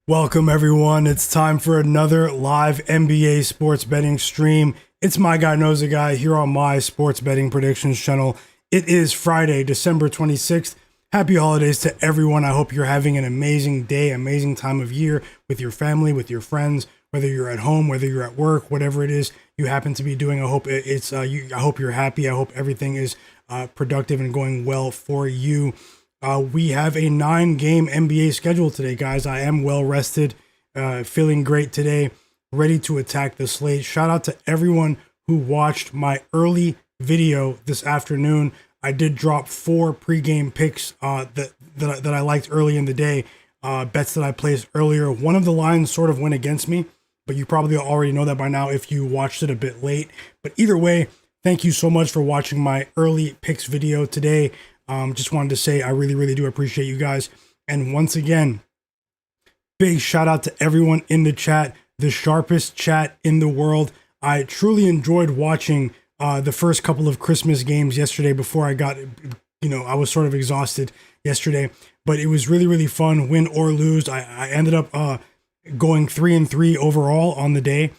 Welcome, everyone. It's time for another live NBA sports betting stream. It's Myguyknowsaguy here on my sports betting predictions channel. It is Friday, December 26th. Happy holidays to everyone. I hope you're having an amazing day, amazing time of year with your family, with your friends, whether you're at home, whether you're at work, whatever it is you happen to be doing. I hope I hope you're happy. I hope everything is productive and going well for you. We have a 9-game NBA schedule today, guys. I am well rested, feeling great today, ready to attack the slate. Shout out to everyone who watched my early video this afternoon. I did drop 4 pregame picks that I liked early in the day, bets that I placed earlier. One of the lines sort of went against me, but you probably already know that by now if you watched it a bit late. But either way, thank you so much for watching my early picks video today. Just wanted to say I really do appreciate you guys. And once again, big shout out to everyone in the chat, the sharpest chat in the world. I truly enjoyed watching the first couple of Christmas games yesterday before I got, I was sort of exhausted yesterday, but it was really fun, win or lose. I ended up going 3-3 overall on the day.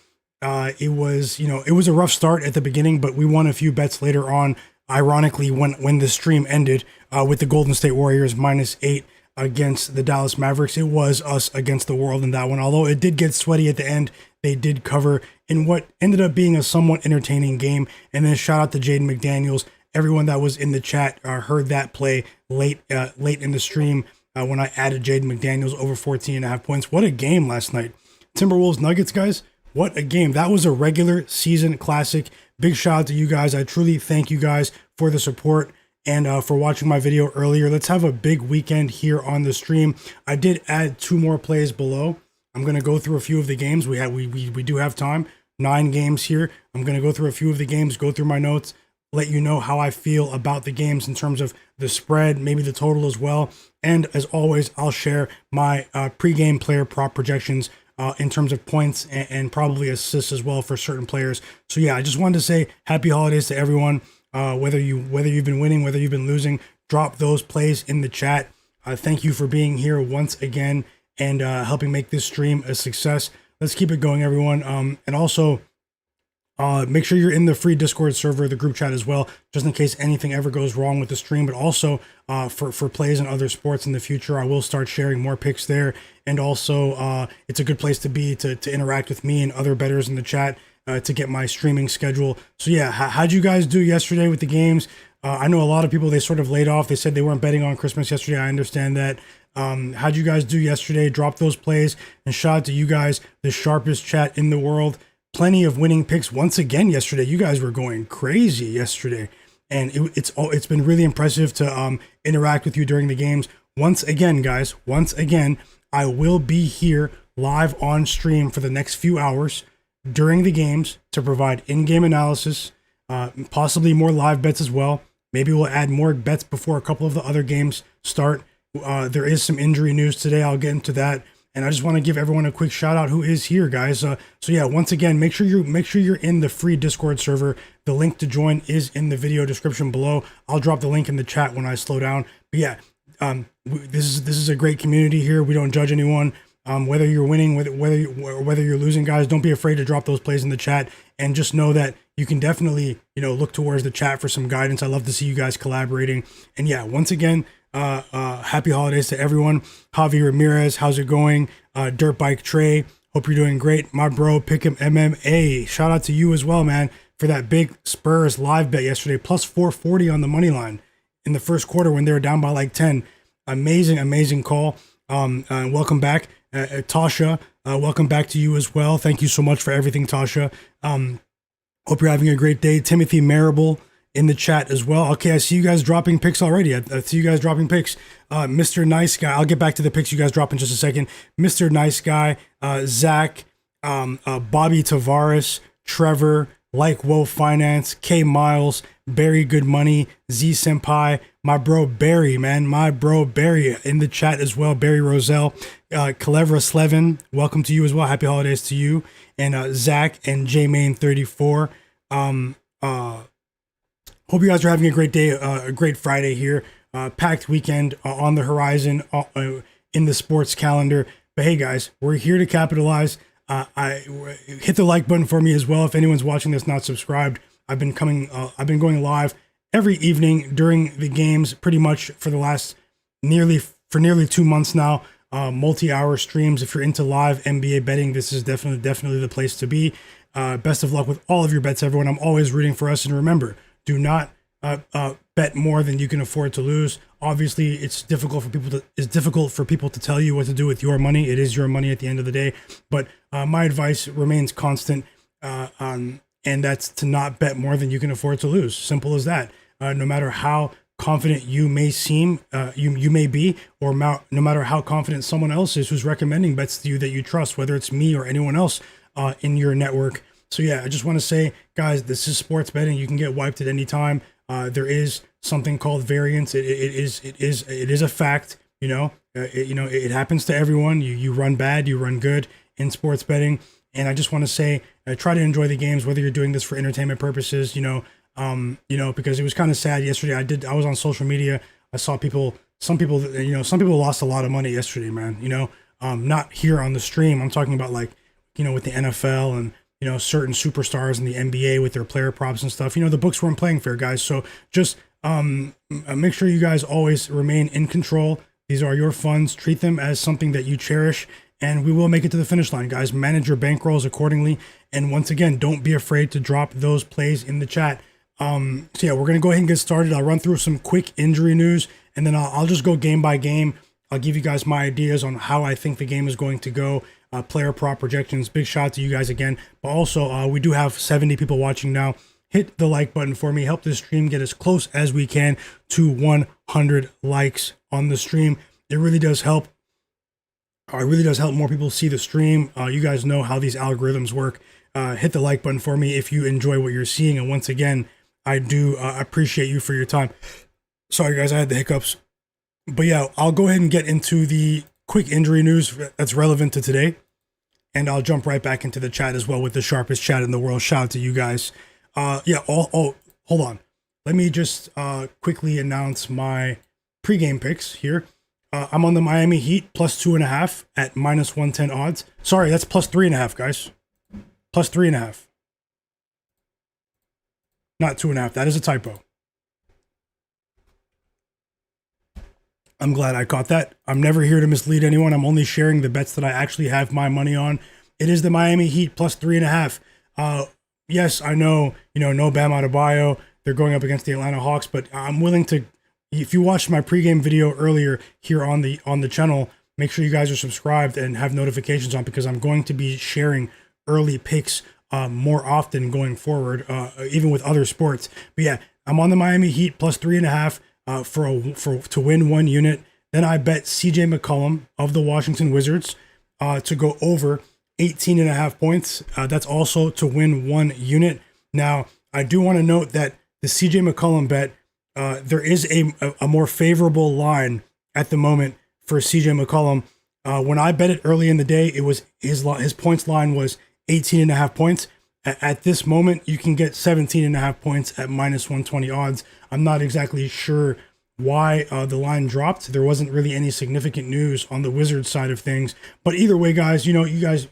It was a rough start at the beginning, but we won a few bets later on. Ironically, when the stream ended with the Golden State Warriors -8 against the Dallas Mavericks, it was us against the world in that one. Although it did get sweaty at the end, they did cover in what ended up being a somewhat entertaining game. And then shout out to Jaden McDaniels. Everyone that was in the chat heard that play late in the stream when I added Jaden McDaniels over 14.5 points. What a game last night. Timberwolves Nuggets, guys. What a game. That was a regular season classic. Big shout out to you guys. I truly thank you guys for the support and for watching my video earlier. Let's have a big weekend here on the stream. I did add 2 more plays below. I'm going to go through a few of the games. We do have time. 9 games here. I'm going to go through a few of the games, go through my notes, let you know how I feel about the games in terms of the spread, maybe the total as well. And as always, I'll share my pregame player prop projections in terms of points and probably assists as well for certain players. So yeah, I just wanted to say happy holidays to everyone. Whether you've been winning, whether you've been losing, drop those plays in the chat. Thank you for being here once again and helping make this stream a success. Let's keep it going, everyone. And also, make sure you're in the free Discord server, the group chat as well, just in case anything ever goes wrong with the stream. But also for plays in other sports in the future, I will start sharing more picks there. And also, it's a good place to be to interact with me and other bettors in the chat to get my streaming schedule. So yeah, how'd you guys do yesterday with the games? I know a lot of people, they sort of laid off. They said they weren't betting on Christmas yesterday. I understand that. How'd you guys do yesterday? Drop those plays and shout out to you guys, the sharpest chat in the world. Plenty of winning picks once again yesterday. You guys were going crazy yesterday, and it's been really impressive to interact with you during the games. Once again, guys, I will be here live on stream for the next few hours during the games to provide in-game analysis, possibly more live bets as well. Maybe we'll add more bets before a couple of the other games start. There is some injury news today. I'll get into that. And I just want to give everyone a quick shout out who is here, guys. So yeah, once again, make sure you're in the free Discord server. The link to join is in the video description below. I'll drop the link in the chat when I slow down. But yeah, this is a great community here. We don't judge anyone. Whether you're winning, whether you're losing, guys, don't be afraid to drop those plays in the chat. And just know that you can definitely look towards the chat for some guidance. I love to see you guys collaborating. And yeah, once again, happy holidays to everyone. Javi Ramirez, how's it going? Dirt Bike Trey, hope you're doing great. My bro, Pick'em MMA, shout out to you as well, man, for that big Spurs live bet yesterday, plus 440 on the money line in the first quarter when they were down by like 10. Amazing call. Welcome back, Tasha. Welcome back to you as well. Thank you so much for everything, Tasha. Hope you're having a great day. Timothy Marable in the chat as well. Okay, I see you guys dropping picks already. I see you guys dropping picks. Mr. Nice Guy, I'll get back to the picks you guys drop in just a second. Mr. Nice Guy, Zach, Bobby Tavares, Trevor, Like Woe Finance, K Miles, Barry Good Money, Z Senpai, my bro Barry, man, my bro Barry in the chat as well. Barry Roselle, Calevra Slevin, welcome to you as well. Happy holidays to you. And Zach and J Main 34. Hope you guys are having a great day, a great Friday here. Packed weekend on the horizon in the sports calendar. But hey, guys, we're here to capitalize. I hit the like button for me as well. If anyone's watching this not subscribed, I've been going live every evening during the games, pretty much for the last nearly 2 months now. Multi-hour streams. If you're into live NBA betting, this is definitely the place to be. Best of luck with all of your bets, everyone. I'm always rooting for us, and remember, do not bet more than you can afford to lose. Obviously, it's difficult for people to tell you what to do with your money. It is your money at the end of the day. But my advice remains constant, and that's to not bet more than you can afford to lose. Simple as that. No matter how confident you may seem, you may be, or no matter how confident someone else is who's recommending bets to you that you trust, whether it's me or anyone else in your network. So yeah, I just want to say, guys, this is sports betting. You can get wiped at any time. There is something called variance. It is a fact. It happens to everyone. You run bad, you run good in sports betting. And I just want to say, try to enjoy the games, whether you're doing this for entertainment purposes. Because it was kind of sad yesterday. I was on social media. I saw some people lost a lot of money yesterday, man. Not here on the stream. I'm talking about with the NFL and, certain superstars in the NBA with their player props and stuff. The books weren't playing fair, guys. So just make sure you guys always remain in control. These are your funds. Treat them as something that you cherish, and we will make it to the finish line, guys. Manage your bankrolls accordingly. And once again, don't be afraid to drop those plays in the chat. So yeah, we're going to go ahead and get started. I'll run through some quick injury news, and then I'll just go game by game. I'll give you guys my ideas on how I think the game is going to go. Player prop projections. Big shout out to you guys again. But also, we do have 70 people watching now. Hit the like button for me. Help this stream get as close as we can to 100 likes on the stream. It really does help. It really does help more people see the stream. You guys know how these algorithms work. Hit the like button for me if you enjoy what you're seeing. And once again, I do appreciate you for your time. Sorry, guys, I had the hiccups. But yeah, I'll go ahead and get into the quick injury news that's relevant to today. And I'll jump right back into the chat as well with the sharpest chat in the world. Shout out to you guys. Hold on. Let me just quickly announce my pregame picks here. I'm on the Miami Heat plus 2.5 at minus 110 odds. Sorry, that's plus 3.5, guys. Plus 3.5. Not 2.5. That is a typo. I'm glad I caught that. I'm never here to mislead anyone. I'm only sharing the bets that I actually have my money on. It is the Miami Heat plus 3.5. Yes, I know, no Bam Adebayo. They're going up against the Atlanta Hawks, but I'm willing to. If you watched my pregame video earlier here on the channel, make sure you guys are subscribed and have notifications on, because I'm going to be sharing early picks more often going forward, even with other sports. But yeah, I'm on the Miami Heat plus 3.5. To win 1 unit. Then I bet CJ McCollum of the Washington Wizards to go over 18.5 points. That's also to win 1 unit. Now, I do want to note that the CJ McCollum bet, there is a more favorable line at the moment for CJ McCollum. When I bet it early in the day, it was his points line was 18.5 points. At this moment, you can get 17.5 points at minus 120 odds. I'm not exactly sure why the line dropped. There wasn't really any significant news on the Wizards side of things. But either way, guys,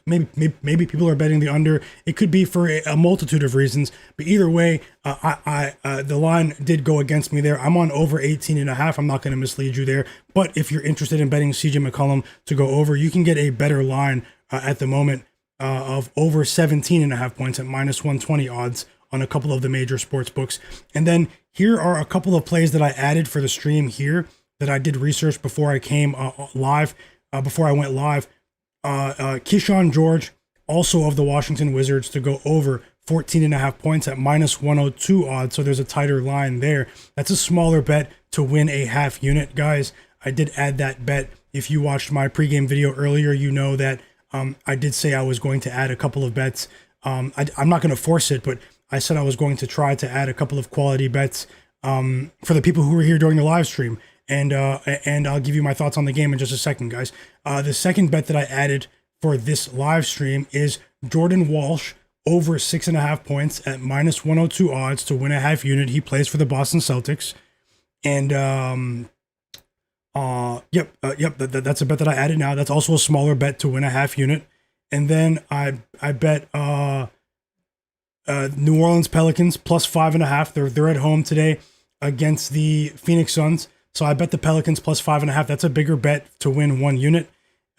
maybe people are betting the under. It could be for a multitude of reasons. But either way, the line did go against me there. I'm on over 18.5. I'm not going to mislead you there. But if you're interested in betting CJ McCollum to go over, you can get a better line at the moment. Of over 17.5 points at minus 120 odds on a couple of the major sports books. And then here are a couple of plays that I added for the stream here that I did research before I came live, before I went live. Keyshawn George, also of the Washington Wizards, to go over 14.5 points at minus 102 odds. So there's a tighter line there. That's a smaller bet to win a half unit, guys. I did add that bet. If you watched my pregame video earlier, you know that I did say I was going to add a couple of bets. I'm not going to force it, but I said I was going to try to add a couple of quality bets for the people who were here during the live stream. And I'll give you my thoughts on the game in just a second, guys. The second bet that I added for this live stream is Jordan Walsh over 6.5 points at minus 102 odds to win a half unit. He plays for the Boston Celtics. And Yep. That's a bet that I added now. That's also a smaller bet to win a half unit. And then I bet New Orleans Pelicans plus 5.5. They're at home today against the Phoenix Suns. So I bet the Pelicans plus 5.5. That's a bigger bet to win 1 unit.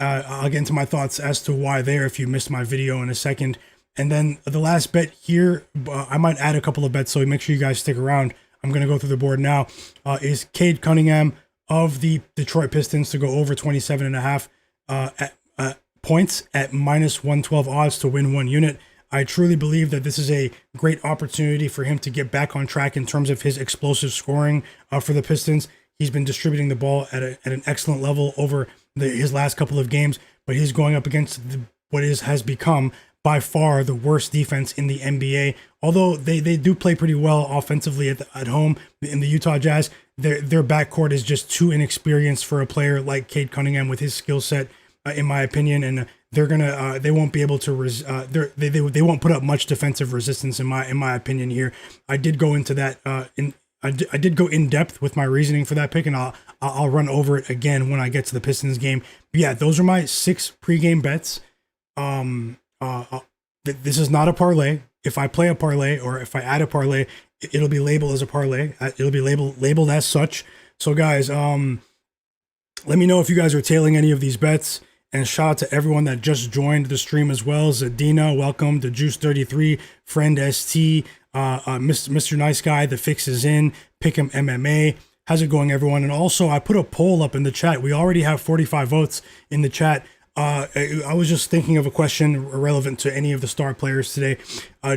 I'll get into my thoughts as to why there if you missed my video in a second. And then the last bet here, I might add a couple of bets, so make sure you guys stick around. I'm going to go through the board now. Is Cade Cunningham of the Detroit Pistons to go over 27.5 points at minus 112 odds to win 1 unit. I truly believe that this is a great opportunity for him to get back on track in terms of his explosive scoring for the Pistons. He's been distributing the ball at an excellent level over his last couple of games, but he's going up against has become by far the worst defense in the NBA. Although they do play pretty well offensively at home in the Utah Jazz, their backcourt is just too inexperienced for a player like Cade Cunningham with his skill set, in my opinion. And they won't be able to they won't put up much defensive resistance in my opinion here. I did go into that I did go in depth with my reasoning for that pick, and I'll run over it again when I get to the Pistons game. But yeah, those are my 6 pregame bets. This is not a parlay. If I play a parlay or if I add a parlay, it'll be labeled as a parlay. It'll be labeled as such. So guys, let me know if you guys are tailing any of these bets. And shout out to everyone that just joined the stream as well. Zadina, welcome to Juice33, Friend ST, Mr. Nice Guy, The Fix is in, Pick'em MMA. How's it going, everyone? And also, I put a poll up in the chat. We already have 45 votes in the chat. I was just thinking of a question relevant to any of the star players today.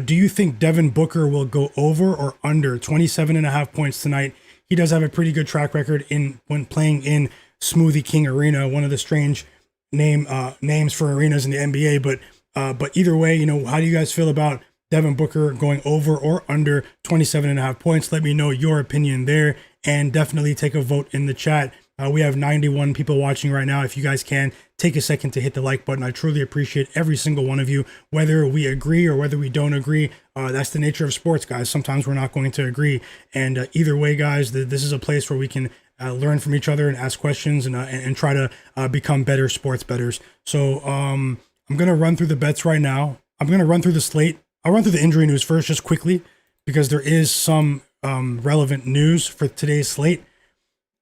Do you think Devin Booker will go over or under 27.5 points tonight? He does have a pretty good track record when playing in Smoothie King Arena, one of the strange names for arenas in the NBA. But either way, how do you guys feel about Devin Booker going over or under 27.5 points? Let me know your opinion there, and definitely take a vote in the chat. We have 91 people watching right now. If you guys can, take a second to hit the like button. I truly appreciate every single one of you, whether we agree or whether we don't agree. That's the nature of sports, guys. Sometimes we're not going to agree. And either way, guys, this is a place where we can learn from each other and ask questions and try to become better sports bettors. So I'm going to run through the bets right now. I'm going to run through the slate. I'll run through the injury news first, just quickly, because there is some relevant news for today's slate.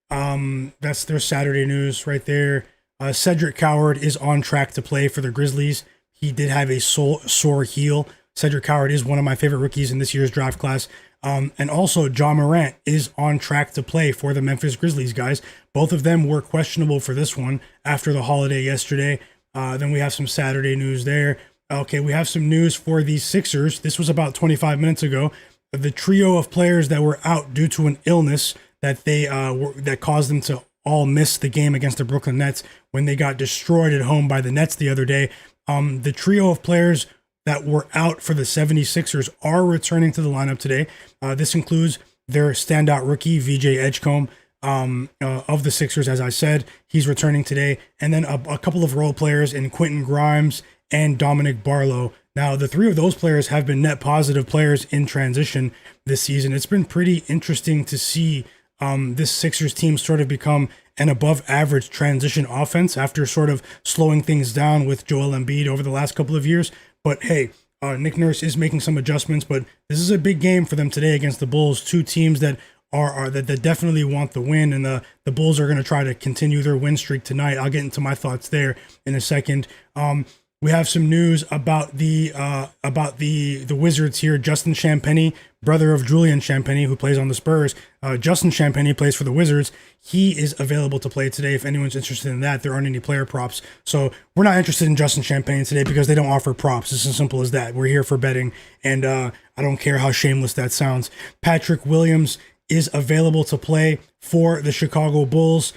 That's their Saturday news right there. Cedric Coward is on track to play for the Grizzlies. He did have a sore heel. Cedric Coward is one of my favorite rookies in this year's draft class. And also John Morant is on track to play for the Memphis Grizzlies, guys. Both of them were questionable for this one after the holiday yesterday. Then we have some Saturday news there. Okay, we have some news for the Sixers. This was about 25 minutes ago. The trio of players that were out due to an illness that that caused them to all miss the game against the Brooklyn Nets when they got destroyed at home by the Nets the other day. The trio of players that were out for the 76ers are returning to the lineup today. This includes their standout rookie, VJ Edgecombe, of the Sixers, as I said. He's returning today. And then a couple of role players in Quentin Grimes and Dominic Barlow. Now, the 3 of those players have been net positive players in transition this season. It's been pretty interesting to see this Sixers team sort of become an above average transition offense after sort of slowing things down with Joel Embiid over the last couple of years. But hey, Nick Nurse is making some adjustments, but this is a big game for them today against the Bulls, 2 teams that that definitely want the win, and the Bulls are going to try to continue their win streak tonight. I'll get into my thoughts there in a second. We have some news about the Wizards here. Justin Champagnie, brother of Julian Champagnie, who plays on the Spurs. Justin Champagnie plays for the Wizards. He is available to play today. If anyone's interested in that, there aren't any player props. So we're not interested in Justin Champagnie today because they don't offer props. It's as simple as that. We're here for betting, and I don't care how shameless that sounds. Patrick Williams is available to play for the Chicago Bulls.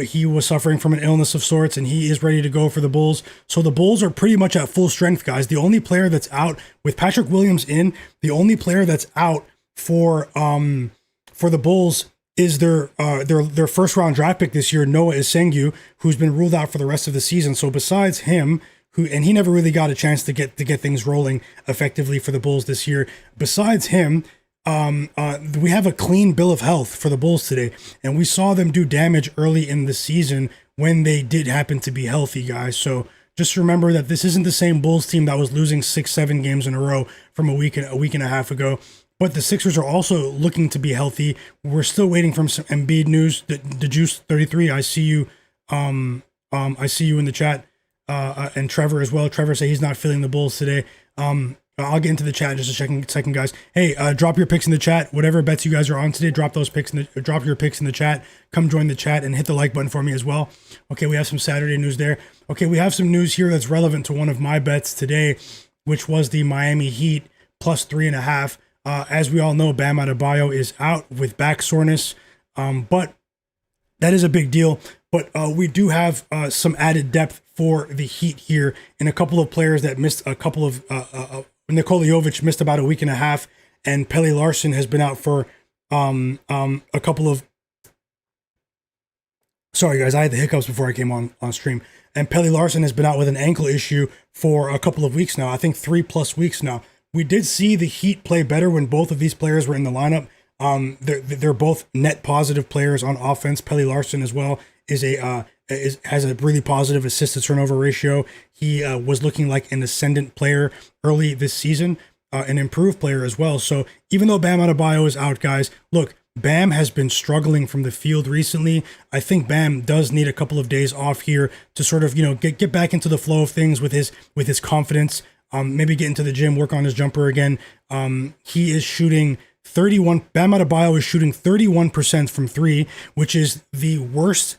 He was suffering from an illness of sorts, and he is ready to go for the Bulls. So the Bulls are pretty much at full strength, guys. The only player that's out with Patrick Williams in, the only player that's out for the Bulls is their first round draft pick this year, Noah Isengwu, who's been ruled out for the rest of the season. So besides him, he never really got a chance to get things rolling effectively for the Bulls this year. Besides him, we have a clean bill of health for the Bulls today, and we saw them do damage early in the season when they did happen to be healthy, guys. So just remember that this isn't the same Bulls team that was losing 6-7 games in a row from a week and a half ago. But the Sixers are also looking to be healthy. We're still waiting for some Embiid news. The Juice 33, I see you. I see you in the chat, and Trevor as well. Trevor say he's not feeling the Bulls today. I'll get into the chat in just a second, guys. Hey, drop your picks in the chat. Whatever bets you guys are on today, drop your picks in the chat. Come join the chat and hit the like button for me as well. Okay, we have some Saturday news there. Okay, we have some news here that's relevant to one of my bets today, which was the Miami Heat plus 3.5. As we all know, Bam Adebayo is out with back soreness, but that is a big deal. But we do have some added depth for the Heat here, and a couple of players that missed a couple of. Nikola Jovic missed about a week and a half, and Pelle Larsson has been out for a couple of. Sorry, guys, I had the hiccups before I came on stream. And Pelle Larsson has been out with an ankle issue for a couple of weeks now. I think 3+ weeks now. We did see the Heat play better when both of these players were in the lineup. They're both net positive players on offense. Pelle Larsson as well has a really positive assist to turnover ratio. He was looking like an ascendant player early this season, an improved player as well. So even though Bam Adebayo is out, guys, look, Bam has been struggling from the field recently. I think Bam does need a couple of days off here to sort of, get back into the flow of things with his confidence. Maybe get into the gym, work on his jumper again. He is shooting 31. Bam Adebayo is shooting 31% from three, which is the worst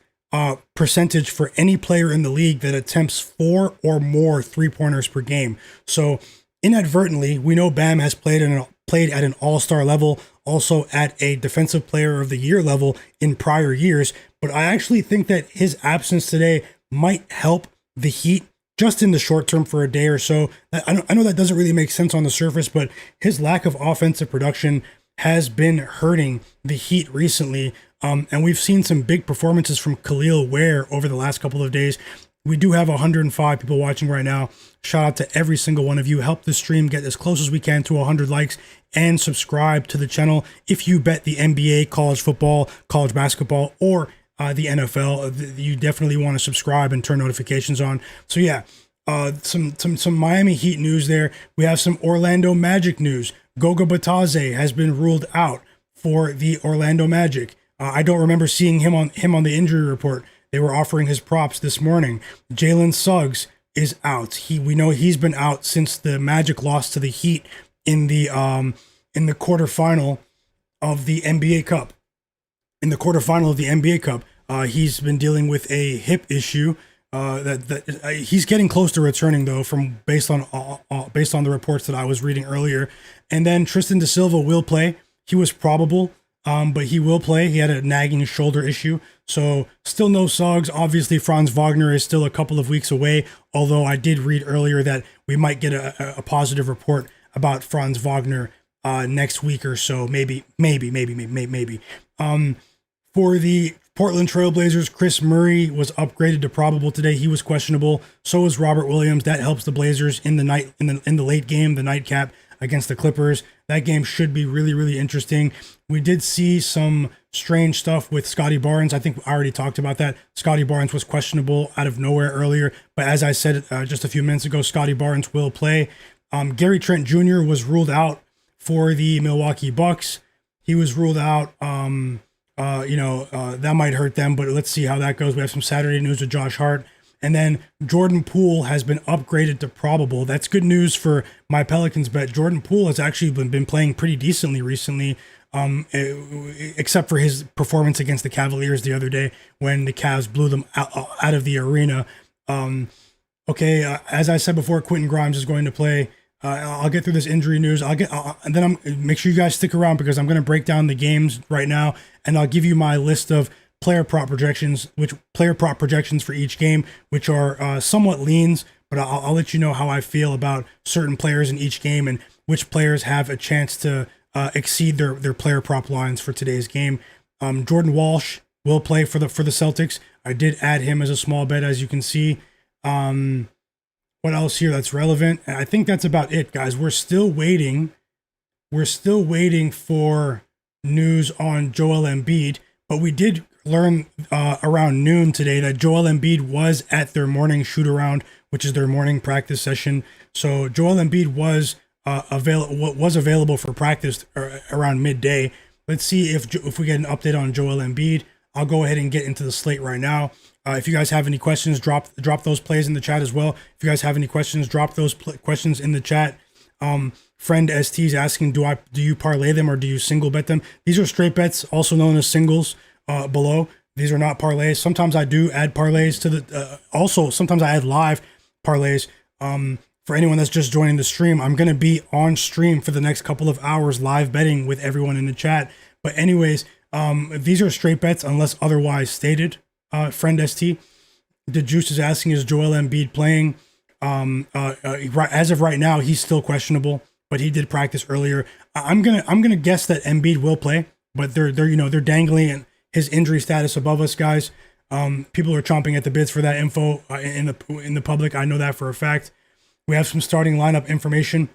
percentage for any player in the league that attempts 4 or more 3-pointers per game. So inadvertently, we know Bam has played at an all-star level, also at a defensive player of the year level in prior years. But I actually think that his absence today might help the Heat just in the short term for a day or so. I know that doesn't really make sense on the surface, but his lack of offensive production has been hurting the Heat recently. And we've seen some big performances from Khalil Ware over the last couple of days. We do have 105 people watching right now. Shout out to every single one of you. Help the stream get as close as we can to 100 likes, and subscribe to the channel if you bet the NBA, college football, college basketball, or the NFL. You definitely want to subscribe and turn notifications on. So yeah, some Miami Heat news there. We have some Orlando Magic news. Goga Batadze has been ruled out for the Orlando Magic. I don't remember seeing him on the injury report. They were offering his props this morning. Jalen Suggs is out. We know he's been out since the Magic lost to the Heat in the quarterfinal of the NBA Cup. In the quarterfinal of the NBA Cup, he's been dealing with a hip issue. That he's getting close to returning though, based on the reports that I was reading earlier. And then Tristan da Silva will play. He was probable, but he will play. He had a nagging shoulder issue, so still no Suggs. Obviously, Franz Wagner is still a couple of weeks away. Although I did read earlier that we might get a positive report about Franz Wagner next week or so. Maybe. For the Portland Trailblazers, Chris Murray was upgraded to probable today. He was questionable. So was Robert Williams. That helps the Blazers in the late game, the nightcap against the Clippers. That game should be really, really interesting. We did see some strange stuff with Scottie Barnes. I think I already talked about that. Scottie Barnes was questionable out of nowhere earlier, but as I said just a few minutes ago, Scottie Barnes will play. Gary Trent Jr. was ruled out for the Milwaukee Bucks. He was ruled out. That might hurt them, but let's see how that goes. We have some Saturday news with Josh Hart. And then Jordan Poole has been upgraded to probable. That's good news for my Pelicans bet. Jordan Poole has actually been playing pretty decently recently, except for his performance against the Cavaliers the other day when the Cavs blew them out of the arena. As I said before, Quentin Grimes is going to play. I'll get through this injury news. Make sure you guys stick around because I'm going to break down the games right now, and I'll give you my list of player prop projections for each game, which are somewhat leans, but I'll let you know how I feel about certain players in each game and which players have a chance to exceed their player prop lines for today's game. Jordan Walsh will play for the Celtics. I did add him as a small bet, as you can see. What else here that's relevant? I think that's about it, guys. We're still waiting we're still waiting for news on Joel Embiid, but we did learn around noon today that Joel Embiid was at their morning shoot around, which is their morning practice session. So Joel Embiid was available for practice around midday. Let's see if we get an update on Joel Embiid. I'll go ahead and get into the slate right now. If you guys have any questions, drop those plays in the chat as well. If you guys have any questions, drop those questions in the chat. Friend ST is asking, do you parlay them or do you single bet them? These are straight bets, also known as singles. Below, these are not parlays. Sometimes I do add parlays to the. Also, sometimes I add live parlays. For anyone that's just joining the stream, I'm gonna be on stream for the next couple of hours, live betting with everyone in the chat. But anyways, these are straight bets unless otherwise stated. Friend ST, the Juice is asking, is Joel Embiid playing? As of right now, he's still questionable, but he did practice earlier. I'm gonna guess that Embiid will play, but they're dangling his injury status above us, guys. People are chomping at the bits for that info in the public. I know that for a fact. We have some starting lineup information.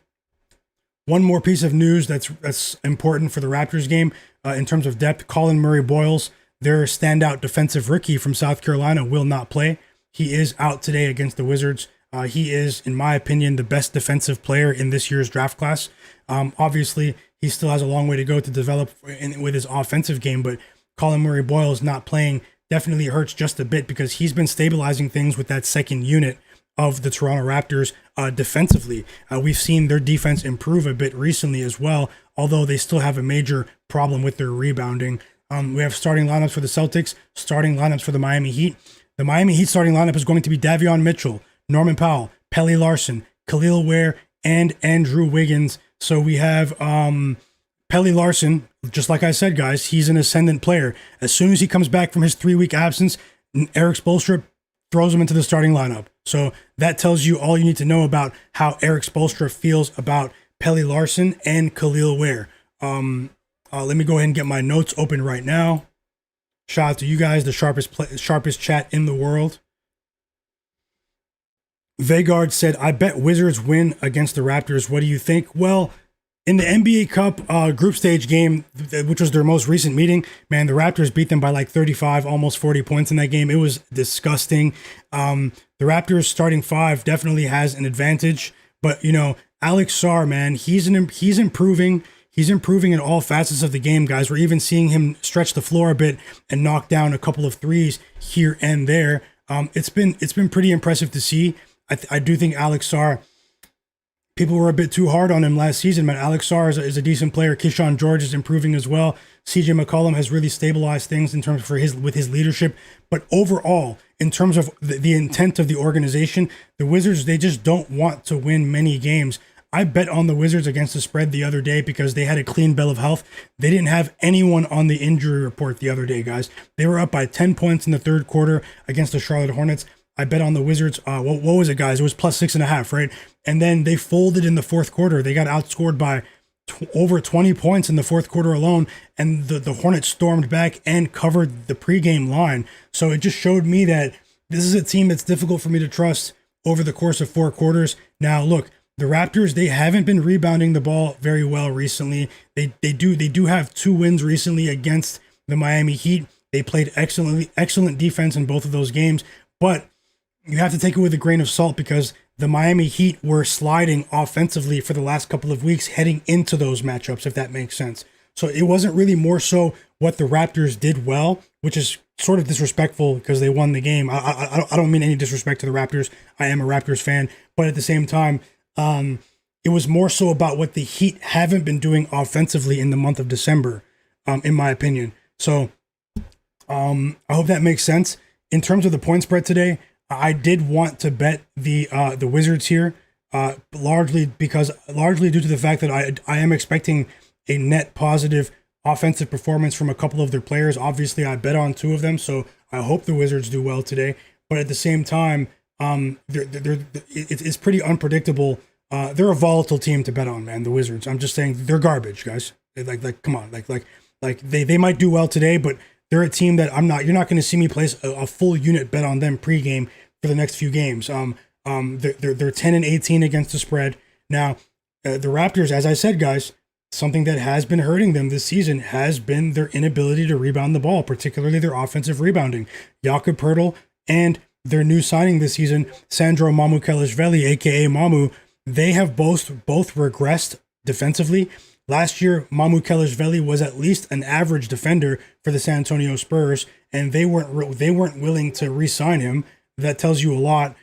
One more piece of news that's important for the Raptors game in terms of depth. Colin Murray-Boyles, their standout defensive rookie from South Carolina, will not play. He is out today against the Wizards. He is, in my opinion, the best defensive player in this year's draft class. Obviously, he still has a long way to go to develop with his offensive game, but Colin Murray-Boyles not playing definitely hurts just a bit because he's been stabilizing things with that second unit of the Toronto Raptors defensively. We've seen their defense improve a bit recently as well, although they still have a major problem with their rebounding. We have starting lineups for the Celtics, starting lineups for the Miami Heat. The Miami Heat starting lineup is going to be Davion Mitchell, Norman Powell, Pelly Larson, Khalil Ware, and Andrew Wiggins. So we have Pelly Larson, just like I said, guys, he's an ascendant player. As soon as he comes back from his 3-week absence, Eric Spoelstra throws him into the starting lineup. So that tells you all you need to know about how Eric Spoelstra feels about Pelly Larson and Khalil Ware. Let me go ahead and get my notes open right now. Shout out to you guys, the sharpest chat in the world. Vegard said, I bet Wizards win against the Raptors. What do you think? Well, in the NBA Cup group stage game, which was their most recent meeting, man, the Raptors beat them by like 35, almost 40 points in that game. It was disgusting. The Raptors starting five definitely has an advantage, but Alex Sarr, man, he's improving. He's improving in all facets of the game, guys. We're even seeing him stretch the floor a bit and knock down a couple of threes here and there. It's been pretty impressive to see. I do think Alex Sarr, people were a bit too hard on him last season, man. Alex Sarr is a decent player. Keyshawn George is improving as well. CJ McCollum has really stabilized things in terms with his leadership. But overall, in terms of the intent of the organization, the Wizards, they just don't want to win many games. I bet on the Wizards against the spread the other day because they had a clean bill of health. They didn't have anyone on the injury report the other day, guys. They were up by 10 points in the third quarter against the Charlotte Hornets. I bet on the Wizards. What was it, guys? It was plus 6.5, right? And then they folded in the fourth quarter. They got outscored by over 20 points in the fourth quarter alone, and the Hornets stormed back and covered the pregame line. So it just showed me that this is a team that's difficult for me to trust over the course of 4 quarters. Now, look, the Raptors, they haven't been rebounding the ball very well recently. They do have 2 wins recently against the Miami Heat. They played excellent defense in both of those games, but you have to take it with a grain of salt because the Miami Heat were sliding offensively for the last couple of weeks heading into those matchups, if that makes sense. So it wasn't really more so what the Raptors did well, which is sort of disrespectful because they won the game. I don't mean any disrespect to the Raptors. I am a Raptors fan, but at the same time, it was more so about what the Heat haven't been doing offensively in the month of December, in my opinion. So I hope that makes sense. In terms of the point spread today, I did want to bet the Wizards here, largely due to the fact that I am expecting a net positive offensive performance from a couple of their players. Obviously, I bet on 2 of them, so I hope the Wizards do well today. But at the same time, it's pretty unpredictable. They're a volatile team to bet on, man. The Wizards. I'm just saying they're garbage, guys. Like come on, they might do well today, but they're a team that you're not going to see me place a full unit bet on them pregame for the next few games. They're 10-18 against the spread. Now, the Raptors, as I said, guys, something that has been hurting them this season has been their inability to rebound the ball, particularly their offensive rebounding. Jakob Poeltl and their new signing this season, Sandro Mamukelashvili, aka Mamu, they have both regressed defensively. Last year, Mamukelashvili was at least an average defender for the San Antonio Spurs, and they weren't willing to re-sign him. That tells you a lot,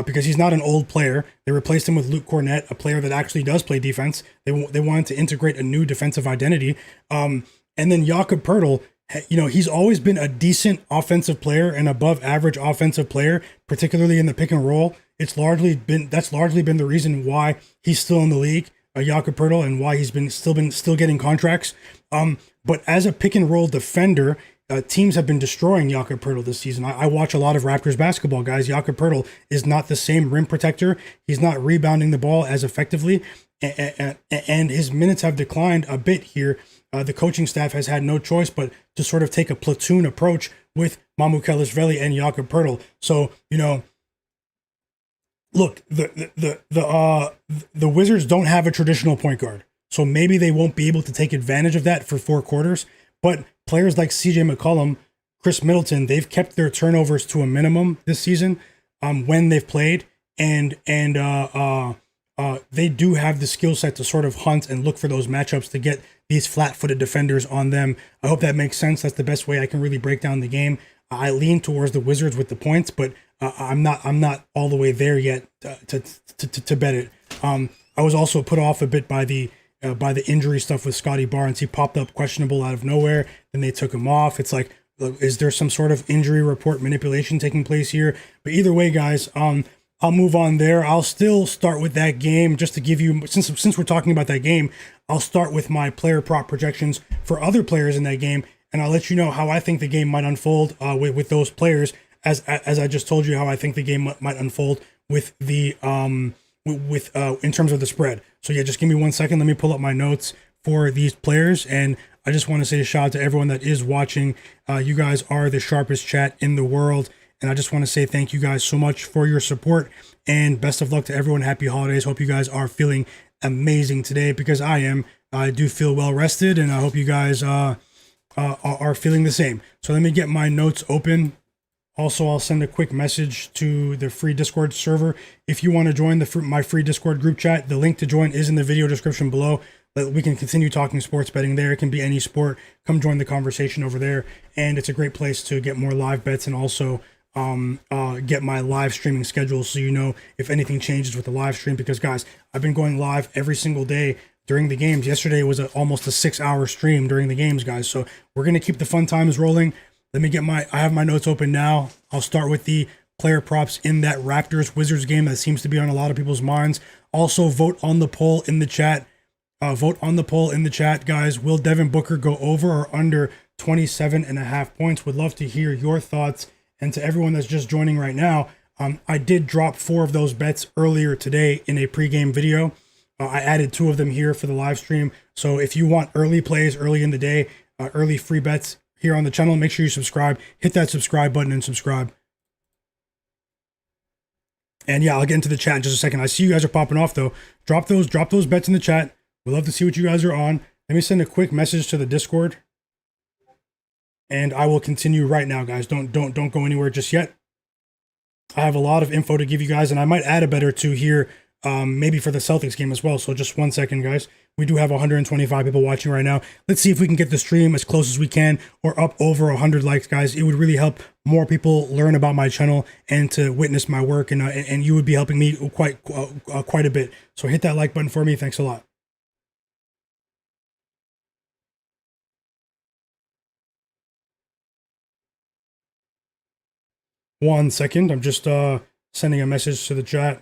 because he's not an old player. They replaced him with Luke Cornett, a player that actually does play defense. They wanted to integrate a new defensive identity. And then Jakob Poeltl, he's always been a decent offensive player and above average offensive player, particularly in the pick and roll. That's largely been the reason why he's still in the league, Jakob Poeltl, and why he's been still getting contracts. But as a pick and roll defender, teams have been destroying Jakob Poeltl this season. I watch a lot of Raptors basketball, guys. Jakob Poeltl is not the same rim protector. He's not rebounding the ball as effectively, and his minutes have declined a bit here. The coaching staff has had no choice but to sort of take a platoon approach with Mamukelashvili and Jakob Poeltl. So, look, the Wizards don't have a traditional point guard, so maybe they won't be able to take advantage of that for 4 quarters. But players like CJ McCollum, Chris Middleton, they've kept their turnovers to a minimum this season when they've played, and they do have the skill set to sort of hunt and look for those matchups to get these flat-footed defenders on them. I hope that makes sense. That's the best way I can really break down the game. I lean towards the Wizards with the points, but I'm not all the way there yet to bet it. I was also put off a bit by the injury stuff with Scottie Barnes. He popped up questionable out of nowhere, then they took him off. It's like, look, is there some sort of injury report manipulation taking place here? But either way, guys, I'll move on there. I'll still start with that game just to give you, since we're talking about that game, I'll start with my player prop projections for other players in that game, and I'll let you know how I think the game might unfold with those players, as I just told you how I think the game might unfold with the in terms of the spread. So yeah, just give me 1 second. Let me pull up my notes for these players, and I just want to say a shout out to everyone that is watching. You guys are the sharpest chat in the world, and I just want to say thank you guys so much for your support, and best of luck to everyone. Happy holidays. Hope you guys are feeling amazing today, because I am. I do feel well rested, and I hope you guys are feeling the same. So let me get my notes open. Also, I'll send a quick message to the free Discord server. If you want to join my free Discord group chat, the link to join is in the video description below. We can continue talking sports betting there. It can be any sport. Come join the conversation over there. And it's a great place to get more live bets, and also get my live streaming schedule, so you know if anything changes with the live stream. Because, guys, I've been going live every single day during the games. Yesterday was almost a 6-hour stream during the games, guys. So we're going to keep the fun times rolling. Let me I have my notes open now. I'll start with the player props in that Raptors-Wizards game that seems to be on a lot of people's minds. Also, vote on the poll in the chat. Guys. Will Devin Booker go over or under 27.5 points? Would love to hear your thoughts. And to everyone that's just joining right now, I did drop 4 of those bets earlier today in a pregame video. I added 2 of them here for the live stream. So if you want early plays early in the day, early free bets here on the channel, make sure you subscribe. Hit that subscribe button and subscribe. And yeah, I'll get into the chat in just a second. I see you guys are popping off though. Drop those bets in the chat. We'd love to see what you guys are on. Let me send a quick message to the Discord, and I will continue right now, guys. Don't go anywhere just yet. I have a lot of info to give you guys, and I might add a bet or two here, maybe for the Celtics game as well. So just 1 second, guys. We do have 125 people watching right now. Let's see if we can get the stream as close as we can, or up over 100 likes, guys. It would really help more people learn about my channel and to witness my work, and you would be helping me quite a bit. So hit that like button for me. Thanks a lot. One second. I'm just sending a message to the chat.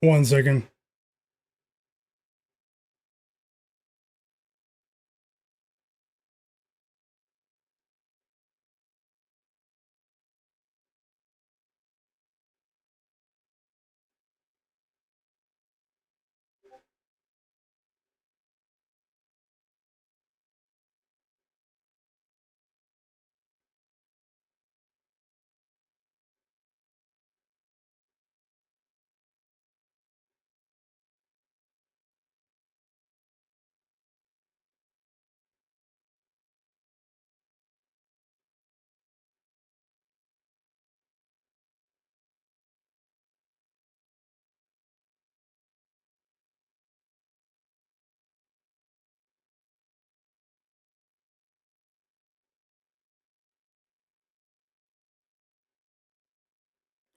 One second.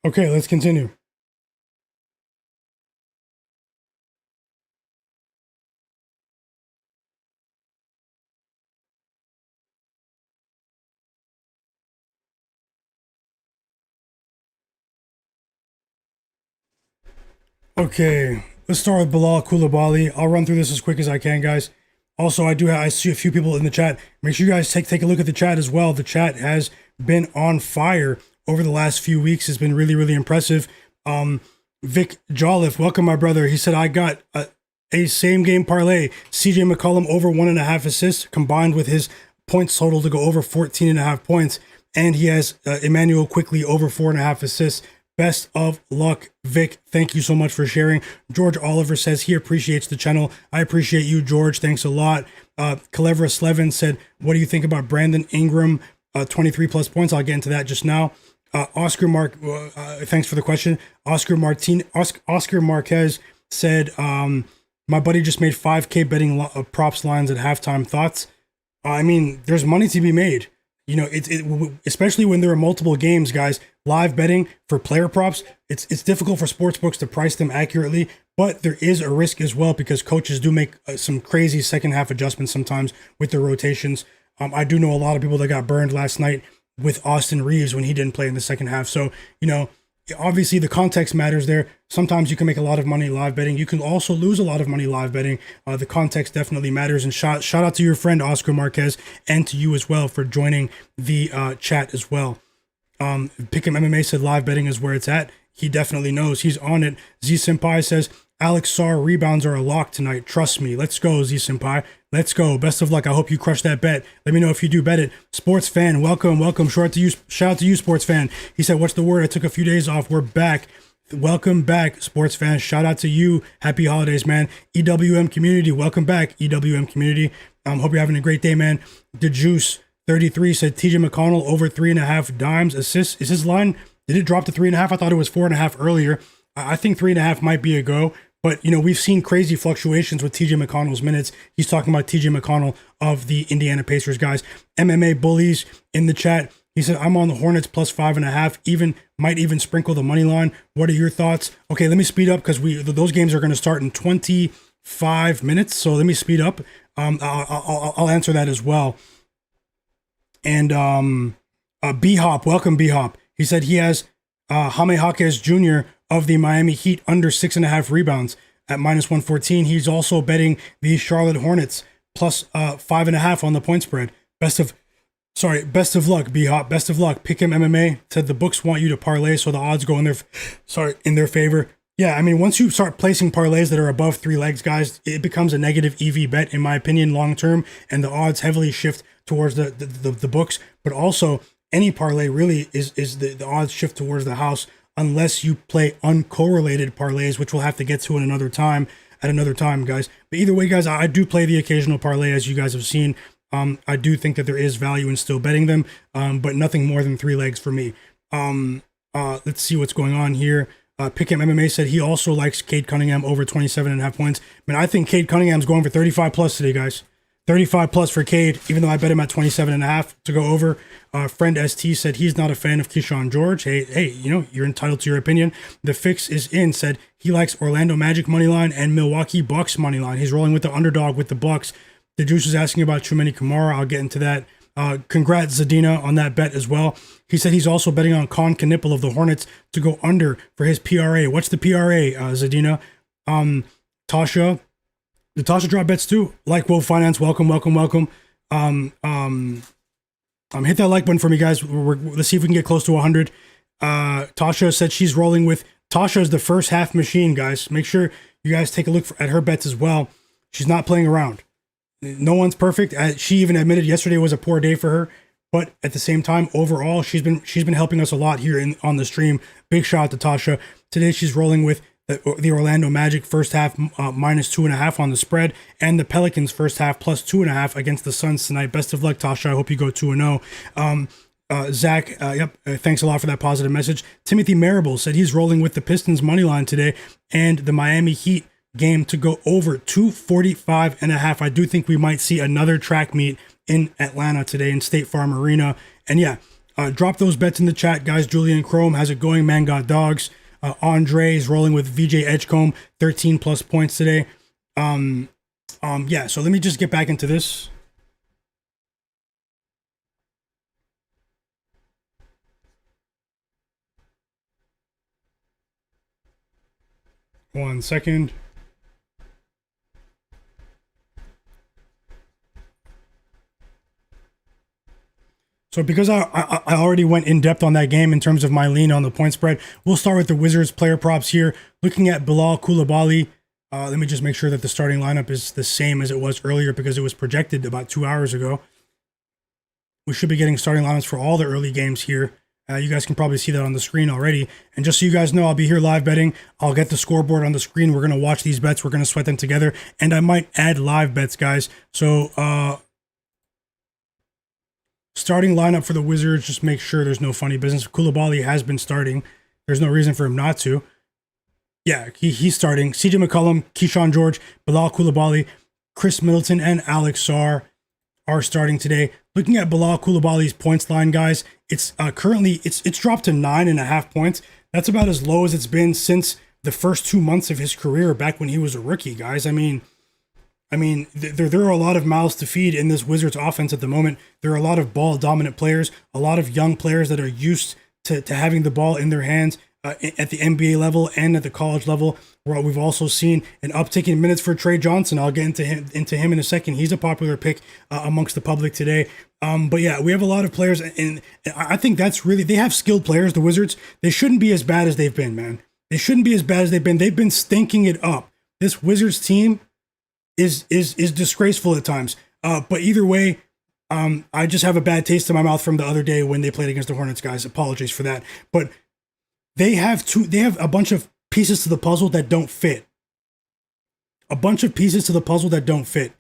Okay, let's continue. Okay, let's start with Bilal Koulibaly. I'll run through this as quick as I can, guys. Also, I see a few people in the chat. Make sure you guys take a look at the chat as well. The chat has been on fire over the last few weeks. It's been really, really impressive. Vic Jolliffe, welcome, my brother. He said, I got a same game parlay. CJ McCollum over 1.5 assists combined with his points total to go over 14.5 points. And he has Emmanuel Quickly over 4.5 assists. Best of luck, Vic. Thank you so much for sharing. George Oliver says he appreciates the channel. I appreciate you, George. Thanks a lot. Calevra Slevin said, what do you think about Brandon Ingram? 23 plus points. I'll get into that just now. Oscar thanks for the question. Oscar Marquez said, my buddy just made 5K betting props lines at halftime. Thoughts? I mean, there's money to be made. You know, especially when there are multiple games, guys. Live betting for player props, it's difficult for sportsbooks to price them accurately, but there is a risk as well because coaches do make some crazy second half adjustments sometimes with their rotations. I do know a lot of people that got burned last night with Austin Reeves when he didn't play in the second half. So, you know, obviously the context matters there. Sometimes you can make a lot of money live betting. You can also lose a lot of money live betting. The context definitely matters. And shout out to your friend Oscar Marquez and to you as well for joining the chat as well. Pick'em MMA said live betting is where it's at. He definitely knows. He's on it. Z Senpai says Alex Sarr rebounds are a lock tonight. Trust me. Let's go, Z Senpai. Let's go. Best of luck. I hope you crush that bet. Let me know if you do bet it. Sports fan, welcome. Shout out to you, sports fan. He said, what's the word? I took a few days off. We're back. Welcome back, sports fans. Shout out to you. Happy holidays, man. EWM community, welcome back, EWM community. Hope you're having a great day, man. The Juice 33 said TJ McConnell over 3.5 dimes assists. Is his line? Did it drop to 3.5? I thought it was 4.5 earlier. I think 3.5 might be a go. But, you know, we've seen crazy fluctuations with TJ McConnell's minutes. He's talking about TJ McConnell of the Indiana Pacers, guys. MMA Bullies in the chat. He said, I'm on the Hornets plus 5.5. Might even sprinkle the money line. What are your thoughts? Okay, let me speed up because those games are going to start in 25 minutes. So let me speed up. I'll answer that as well. And B-Hop, welcome B-Hop. He said he has Jaime Jaquez Jr. of the Miami Heat under 6.5 rebounds at minus 114. He's also betting the Charlotte Hornets plus 5.5 on the point spread. Best of luck, B-Hop. Best of luck. Pick'em MMA said the books want you to parlay, so the odds go in their favor. Yeah, I mean, once you start placing parlays that are above 3 legs, guys, it becomes a negative EV bet, in my opinion, long term, and the odds heavily shift towards the books. But also, any parlay really is the odds shift towards the house unless you play uncorrelated parlays, which we'll have to get to at another time, guys. But either way, guys, I do play the occasional parlay, as you guys have seen. I do think that there is value in still betting them, but nothing more than 3 legs for me. Let's see what's going on here. Pick'em MMA said he also likes Cade Cunningham over 27.5 points. Man, I think Cade Cunningham's going for 35 plus today, guys. 35 plus for Cade, even though I bet him at 27.5 to go over. Friend ST said he's not a fan of Keyshawn George. Hey, you know, you're entitled to your opinion. The Fix is in, said he likes Orlando Magic moneyline and Milwaukee Bucks moneyline. He's rolling with the underdog with the Bucks. The Juice is asking about Trumeni Kamara. I'll get into that. Congrats, Zadina, on that bet as well. He said he's also betting on Con Knipple of the Hornets to go under for his PRA. What's the PRA, Zadina? Tasha. The Tasha drop bets too. Like Wolf Finance, welcome. Hit that like button for me, guys. Let's see if we can get close to 100. Tasha said she's rolling with Tasha's the first half machine, guys. Make sure you guys take a look at her bets as well. She's not playing around. No one's perfect. She even admitted yesterday was a poor day for her, but at the same time, overall, she's been helping us a lot here on the stream. Big shout out to Tasha. Today she's rolling with the Orlando Magic first half minus 2.5 on the spread, and the Pelicans first half plus 2.5 against the Suns tonight. Best of luck, Tasha. I hope you go 2-0. Zach, thanks a lot for that positive message. Timothy Marable said he's rolling with the Pistons money line today and the Miami Heat game to go over 245.5. I do think we might see another track meet in Atlanta today in State Farm Arena. And yeah, Drop those bets in the chat, guys. Julian Chrome, how's it going? Man got dogs. Andre is rolling with VJ Edgecombe, 13 plus points today. Yeah, so let me just get back into this. One second. So because I already went in depth on that game in terms of my lean on the point spread, we'll start with the Wizards player props here. Looking at Bilal Coulibaly, let me just make sure that the starting lineup is the same as it was earlier because it was projected about 2 hours ago. We should be getting starting lineups for all the early games here. You guys can probably see that on the screen already. And just so you guys know, I'll be here live betting. I'll get the scoreboard on the screen. We're going to watch these bets. We're going to sweat them together. And I might add live bets, guys. So, starting lineup for the Wizards, just make sure there's no funny business. Coulibaly has been starting. There's no reason for him not to. Yeah, he's starting. CJ McCollum, Keyshawn George, Bilal Coulibaly, Chris Middleton, and Alex Sarr are starting today. Looking at Bilal Coulibaly's points line, guys, it's currently it's dropped to 9.5 points. That's about as low as it's been since the first 2 months of his career, back when he was a rookie, guys. I mean, there are a lot of mouths to feed in this Wizards offense at the moment. There are a lot of ball-dominant players, a lot of young players that are used to having the ball in their hands at the NBA level and at the college level. Where we've also seen an uptick in minutes for Trae Johnson. I'll get into him in a second. He's a popular pick amongst the public today. But yeah, we have a lot of players, and I think that's really, they have skilled players, the Wizards. They shouldn't be as bad as they've been, man. They shouldn't be as bad as they've been. They've been stinking it up. This Wizards team is disgraceful at times. But either way, I just have a bad taste in my mouth from the other day when they played against the Hornets, guys. Apologies for that. But they have a bunch of pieces to the puzzle that don't fit. A bunch of pieces to the puzzle that don't fit.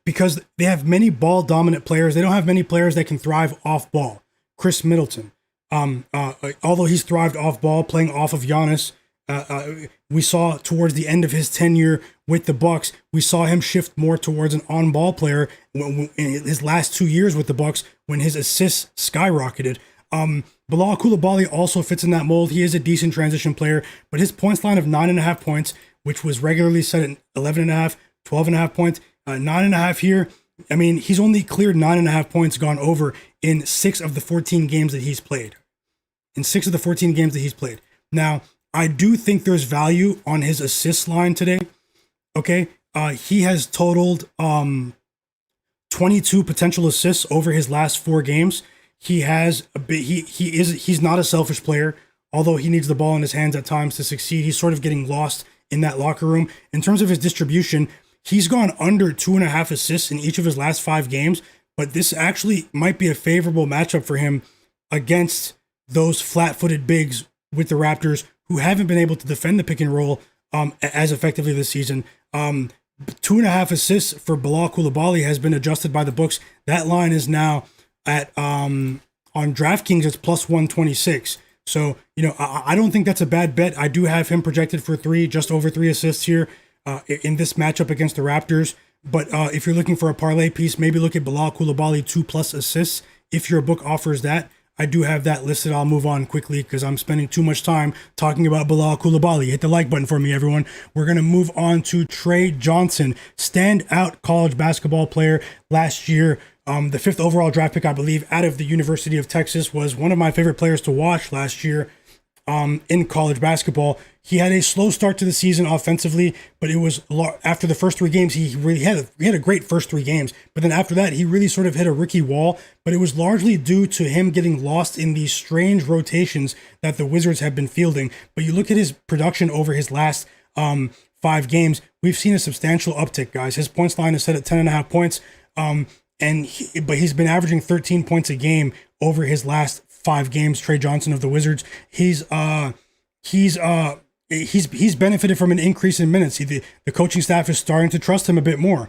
Because they have many ball-dominant players. They don't have many players that can thrive off-ball. Chris Middleton, although he's thrived off-ball, playing off of Giannis, we saw towards the end of his tenure with the Bucks, we saw him shift more towards an on-ball player in his last 2 years with the Bucks when his assists skyrocketed. Bilal Coulibaly also fits in that mold. He is a decent transition player, but his points line of 9.5 points, which was regularly set at 11.5, 12.5 points, 9.5 here. I mean, he's only cleared 9.5 points gone over in 6 of the 14 games that he's played. Now, I do think there's value on his assist line today. Okay, he has totaled 22 potential assists over his last 4 games. He's not a selfish player, although he needs the ball in his hands at times to succeed. He's sort of getting lost in that locker room. In terms of his distribution, he's gone under 2.5 assists in each of his last 5 games, but this actually might be a favorable matchup for him against those flat-footed bigs with the Raptors who haven't been able to defend the pick and roll as effectively this season. 2.5 assists for Bilal Coulibaly has been adjusted by the books. That line is now at on DraftKings, it's plus 126. So, I don't think that's a bad bet. I do have him projected for just over 3 assists here in this matchup against the Raptors. But if you're looking for a parlay piece, maybe look at Bilal Coulibaly 2+ assists. If your book offers that, I do have that listed. I'll move on quickly because I'm spending too much time talking about Bilal Coulibaly. Hit the like button for me, everyone. We're going to move on to Trae Johnson, standout college basketball player last year. The 5th overall draft pick, I believe, out of the University of Texas, was one of my favorite players to watch last year in college basketball. He had a slow start to the season offensively, but it was after the first 3 games, he really had a great first 3 games. But then after that, he really sort of hit a rookie wall. But it was largely due to him getting lost in these strange rotations that the Wizards have been fielding. But you look at his production over his last 5 games, we've seen a substantial uptick, guys. His points line is set at 10.5 points. But he's been averaging 13 points a game over his last 5 games. Trae Johnson of the Wizards, he's benefited from an increase in minutes. The coaching staff is starting to trust him a bit more,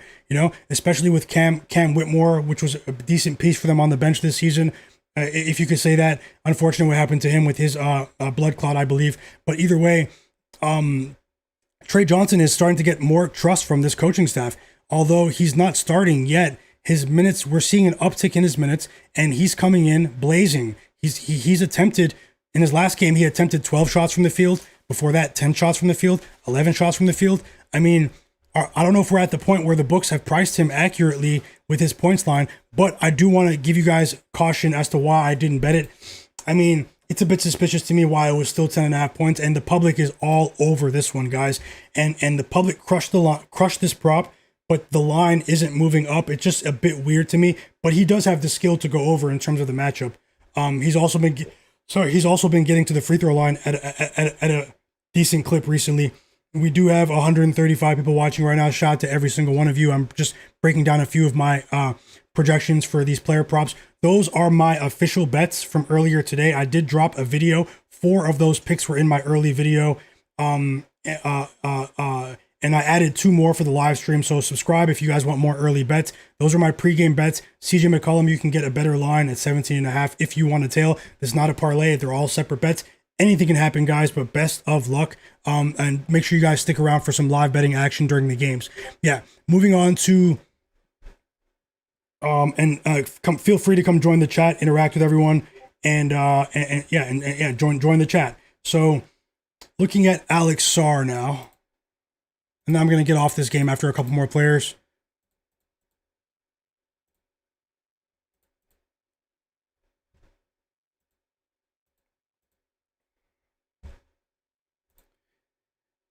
especially with Cam Whitmore, which was a decent piece for them on the bench this season. If you could say that. Unfortunately, what happened to him with his blood clot, I believe. But either way, Trae Johnson is starting to get more trust from this coaching staff. Although he's not starting yet, his minutes, we're seeing an uptick in his minutes, and he's coming in blazing. He's attempted, in his last game, he attempted 12 shots from the field. Before that, 10 shots from the field, 11 shots from the field. I mean, I don't know if we're at the point where the books have priced him accurately with his points line, but I do want to give you guys caution as to why I didn't bet it. I mean, it's a bit suspicious to me why it was still 10.5 points, and the public is all over this one, guys. And the public crushed this prop, but the line isn't moving up. It's just a bit weird to me, but he does have the skill to go over in terms of the matchup. He's also been getting to the free throw line at a decent clip recently. We do have 135 people watching right now. Shout out to every single one of you. I'm just breaking down a few of my projections for these player props. Those are my official bets from earlier today. I did drop a video. 4 of those picks were in my early video. And I added 2 more for the live stream. So subscribe if you guys want more early bets. Those are my pregame bets. CJ McCollum, you can get a better line at 17.5 if you want to tail. This is not a parlay. They're all separate bets. Anything can happen, guys, but best of luck. And make sure you guys stick around for some live betting action during the games. Yeah, moving on to feel free to come join the chat, interact with everyone, and join the chat. So, looking at Alex Sarr now, and then I'm going to get off this game after a couple more players.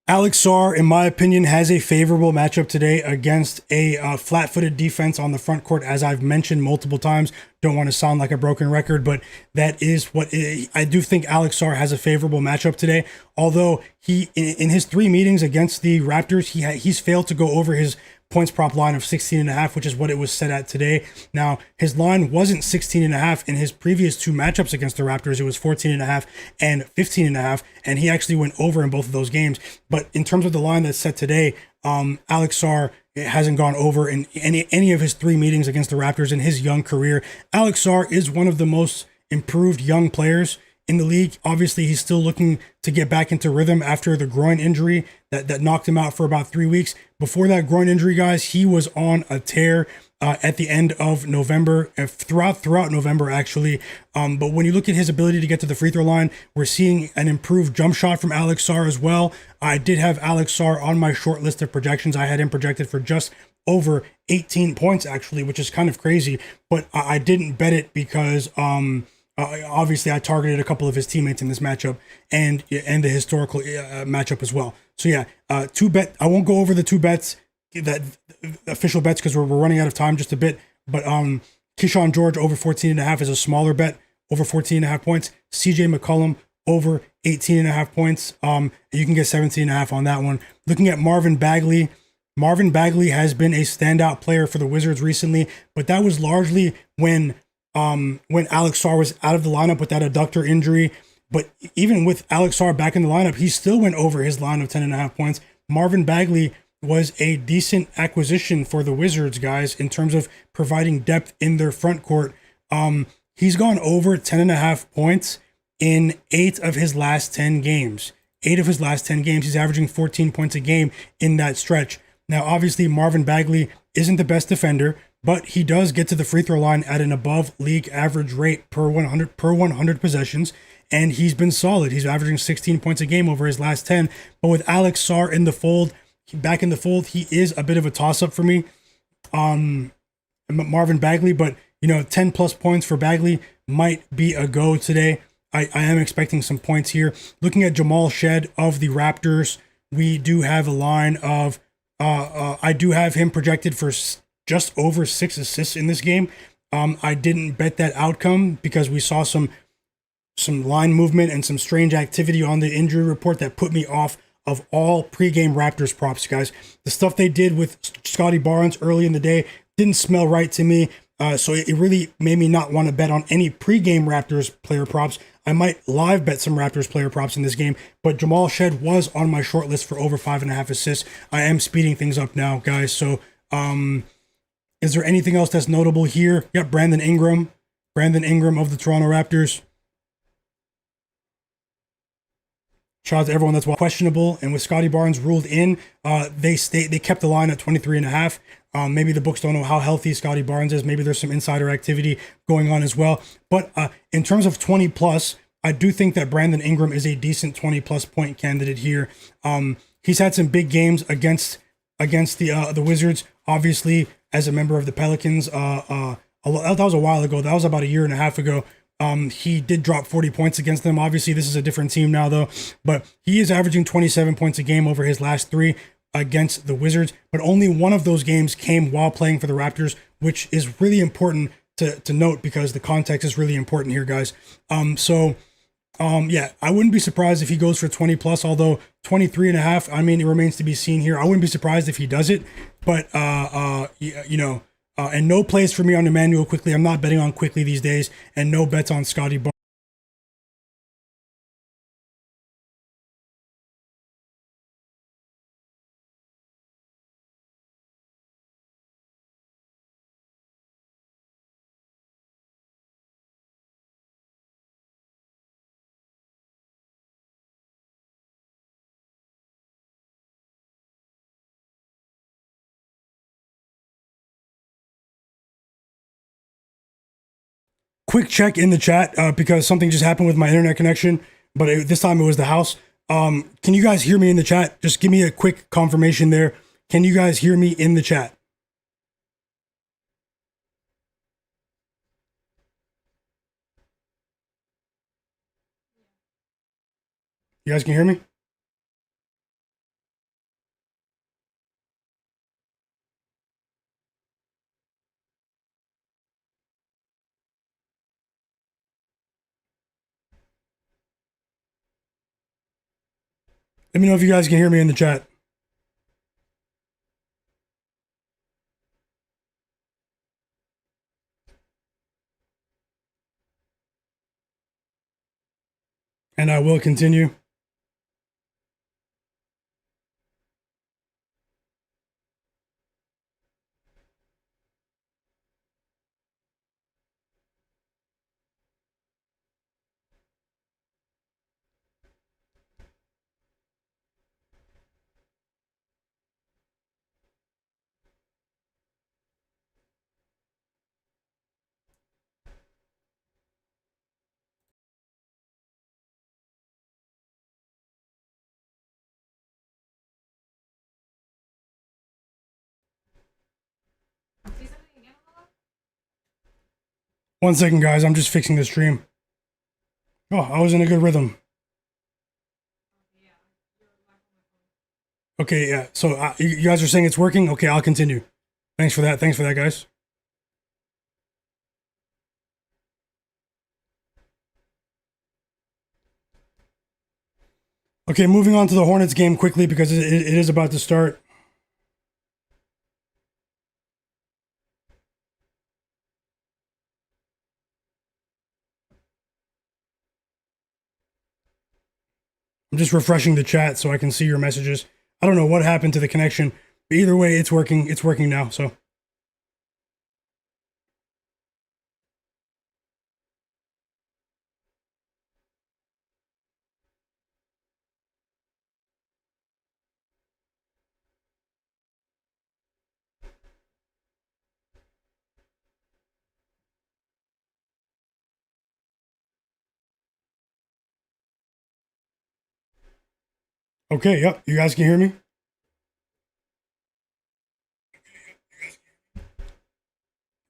Alex Sarr, in my opinion, has a favorable matchup today against a flat-footed defense on the front court, as I've mentioned multiple times. Don't want to sound like a broken record, but that is what I do think Alex Sarr has a favorable matchup today. Although he, in his 3 meetings against the Raptors, he's failed to go over his points prop line of 16.5, which is what it was set at today. Now, his line wasn't 16.5 in his previous 2 matchups against the Raptors. It was 14.5 and 15.5, and he actually went over in both of those games. But in terms of the line that's set today, Alex Sarr hasn't gone over in any of his 3 meetings against the Raptors in his young career. Alex Sarr is one of the most improved young players in the league. Obviously, he's still looking to get back into rhythm after the groin injury that knocked him out for about 3 weeks. Before that groin injury, guys, he was on a tear at the end of November, throughout November, actually. But when you look at his ability to get to the free throw line, we're seeing an improved jump shot from Alex Sarr as well. I did have Alex Sarr on my short list of projections. I had him projected for just over 18 points, actually, which is kind of crazy. But I didn't bet it because obviously I targeted a couple of his teammates in this matchup and the historical matchup as well. So yeah, I won't go over the 2 bets, that official bets, because we're running out of time just a bit. But Keyshawn George over 14.5 is a smaller bet, over 14.5 points. CJ McCollum over 18.5 points. You can get 17.5 on that one. Looking at Marvin Bagley has been a standout player for the Wizards recently, but that was largely when Alex Sarr was out of the lineup with that adductor injury. But even with Alex Sarr back in the lineup, he still went over his line of 10.5 points. Marvin Bagley was a decent acquisition for the Wizards, guys, in terms of providing depth in their front court. He's gone over 10.5 points in 8 of his last 10 games. 8 of his last 10 games, he's averaging 14 points a game in that stretch. Now, obviously, Marvin Bagley isn't the best defender, but he does get to the free throw line at an above league average rate per 100 possessions, and he's been solid. He's averaging 16 points a game over his last 10. But with Alex Sarr back in the fold, he is a bit of a toss-up for me. Marvin Bagley, but 10 plus points for Bagley might be a go today. I am expecting some points here. Looking at Jamal Shed of the Raptors, we do have a line of I do have him projected for just over 6 assists in this game. I didn't bet that outcome because we saw some line movement and some strange activity on the injury report that put me off of all pregame Raptors props, guys. The stuff they did with Scottie Barnes early in the day didn't smell right to me. So it really made me not want to bet on any pregame Raptors player props. I might live bet some Raptors player props in this game, but Jamal Shed was on my short list for over 5.5 assists. I am speeding things up now, guys. So, is there anything else that's notable here? Yep, Brandon Ingram of the Toronto Raptors. Shout out to everyone that's questionable. And with Scottie Barnes ruled in, they kept the line at 23.5. Maybe the books don't know how healthy Scottie Barnes is. Maybe there's some insider activity going on as well. But in terms of 20 plus, I do think that Brandon Ingram is a decent 20 plus point candidate here. He's had some big games against the Wizards. Obviously, as a member of the Pelicans, that was a while ago. That was about a year and a half ago. He did drop 40 points against them. Obviously, this is a different team now, though. But he is averaging 27 points a game over his last 3 against the Wizards. But only one of those games came while playing for the Raptors, which is really important to note because the context is really important here, guys. Yeah, I wouldn't be surprised if he goes for 20 plus, although 23 and a half, I mean, it remains to be seen here. I wouldn't be surprised if he does it, but, and no plays for me on Emmanuel Quickly. I'm not betting on Quickly these days, and no bets on Scottie Barnes. Quick check in the chat because something just happened with my internet connection, but this time it was the house. Can you guys hear me in the chat? Just give me a quick confirmation there. Can you guys hear me in the chat? You guys can hear me? Let me know if you guys can hear me in the chat. And I will continue. One second, guys. I'm just fixing the stream. Oh, I was in a good rhythm. Okay, yeah. So you guys are saying it's working? Okay, I'll continue. Thanks for that. Thanks for that, guys. Okay, moving on to the Hornets game quickly because it is about to start. I'm just refreshing the chat so I can see your messages. I don't know what happened to the connection, but either way, it's working. It's working now, so. Okay, yep. You guys can hear me?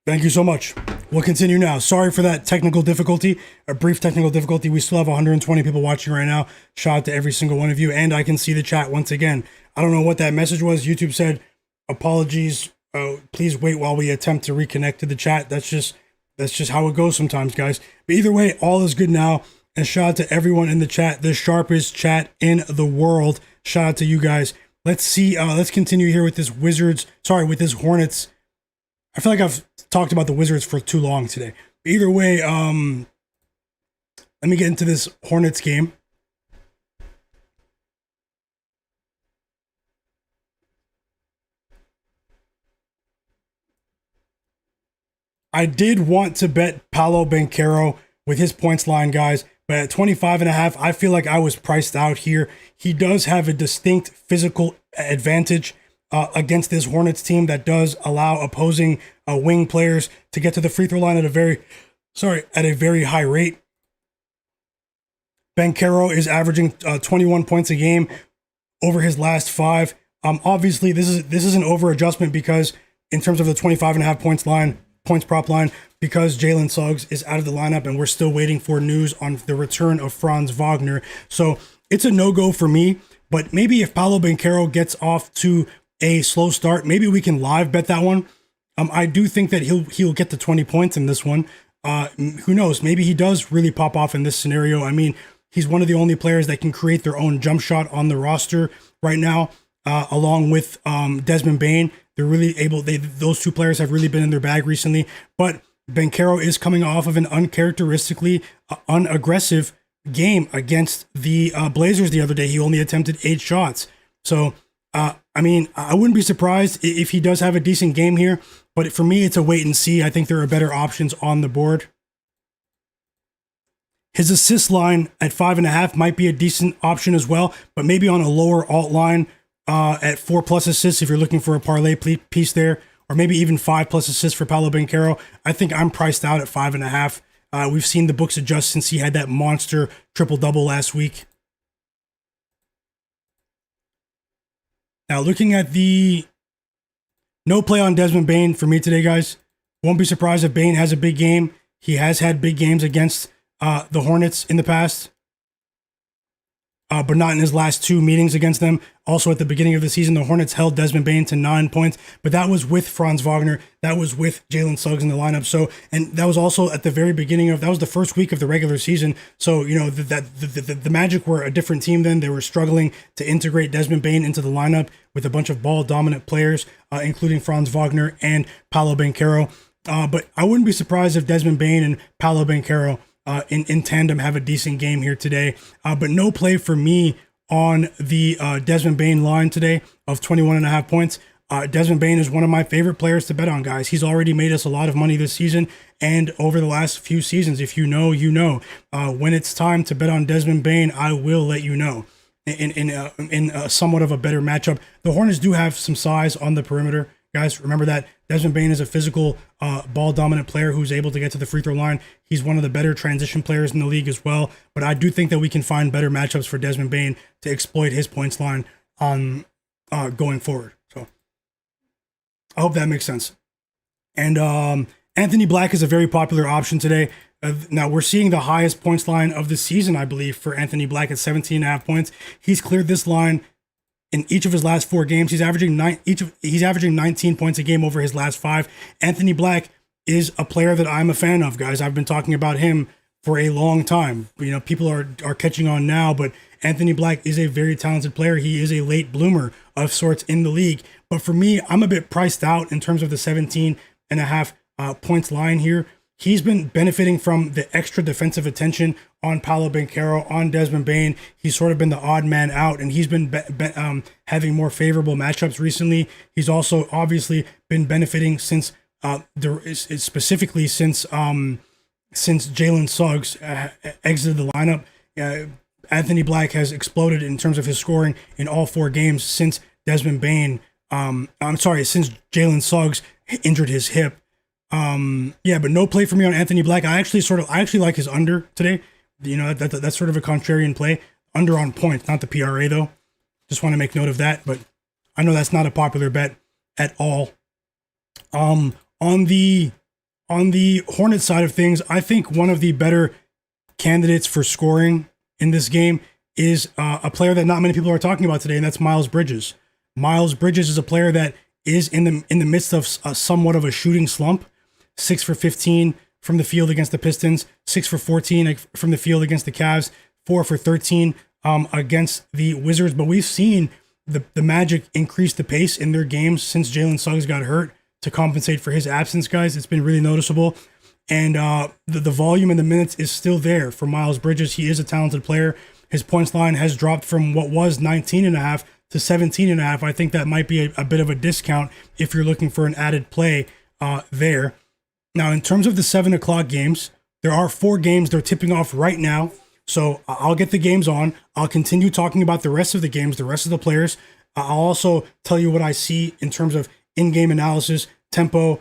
Thank you so much. We'll continue now. Sorry for that technical difficulty, a brief technical difficulty. We still have 120 people watching right now. Shout out to every single one of you. And I can see the chat once again. I don't know what that message was. YouTube said, apologies. Please wait while we attempt to reconnect to the chat. That's just how it goes sometimes, guys. But either way, all is good now. And shout out to everyone in the chat, the sharpest chat in the world. Shout out to you guys. Let's see. Let's continue here with this with this Hornets. I feel like I've talked about the Wizards for too long today. But either way, let me get into this Hornets game. I did want to bet Paolo Banchero with his points line, guys. But at 25.5, I feel like I was priced out here. He does have a distinct physical advantage. against this Hornets team that does allow opposing wing players to get to the free throw line at a very high rate. Banchero is averaging 21 points a game over his last 5. Obviously, this is an over adjustment because in terms of the 25.5 points prop line, because Jalen Suggs is out of the lineup and we're still waiting for news on the return of Franz Wagner. So it's a no-go for me, but maybe if Paolo Banchero gets off to a slow start, maybe we can live bet that one. I do think that he'll get to 20 points in this one. Who knows? Maybe he does really pop off in this scenario. I mean, he's one of the only players that can create their own jump shot on the roster right now, along with Desmond Bane. They're really able. Those two players have really been in their bag recently. But Banchero is coming off of an uncharacteristically unaggressive game against the Blazers the other day. He only attempted 8 shots. So, I mean, I wouldn't be surprised if he does have a decent game here. But for me, it's a wait and see. I think there are better options on the board. His assist line at 5.5 might be a decent option as well, but maybe on a lower alt line at 4+ assists if you're looking for a parlay piece there, or maybe even 5+ assists for Paolo Banchero. I think I'm priced out at 5.5. We've seen the books adjust since he had that monster triple-double last week. Now, looking at the no play on Desmond Bane for me today, guys. Won't be surprised if Bane has a big game. He has had big games against the Hornets in the past, but not in his last 2 meetings against them. Also, at the beginning of the season, the Hornets held Desmond Bane to 9 points, but that was with Franz Wagner. That was with Jalen Suggs in the lineup. So, and that was also at the very beginning that was the first week of the regular season. So, you know, the Magic were a different team then. They were struggling to integrate Desmond Bane into the lineup with a bunch of ball-dominant players, including Franz Wagner and Paolo Banchero. But I wouldn't be surprised if Desmond Bane and Paolo Banchero in tandem have a decent game here today. But no play for me on the Desmond Bane line today of 21.5 points. Desmond Bane is one of my favorite players to bet on, guys. He's already made us a lot of money this season and over the last few seasons. If you know, you know. When it's time to bet on Desmond Bane, I will let you know. In somewhat of a better matchup, the Hornets do have some size on the perimeter. Guys, remember that Desmond Bane is a physical, ball-dominant player who's able to get to the free throw line. He's one of the better transition players in the league as well. But I do think that we can find better matchups for Desmond Bane to exploit his points line going forward. So I hope that makes sense. And Anthony Black is a very popular option today. Now, we're seeing the highest points line of the season, I believe, for Anthony Black at 17.5 points. He's cleared this line in each of his last 4 games. He's averaging 19 points a game over his last 5. Anthony Black is a player that I'm a fan of, guys. I've been talking about him for a long time. You know, people are catching on now, but Anthony Black is a very talented player. He is a late bloomer of sorts in the league. But for me, I'm a bit priced out in terms of the 17.5 points line here. He's been benefiting from the extra defensive attention on Paolo Banchero, on Desmond Bane. He's sort of been the odd man out, and he's been having more favorable matchups recently. He's also obviously been benefiting since Jalen Suggs exited the lineup. Anthony Black has exploded in terms of his scoring in all 4 games since since Jalen Suggs injured his hip. But no play for me on Anthony Black. I actually like his under today. You know, that's sort of a contrarian play. Under on points, not the PRA though. Just want to make note of that, but I know that's not a popular bet at all. On the Hornets side of things, I think one of the better candidates for scoring in this game is a player that not many people are talking about today, and that's Miles Bridges. Miles Bridges is a player that is in the midst of somewhat of a shooting slump. 6 for 15 from the field against the Pistons, 6 for 14 from the field against the Cavs, 4 for 13 against the Wizards. But we've seen the Magic increase the pace in their games since Jalen Suggs got hurt to compensate for his absence, guys. It's been really noticeable. And the volume and the minutes is still there for Miles Bridges. He is a talented player. His points line has dropped from what was 19.5 to 17.5. I think that might be a bit of a discount if you're looking for an added play there. Now, in terms of the 7 o'clock games, there are 4 games they're tipping off right now. So I'll get the games on. I'll continue talking about the rest of the games, the rest of the players. I'll also tell you what I see in terms of in-game analysis, tempo,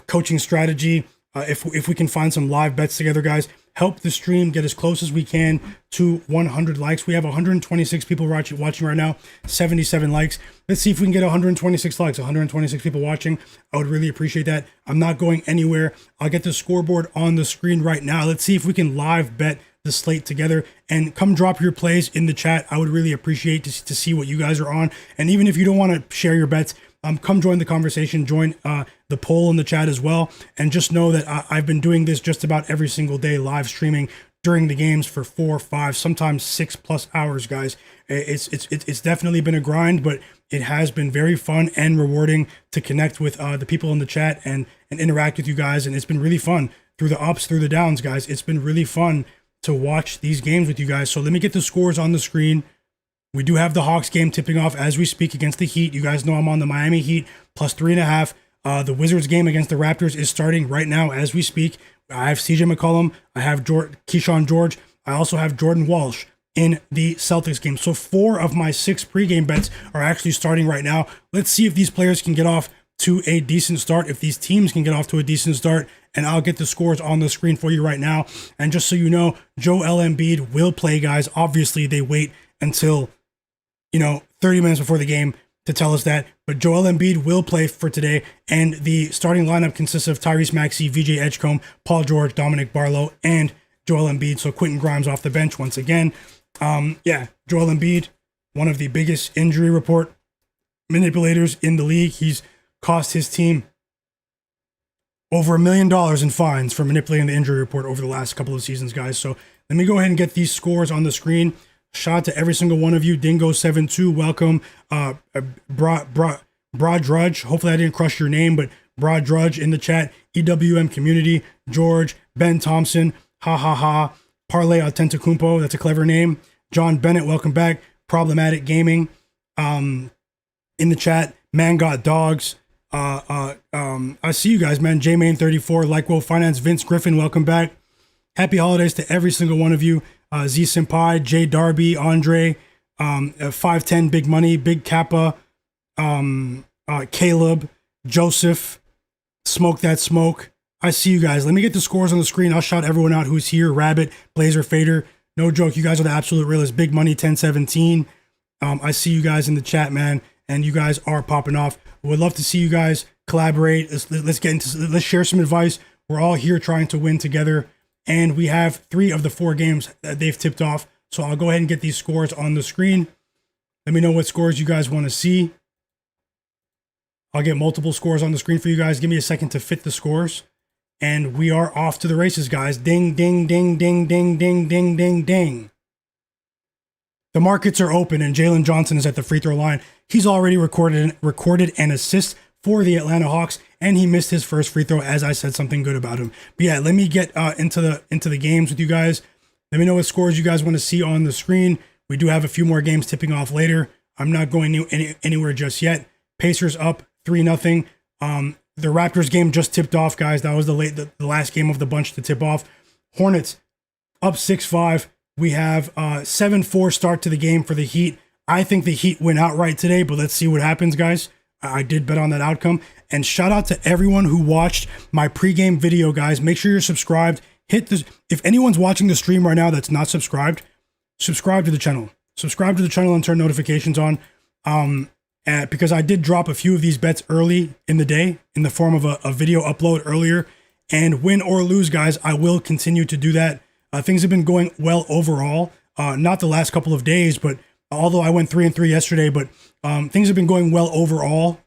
coaching strategy. If we can find some live bets together, guys, help the stream get as close as we can to 100 likes. We have 126 people watching right now, 77 likes. Let's see if we can get 126 likes, 126 people watching. I would really appreciate that. I'm not going anywhere. I'll get the scoreboard on the screen right now. Let's see if we can live bet the slate together, and come drop your plays in the chat. I would really appreciate to see what you guys are on. And even if you don't want to share your bets, come join the conversation, join the poll in the chat as well. And just know that I've been doing this just about every single day, live streaming during the games for 4, 5, sometimes 6+ hours, guys. It's definitely been a grind, but it has been very fun and rewarding to connect with the people in the chat and interact with you guys. And it's been really fun through the ups, through the downs, guys. It's been really fun to watch these games with you guys. So let me get the scores on the screen. We do have the Hawks game tipping off as we speak against the Heat. You guys know I'm on the Miami Heat plus 3.5. The Wizards game against the Raptors is starting right now as we speak. I have CJ McCollum. I have Keyshawn George. I also have Jordan Walsh in the Celtics game. So 4 of my 6 pregame bets are actually starting right now. Let's see if these players can get off to a decent start, if these teams can get off to a decent start, and I'll get the scores on the screen for you right now. And just so you know, Joel Embiid will play, guys. Obviously, they wait until 30 minutes before the game to tell us that, but Joel Embiid will play for today, and the starting lineup consists of Tyrese Maxey, VJ Edgecombe, Paul George, Dominic Barlow, and Joel Embiid. So Quentin Grimes off the bench once again. Joel Embiid, one of the biggest injury report manipulators in the league. He's cost his team over $1 million in fines for manipulating the injury report over the last couple of seasons, guys. So let me go ahead and get these scores on the screen. Shout out to every single one of you. Dingo72, welcome. Broad Drudge, hopefully I didn't crush your name, but Broad Drudge in the chat. EWM Community, George, Ben Thompson, Parlay Autentikumpo, that's a clever name. John Bennett, welcome back. Problematic Gaming, in the chat. Man Got Dogs. I see you guys, man. JMain34, Likewell Finance, Vince Griffin, welcome back. Happy holidays to every single one of you. Z Senpai, Jay Darby, Andre, 510 Big Money, Big Kappa, Caleb, Joseph, Smoke That Smoke. I see you guys. Let me get the scores on the screen. I'll shout everyone out who's here. Rabbit, Blazer Fader. No joke, you guys are the absolute realest. Big Money 1017. I see you guys in the chat, man, and you guys are popping off. Would love to see you guys collaborate. Let's share some advice. We're all here trying to win together, and we have 3 of the 4 games that they've tipped off. So I'll go ahead and get these scores on the screen. Let me know what scores you guys want to see. I'll get multiple scores on the screen for you guys. Give me a second to fit the scores. And we are off to the races, guys. Ding, ding, ding, ding, ding, ding, ding, ding, ding. The markets are open, and Jalen Johnson is at the free throw line. He's already recorded an assist for the Atlanta Hawks, and he missed his first free throw, as I said something good about him. But yeah, let me get into the games with you guys. Let me know what scores you guys want to see on the screen. We do have a few more games tipping off later. I'm not going anywhere just yet. Pacers up 3-0. The Raptors game just tipped off, guys. That was the last game of the bunch to tip off. Hornets up 6-5. We have 7-4 start to the game for the Heat. I think the Heat win outright today, but let's see what happens, guys. I did bet on that outcome. And shout out to everyone who watched my pregame video, guys. Make sure you're subscribed. Hit this. If anyone's watching the stream right now that's not subscribed, subscribe to the channel. Subscribe to the channel and turn notifications on. Because I did drop a few of these bets early in the day in the form of a video upload earlier. And win or lose, guys, I will continue to do that. Things have been going well overall. Not the last couple of days, but although I went 3-3 yesterday, but things have been going well overall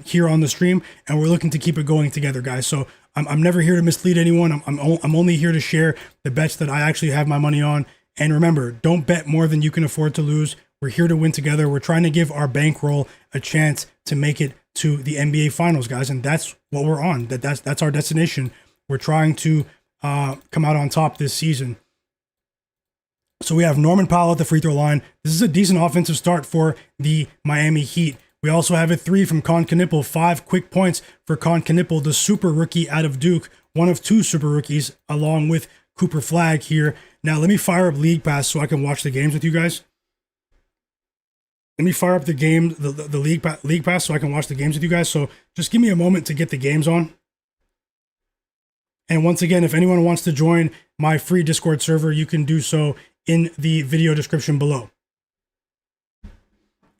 here on the stream, and we're looking to keep it going together, guys. So I'm never here to mislead anyone. I'm only here to share the bets that I actually have my money on. And remember, don't bet more than you can afford to lose. We're here to win together. We're trying to give our bankroll a chance to make it to the NBA Finals, guys, and that's what we're on. That's our destination. We're trying to come out on top this season. So we have Norman Powell at the free throw line. This is a decent offensive start for the Miami Heat. We also have a 3 from Con Knipple, 5 quick points for Con Knipple, the super rookie out of Duke, one of 2 super rookies, along with Cooper Flagg here. Now let me fire up League Pass so I can watch the games with you guys. Let me fire up the game, the league pass, so I can watch the games with you guys. So just give me a moment to get the games on. And once again, if anyone wants to join my free Discord server, you can do so in the video description below.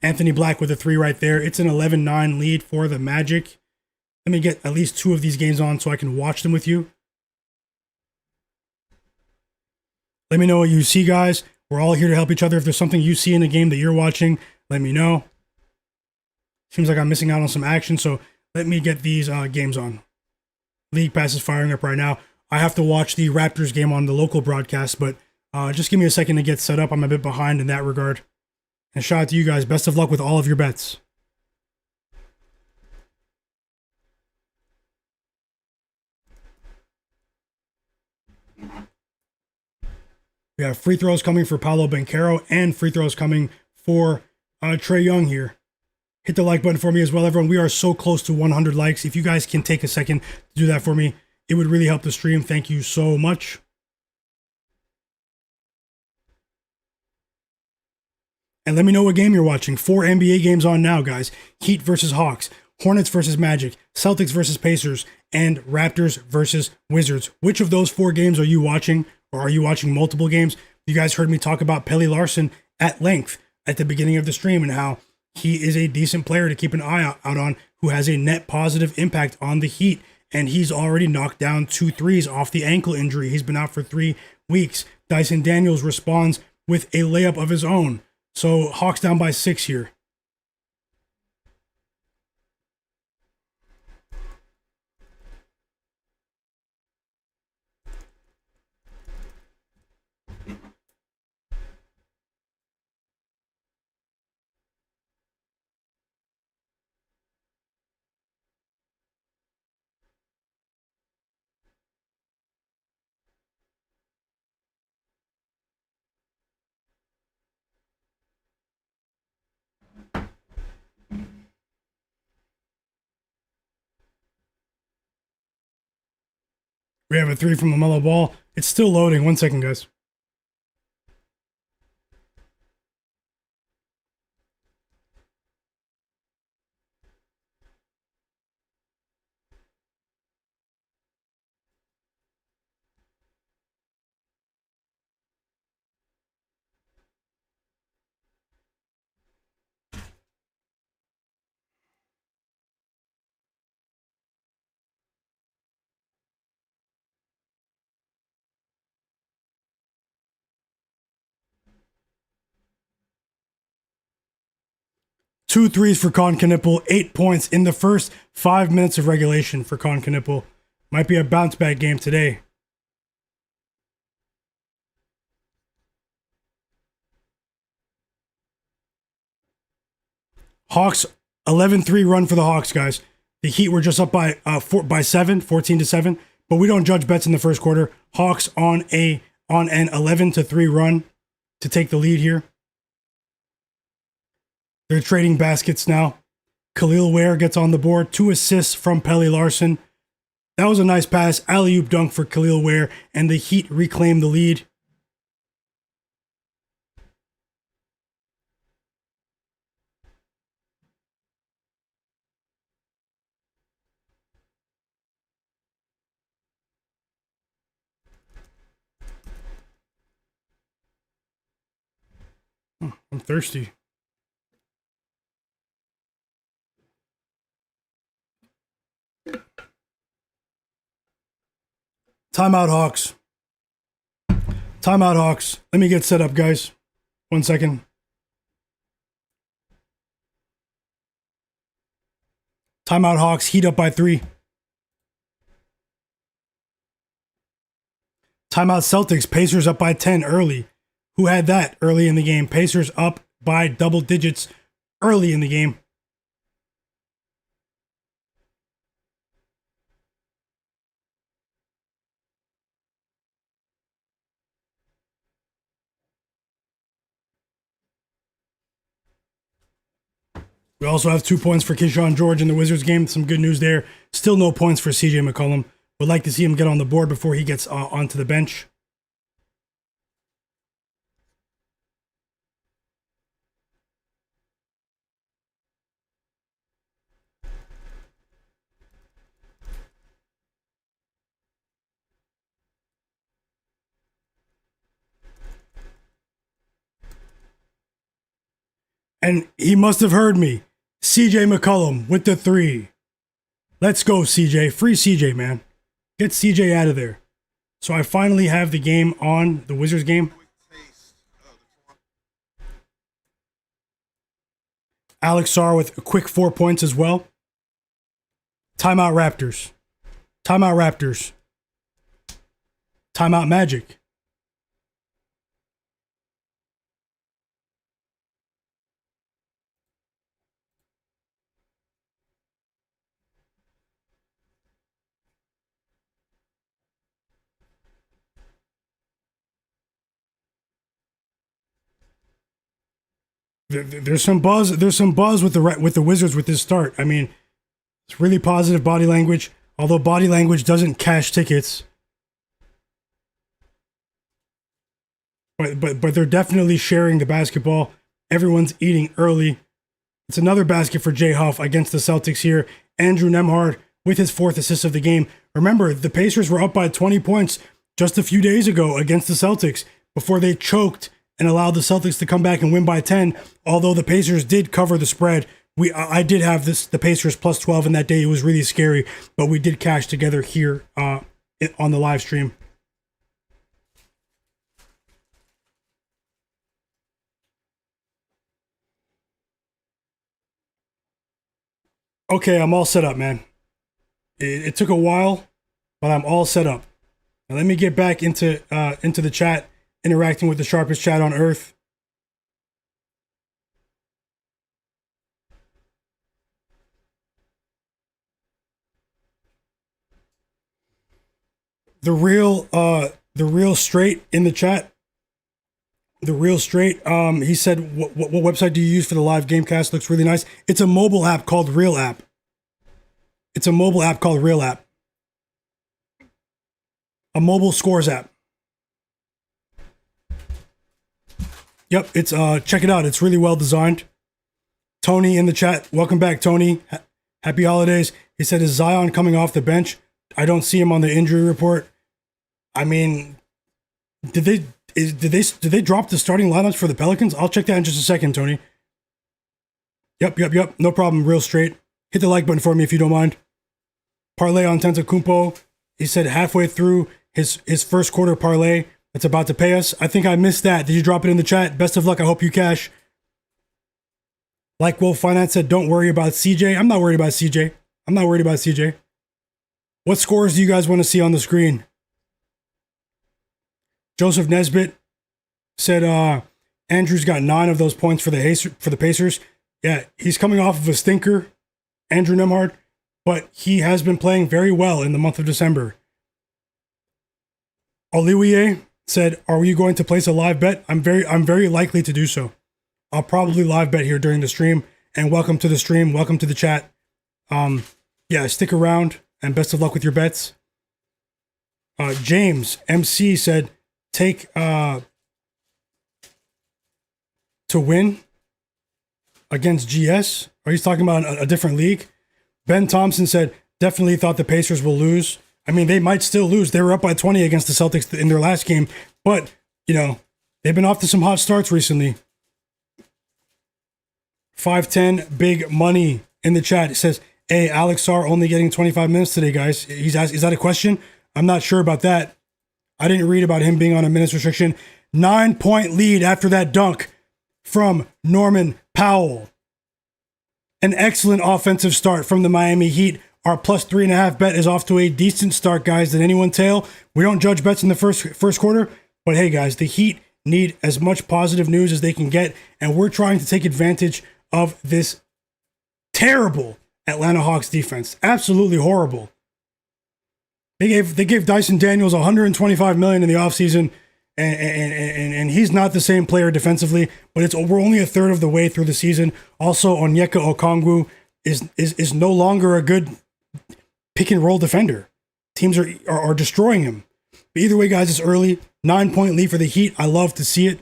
Anthony Black with a 3 right there. It's an 11-9 lead for the Magic. Let me get at least 2 of these games on so I can watch them with you. Let me know what you see, guys. We're all here to help each other. If there's something you see in the game that you're watching, let me know. Seems like I'm missing out on some action, so let me get these games on. League Pass is firing up right now. I have to watch the Raptors game on the local broadcast, but just give me a second to get set up. I'm a bit behind in that regard. And shout out to you guys. Best of luck with all of your bets. We have free throws coming for Paolo Banchero and free throws coming for Trae Young here. Hit the like button for me as well, everyone. We are so close to 100 likes. If you guys can take a second to do that for me, it would really help the stream. Thank you so much. And let me know what game you're watching. 4 NBA games on now, guys. Heat versus Hawks, Hornets versus Magic, Celtics versus Pacers, and Raptors versus Wizards. Which of those 4 games are you watching? Or are you watching multiple games? You guys heard me talk about Pelly Larson at length at the beginning of the stream and how he is a decent player to keep an eye out on, who has a net positive impact on the Heat. And he's already knocked down 2 threes off the ankle injury. He's been out for 3 weeks. Dyson Daniels responds with a layup of his own. So Hawks down by 6 here. We have a 3 from LaMelo Ball. It's still loading. 1 second, guys. Two threes for Con Knipple, 8 points in the first 5 minutes of regulation for Con Knipple. Might be a bounce back game today. Hawks, 11-3 run for the Hawks, guys. The Heat were just up by 14-7, but we don't judge bets in the first quarter. Hawks on an 11-3 run to take the lead here. They're trading baskets now. Khalil Ware gets on the board. 2 assists from Pelly Larson. That was a nice pass. Alley-oop dunk for Khalil Ware, and the Heat reclaim the lead. I'm thirsty. Timeout, Hawks. Timeout, Hawks. Let me get set up, guys. 1 second. Timeout, Hawks. Heat up by 3. Timeout, Celtics. Pacers up by 10 early. Who had that early in the game? Pacers up by double digits early in the game. We also have 2 points for Keyshawn George in the Wizards game. Some good news there. Still no points for CJ McCollum. Would like to see him get on the board before he gets onto the bench. And he must have heard me. CJ McCollum with the 3. Let's go, CJ. Free CJ, man. Get CJ out of there. So I finally have the game on, the Wizards game. Alex Sarr with a quick 4 points as well. Timeout Raptors. Timeout Raptors. Timeout Magic. There's some buzz. There's some buzz with the Wizards with this start. I mean, it's really positive body language. Although body language doesn't cash tickets, but they're definitely sharing the basketball. Everyone's eating early. It's another basket for Jay Huff against the Celtics here. Andrew Nembhard with his 4th assist of the game. Remember, the Pacers were up by 20 points just a few days ago against the Celtics before they choked and allowed the Celtics to come back and win by 10. Although the Pacers did cover the spread, I did have the Pacers plus 12 in that day. It was really scary, but we did cash together here on the live stream. Okay, I'm all set up, man. It took a while, but I'm all set up. Now let me get back into the chat, interacting with the sharpest chat on earth. The real straight in the chat. The real straight. He said, what website do you use for the live gamecast? Looks really nice. It's a mobile app called Real App. It's a mobile app called Real App. A mobile scores app. Yep, it's check it out. It's really well designed. Tony in the chat. Welcome back, Tony. Happy holidays. He said, is Zion coming off the bench? I don't see him on the injury report. I mean, did they drop the starting lineups for the Pelicans? I'll check that in just a second, Tony. Yep. No problem. Real straight. Hit the like button for me if you don't mind. Parlay on Tentacumpo. He said halfway through his first quarter parlay that's about to pay us. I think I missed that. Did you drop it in the chat? Best of luck. I hope you cash. Like Wolf Finance said, don't worry about CJ. I'm not worried about CJ. What scores do you guys want to see on the screen? Joseph Nesbitt said Andrew's got 9 of those points for the Pacers. Yeah, he's coming off of a stinker, Andrew Nembhard, but he has been playing very well in the month of December. Olivier said, are you going to place a live bet? I'm very likely to do so. I'll probably live bet here during the stream. And welcome to the stream. Welcome to the chat. Yeah, stick around and best of luck with your bets. James MC said, take to win against GS. Are you talking about a different league? Ben Thompson said, definitely thought the Pacers will lose. I mean, they might still lose. They were up by 20 against the Celtics in their last game, but, you know, they've been off to some hot starts recently. 510 big money in the chat. It says, hey, Alex Sarr only getting 25 minutes today, guys. He's asked, is that a question? I'm not sure about that. I didn't read about him being on a minutes restriction. 9-point lead after that dunk from Norman Powell. An excellent offensive start from the Miami Heat. Our plus 3.5 bet is off to a decent start, guys. Did anyone tail? We don't judge bets in the first quarter, but hey, guys, the Heat need as much positive news as they can get, and we're trying to take advantage of this terrible Atlanta Hawks defense. Absolutely horrible. They gave Dyson Daniels $125 million in the offseason, and he's not the same player defensively, but we're only a third of the way through the season. Also, Onyeka Okongwu is no longer a good pick and roll defender. Teams are destroying him. But either way, guys, it's early. 9-point lead for the Heat. I love to see it.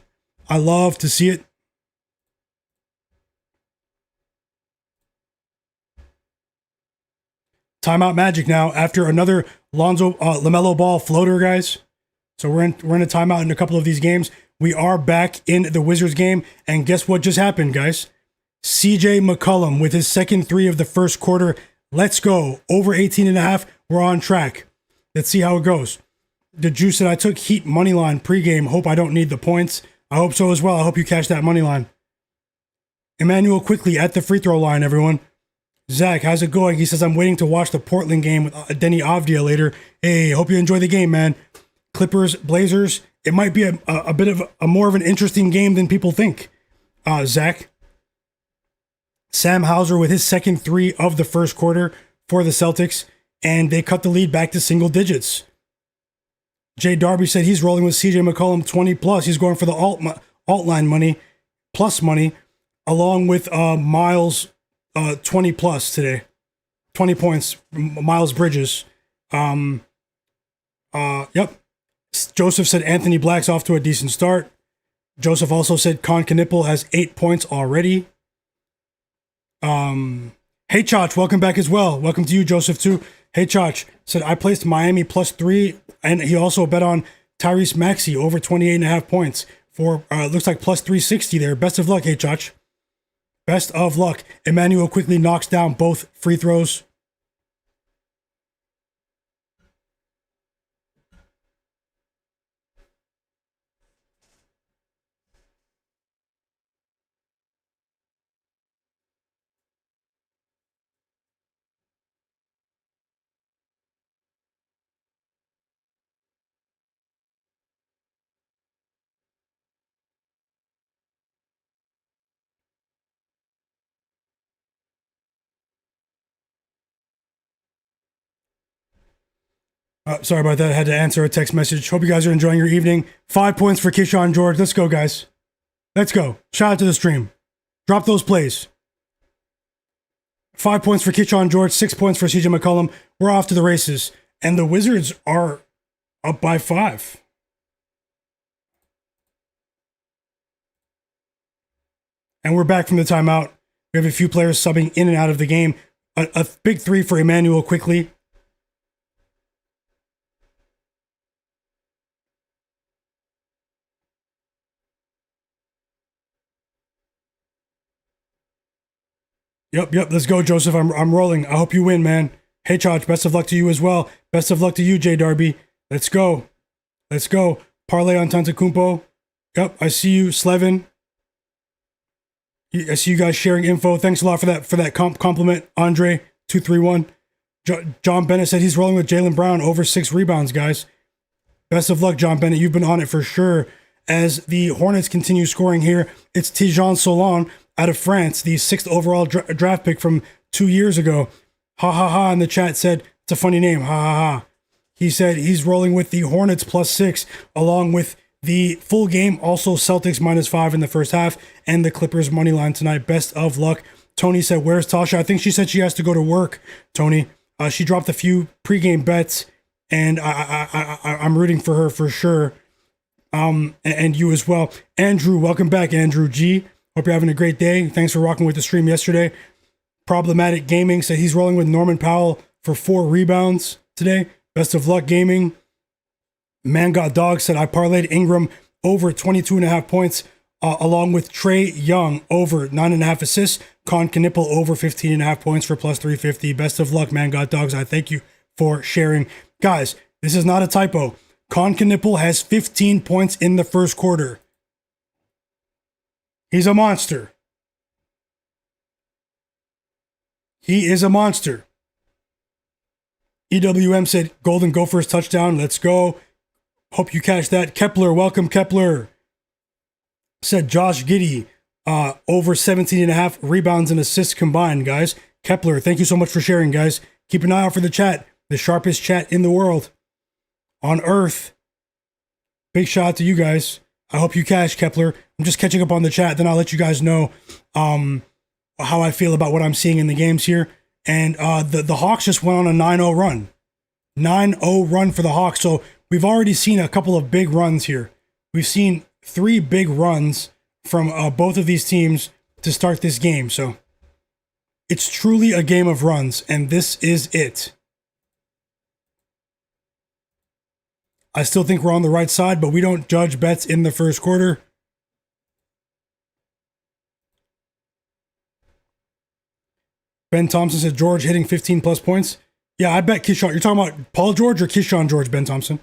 Timeout Magic now after another LaMelo Ball floater, guys. So we're in a timeout in a couple of these games. We are back in the Wizards game, and guess what just happened, guys? CJ McCollum with his second three of the first quarter. Let's go. Over 18.5. We're on track. Let's see how it goes. The juice that I took, Heat moneyline pregame. Hope I don't need the points. I hope so as well. I hope you catch that moneyline. Emmanuel quickly at the free throw line, everyone. Zach, how's it going? He says, I'm waiting to watch the Portland game with Denny Avdia later. Hey, hope you enjoy the game, man. Clippers, Blazers. It might be a bit of a more of an interesting game than people think. Zach. Sam Hauser with his second three of the first quarter for the Celtics, and they cut the lead back to single digits. Jay Darby said he's rolling with CJ McCollum 20 plus. He's going for the alt line money, plus money, along with Miles 20 plus today. 20 points, Miles Bridges. Yep. Joseph said Anthony Black's off to a decent start. Joseph also said Con Knipple has 8 points already. Hey Chach, welcome back as well. Welcome to you, Joseph, too. Hey Chach said I placed Miami +3, and he also bet on Tyrese Maxey over 28.5 points for looks like +360 there. Best of luck, hey Chach. Best of luck. Emmanuel quickly knocks down both free throws. Sorry about that. I had to answer a text message. Hope you guys are enjoying your evening. 5 points for Keyshawn George. Let's go, guys. Let's go. Shout out to the stream. Drop those plays. 5 points for Keyshawn George. 6 points for CJ McCollum. We're off to the races. And the Wizards are up by 5. And we're back from the timeout. We have a few players subbing in and out of the game. A big three for Emmanuel quickly. Yep. Let's go, Joseph. I'm rolling. I hope you win, man. Hey, Chach, best of luck to you as well. Best of luck to you, Jay Darby. Let's go. Parlay on Antetokounmpo. Yep, I see you, Slevin. I see you guys sharing info. Thanks a lot for that compliment, Andre 231. John Bennett said he's rolling with Jaylen Brown over 6 rebounds, guys. Best of luck, John Bennett. You've been on it for sure. As the Hornets continue scoring here, it's Tijan Solon out of France, the 6th overall draft pick from 2 years ago. Ha ha ha in the chat said, it's a funny name, ha ha ha. He said he's rolling with the Hornets +6, along with the full game, also Celtics -5 in the first half, and the Clippers money line tonight. Best of luck. Tony said, where's Tasha? I think she said she has to go to work, Tony. She dropped a few pregame bets, and I'm rooting for her for sure. And you as well. Andrew, welcome back, Andrew G. Hope you're having a great day. Thanks for rocking with the stream yesterday. Problematic Gaming said he's rolling with Norman Powell for 4 rebounds today. Best of luck, Gaming. Man Got Dog said I parlayed Ingram over 22.5 points, along with Trae Young over 9.5 assists. Con Knipple over 15.5 points for +350. Best of luck, Man Got Dogs. I thank you for sharing. Guys, this is not a typo. Con Knipple has 15 points in the first quarter. He's a monster. He is a monster. EWM said Golden Gophers touchdown. Let's go. Hope you catch that. Kepler, welcome Kepler. Said Josh Giddey, over 17.5 rebounds and assists combined, guys. Kepler, thank you so much for sharing, guys. Keep an eye out for the chat. The sharpest chat in the world. On Earth. Big shout out to you guys. I hope you catch, Kepler. I'm just catching up on the chat. Then I'll let you guys know how I feel about what I'm seeing in the games here. And the Hawks just went on a 9-0 run. 9-0 run for the Hawks. So we've already seen a couple of big runs here. We've seen 3 big runs from both of these teams to start this game. So it's truly a game of runs, and this is it. I still think we're on the right side, but we don't judge bets in the first quarter. Ben Thompson said George hitting 15 plus points. Yeah, I bet Keyshawn. You're talking about Paul George or Keyshawn George, Ben Thompson?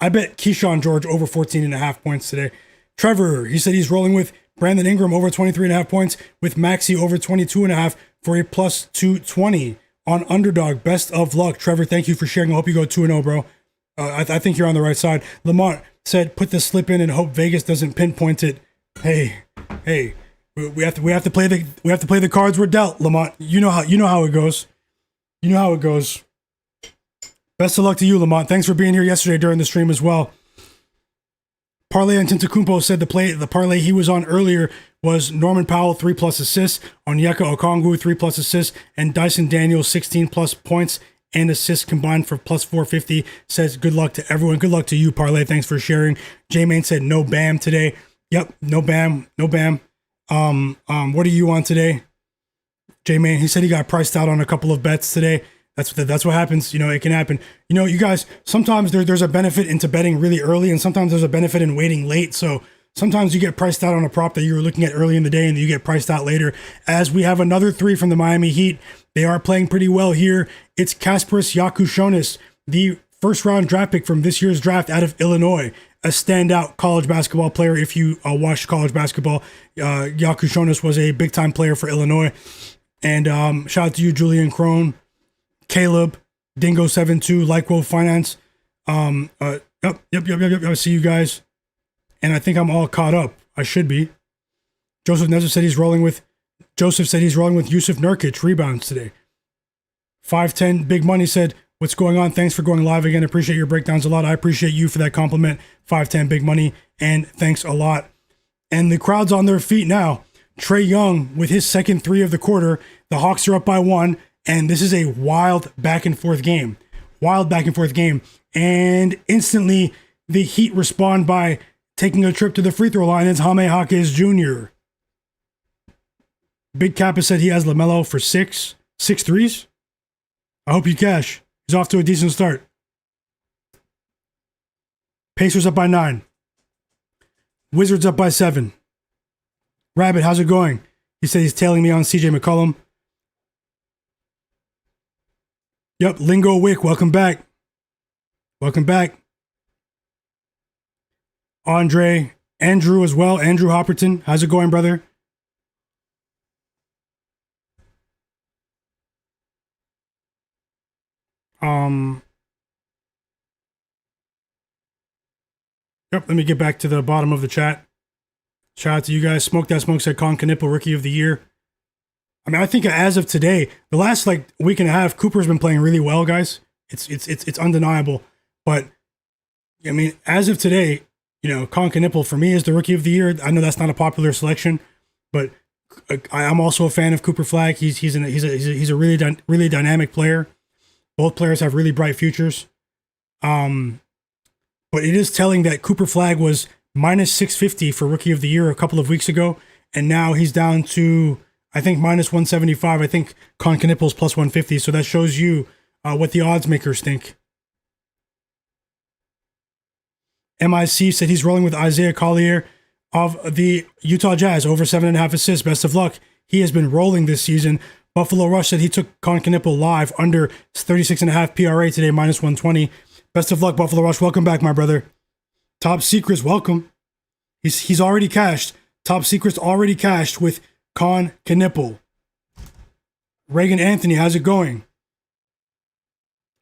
I bet Keyshawn George over 14.5 points today. Trevor, he said he's rolling with Brandon Ingram over 23.5 points with Maxey over 22.5 for a plus 220 on Underdog. Best of luck, Trevor. Thank you for sharing. I hope you go 2-0, bro. I think you're on the right side. Lamont said put the slip in and hope Vegas doesn't pinpoint it. Hey, we have to play the cards we're dealt, Lamont. You know how it goes. You know how it goes. Best of luck to you, Lamont. Thanks for being here yesterday during the stream as well. Parlay and Tintacumpo said the parlay he was on earlier was Norman Powell 3+ assists, Onyeka Okongwu 3+ assists, and Dyson Daniels 16+ points and assists combined for plus 450. Says good luck to everyone. Good luck to you, Parlay. Thanks for sharing. J-Main said no Bam today. Yep, no Bam. What are you on today? J-Main, he said he got priced out on a couple of bets today. That's what happens. It can happen. You guys, sometimes there's a benefit into betting really early, and sometimes there's a benefit in waiting late. So sometimes you get priced out on a prop that you were looking at early in the day, and you get priced out later. As we have another 3 from the Miami Heat. They are playing pretty well here. It's Kasparas Yakushonis, the first-round draft pick from this year's draft out of Illinois, a standout college basketball player. If you watched college basketball, Yakushonis was a big-time player for Illinois. And shout out to you, Julian Crone, Caleb, Dingo72, Lyquo Finance. Yep. I see you guys. And I think I'm all caught up. I should be. Joseph said he's rolling with Yusuf Nurkic rebounds today. 510 Big Money said, what's going on? Thanks for going live again. Appreciate your breakdowns a lot. I appreciate you for that compliment. 510 Big Money. And thanks a lot. And the crowd's on their feet now. Trae Young with his second 3 of the quarter. The Hawks are up by 1. And this is a wild back and forth game. And instantly the Heat respond by taking a trip to the free throw line. It's Jaime Jaquez Jr. Big Kappa said he has LaMelo for 6 threes. I hope you cash. He's off to a decent start. Pacers up by 9. Wizards up by 7. Rabbit, how's it going? He said he's tailing me on CJ McCollum. Yep, Lingo Wick, welcome back. Andrew as well. Andrew Hopperton, how's it going, brother? Yep, let me get back to the bottom of the chat. Shout out to you guys. Smoke That Smoke said Con Knipple, Rookie of the Year. I mean, I think as of today, the last week and a half, Cooper's been playing really well, guys. It's undeniable. But I mean, as of today, Con Knipple for me is the Rookie of the Year. I know that's not a popular selection, but I'm also a fan of Cooper Flagg. He's a really dynamic player. Both players have really bright futures. But it is telling that Cooper Flagg was minus 650 for Rookie of the Year a couple of weeks ago, and now he's down to, I think, minus 175. I think Con Knipple's plus 150, so that shows you what the odds makers think. MIC said he's rolling with Isaiah Collier of the Utah Jazz, over 7.5 assists. Best of luck. He has been rolling this season. Buffalo Rush said he took Con Knipple live under 36.5 PRA today, minus 120. Best of luck, Buffalo Rush. Welcome back, my brother. Top Secrets, welcome. He's already cashed. Top Secrets already cashed with Con Knipple. Reagan Anthony, how's it going?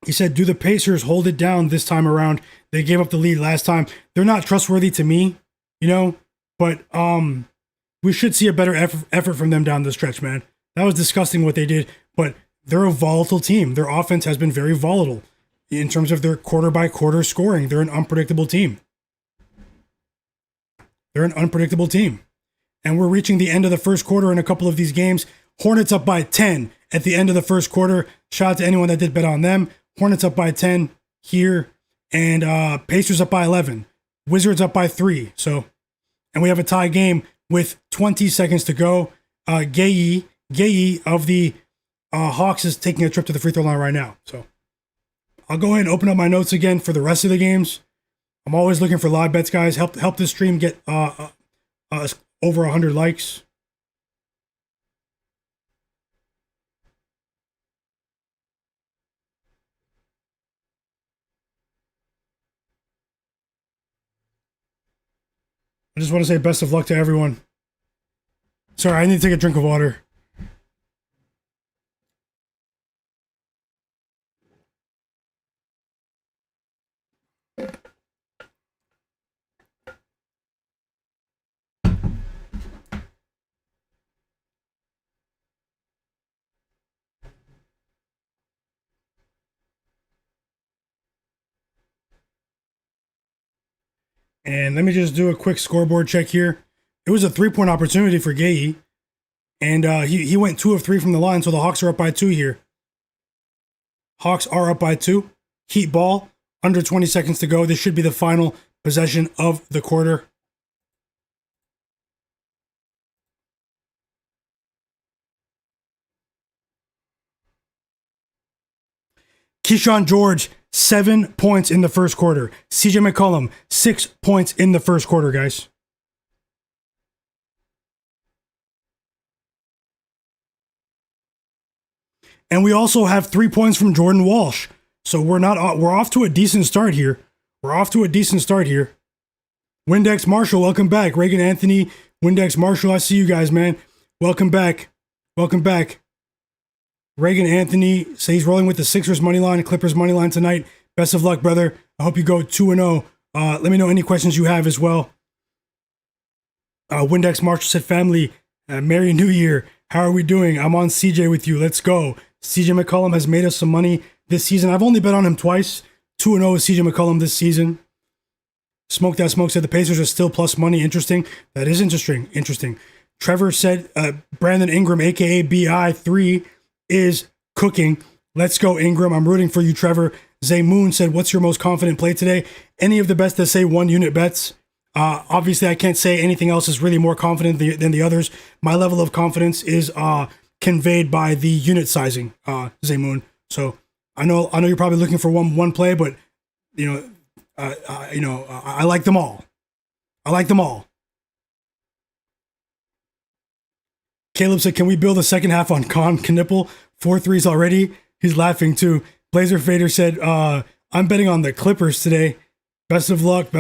He said, do the Pacers hold it down this time around? They gave up the lead last time. They're not trustworthy to me, but we should see a better effort from them down the stretch, man. That was disgusting what they did, but they're a volatile team. Their offense has been very volatile in terms of their quarter-by-quarter scoring. They're an unpredictable team. And we're reaching the end of the first quarter in a couple of these games. Hornets up by 10 at the end of the first quarter. Shout out to anyone that did bet on them. Hornets up by 10 here. And Pacers up by 11. Wizards up by 3. And we have a tie game with 20 seconds to go. Gaye of the Hawks is taking a trip to the free throw line right now. So I'll go ahead and open up my notes again for the rest of the games. I'm always looking for live bets, guys. Help this stream get over 100 likes. I just want to say best of luck to everyone. Sorry, I need to take a drink of water. And let me just do a quick scoreboard check here. It was a 3-point opportunity for Gay. And he went 2 of 3 from the line, so the Hawks are up by 2 here. Hawks are up by 2. Heat ball, under 20 seconds to go. This should be the final possession of the quarter. Keyshawn George, 7 points in the first quarter. CJ McCollum, 6 points in the first quarter, guys. And we also have 3 points from Jordan Walsh. So we're off to a decent start here. Windex Marshall, welcome back. Reagan Anthony, Windex Marshall, I see you guys, man. Welcome back. Reagan Anthony says he's rolling with the Sixers money line, Clippers money line tonight. Best of luck, brother. I hope you go 2-0. Let me know any questions you have as well. Windex Marshall said, family, Merry New Year. How are we doing? I'm on CJ with you. Let's go. CJ McCollum has made us some money this season. I've only bet on him twice. 2-0 with CJ McCollum this season. Smoke That Smoke said the Pacers are still plus money. Interesting. That is interesting. Trevor said Brandon Ingram, a.k.a. BI3, is cooking. Let's go, Ingram. I'm rooting for you, Trevor. Zay Moon said, what's your most confident play today? Any of the best that say 1 unit bets. Obviously, I can't say anything else is really more confident than the others. My level of confidence is conveyed by the unit sizing, Zay Moon. So I know you're probably looking for one play, but I like them all. Caleb said, can we build a second half on Con Knipple? 4 threes already. He's laughing too. Blazer Fader said, I'm betting on the Clippers today. Best of luck.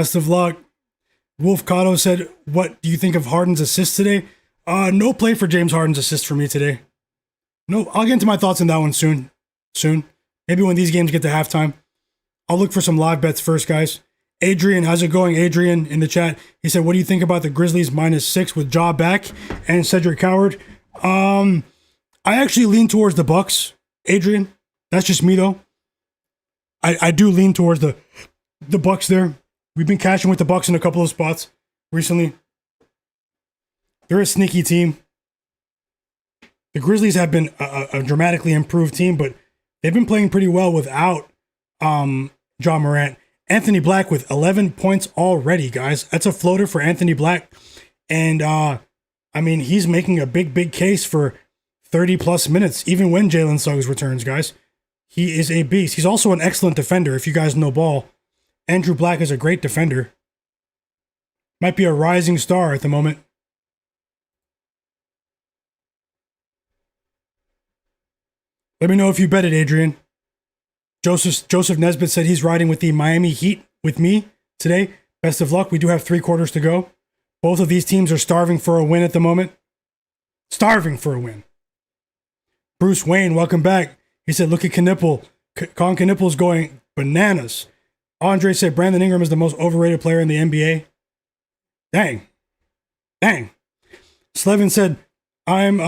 Wolf Cotto said, what do you think of Harden's assist today? No play for James Harden's assist for me today. No, I'll get into my thoughts on that one soon. Maybe when these games get to halftime. I'll look for some live bets first, guys. Adrian, how's it going? Adrian in the chat. He said, what do you think about the Grizzlies -6 with Ja back and Cedric Coward? I actually lean towards the Bucks, Adrian. That's just me though. I do lean towards the Bucks there. We've been cashing with the Bucks in a couple of spots recently. They're a sneaky team. The Grizzlies have been a dramatically improved team, but they've been playing pretty well without Ja Morant. Anthony Black with 11 points already, guys. That's a floater for Anthony Black. And, he's making a big case for 30-plus minutes, even when Jalen Suggs returns, guys. He is a beast. He's also an excellent defender, if you guys know ball. Andrew Black is a great defender. Might be a rising star at the moment. Let me know if you bet it, Adrian. Joseph Nesbitt said he's riding with the Miami Heat with me today. Best of luck. We do have 3 quarters to go. Both of these teams are starving for a win at the moment. Starving for a win. Bruce Wayne, welcome back. He said, look at Knipple. Con Knipple's going bananas. Andre said Brandon Ingram is the most overrated player in the NBA. Dang. Slevin said, I'm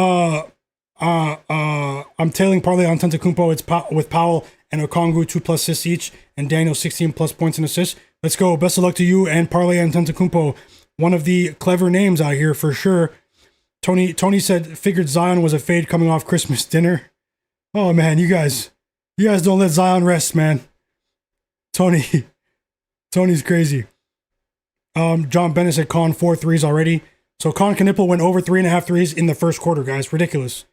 tailing partly on Antetokounmpo. It's with Powell and Okongwu 2+ assists each, and Daniel 16+ points and assists. Let's go. Best of luck to you and Parlay and Antetokounmpo. One of the clever names out here for sure. Tony said figured Zion was a fade coming off Christmas dinner. Oh man, you guys don't let Zion rest, man. Tony's crazy. John Bennett said Con 4 threes already. So Con Knipple went over 3.5 threes in the first quarter, guys. Ridiculous.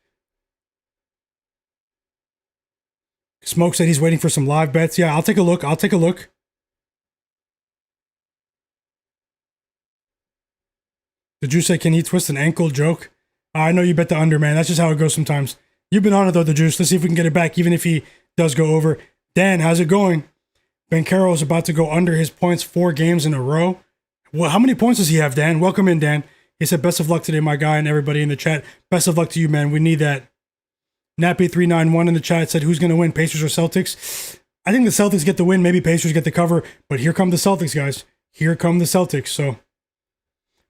Smoke said he's waiting for some live bets. Yeah, I'll take a look. Did you say, can he twist an ankle joke? I know you bet the under, man. That's just how it goes sometimes. You've been on it though, the juice. Let's see if we can get it back, even if he does go over. Dan, how's it going? Banchero is about to go under his points 4 games in a row. Well, how many points does he have, Dan? Welcome in, Dan. He said, best of luck today, my guy, and everybody in the chat. Best of luck to you, man. We need that. Nappy391 in the chat said, who's going to win, Pacers or Celtics? I think the Celtics get the win. Maybe Pacers get the cover. But here come the Celtics, guys. Here come the Celtics. So,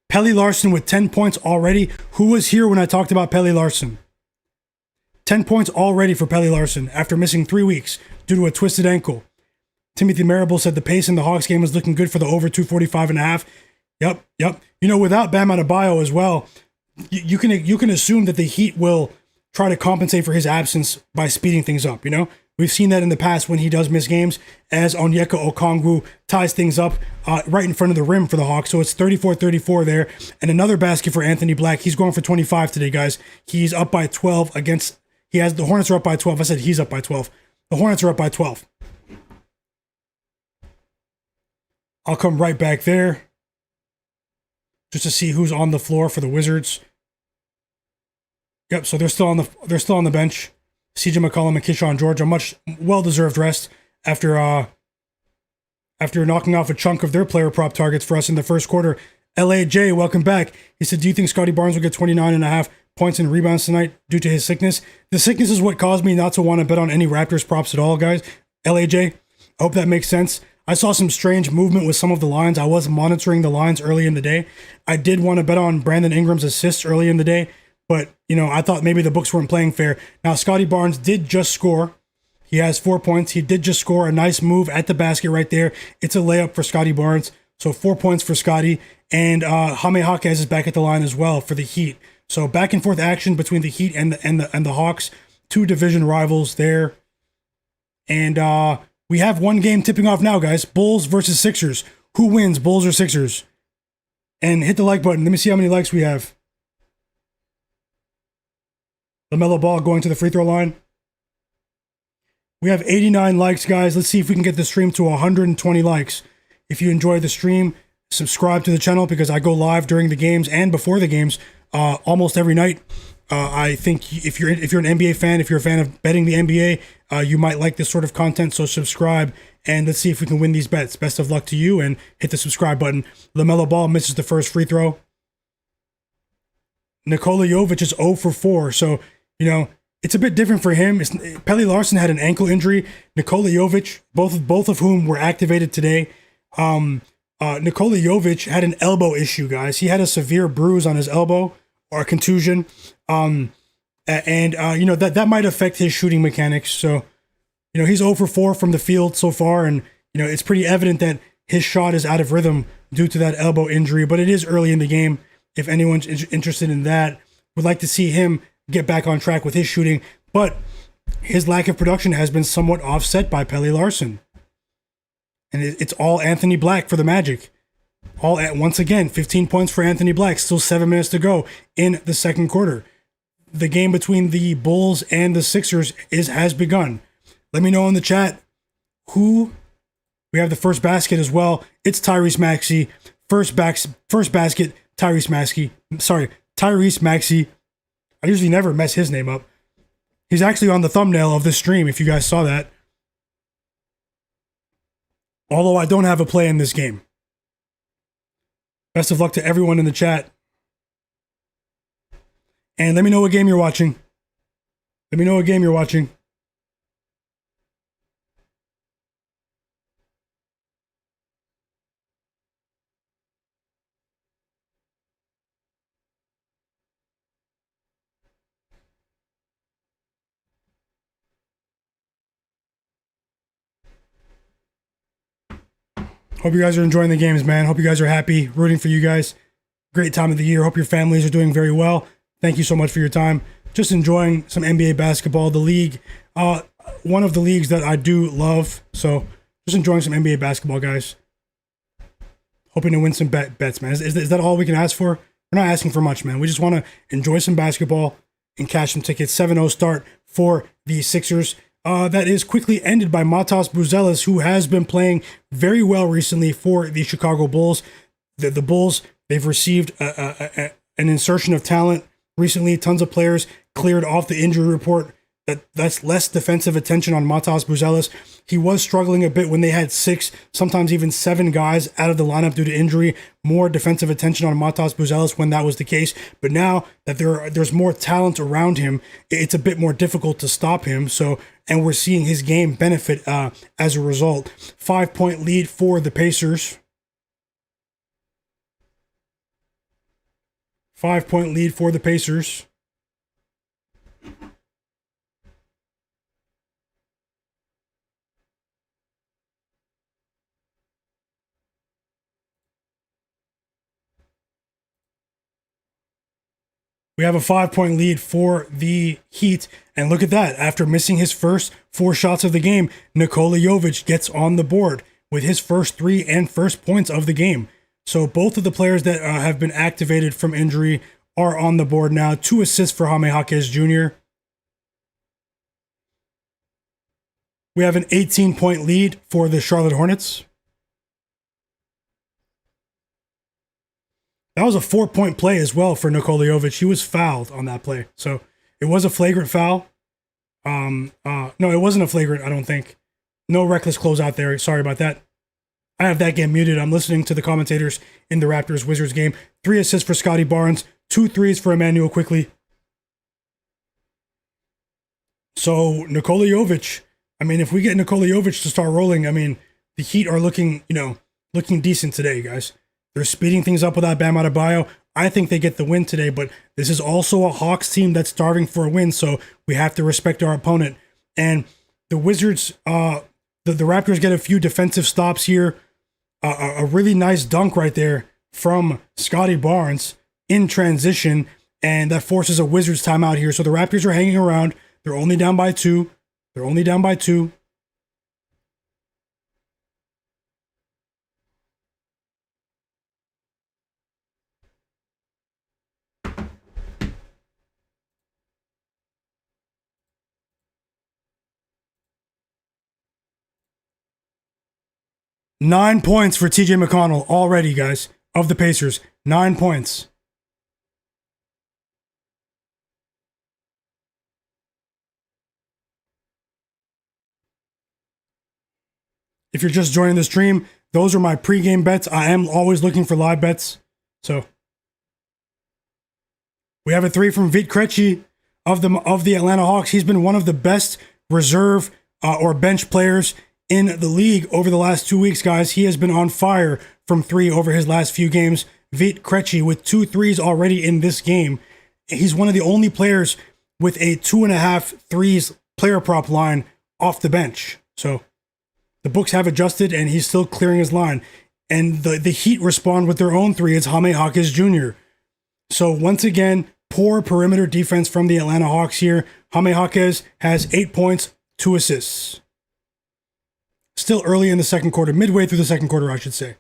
Pelly Larson with 10 points already. Who was here when I talked about Pelly Larson? 10 points already for Pelly Larson after missing 3 weeks due to a twisted ankle. Timothy Marable said the pace in the Hawks game is looking good for the over 245.5. Yep. You know, without Bam Adebayo as well, you can assume that the Heat will try to compensate for his absence by speeding things up, you know? We've seen that in the past when he does miss games, as Onyeka Okongwu ties things up right in front of the rim for the Hawks. So it's 34-34 there. And another basket for Anthony Black. He's going for 25 today, guys. He's up by 12 against... The Hornets are up by 12. I said he's up by 12. The Hornets are up by 12. I'll come right back there just to see who's on the floor for the Wizards. Yep, so they're still on the bench. CJ McCollum and Keyshawn George, a much well-deserved rest after knocking off a chunk of their player prop targets for us in the first quarter. LAJ, welcome back. He said, do you think Scottie Barnes will get 29.5 points and rebounds tonight due to his sickness? The sickness is what caused me not to want to bet on any Raptors props at all, guys. LAJ, I hope that makes sense. I saw some strange movement with some of the lines. I was monitoring the lines early in the day. I did want to bet on Brandon Ingram's assists early in the day, but, you know, I thought maybe the books weren't playing fair. Now, Scottie Barnes did just score. He has 4 points. He did just score a nice move at the basket right there. It's a layup for Scottie Barnes. So 4 points for Scottie. And Jaime Jaquez is back at the line as well for the Heat. So back and forth action between the Heat and the Hawks. Two division rivals there. And we have one game tipping off now, guys. Bulls versus Sixers. Who wins, Bulls or Sixers? And hit the like button. Let me see how many likes we have. LaMelo Ball going to the free throw line. We have 89 likes, guys. Let's see if we can get the stream to 120 likes. If you enjoy the stream, subscribe to the channel because I go live during the games and before the games almost every night. I think if you're an NBA fan, if you're a fan of betting the NBA, you might like this sort of content. So subscribe and let's see if we can win these bets. Best of luck to you and hit the subscribe button. LaMelo Ball misses the first free throw. Nikola Jovic is 0 for 4. So, you know, it's a bit different for him. Pelly Larson had an ankle injury. Nikola Jovic, both of whom were activated today. Nikola Jovic had an elbow issue, guys. He had a severe bruise on his elbow or a contusion. You know, that might affect his shooting mechanics. So, you know, he's 0 for 4 from the field so far. And, you know, it's pretty evident that his shot is out of rhythm due to that elbow injury. But it is early in the game. If anyone's interested in that, would like to see him get back on track with his shooting. But his lack of production has been somewhat offset by Pelly Larson. And it's all Anthony Black for the Magic. Once again, 15 points for Anthony Black. Still 7 minutes to go in the second quarter. The game between the Bulls and the Sixers has begun. Let me know in the chat who... We have the first basket as well. It's Tyrese Maxey. First basket, Tyrese Maxey. Sorry, Tyrese Maxey. I usually never mess his name up. He's actually on the thumbnail of this stream, if you guys saw that. Although I don't have a play in this game. Best of luck to everyone in the chat. And let me know what game you're watching. Let me know what game you're watching. Hope you guys are enjoying the games, man. Hope you guys are happy. Rooting for you guys. Great time of the year. Hope your families are doing very well. Thank you so much for your time. Just enjoying some NBA basketball. The league, one of the leagues that I do love. So just enjoying some NBA basketball, guys. Hoping to win some bets, man. Is that all we can ask for? We're not asking for much, man. We just want to enjoy some basketball and cash some tickets. 7-0 start for the Sixers. That is quickly ended by Matas Buzelis, who has been playing very well recently for the Chicago Bulls. The Bulls, they've received an insertion of talent recently. Tons of players cleared off the injury report That's less defensive attention on Matas Buzelis. He was struggling a bit when they had 6, sometimes even 7 guys out of the lineup due to injury. More defensive attention on Matas Buzelis when that was the case. But now that there's more talent around him, it's a bit more difficult to stop him. So, and we're seeing his game benefit as a result. 5-point lead for the Pacers. 5-point lead for the Pacers. We have a 5-point lead for the Heat. And look at that. After missing his first 4 shots of the game, Nikola Jovic gets on the board with his first 3 and first points of the game. So both of the players that have been activated from injury are on the board now. 2 assists for Jaime Jaquez Jr. We have an 18-point lead for the Charlotte Hornets. That was a 4-point play as well for Nikola Jovic. He was fouled on that play. So it was a flagrant foul. No, it wasn't a flagrant, I don't think. No reckless closeout there. Sorry about that. I have that game muted. I'm listening to the commentators in the Raptors-Wizards game. 3 assists for Scottie Barnes. 2 threes for Emmanuel Quickly. So Nikola Jovic, I mean, if we get Nikola Jovic to start rolling, I mean, the Heat are looking decent today, guys. They're speeding things up without Bam Adebayo. I think they get the win today, but this is also a Hawks team that's starving for a win, so we have to respect our opponent. And the Wizards, the Raptors get a few defensive stops here. A really nice dunk right there from Scottie Barnes in transition, and that forces a Wizards timeout here. So the Raptors are hanging around. They're only down by 2. 9 points for TJ McConnell already, guys, of the Pacers. 9 points. If you're just joining the stream, those are my pregame bets. I am always looking for live bets. So we have a 3 from Vit Krejci of the Atlanta Hawks. He's been one of the best reserve or bench players in the league over the last 2 weeks, guys. He has been on fire from 3 over his last few games. Vit Krejci with 2 threes already in this game. He's one of the only players with a 2.5 threes player prop line off the bench. So the books have adjusted, and he's still clearing his line. And the Heat respond with their own 3. It's Jaime Jaquez Jr. So once again, poor perimeter defense from the Atlanta Hawks here. Jaime Jaquez has 8 points, 2 assists. Still early in the second quarter, midway through the second quarter, I should say.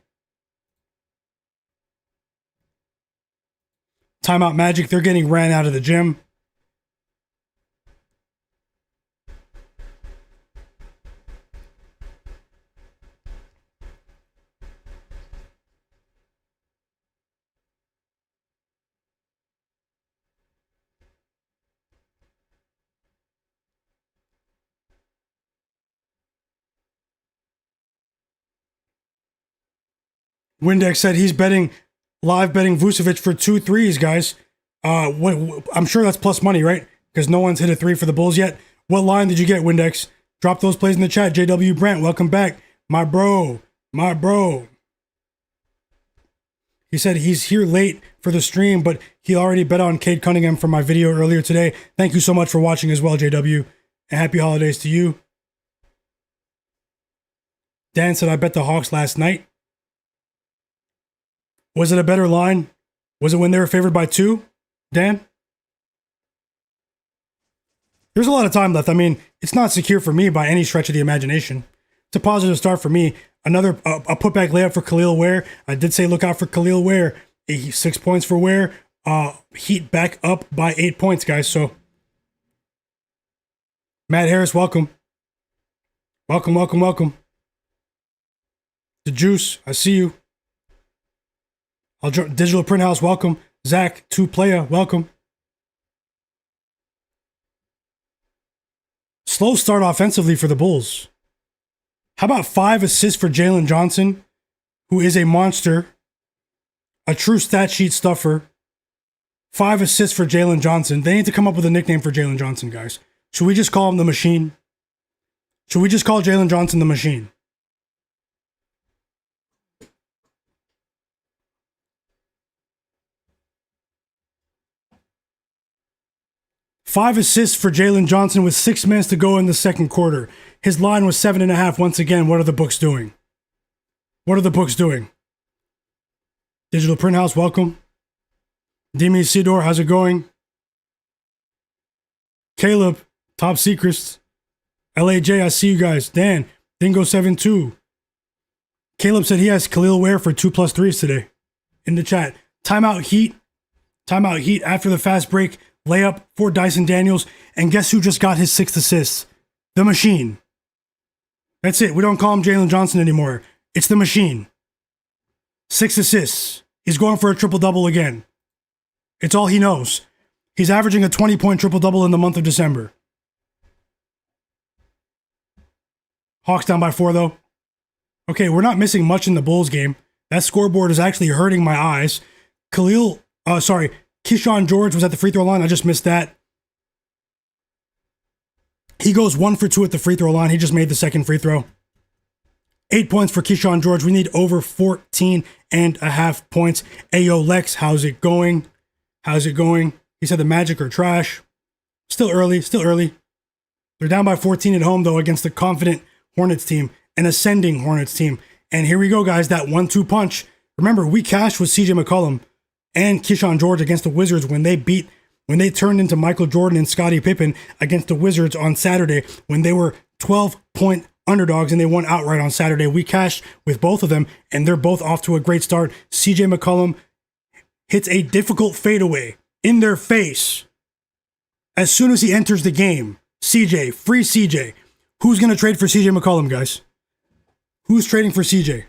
Timeout Magic, they're getting ran out of the gym. Windex said he's live betting Vucevic for 2 threes, guys. I'm sure that's plus money, right? Because no one's hit a 3 for the Bulls yet. What line did you get, Windex? Drop those plays in the chat. JW Brant, welcome back. My bro. He said he's here late for the stream, but he already bet on Cade Cunningham from my video earlier today. Thank you so much for watching as well, JW. And happy holidays to you. Dan said, I bet the Hawks last night. Was it a better line? Was it when they were favored by 2, Dan? There's a lot of time left. I mean, it's not secure for me by any stretch of the imagination. It's a positive start for me. Another a putback layup for Khalil Ware. I did say look out for Khalil Ware. 6 points for Ware. Heat back up by 8 points, guys. So, Matt Harris, welcome. Welcome. The Juice, I see you. Digital Print House, welcome. Zach, 2 player, welcome. slow start offensively for the Bulls. How about 5 assists for Jalen Johnson, who is a monster, a true stat sheet stuffer. 5 assists for Jalen Johnson. They need to come up with a nickname for Jalen Johnson, guys. Should we just call him the Machine? Should we just call Jalen Johnson the Machine? Five assists for Jalen Johnson with 6 minutes to go in the second quarter. His line was 7.5. Once again, what are the books doing? What are the books doing? Digital Print House, welcome. Demi Sidor, how's it going? Caleb, Top Secrets. LAJ, I see you guys. Dan, Dingo72. Caleb said he has Khalil Ware for 2+ threes today in the chat. Timeout Heat. Timeout Heat after the fast break. Layup for Dyson Daniels. And guess who just got his 6th assist? The Machine. That's it. We don't call him Jalen Johnson anymore. It's the Machine. 6 assists. He's going for a triple-double again. It's all he knows. He's averaging a 20-point triple-double in the month of December. Hawks down by 4, though. Okay, we're not missing much in the Bulls game. That scoreboard is actually hurting my eyes. Keyshawn George was at the free throw line. I just missed that. He goes 1 for 2 at the free throw line. He just made the second free throw. 8 points for Keyshawn George. We need over 14.5 points. Ayo, Lex, how's it going? How's it going? He said the Magic are trash. Still early. They're down by 14 at home, though, against a confident Hornets team, an ascending Hornets team. And here we go, guys, that 1-2 punch. Remember, we cashed with CJ McCollum and Keyshawn George against the Wizards when they turned into Michael Jordan and Scottie Pippen against the Wizards on Saturday when they were 12-point underdogs and they won outright on Saturday. We cashed with both of them, and they're both off to a great start. CJ McCollum hits a difficult fadeaway in their face as soon as he enters the game. CJ, free CJ. Who's going to trade for CJ McCollum, guys? Who's trading for CJ?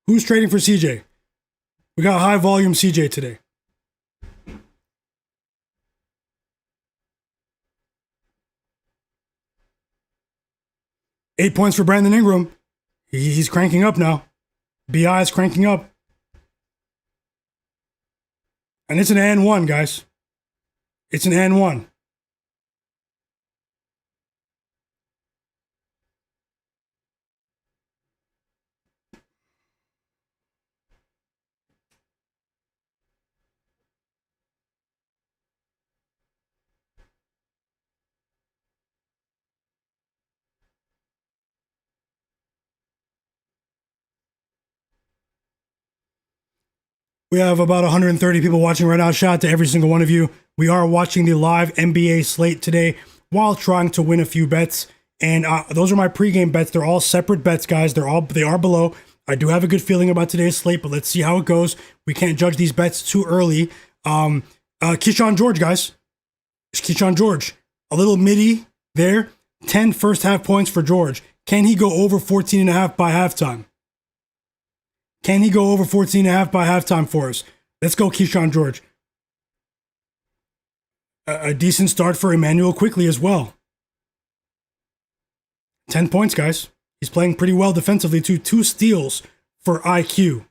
Who's trading for CJ? We got high volume CJ today. Eight points for Brandon Ingram. He's cranking up now. BI is cranking up. And it's an and one, guys. It's an and one. We have about 130 people watching right now. Shout out to every single one of you. We are watching the live NBA slate today while trying to win a few bets. And those are my pregame bets. They're all separate bets, guys. They are below. I do have a good feeling about today's slate, but let's see how it goes. We can't judge these bets too early. Keyshawn George, guys. Keyshawn George. A little midi there. 10 first half points for George. Can he go over 14.5 by halftime? Can he go over 14.5 by halftime for us? Let's go, Keyshawn George. A decent start for Emmanuel Quickly as well. 10 points, guys. He's playing pretty well defensively, too. 2 steals for IQ.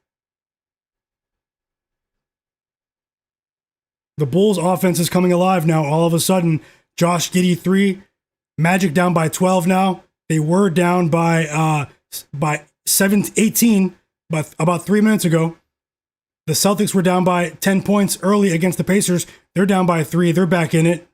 The Bulls' offense is coming alive now. All of a sudden, Josh Giddey 3. Magic down by 12 now. They were down by 18. But about 3 minutes ago, the Celtics were down by 10 points early against the Pacers. They're down by 3. They're back in it.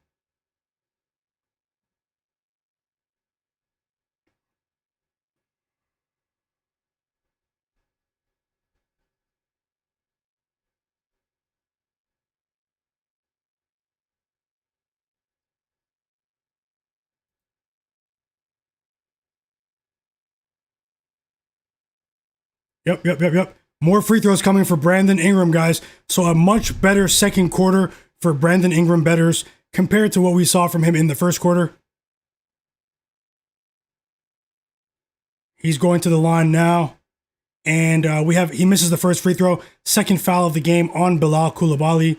Yep. More free throws coming for Brandon Ingram, guys. So a much better second quarter for Brandon Ingram bettors compared to what we saw from him in the first quarter. He's going to the line now. And he misses the first free throw. Second foul of the game on Bilal Coulibaly.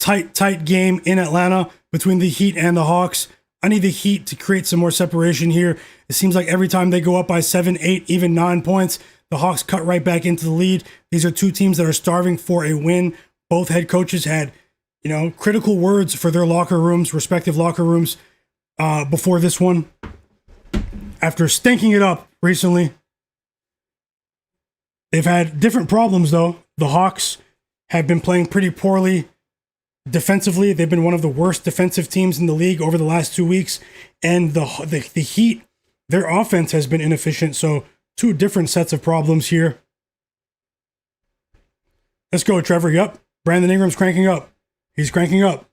tight game in Atlanta between the Heat and the Hawks. I need the Heat to create some more separation here. It seems like every time they go up by 7, 8, even 9 points, the Hawks cut right back into the lead. These are two teams that are starving for a win. Both head coaches had, critical words for their respective locker rooms, before this one. After stinking it up recently, they've had different problems though. The Hawks have been playing pretty poorly defensively. They've been one of the worst defensive teams in the league over the last 2 weeks. And the Heat, their offense has been inefficient. So two different sets of problems here. Let's go, Trevor. Yep. Brandon Ingram's cranking up. He's cranking up.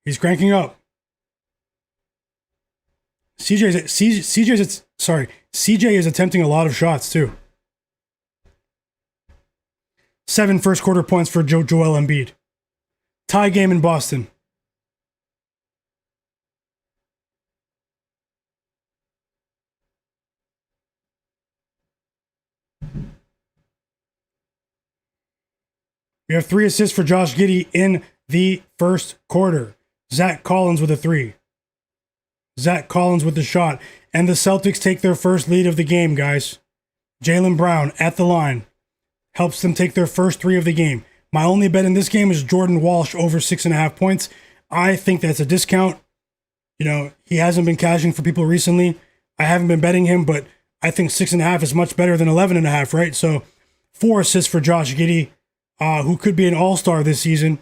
He's cranking up. CJ is attempting a lot of shots too. 7 first quarter points for Joel Embiid. Tie game in Boston. We have 3 assists for Josh Giddey in the first quarter. Zach Collins with a 3. Zach Collins with the shot. And the Celtics take their first lead of the game, guys. Jaylen Brown at the line. Helps them take their first 3 of the game. My only bet in this game is Jordan Walsh over 6.5 points. I think that's a discount. He hasn't been cashing for people recently. I haven't been betting him, but I think 6.5 is much better than 11.5, right? So 4 assists for Josh Giddey, who could be an all-star this season.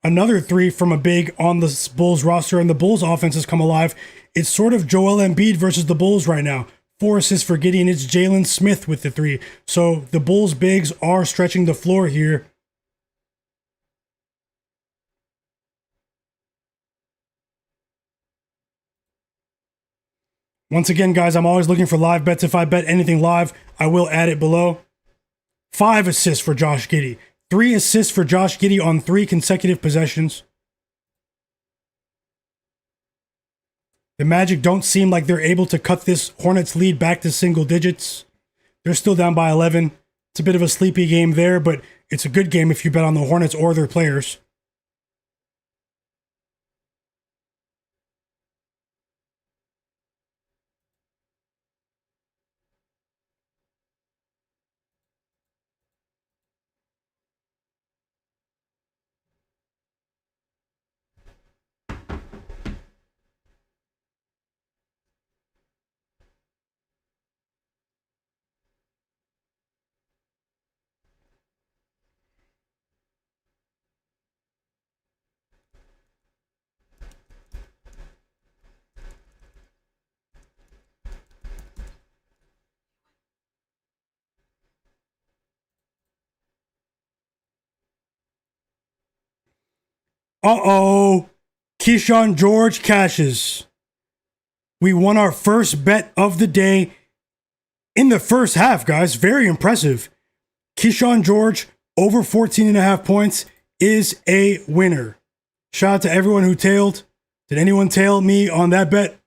Another 3 from a big on the Bulls roster, and the Bulls offense has come alive. It's sort of Joel Embiid versus the Bulls right now. 4 assists for Giddey, and it's Jalen Smith with the 3. So the Bulls bigs are stretching the floor here. Once again, guys, I'm always looking for live bets. If I bet anything live, I will add it below. 5 assists for Josh Giddey. 3 assists for Josh Giddey on 3 consecutive possessions. The Magic don't seem like they're able to cut this Hornets lead back to single digits. They're still down by 11. It's a bit of a sleepy game there, but it's a good game if you bet on the Hornets or their players. Uh-oh. Keyshawn George cashes. We won our first bet of the day in the first half, guys. Very impressive. Keyshawn George over 14.5 points is a winner. Shout out to everyone who tailed. Did anyone tail me on that bet?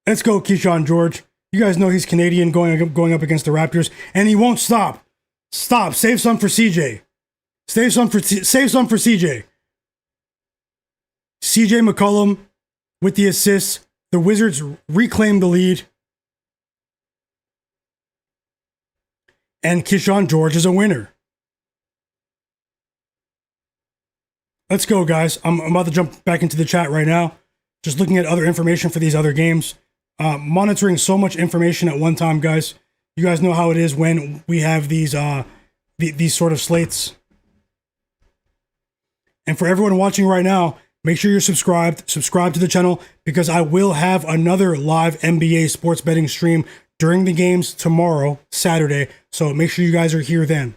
Let's go, Keyshawn George. You guys know he's Canadian going up against the Raptors, and he won't stop. Stop. Save some for CJ. Save some for CJ. CJ McCollum with the assists. The Wizards reclaim the lead. And Keyshawn George is a winner. Let's go, guys. I'm about to jump back into the chat right now. Just looking at other information for these other games. Monitoring so much information at one time, guys. You guys know how it is when we have these sort of slates. And for everyone watching right now, make sure you're subscribed. Subscribe to the channel because I will have another live NBA sports betting stream during the games tomorrow, Saturday. So make sure you guys are here then.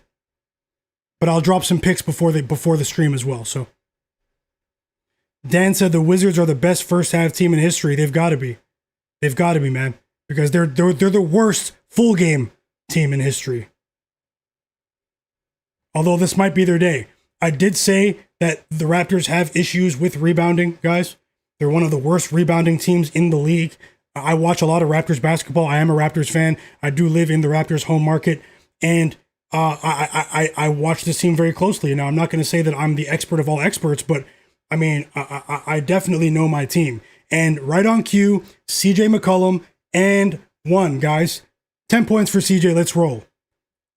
But I'll drop some picks before the stream as well. So Dan said the Wizards are the best first half team in history. They've got to be. They've got to be, man, because they're the worst full game team in history. Although this might be their day. I did say that the Raptors have issues with rebounding, guys. They're one of the worst rebounding teams in the league. I watch a lot of Raptors basketball. I am a Raptors fan. I do live in the Raptors home market. And I watch this team very closely. Now, I'm not going to say that I'm the expert of all experts, but I mean, I definitely know my team. And right on cue, CJ McCollum and 1, guys. 10 points for CJ. Let's roll.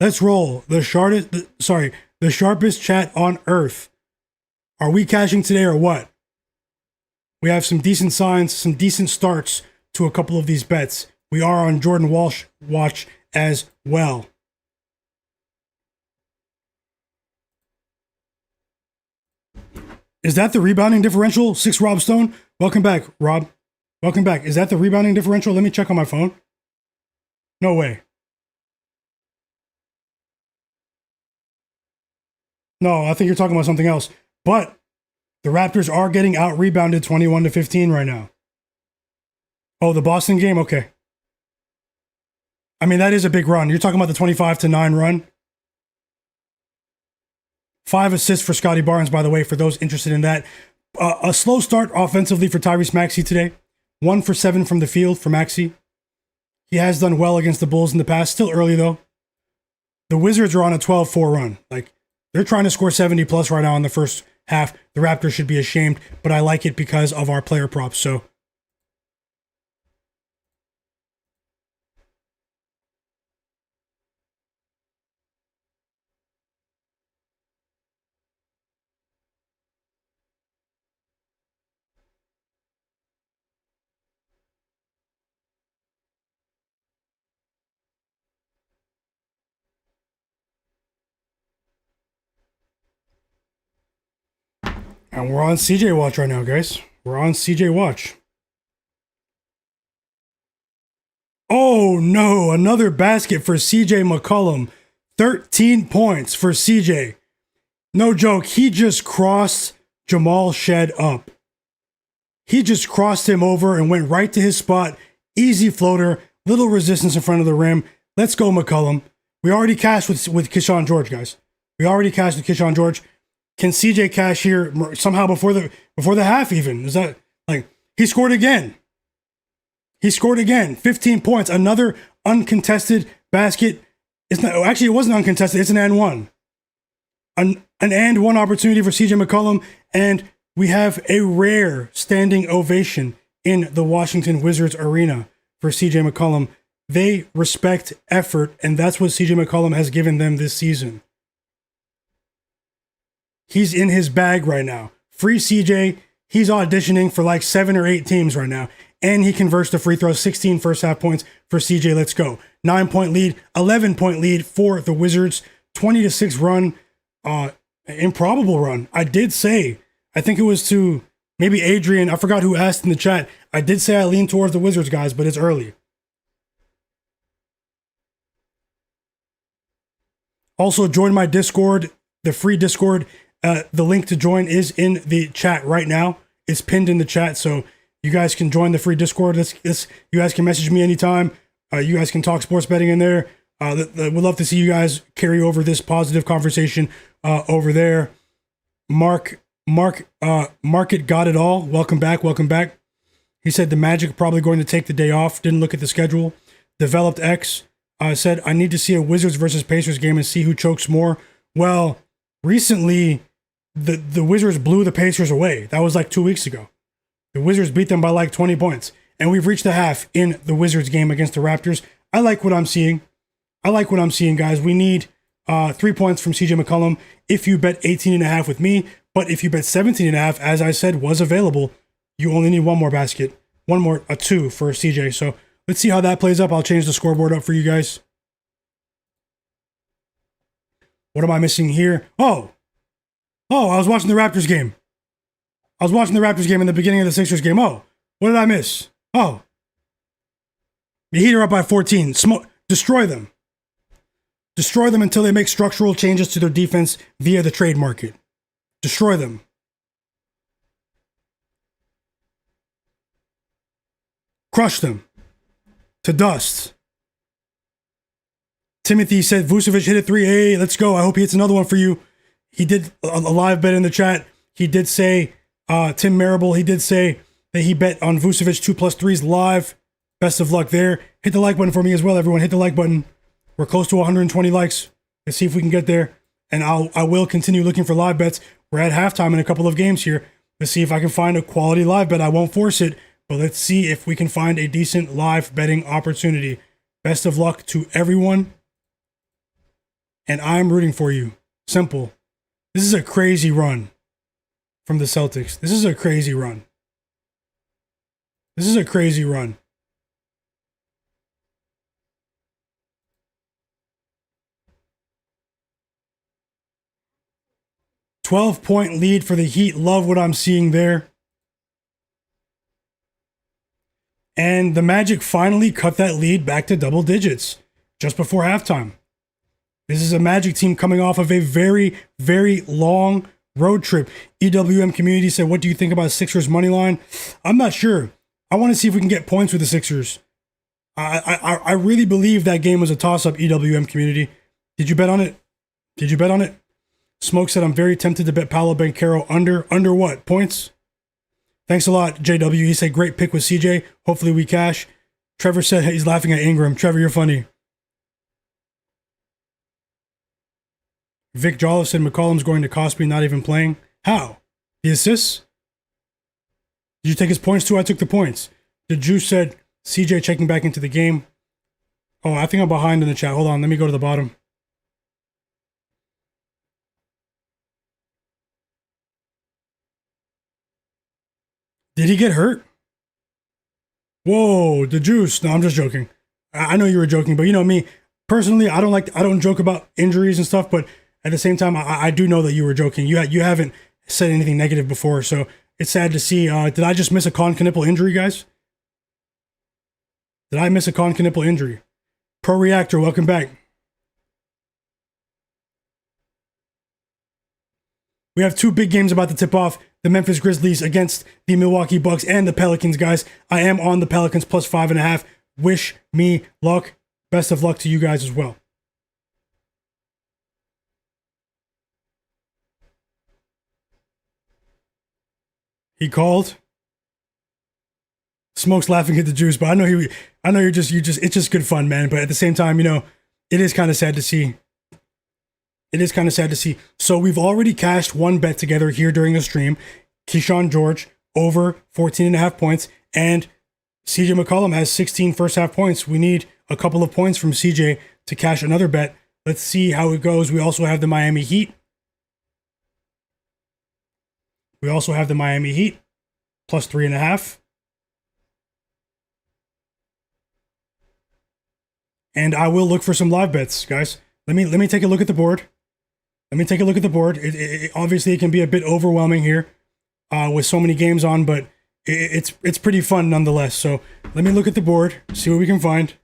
Let's roll. The sharpest chat on earth. Are we cashing today or what? We have some decent signs, some decent starts to a couple of these bets. We are on Jordan Walsh watch as well. Is that the rebounding differential? 6 Rob Stone. Welcome back, Rob. Welcome back. Is that the rebounding differential? Let me check on my phone. No way. No, I think you're talking about something else. But the Raptors are getting out-rebounded 21-15 right now. Oh, the Boston game? Okay. I mean, that is a big run. You're talking about the 25-9 run? 5 assists for Scottie Barnes, by the way, for those interested in that. A slow start offensively for Tyrese Maxey today. 1 for 7 from the field for Maxey. He has done well against the Bulls in the past. Still early, though. The Wizards are on a 12-4 run. Like, they're trying to score 70-plus right now in the first half. The Raptors should be ashamed, but I like it because of our player props, so... And we're on CJ watch right now, guys. We're on CJ watch. Oh, no. Another basket for CJ McCollum. 13 points for CJ. No joke. He just crossed Jamal Shed up. He just crossed him over and went right to his spot. Easy floater. Little resistance in front of the rim. Let's go, McCollum. We already cashed with Keyshawn George, guys. We already cashed with Keyshawn George. Can CJ cash here somehow before the half even? Is that like he scored again? He scored again. 15 points. Another uncontested basket. It's not actually it wasn't uncontested. It's an and one. An and one opportunity for CJ McCollum, and we have a rare standing ovation in the Washington Wizards arena for CJ McCollum. They respect effort, and that's what CJ McCollum has given them this season. He's in his bag right now. Free CJ. He's auditioning for like 7 or 8 teams right now. And he converts the free throws. 16 first half points for CJ. Let's go. 9-point lead. 11-point lead for the Wizards. 20-6 run. Improbable run. I did say, I think it was to maybe Adrian. I forgot who asked in the chat. I did say I lean towards the Wizards, guys, but it's early. Also, join my Discord. The free Discord. The link to join is in the chat right now. It's pinned in the chat, so you guys can join the free Discord. You guys can message me anytime. You guys can talk sports betting in there. We'd love to see you guys carry over this positive conversation over there. Market got it all. Welcome back. Welcome back. He said the Magic probably going to take the day off. Didn't look at the schedule. Developed X said I need to see a Wizards versus Pacers game and see who chokes more. Well, recently. The Wizards blew the Pacers away. That was like 2 weeks ago. The Wizards beat them by like 20 points. And we've reached the half in the Wizards game against the Raptors. I like what I'm seeing. Guys. We need 3 points from CJ McCollum if you bet 18.5 with me. But if you bet 17.5, as I said, was available, you only need one more basket. A 2 for CJ. So let's see how that plays up. I'll change the scoreboard up for you guys. What am I missing here? Oh, I was watching the Raptors game. I was watching the Raptors game in the beginning of the Sixers game. Oh, what did I miss? Oh. The Heat are up by 14. Destroy them. Destroy them until they make structural changes to their defense via the trade market. Destroy them. Crush them. To dust. Timothy said Vucevic hit a 3. Hey, let's go. I hope he hits another one for you. He did a live bet in the chat. He did say, Tim Marable, he did say that he bet on Vucevic 2+ 3s live. Best of luck there. Hit the like button for me as well, everyone. Hit the like button. We're close to 120 likes. Let's see if we can get there. And I will continue looking for live bets. We're at halftime in a couple of games here. Let's see if I can find a quality live bet. I won't force it, but let's see if we can find a decent live betting opportunity. Best of luck to everyone. And I'm rooting for you. Simple. This is a crazy run from the Celtics. This is a crazy run. This is a crazy run. "12-point lead for the Heat." Love what I'm seeing there. And the Magic finally cut that lead back to double digits just before halftime. This is a Magic team coming off of a very, very long road trip. EWM community said, "What do you think about Sixers money line?" I'm not sure. I want to see if we can get points with the Sixers. I really believe that game was a toss-up, EWM community. Did you bet on it? Did you bet on it? Smoke said, "I'm very tempted to bet Paolo Banchero under." Under what? Points? Thanks a lot, JW. He said, "Great pick with CJ. Hopefully we cash." Trevor said he's laughing at Ingram. Trevor, you're funny. Vic Jolliffe said, "McCollum's going to cost me not even playing." How? The assists? Did you take his points too? I took the points. The Juice said, "CJ checking back into the game." Oh, I think I'm behind in the chat. Hold on. Let me go to the bottom. Did he get hurt? Whoa, the Juice. No, I'm just joking. I know you were joking, but you know me. Personally, I don't joke about injuries and stuff, but at the same time, I do know that you were joking. You haven't said anything negative before, so it's sad to see. Did I just miss a Con-Knipple injury, guys? Did I miss a Con-Knipple injury? Pro Reactor, welcome back. We have two big games about to tip off. The Memphis Grizzlies against the Milwaukee Bucks and the Pelicans, guys. I am on the Pelicans plus 5.5. Wish me luck. Best of luck to you guys as well. He called. Smoke's laughing at the Juice, but I know you're just it's just good fun, man. But at the same time, you know, it is kind of sad to see. It is kind of sad to see. So we've already cashed one bet together here during the stream. Keyshawn George over 14.5 points, and CJ McCollum has 16 first half points. We need a couple of points from CJ to cash another bet. Let's see how it goes. We also have the Miami Heat. Plus 3.5. And I will look for some live bets, guys. Let me take a look at the board. Obviously, it can be a bit overwhelming here with so many games on, but it's pretty fun nonetheless. So let me look at the board, see what we can find.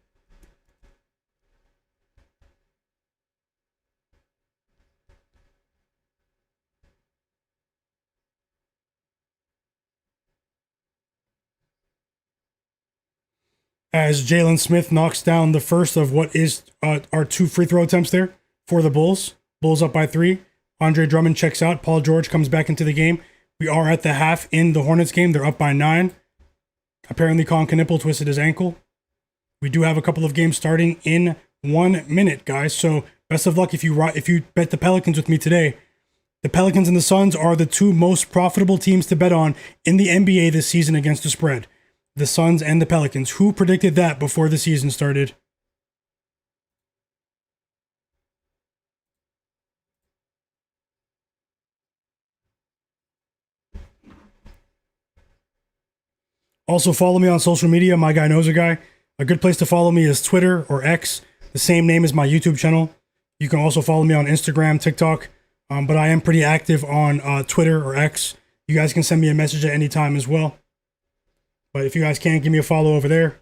As Jalen Smith knocks down the first of what is our two free throw attempts there for the Bulls. Bulls up by 3. Andre Drummond checks out. Paul George comes back into the game. We are at the half in the Hornets game. They're up by 9. Apparently, Con-Knipple twisted his ankle. We do have a couple of games starting in 1 minute, guys. So best of luck if you bet the Pelicans with me today. The Pelicans and the Suns are the two most profitable teams to bet on in the NBA this season against the spread. The Suns and the Pelicans. Who predicted that before the season started? Also, follow me on social media, Myguyknowsaguy. A good place to follow me is Twitter or X, the same name as my YouTube channel. You can also follow me on Instagram, TikTok, but I am pretty active on Twitter or X. You guys can send me a message at any time as well. But if you guys can't, give me a follow over there.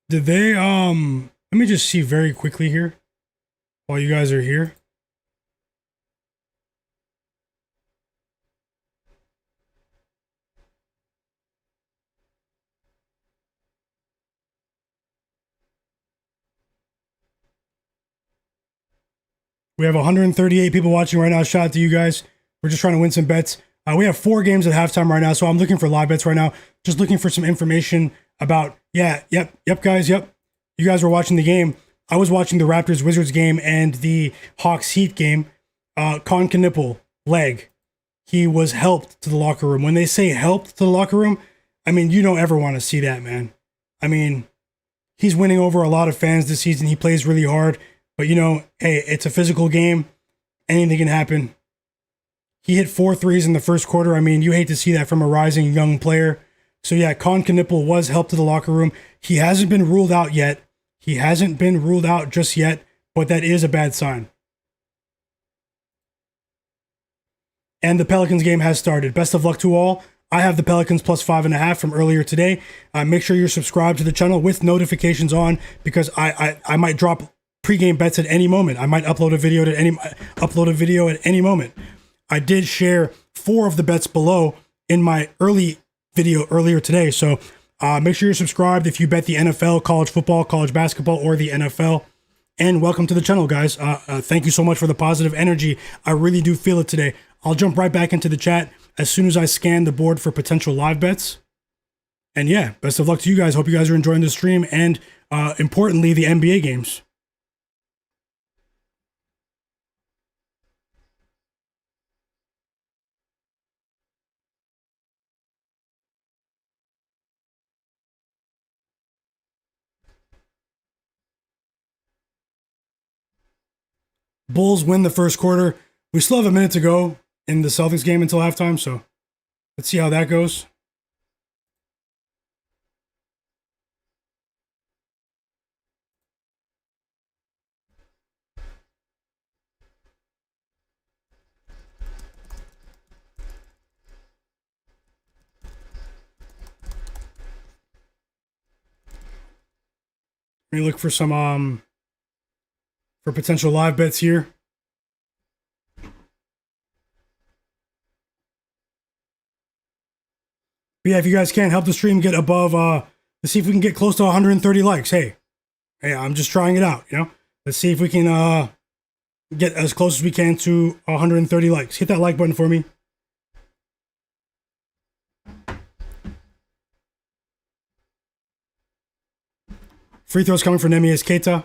Did they, let me just see very quickly here while you guys are here. We have 138 people watching right now. Shout out to you guys. We're just trying to win some bets. We have 4 games at halftime right now, so I'm looking for live bets right now. Just looking for some information about, yep, guys, yep. You guys were watching the game. I was watching the Raptors-Wizards game and the Hawks-Heat game. Con Knipple, leg. He was helped to the locker room. When they say helped to the locker room, I mean, you don't ever want to see that, man. I mean, he's winning over a lot of fans this season. He plays really hard. But, hey, it's a physical game. Anything can happen. He hit 4 threes in the first quarter. I mean, you hate to see that from a rising young player. So, yeah, Con Knipple was helped to the locker room. He hasn't been ruled out yet. He hasn't been ruled out just yet, but that is a bad sign. And the Pelicans game has started. Best of luck to all. I have the Pelicans plus 5.5 from earlier today. Make sure you're subscribed to the channel with notifications on, because I might drop pregame bets at any moment. I might upload a video at any moment. I did share 4 of the bets below in my early video earlier today. So make sure you're subscribed if you bet the NFL, college football, college basketball, or the NFL. And welcome to the channel, guys. Thank you so much for the positive energy. I really do feel it today. I'll jump right back into the chat as soon as I scan the board for potential live bets. And yeah, best of luck to you guys. Hope you guys are enjoying the stream and, importantly, the NBA games. Bulls win the first quarter. We still have a minute to go in the Celtics game until halftime, so let's see how that goes. Let me look for some for potential live bets here. But yeah, if you guys can help the stream get above, let's see if we can get close to 130 likes. Hey, I'm just trying it out, Let's see if we can get as close as we can to 130 likes. Hit that like button for me. Free throws coming for Myguyknowsaguy.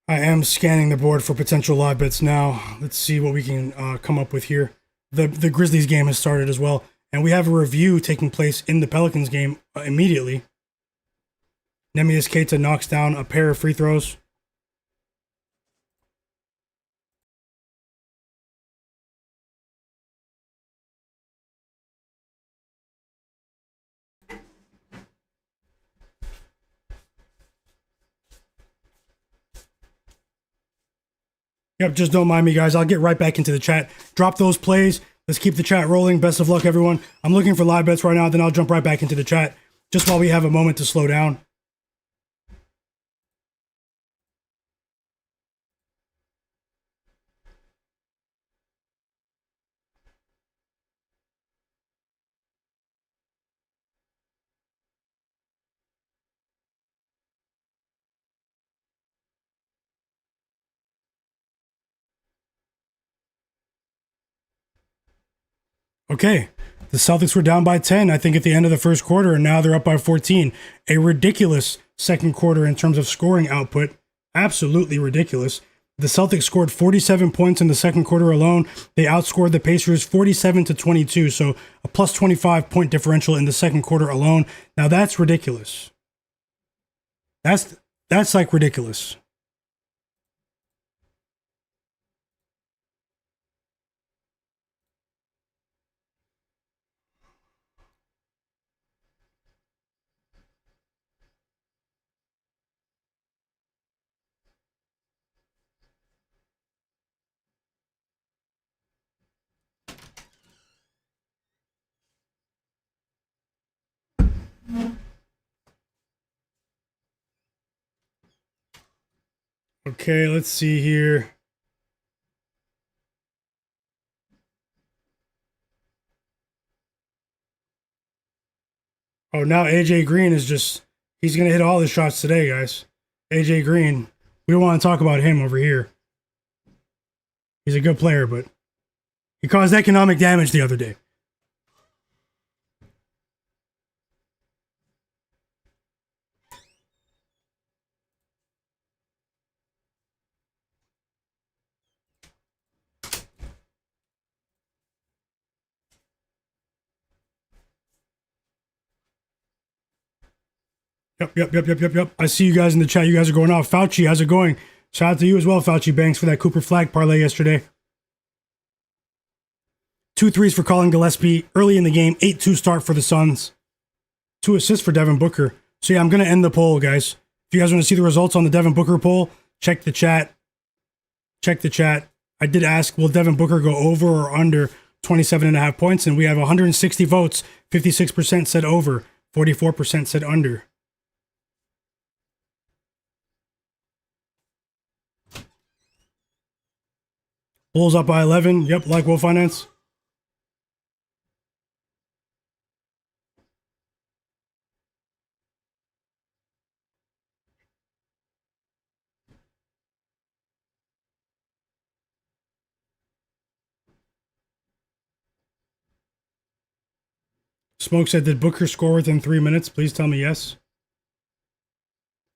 I am scanning the board for potential live bets now. Let's see what we can come up with here. The Grizzlies game has started as well, and we have a review taking place in the Pelicans game immediately. Myguyknowsaguy knocks down a pair of free throws. Yep, just don't mind me, guys. I'll get right back into the chat. Drop those plays. Let's keep the chat rolling. Best of luck, everyone. I'm looking for live bets right now, then I'll jump right back into the chat just while we have a moment to slow down. Okay, the Celtics were down by 10, I think, at the end of the first quarter, and now they're up by 14. A ridiculous second quarter in terms of scoring output. Absolutely ridiculous. The Celtics scored 47 points in the second quarter alone. They outscored the Pacers 47-22, so a plus 25 point differential in the second quarter alone. Now that's ridiculous. That's like ridiculous. Okay, let's see here. Oh, now AJ Green is he's going to hit all his shots today, guys. AJ Green. We don't want to talk about him over here. He's a good player, but he caused economic damage the other day. Yep. I see you guys in the chat. You guys are going off. Fauci, how's it going? Shout out to you as well, Fauci. Banks for that Cooper Flag parlay yesterday. 2 threes for Colin Gillespie early in the game. 8-2 start for the Suns. 2 assists for Devin Booker. So yeah, I'm going to end the poll, guys. If you guys want to see the results on the Devin Booker poll, check the chat. I did ask, will Devin Booker go over or under 27.5 points? And we have 160 votes. 56% said over. 44% said under. Bulls up by 11. Yep, like Will Finance. Smoke said, did Booker score within 3 minutes? Please tell me yes.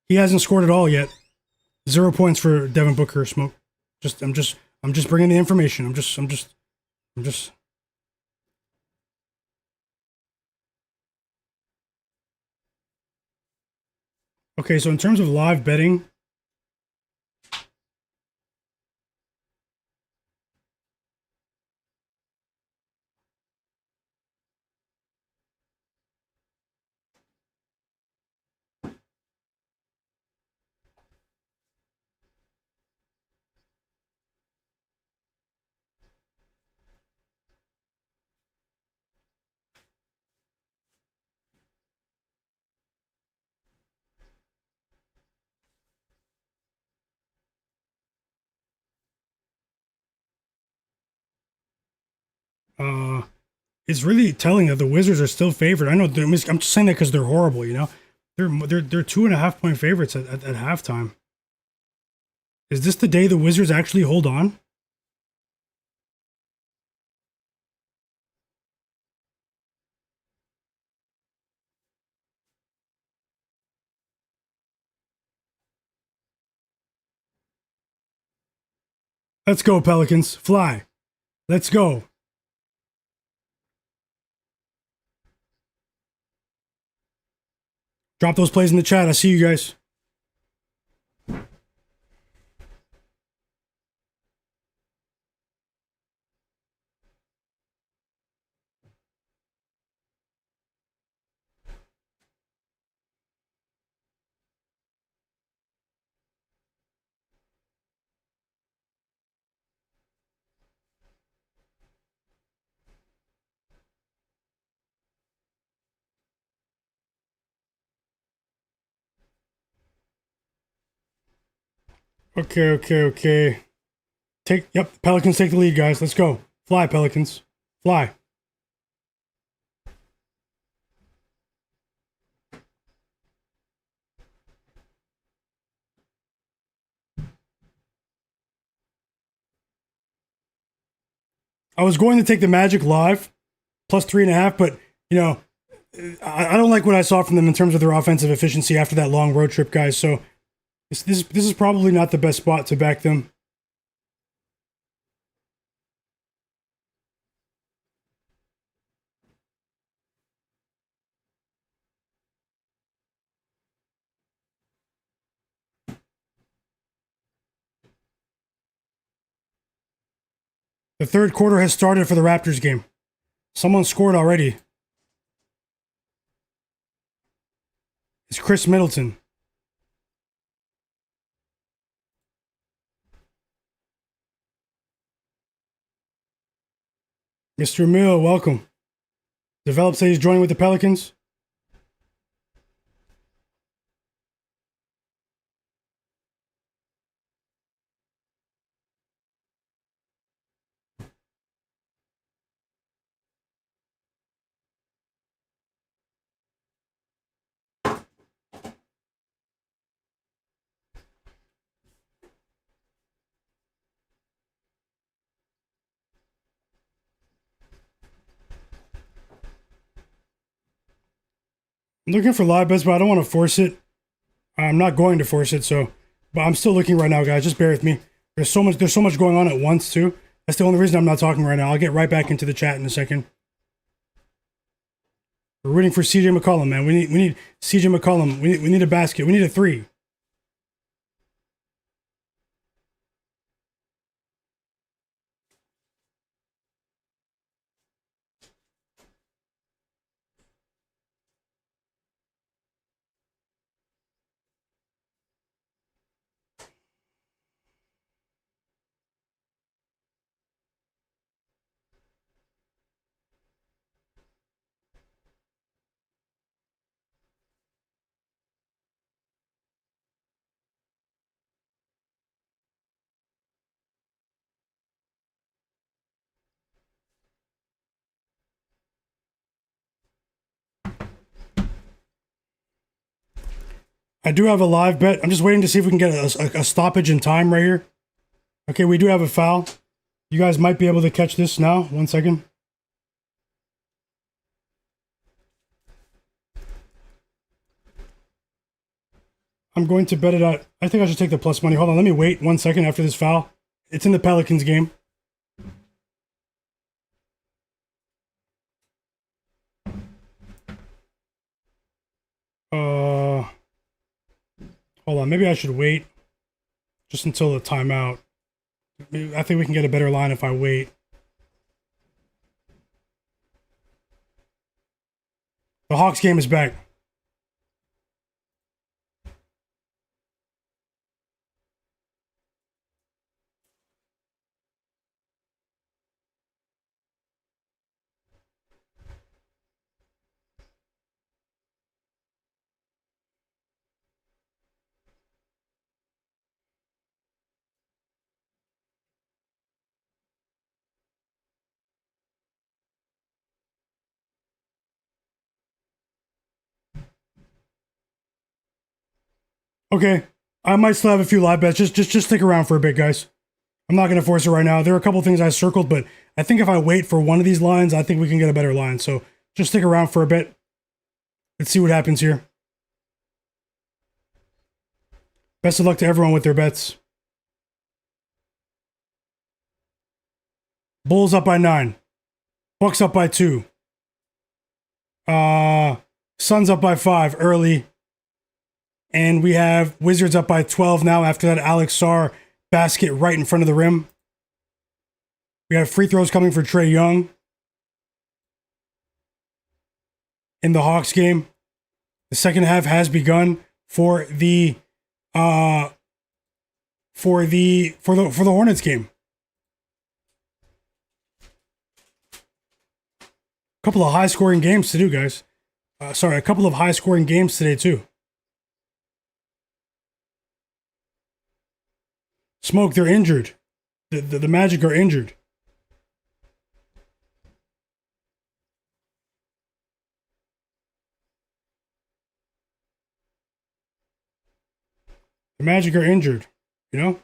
He hasn't scored at all yet. 0 points for Devin Booker, Smoke. I'm just bringing the information. I'm just. Okay, so in terms of live betting, it's really telling that the Wizards are still favored. I know I'm just saying that because they're horrible. You know, they're 2.5 point favorites at halftime. Is this the day the Wizards actually hold on? Let's go, Pelicans. Fly. Let's go. Drop those plays in the chat. I see you guys. Okay. Pelicans take the lead, guys. Let's go. Fly, Pelicans. Fly. I was going to take the Magic live, plus 3.5, but, you know, I don't like what I saw from them in terms of their offensive efficiency after that long road trip, guys. So this is probably not the best spot to back them. The third quarter has started for the Raptors game. Someone scored already. It's Chris Middleton. Mr. Mill, welcome. Develop says he's joining with the Pelicans. I'm looking for live bets, but I don't want to force it. I'm not going to force it, so but I'm still looking right now, guys. Just bear with me. There's so much going on at once too. That's the only reason I'm not talking right now. I'll get right back into the chat in a second. We're rooting for CJ McCollum, man. We need CJ McCollum. We need a basket. We need a three. I do have a live bet. I'm just waiting to see if we can get a stoppage in time right here. Okay, we do have a foul. You guys might be able to catch this now. 1 second. I'm going to bet it at... I think I should take the plus money. Hold on, let me wait 1 second after this foul. It's in the Pelicans game. Hold on, maybe I should wait just until the timeout. I think we can get a better line if I wait. The Hawks game is back. Okay, I might still have a few live bets. Just stick around for a bit, guys. I'm not going to force it right now. There are a couple things I circled, but I think if I wait for one of these lines, I think we can get a better line. So just stick around for a bit. Let's see what happens here. Best of luck to everyone with their bets. Bulls up by 9. Bucks up by 2. Suns up by 5 early. And we have Wizards up by 12 now after that Alex Sarr basket right in front of the rim. We have free throws coming for Trae Young in the Hawks game. The second half has begun for the Hornets game. A couple of high-scoring games to do, guys. A couple of high-scoring games today too. Smoke, they're injured. The Magic are injured. The Magic are injured, you know?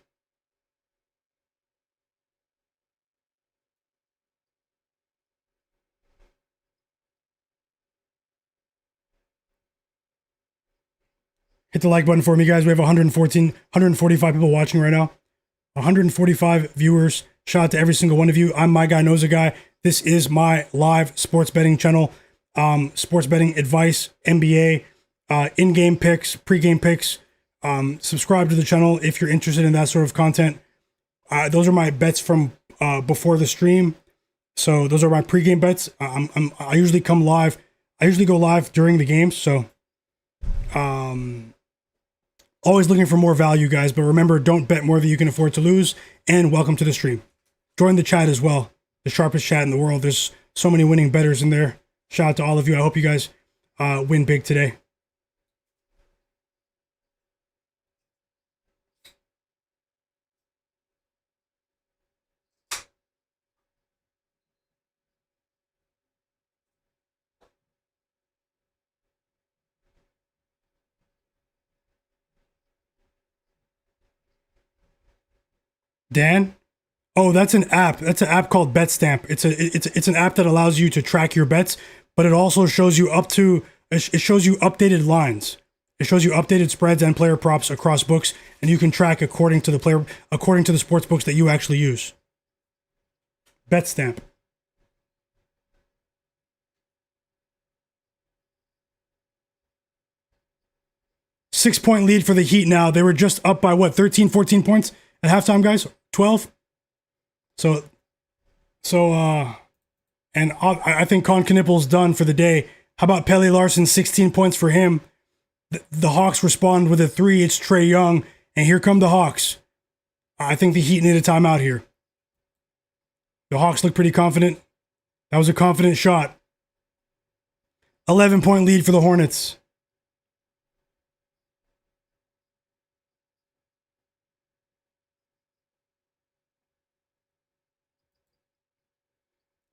Hit the like button for me, guys. We have 145 people watching right now. 145 viewers. Shout out to every single one of you. I'm Myguyknowsaguy. This is my live sports betting channel. Sports betting advice, NBA, in-game picks, pre-game picks. Subscribe to the channel if you're interested in that sort of content. Those are my bets from before the stream. So those are my pre-game bets. I usually come live. I usually go live during the games. So always looking for more value, guys. But remember, don't bet more than you can afford to lose. And welcome to the stream. Join the chat as well. The sharpest chat in the world. There's so many winning bettors in there. Shout out to all of you. I hope you guys win big today. Dan? Oh, that's an app. That's an app called BetStamp. It's an app that allows you to track your bets, but it also shows you up to It shows you updated lines. It shows you updated spreads and player props across books, and you can track according to the sports books that you actually use. Bet stamp. Six-point lead for the Heat now. They were just up by 13, 14 points at halftime, guys? 12? And I think Con Knippel's done for the day. How about Pelle Larsson? 16 points for him. The Hawks respond with a 3. It's Trae Young. And here come the Hawks. I think the Heat need a timeout here. The Hawks look pretty confident. That was a confident shot. 11-point lead for the Hornets.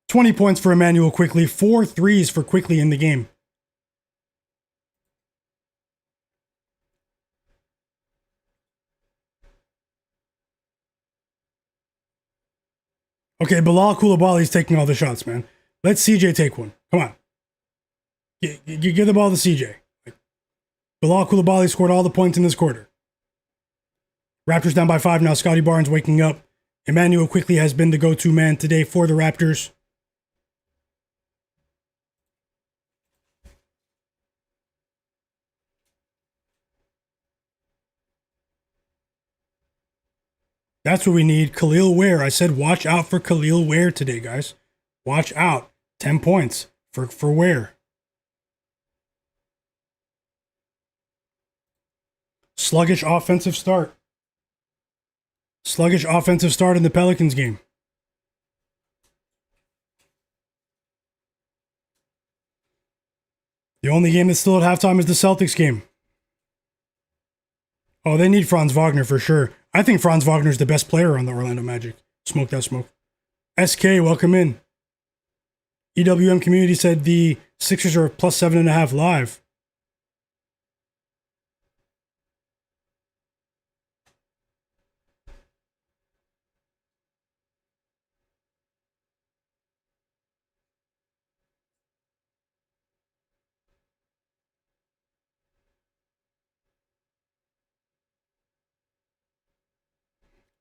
$20 points for Emmanuel Quickley. 4 threes for Quickley in the game. Okay, Bilal Coulibaly's taking all the shots, man. Let CJ take one. Come on. Give the ball to CJ. Bilal Coulibaly scored all the points in this quarter. Raptors down by 5 now. Scottie Barnes waking up. Emmanuel Quickley has been the go-to man today for the Raptors. That's what we need. Khalil Ware. I said watch out for Khalil Ware today, guys. Watch out. 10 points for Ware. Sluggish offensive start. Sluggish offensive start in the Pelicans game. The only game that's still at halftime is the Celtics game. Oh, they need Franz Wagner for sure. I think Franz Wagner is the best player on the Orlando Magic. Smoke that smoke. SK, welcome in. EWM community said the Sixers are plus 7.5 live.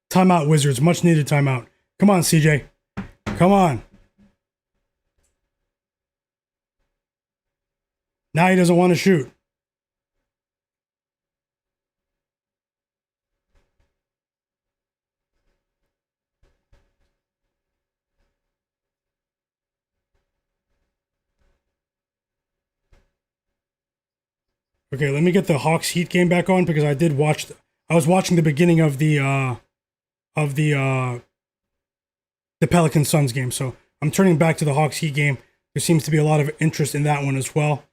Timeout, Wizards. Much needed timeout. Come on, CJ. Come on. Now he doesn't want to shoot. Okay, let me get the Hawks Heat game back on because I was watching the beginning of the Pelicans Suns game. So I'm turning back to the Hawks Heat game. There seems to be a lot of interest in that one as well.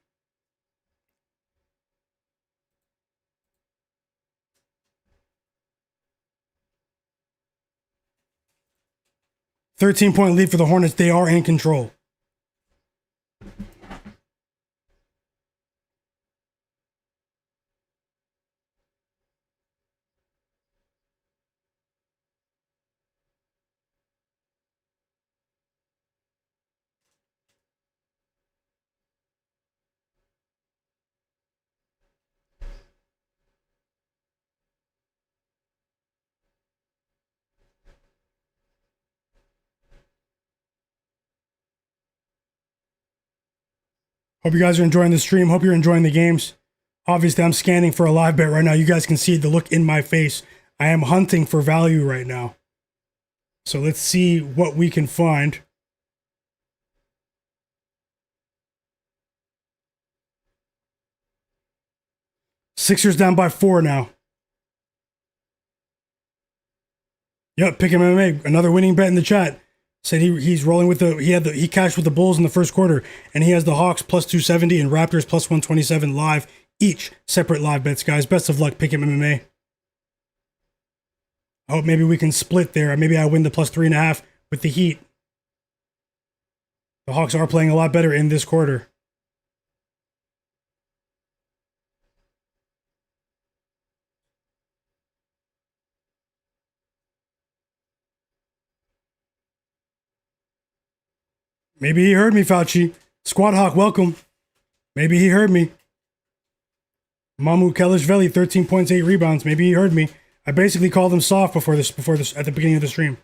$13-point lead for the Hornets. They are in control. Hope you guys are enjoying the stream. Hope you're enjoying the games. Obviously, I'm scanning for a live bet right now. You guys can see the look in my face. I am hunting for value right now. So let's see what we can find. Sixers down by 4 now. Yep, Pick 'em MMA. Another winning bet in the chat. Said he's rolling with he cashed with the Bulls in the first quarter, and he has the Hawks plus 270 and Raptors plus 127 live, each separate live bets, guys. Best of luck, Pick 'em MMA. I hope maybe we can split there. Maybe I win the plus 3.5 with the Heat. The Hawks are playing a lot better in this quarter. Maybe he heard me, Fauci. Squad Hawk, welcome. Maybe he heard me. Mamu Kelishvili, 13 points, 8 rebounds. Maybe he heard me. I basically called him soft before this at the beginning of the stream.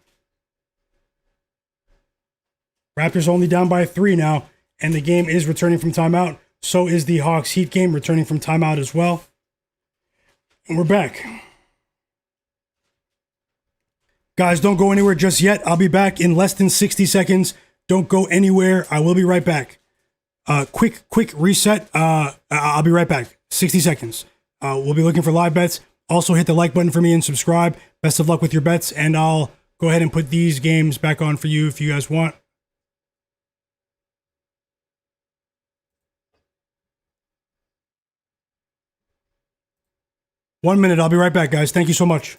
Raptors only down by 3 now, and the game is returning from timeout. So is the Hawks Heat game returning from timeout as well. And we're back. Guys, don't go anywhere just yet. I'll be back in less than 60 seconds. Don't go anywhere. I will be right back. Quick reset. I'll be right back. 60 seconds. We'll be looking for live bets. Also hit the like button for me and subscribe. Best of luck with your bets, and I'll go ahead and put these games back on for you if you guys want. One minute. I'll be right back, guys. Thank you so much.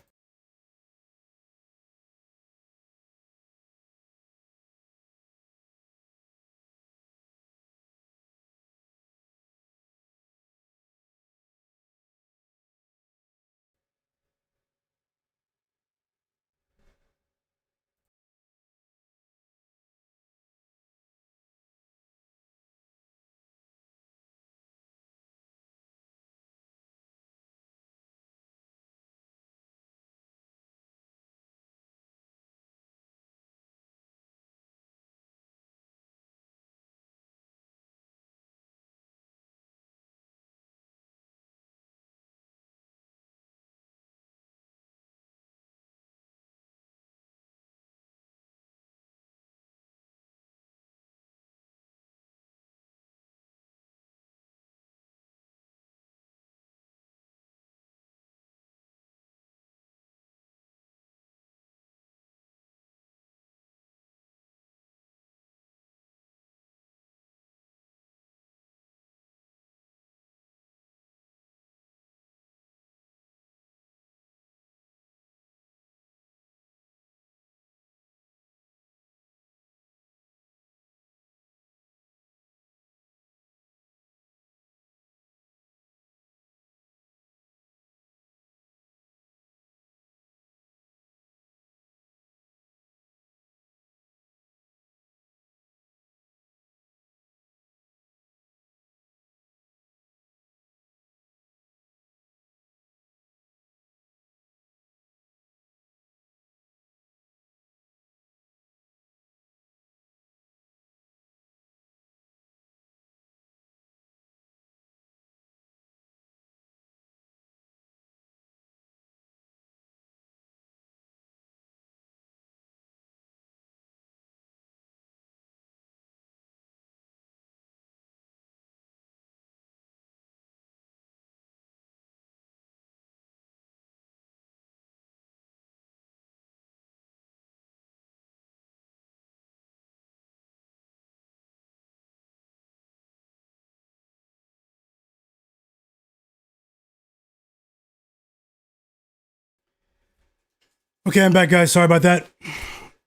Okay, I'm back, guys. Sorry about that.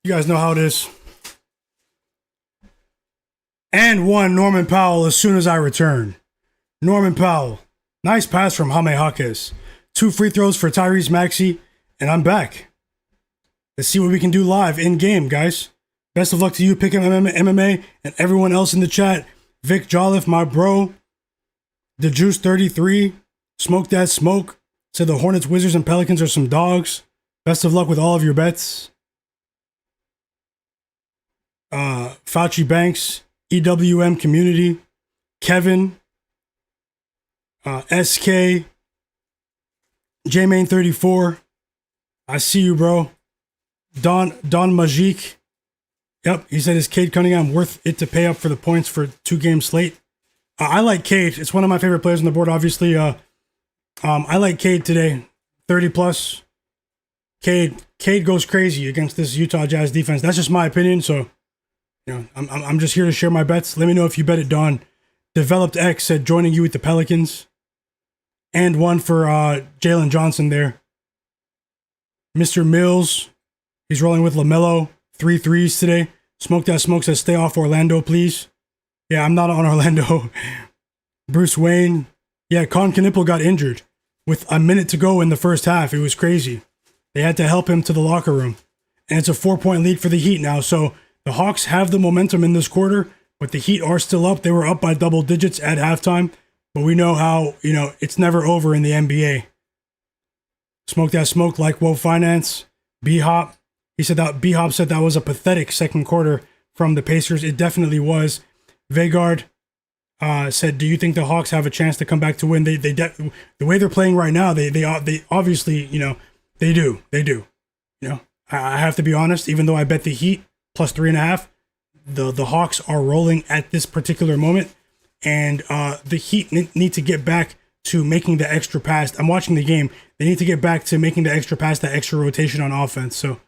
You guys know how it is. And one Norman Powell as soon as I return. Norman Powell. Nice pass from Jaime Jaquez. 2 free throws for Tyrese Maxey. And I'm back. Let's see what we can do live in game, guys. Best of luck to you, Pick MMA, and everyone else in the chat. Vic Jolliffe, my bro. The Juice 33. Smoke That Smoke. Said the Hornets, Wizards, and Pelicans are some dogs. Best of luck with all of your bets. Fauci Banks, EWM Community, Kevin, SK, JMain34. I see you, bro. Don Majik. Yep, he said, is Cade Cunningham worth it to pay up for the points for 2-game slate? I like Cade. It's one of my favorite players on the board, obviously. I like Cade today. 30 plus. Cade goes crazy against this Utah Jazz defense. That's just my opinion. So, you know, I'm just here to share my bets. Let me know if you bet it, Don. Developed X said joining you with the Pelicans. And one for Jalen Johnson there. Mr. Mills, he's rolling with LaMelo. 3 threes today. Smoke That Smoke says stay off Orlando, please. Yeah, I'm not on Orlando. Bruce Wayne. Yeah, Con Knipple got injured with a minute to go in the first half. It was crazy. They had to help him to the locker room. And it's a 4-point lead for the Heat now. So the Hawks have the momentum in this quarter, But the Heat are still up. They were up by double digits at halftime. But we know how, it's never over in the NBA. Smoke that smoke like Woe Finance. B-Hop. B-Hop said that was a pathetic second quarter from the Pacers. It definitely was. Vegard said, do you think the Hawks have a chance to come back to win? The way they're playing right now, they obviously, they do. I have to be honest, even though I bet the Heat plus 3.5, the Hawks are rolling at this particular moment, and the Heat need to get back to making the extra pass. I'm watching the game. They need to get back to making the extra pass, that extra rotation on offense. So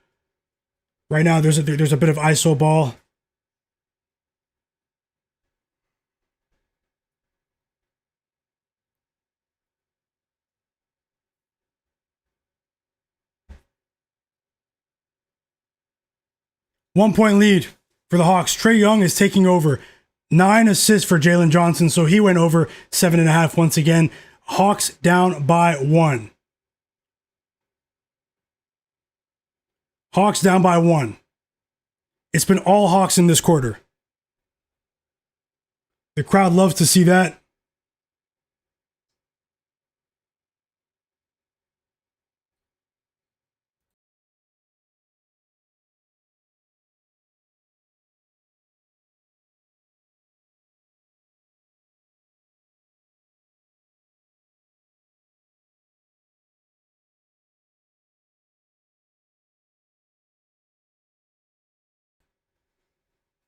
right now there's a bit of ISO ball. One-point lead for the Hawks. Trae Young is taking over. 9 assists for Jalen Johnson, so he went over 7.5 once again. Hawks down by 1. Hawks down by 1. It's been all Hawks in this quarter. The crowd loves to see that.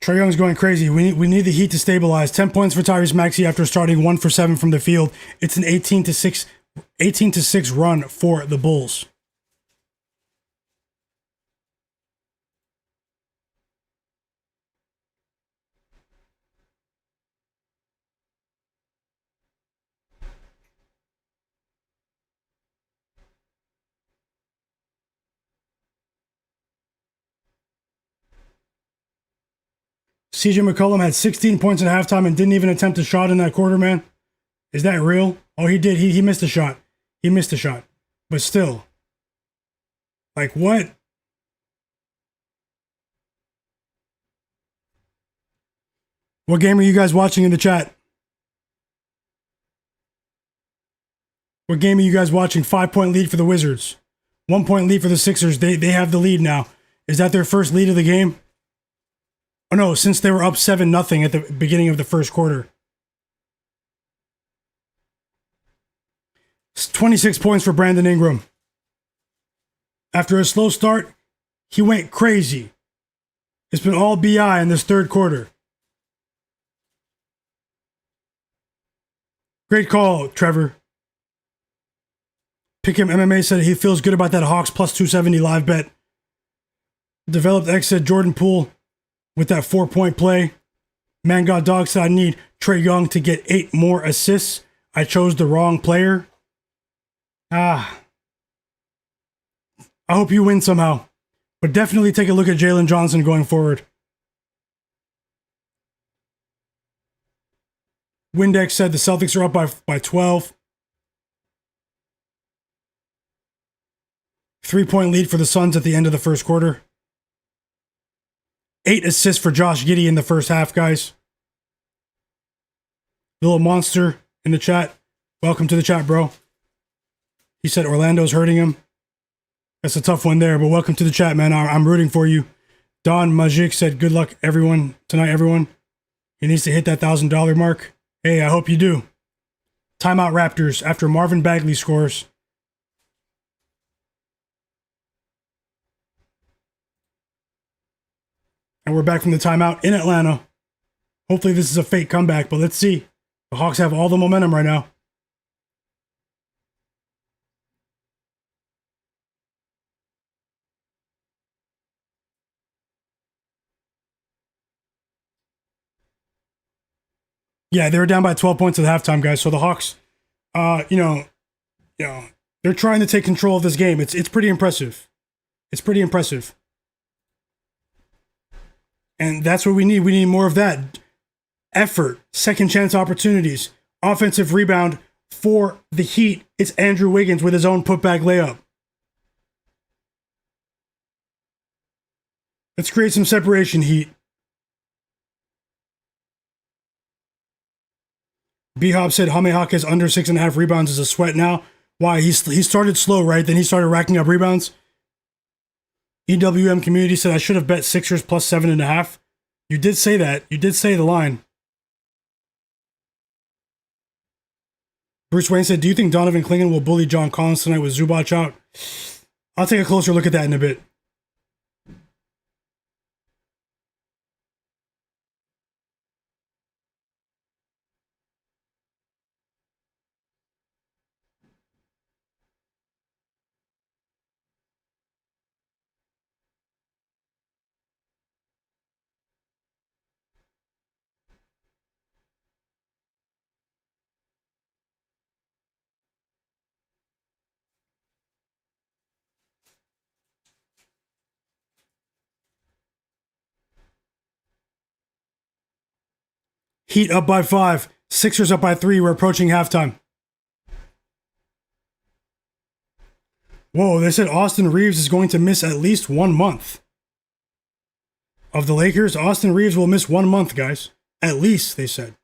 Trae Young's going crazy. We need the Heat to stabilize. 10 points for Tyrese Maxey after starting 1 for 7 from the field. It's an 18-6 run for the Bulls. CJ McCollum had 16 points at halftime and didn't even attempt a shot in that quarter, man. Is that real? Oh, he did. He missed a shot. He missed a shot. But still. Like, what? What game are you guys watching in the chat? What game are you guys watching? 5-point lead for the Wizards. 1-point lead for the Sixers. They have the lead now. Is that their first lead of the game? Oh no, since they were up 7-0 at the beginning of the first quarter. 26 points for Brandon Ingram. After a slow start, he went crazy. It's been all BI in this third quarter. Great call, Trevor. Pick'em MMA said he feels good about that Hawks plus 270 live bet. Developed X said Jordan Poole with that 4-point play. Man got dog said I need Trae Young to get 8 more assists. I chose the wrong player. I hope you win somehow. But definitely take a look at Jalen Johnson going forward. Windex said the Celtics are up by 12. 3-point lead for the Suns at the end of the first quarter. 8 assists for Josh Giddey in the first half, guys. Little Monster in the chat. Welcome to the chat, bro. He said Orlando's hurting him. That's a tough one there, but welcome to the chat, man. I'm rooting for you. Don Majik said, good luck, everyone. Tonight, everyone. He needs to hit that $1,000 mark. Hey, I hope you do. Timeout Raptors after Marvin Bagley scores. And we're back from the timeout in Atlanta. Hopefully this is a fake comeback, but let's see. The Hawks have all the momentum right now. Yeah, they were down by 12 points at halftime, guys. So the Hawks, they're trying to take control of this game. It's pretty impressive. It's pretty impressive. And that's what we need. We need more of that. Effort, second chance opportunities, offensive rebound for the Heat. It's Andrew Wiggins with his own putback layup. Let's create some separation, Heat. B-Hop said Jaime Jaquez under 6.5 rebounds is a sweat now. Why? He started slow, right? Then he started racking up rebounds. EWM community said I should have bet Sixers plus 7.5. You did say that. You did say the line. Bruce Wayne said, do you think Donovan Clingan will bully John Collins tonight with Zubac out? I'll take a closer look at that in a bit. Heat up by 5. Sixers up by 3. We're approaching halftime. Whoa, they said Austin Reeves is going to miss at least 1 month. Of the Lakers, Austin Reeves will miss 1 month, guys. At least, they said.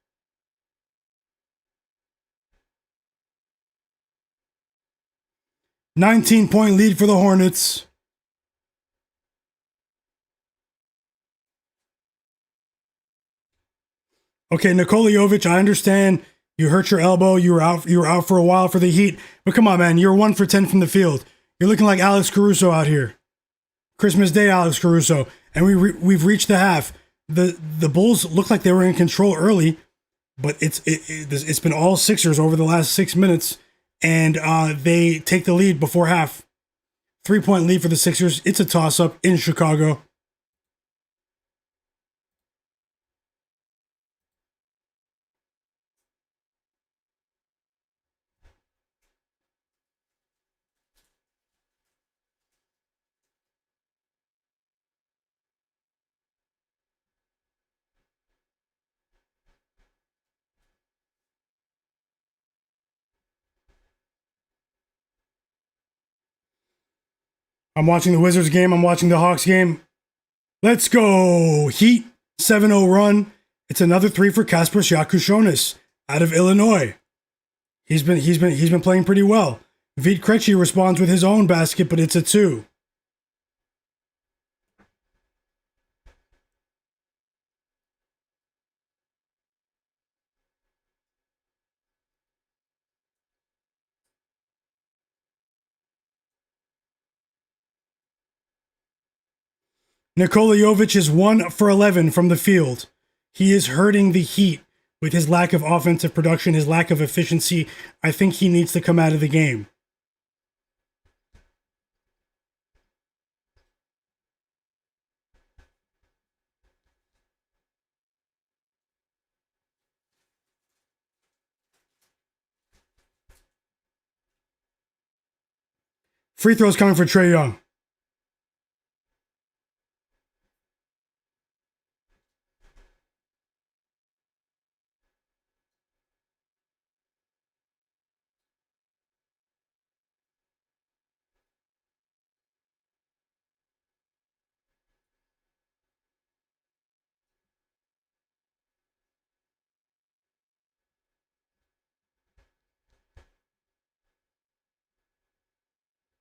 "19-point lead for the Hornets. Okay, Nikola Jovic, I understand you hurt your elbow. You were out for a while for the Heat. But come on, man. You're 1 for 10 from the field. You're looking like Alex Caruso out here. Christmas Day, Alex Caruso. And we've reached the half. The Bulls looked like they were in control early, but it's been all Sixers over the last 6 minutes, and they take the lead before half. 3-point lead for the Sixers. It's a toss-up in Chicago. I'm watching the Wizards game. I'm watching the Hawks game. Let's go. Heat, 7-0 run. It's another 3 for Kasper Siakam out of Illinois. He's been playing pretty well. Vit Krejci responds with his own basket, but it's a 2. Nikola Jovic is 1 for 11 from the field. He is hurting the Heat with his lack of offensive production, his lack of efficiency. I think he needs to come out of the game. Free throws coming for Trae Young.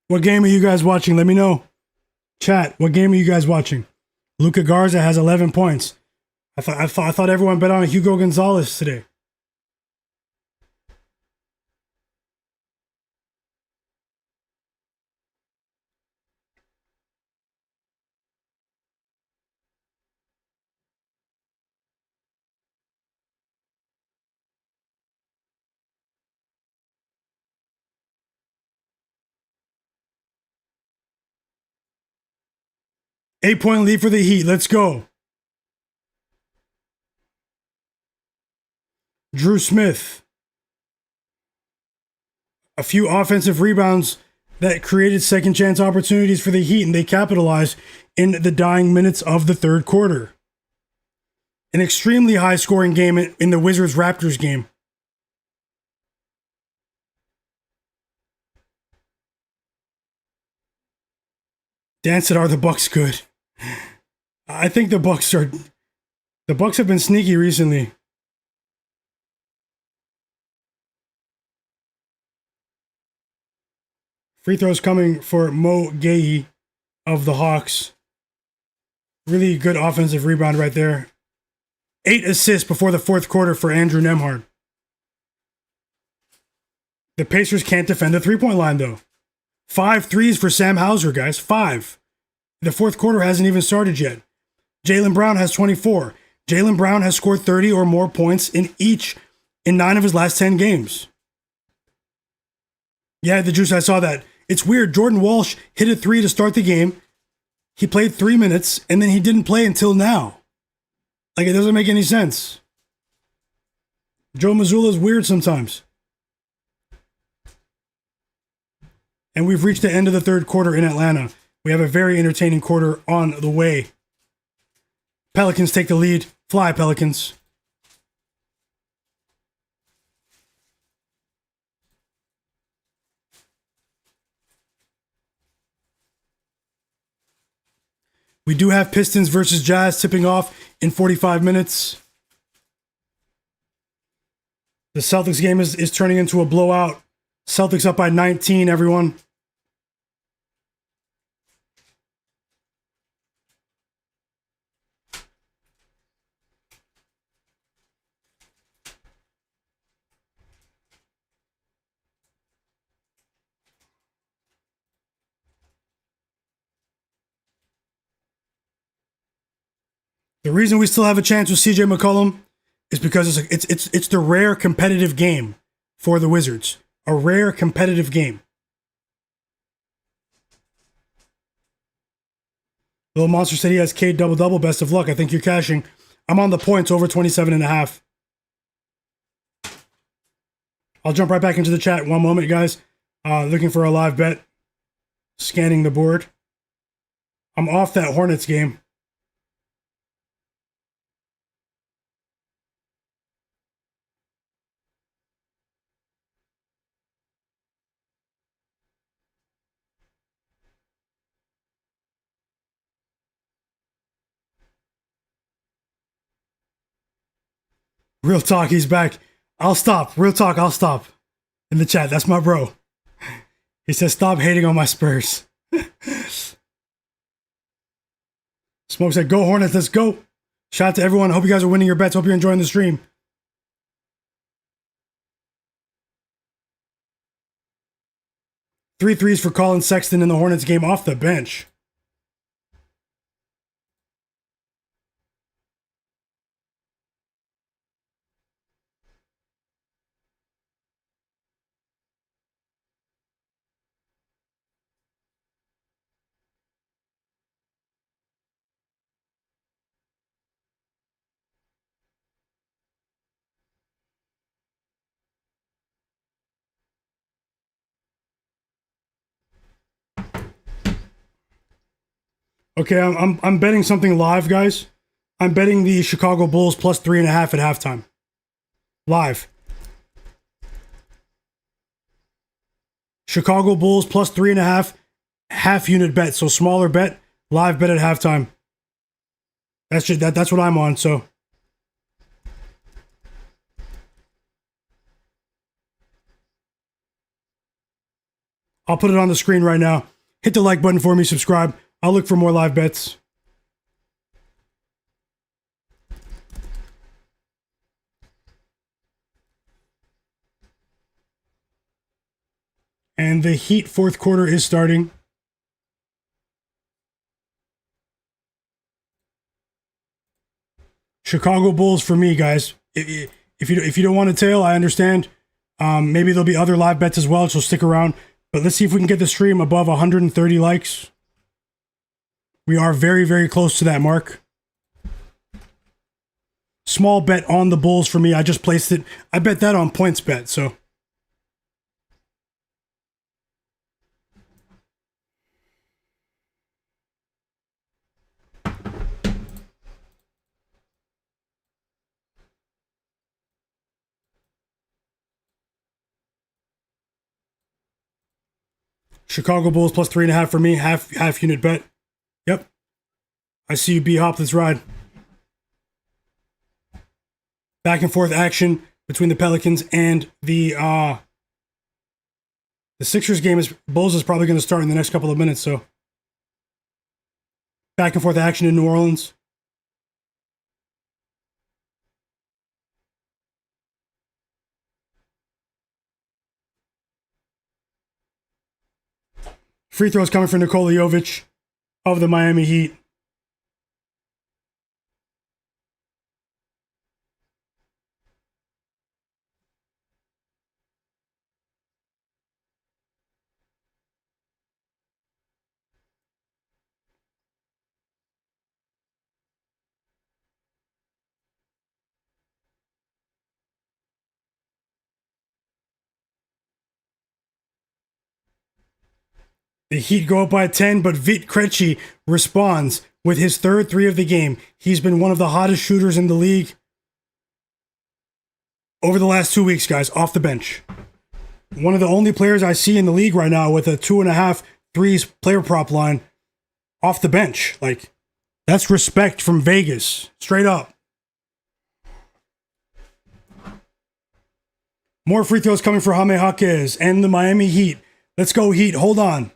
What game are you guys watching? Let me know. Chat, what game are you guys watching? Luka Garza has 11 points. I thought everyone bet on Hugo Gonzalez today. Eight-point lead for the Heat. Let's go. Drew Smith. A few offensive rebounds that created second chance opportunities for the Heat, and they capitalized in the dying minutes of the third quarter. An extremely high scoring game in the Wizards Raptors game. Dan said, are the Bucks good? I think the Bucks have been sneaky recently. Free throws coming for Myguyknowsaguy of the Hawks. Really good offensive rebound right there. 8 assists before the fourth quarter for Andrew Nembhard. The Pacers can't defend the three-point line, though. 5 threes for Sam Hauser, guys. 5. The fourth quarter hasn't even started yet. Jaylen Brown has 24. Jaylen Brown has scored 30 or more points in 9 of his last 10 games. Yeah, the juice, I saw that. It's weird. Jordan Walsh hit a 3 to start the game. He played 3 minutes, and then he didn't play until now. Like, it doesn't make any sense. Joe Mazzulla is weird sometimes. And we've reached the end of the third quarter in Atlanta. We have a very entertaining quarter on the way. Pelicans take the lead. Fly, Pelicans. We do have Pistons versus Jazz tipping off in 45 minutes. The Celtics game is turning into a blowout. Celtics up by 19, everyone. The reason we still have a chance with CJ McCollum is because it's the rare competitive game for the Wizards. A rare competitive game. Little Monster said he has Cade double-double. Best of luck. I think you're cashing. I'm on the points over 27.5. I'll jump right back into the chat. One moment, guys. Looking for a live bet. Scanning the board. I'm off that Hornets game. Real talk, he's back. I'll stop. Real talk, I'll stop. In the chat, that's my bro. He says, stop hating on my Spurs. Smoke said, go Hornets, let's go. Shout out to everyone. Hope you guys are winning your bets. Hope you're enjoying the stream. Three threes for Colin Sexton in the Hornets game off the bench. Okay, I'm betting something live, guys. I'm betting the Chicago Bulls plus 3.5 at halftime. Live. Chicago Bulls plus 3.5, half unit bet. So smaller bet, live bet at halftime. That's what I'm on. So I'll put it on the screen right now. Hit the like button for me. Subscribe. I'll look for more live bets. And the Heat fourth quarter is starting. Chicago Bulls for me, guys. If you don't want to tail, I understand. Maybe there'll be other live bets as well, so stick around. But let's see if we can get the stream above 130 likes. We are very, very close to that mark. Small bet on the Bulls for me. I just placed it. I bet that on points bet, so. Chicago Bulls plus 3.5 for me. Half unit bet. Yep. I see you, B-Hop. Let's ride. Back and forth action between the Pelicans and the The Sixers game Bulls is probably going to start in the next couple of minutes, so back and forth action in New Orleans. Free throws coming for Nikola Jovic of the Miami Heat. The Heat go up by 10, but Vit Krejci responds with his third three of the game. He's been one of the hottest shooters in the league over the last 2 weeks, guys, off the bench. One of the only players I see in the league right now with a 2.5 threes player prop line off the bench. Like, that's respect from Vegas, straight up. More free throws coming for Jaime Jaquez and the Miami Heat. Let's go, Heat. Hold on.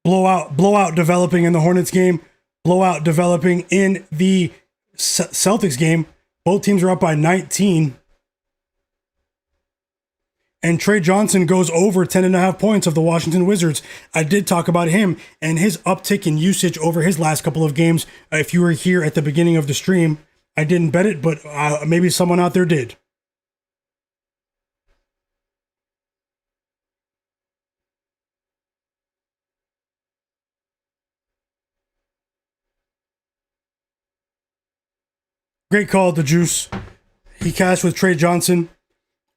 Blowout developing in the Hornets game. Blowout developing in the Celtics game. Both teams are up by 19. And Trae Johnson goes over 10.5 points of the Washington Wizards. I did talk about him and his uptick in usage over his last couple of games. If you were here at the beginning of the stream, I didn't bet it, but maybe someone out there did. Great call at the juice. He cashed with Trae Johnson.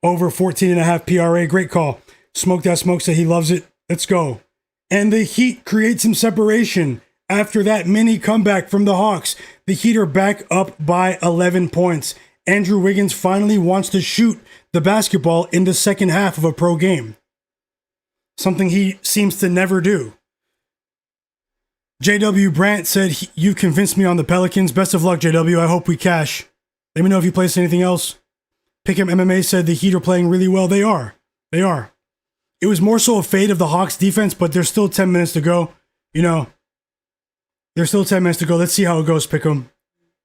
Over 14.5 PRA. Great call. Smoke that smoke, said he loves it. Let's go. And the Heat create some separation after that mini comeback from the Hawks. The Heat are back up by 11 points. Andrew Wiggins finally wants to shoot the basketball in the second half of a pro game. Something he seems to never do. JW Brandt said, "You convinced me on the Pelicans. Best of luck, JW. I hope we cash. Let me know if you place anything else." Pick'em MMA said the Heat are playing really well. They are. They are. It was more so a fade of the Hawks defense, but there's still 10 minutes to go. You know, there's still 10 minutes to go. Let's see how it goes, Pick'em.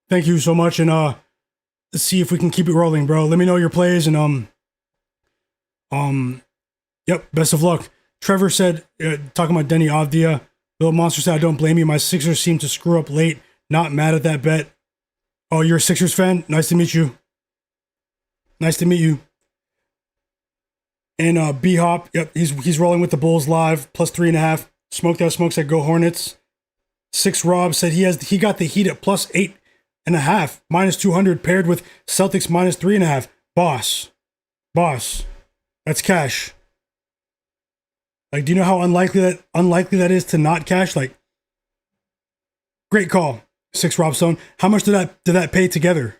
Thank you so much, and let's see if we can keep it rolling, bro. Let me know your plays, and yep, best of luck. Trevor said, talking about Denny Avdia, Little Monster said, "I don't blame you. My Sixers seem to screw up late. Not mad at that bet." Oh, you're a Sixers fan? Nice to meet you. Nice to meet you. And B-Hop, yep, he's rolling with the Bulls live, plus 3.5. Smoke that smoke said, "Go Hornets." 6 Rob said he got the Heat at plus 8.5, minus 200, paired with Celtics minus 3.5. Boss. That's cash. Like, do you know how unlikely that is to not cash? Like, great call, 6 Rob Stone. How much did that pay together?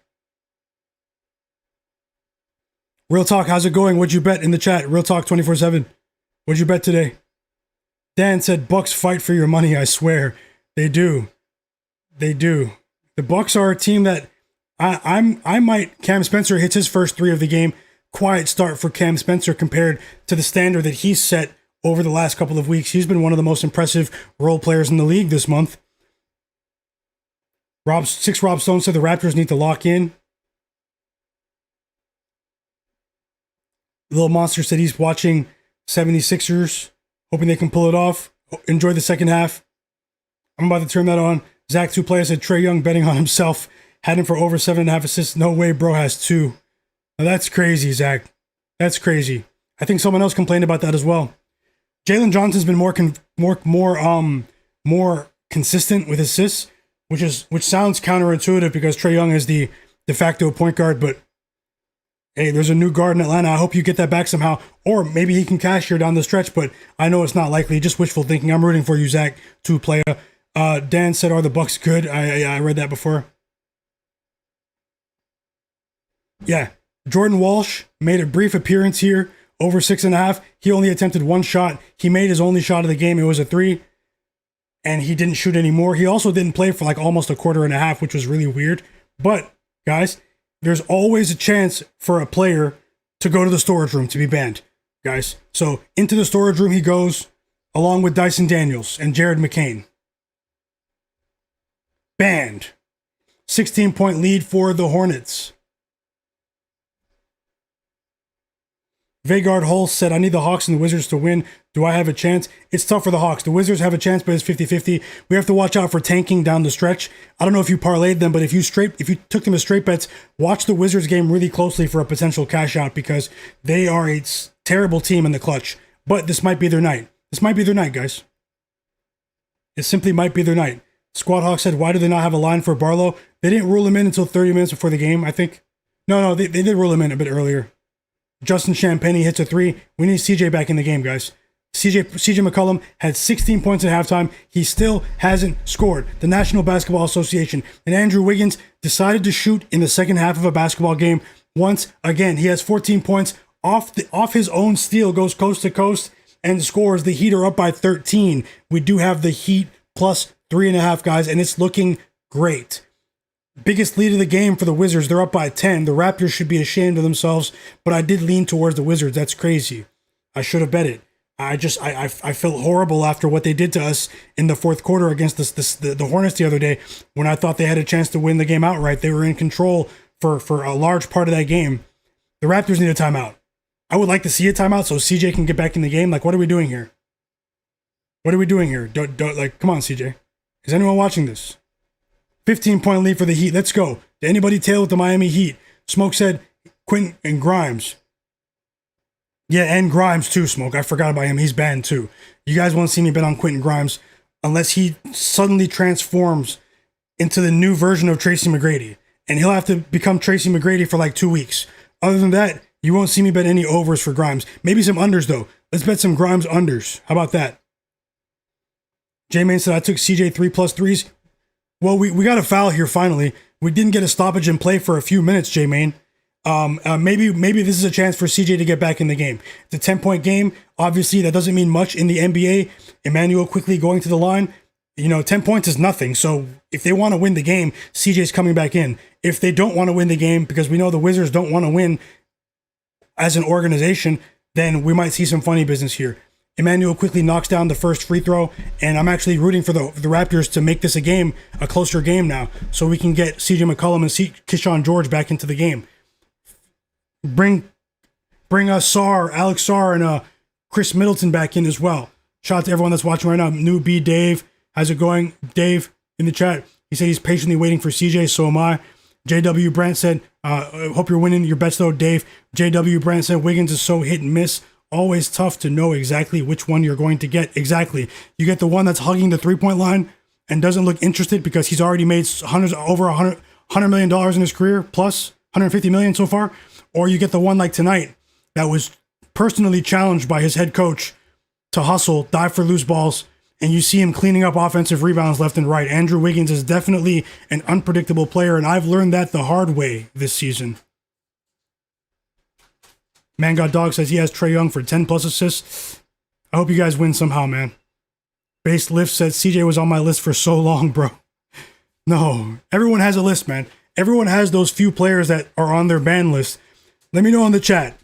Real Talk, how's it going? What'd you bet in the chat? Real Talk 24/7. What'd you bet today? Dan said, "Bucks fight for your money, I swear." They do. They do. The Bucks are a team that Cam Spencer hits his first 3 of the game. Quiet start for Cam Spencer compared to the standard that he's set over the last couple of weeks. He's been one of the most impressive role players in the league this month. 6 Rob Stone said the Raptors need to lock in. Little Monster said he's watching 76ers, hoping they can pull it off. Enjoy the second half. I'm about to turn that on. Zach 2 Player said Trae Young betting on himself. Had him for over 7.5 assists. No way, bro has 2. Now that's crazy, Zach. That's crazy. I think someone else complained about that as well. Jalen Johnson's been more consistent with assists, which sounds counterintuitive because Trae Young is the de facto point guard, but hey, there's a new guard in Atlanta. I hope you get that back somehow. Or maybe he can cash here down the stretch, but I know it's not likely. Just wishful thinking. I'm rooting for you, Zach, 2 Player. Dan said, "Are the Bucks good?" I read that before. Yeah. Jordan Walsh made a brief appearance here, over 6.5. He only attempted 1 shot. He made his only shot of the game. It was a 3. and he didn't shoot anymore. He also didn't play for like almost a quarter and a half, which was really weird. But guys, there's always a chance for a player to go to the storage room to be banned, guys. So into the storage room he goes, along with Dyson Daniels and Jared McCain. Banned. 16-point lead for the Hornets. Vagard Hull said, I need the Hawks and the Wizards to win. Do I have a chance? It's tough for the Hawks. The Wizards have a chance, but it's 50-50. We have to watch out for tanking down the stretch. I don't know if you parlayed them, but if you took them as straight bets, watch the Wizards game really closely for a potential cash out, because they are a terrible team in the clutch. But this might be their night. This might be their night, guys. It simply might be their night. Squad Hawk said, why do they not have a line for Barlow? They didn't rule him in until 30 minutes before the game, I think. No, they did rule him in a bit earlier. Justin Champagne hits a 3. We need CJ back in the game, guys. CJ McCollum had 16 points at halftime. He still hasn't scored. The National Basketball Association and Andrew Wiggins decided to shoot in the second half of a basketball game once again. He has 14 points off his own steal, goes coast to coast and scores. The Heat are up by 13. We do have the Heat plus 3.5, guys, and it's looking great. Biggest lead of the game for the Wizards. They're up by 10. The Raptors should be ashamed of themselves, but I did lean towards the Wizards. That's crazy. I should have bet it. I felt horrible after what they did to us in the fourth quarter against the Hornets the other day, when I thought they had a chance to win the game outright. They were in control for a large part of that game. The Raptors need a timeout. I would like to see a timeout so CJ can get back in the game. Like, what are we doing here? What are we doing here? Don't come on, CJ. Is anyone watching this? 15-point lead for the Heat. Let's go. Did anybody tail with the Miami Heat? Smoke said Quentin and Grimes. Yeah, and Grimes too, Smoke. I forgot about him. He's banned too. You guys won't see me bet on Quentin Grimes unless he suddenly transforms into the new version of Tracy McGrady. And he'll have to become Tracy McGrady for like 2 weeks. Other than that, you won't see me bet any overs for Grimes. Maybe some unders, though. Let's bet some Grimes unders. How about that? J-Man said, I took CJ 3+3s. Well, we got a foul here finally. We didn't get a stoppage in play for a few minutes, J-Main. Maybe this is a chance for CJ to get back in the game. It's a 10-point game. Obviously, that doesn't mean much in the NBA. Emmanuel quickly going to the line. 10 points is nothing. So if they want to win the game, CJ's coming back in. If they don't want to win the game, because we know the Wizards don't want to win as an organization, then we might see some funny business here. Emmanuel quickly knocks down the first free throw, and I'm actually rooting for the Raptors to make this a closer game now, so we can get CJ McCollum and Keyshawn George back into the game. Bring us Alex Sarr, and Chris Middleton back in as well. Shout out to everyone that's watching right now. New B Dave, how's it going? Dave in the chat, he said he's patiently waiting for CJ. So am I. JW Brandt said, hope you're winning your bets though, Dave. JW Brandt said Wiggins is so hit and miss. Always tough to know exactly which one you're going to get. Exactly. You get the one that's hugging the 3-point line and doesn't look interested because he's already made over $100 million in his career, plus $150 million so far. Or you get the one like tonight that was personally challenged by his head coach to hustle, dive for loose balls, and you see him cleaning up offensive rebounds left and right. Andrew Wiggins is definitely an unpredictable player, and I've learned that the hard way this season. Man Got Dog says he has Trae Young for 10 plus assists. I hope you guys win somehow, man. Base Lift says CJ was on my list for so long, bro. No, everyone has a list, man. Everyone has those few players that are on their ban list. Let me know in the chat,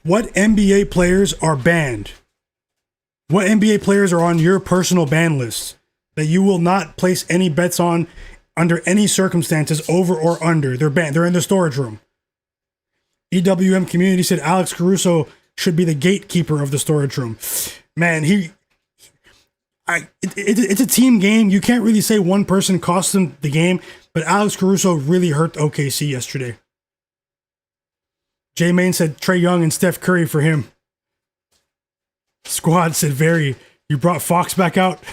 what NBA players are banned? What NBA players are on your personal ban list that you will not place any bets on under any circumstances, over or under? They're banned. They're in the storage room. EWM Community said Alex Caruso should be the gatekeeper of the storage room. Man, it's a team game. You can't really say one person cost them the game, but Alex Caruso really hurt OKC yesterday. J-Main said Trae Young and Steph Curry for him. Squad said you brought Fox back out?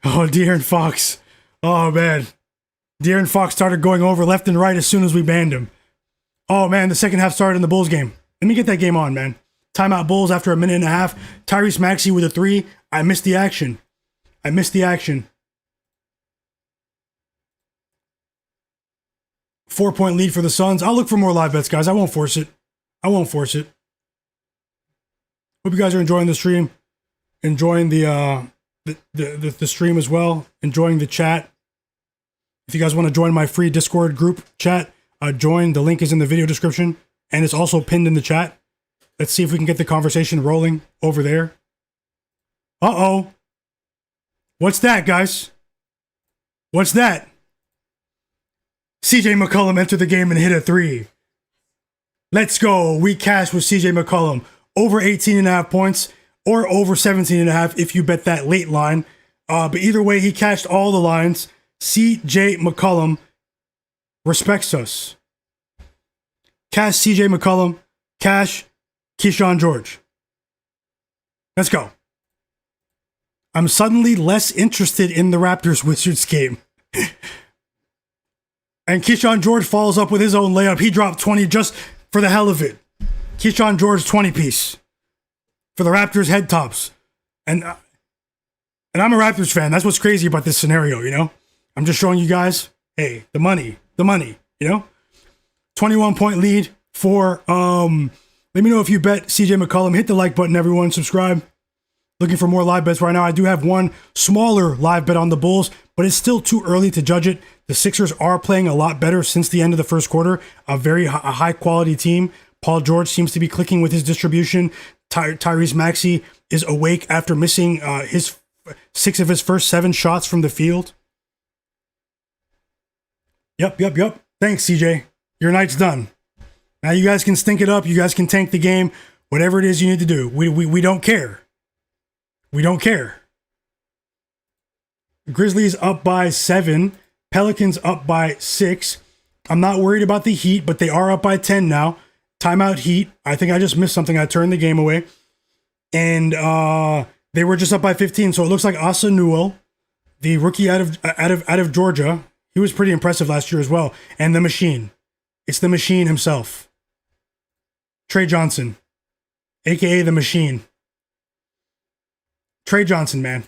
Oh, De'Aaron Fox. Oh, man. De'Aaron Fox started going over left and right as soon as we banned him. Oh, man, the second half started in the Bulls game. Let me get that game on, man. Timeout Bulls after a minute and a half. Tyrese Maxey with a 3. I missed the action. 4-point lead for the Suns. I'll look for more live bets, guys. I won't force it. Hope you guys are enjoying the stream. Enjoying the the stream as well, enjoying the chat. If you guys want to join my free Discord group chat, join. The link is in the video description, and it's also pinned in the chat. Let's see if we can get the conversation rolling over there. Uh-oh. What's that, guys? What's that? CJ McCollum entered the game and hit a 3. Let's go. We cashed with CJ McCollum. Over 18.5 points or over 17.5 if you bet that late line. But either way, he cashed all the lines. CJ McCollum respects us. Cash CJ McCollum. Cash Keyshawn George. Let's go. I'm suddenly less interested in the Raptors-Wizards game. And Keyshawn George follows up with his own layup. He dropped 20 just for the hell of it. Keyshawn George 20-piece for the Raptors head tops. And I'm a Raptors fan. That's what's crazy about this scenario, you know? I'm just showing you guys, hey, the money, you know? 21-point lead for, let me know if you bet CJ McCollum. Hit the like button, everyone. Subscribe. Looking for more live bets right now. I do have one smaller live bet on the Bulls, but it's still too early to judge it. The Sixers are playing a lot better since the end of the first quarter. A very high-quality team. Paul George seems to be clicking with his distribution. Tyrese Maxey is awake after missing his 6 of his first 7 shots from the field. Yep. Thanks, CJ. Your night's done. Now you guys can stink it up. You guys can tank the game. Whatever it is you need to do. We don't care. We don't care. Grizzlies up by 7. Pelicans up by 6. I'm not worried about the Heat, but they are up by 10 now. Timeout Heat. I think I just missed something. I turned the game away. And they were just up by 15. So it looks like Asa Newell, the rookie out of Georgia. He was pretty impressive last year as well. And the machine. It's the machine himself. Trae Johnson, a.k.a. the machine. Trae Johnson, man.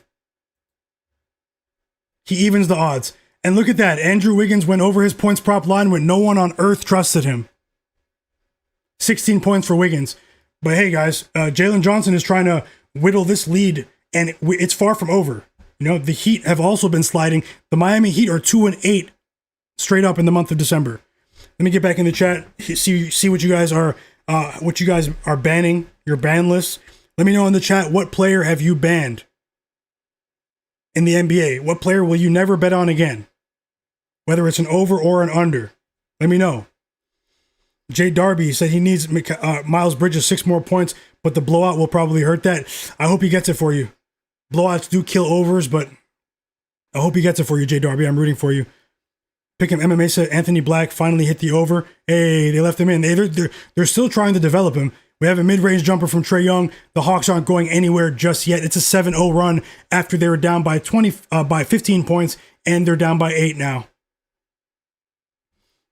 He evens the odds. And look at that. Andrew Wiggins went over his points prop line when no one on earth trusted him. 16 points for Wiggins. But hey, guys, Jalen Johnson is trying to whittle this lead, and it's far from over. You know, the Heat have also been sliding. The Miami Heat are 2-8 straight up in the month of December. Let me get back in the chat. See what you guys are banning. Your ban list. Let me know in the chat, what player have you banned in the NBA? What player will you never bet on again? Whether it's an over or an under. Let me know. Jay Darby said he needs Miles Bridges 6 more points, but the blowout will probably hurt that. I hope he gets it for you. Blowouts do kill overs, but I hope he gets it for you, Jay Darby. I'm rooting for you. Pick him. MMA said Anthony Black finally hit the over. Hey, they left him in. They're still trying to develop him. We have a mid-range jumper from Trae Young. The Hawks aren't going anywhere just yet. It's a 7-0 run after they were down by 15 points, and they're down by 8 now.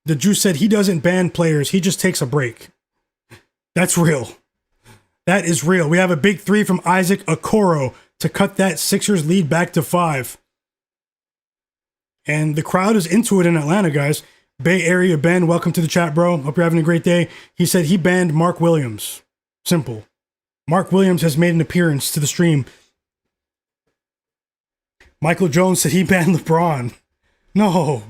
The Juice said he doesn't ban players. He just takes a break. That's real. That is real. We have a big 3 from Isaac Okoro to cut that Sixers lead back to 5. And the crowd is into it in Atlanta, guys. Bay Area Ben, welcome to the chat, bro. Hope you're having a great day. He said he banned Mark Williams. Simple. Mark Williams has made an appearance to the stream. Michael Jones said he banned LeBron. No.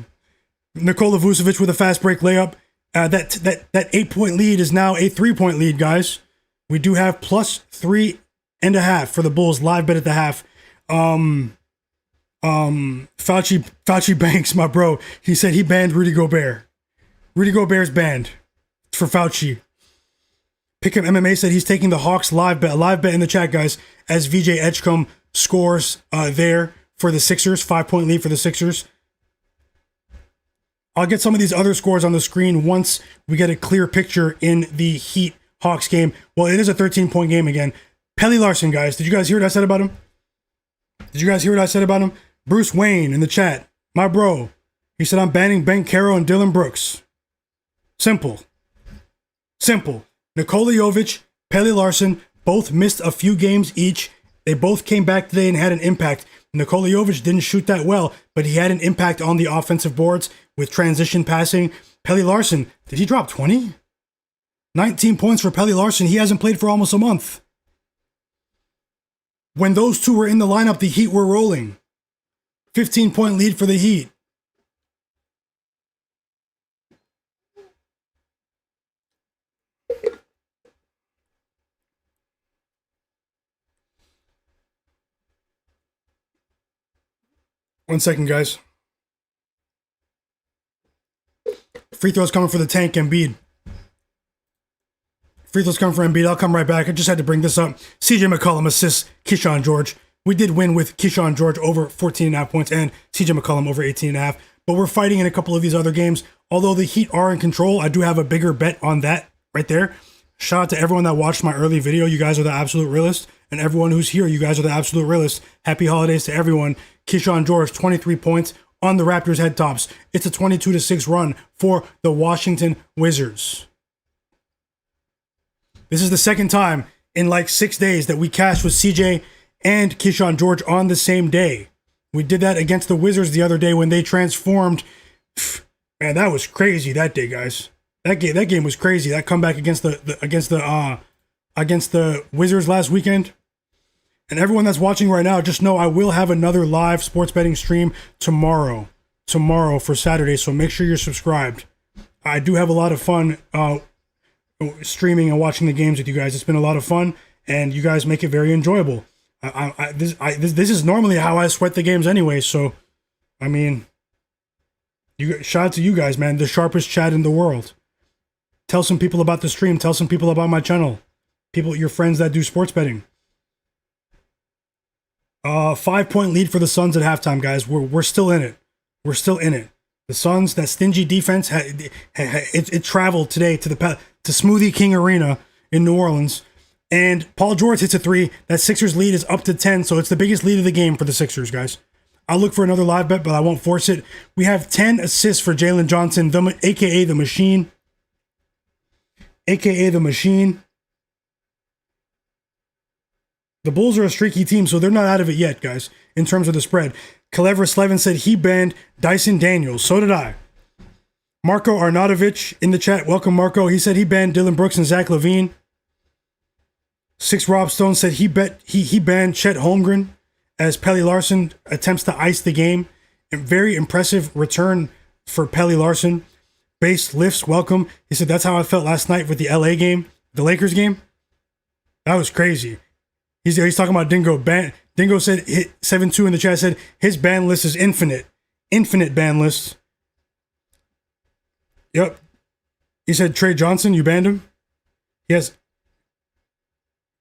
Nikola Vucevic with a fast break layup. That 8-point lead is now a 3-point lead, guys. We do have plus 3.5 for the Bulls. Live bet at the half. Fauci Banks, my bro, he said he banned Rudy Gobert. Rudy Gobert's banned for Fauci. Pick'em MMA said he's taking the Hawks live bet in the chat, guys, as VJ Edgecombe scores there for the Sixers. 5-point lead for the Sixers. I'll get some of these other scores on the screen once we get a clear picture in the Heat Hawks game. Well, it is a 13-point game again. Pelly Larson, guys, did you guys hear what I said about him? Bruce Wayne in the chat, my bro, he said I'm banning Banchero and Dillon Brooks. Simple. Nikola Jovic, Pelly Larson, both missed a few games each. They both came back today and had an impact. Nikola Jovic didn't shoot that well, but he had an impact on the offensive boards with transition passing. Pelly Larson, did he drop 20? 19 points for Pelly Larson. He hasn't played for almost a month. When those two were in the lineup, the Heat were rolling. 15-point lead for the Heat. One second, guys. Free throws coming for the tank, Embiid. Free throws coming for Embiid. I'll come right back. I just had to bring this up. CJ McCollum assists Keyshawn George. We did win with Keyshawn George over 14.5 points and CJ McCollum over 18.5. But we're fighting in a couple of these other games. Although the Heat are in control, I do have a bigger bet on that right there. Shout out to everyone that watched my early video. You guys are the absolute realists. And everyone who's here, you guys are the absolute realists. Happy holidays to everyone. Keyshawn George, 23 points on the Raptors' head tops. It's a 22-6 run for the Washington Wizards. This is the second time in like 6 days that we cashed with CJ and Keyshawn George on the same day. We did that against the Wizards the other day when they transformed. Man, that was crazy that day, guys. That game was crazy. That comeback against the Wizards last weekend. And everyone that's watching right now, just know I will have another live sports betting stream tomorrow for Saturday. So make sure you're subscribed. I do have a lot of fun streaming and watching the games with you guys. It's been a lot of fun, and you guys make it very enjoyable. This is normally how I sweat the games anyway. So, I mean, shout out to you guys, man. The sharpest chat in the world. Tell some people about the stream. Tell some people about my channel. Your friends that do sports betting. 5-point lead for the Suns at halftime, guys. We're still in it. We're still in it. The Suns, that stingy defense, it traveled today to Smoothie King Arena in New Orleans. And Paul George hits a 3. That Sixers lead is up to 10, so it's the biggest lead of the game for the Sixers, guys. I'll look for another live bet, but I won't force it. We have 10 assists for Jalen Johnson, a.k.a. the Machine. A.k.a. the Machine. The Bulls are a streaky team, so they're not out of it yet, guys, in terms of the spread. Kalevra Slevin said he banned Dyson Daniels. So did I. Marco Arnautovic in the chat. Welcome, Marco. He said he banned Dillon Brooks and Zach LaVine. 6 Rob Stone said he banned Chet Holmgren as Pelly Larson attempts to ice the game. A very impressive return for Pelly Larson. Base lifts, welcome. He said that's how I felt last night with the LA game, the Lakers game. That was crazy. He's talking about Dingo. Dingo said 7-2 in the chat said his ban list is infinite. Infinite ban list. Yep. He said Trae Johnson, you banned him? Yes.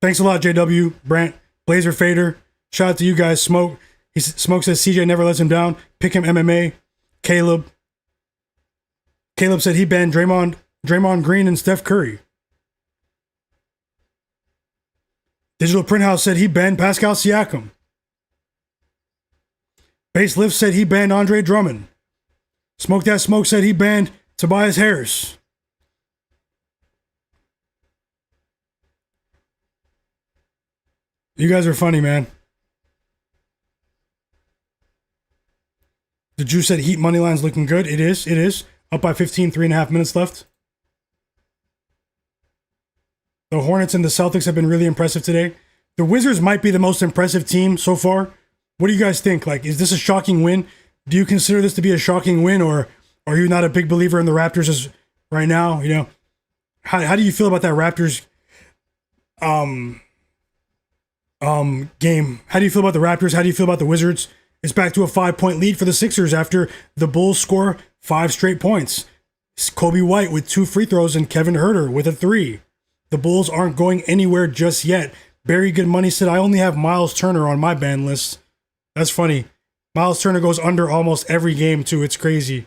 Thanks a lot, JW, Brant, Blazer Fader. Shout out to you guys. Smoke. Smoke says CJ never lets him down. Pick him MMA. Caleb said he banned Draymond Green and Steph Curry. Digital Print House said he banned Pascal Siakam. Base Lift said he banned Andre Drummond. Smoke That Smoke said he banned Tobias Harris. You guys are funny, man. The Jew said Heat money line's looking good. It is. Up by 15, 3.5 minutes left. The Hornets and the Celtics have been really impressive today. The Wizards might be the most impressive team so far. What do you guys think? Like, is this a shocking win? Do you consider this to be a shocking win, or are you not a big believer in the Raptors as right now? You know, how do you feel about that Raptors game? How do you feel about the Raptors? How do you feel about the Wizards? It's back to a 5-point lead for the Sixers after the Bulls score 5 straight points. It's Kobe White with 2 free throws and Kevin Huerter with a 3. The Bulls aren't going anywhere just yet. Barry Good Money said, I only have Miles Turner on my ban list. That's funny. Miles Turner goes under almost every game, too. It's crazy.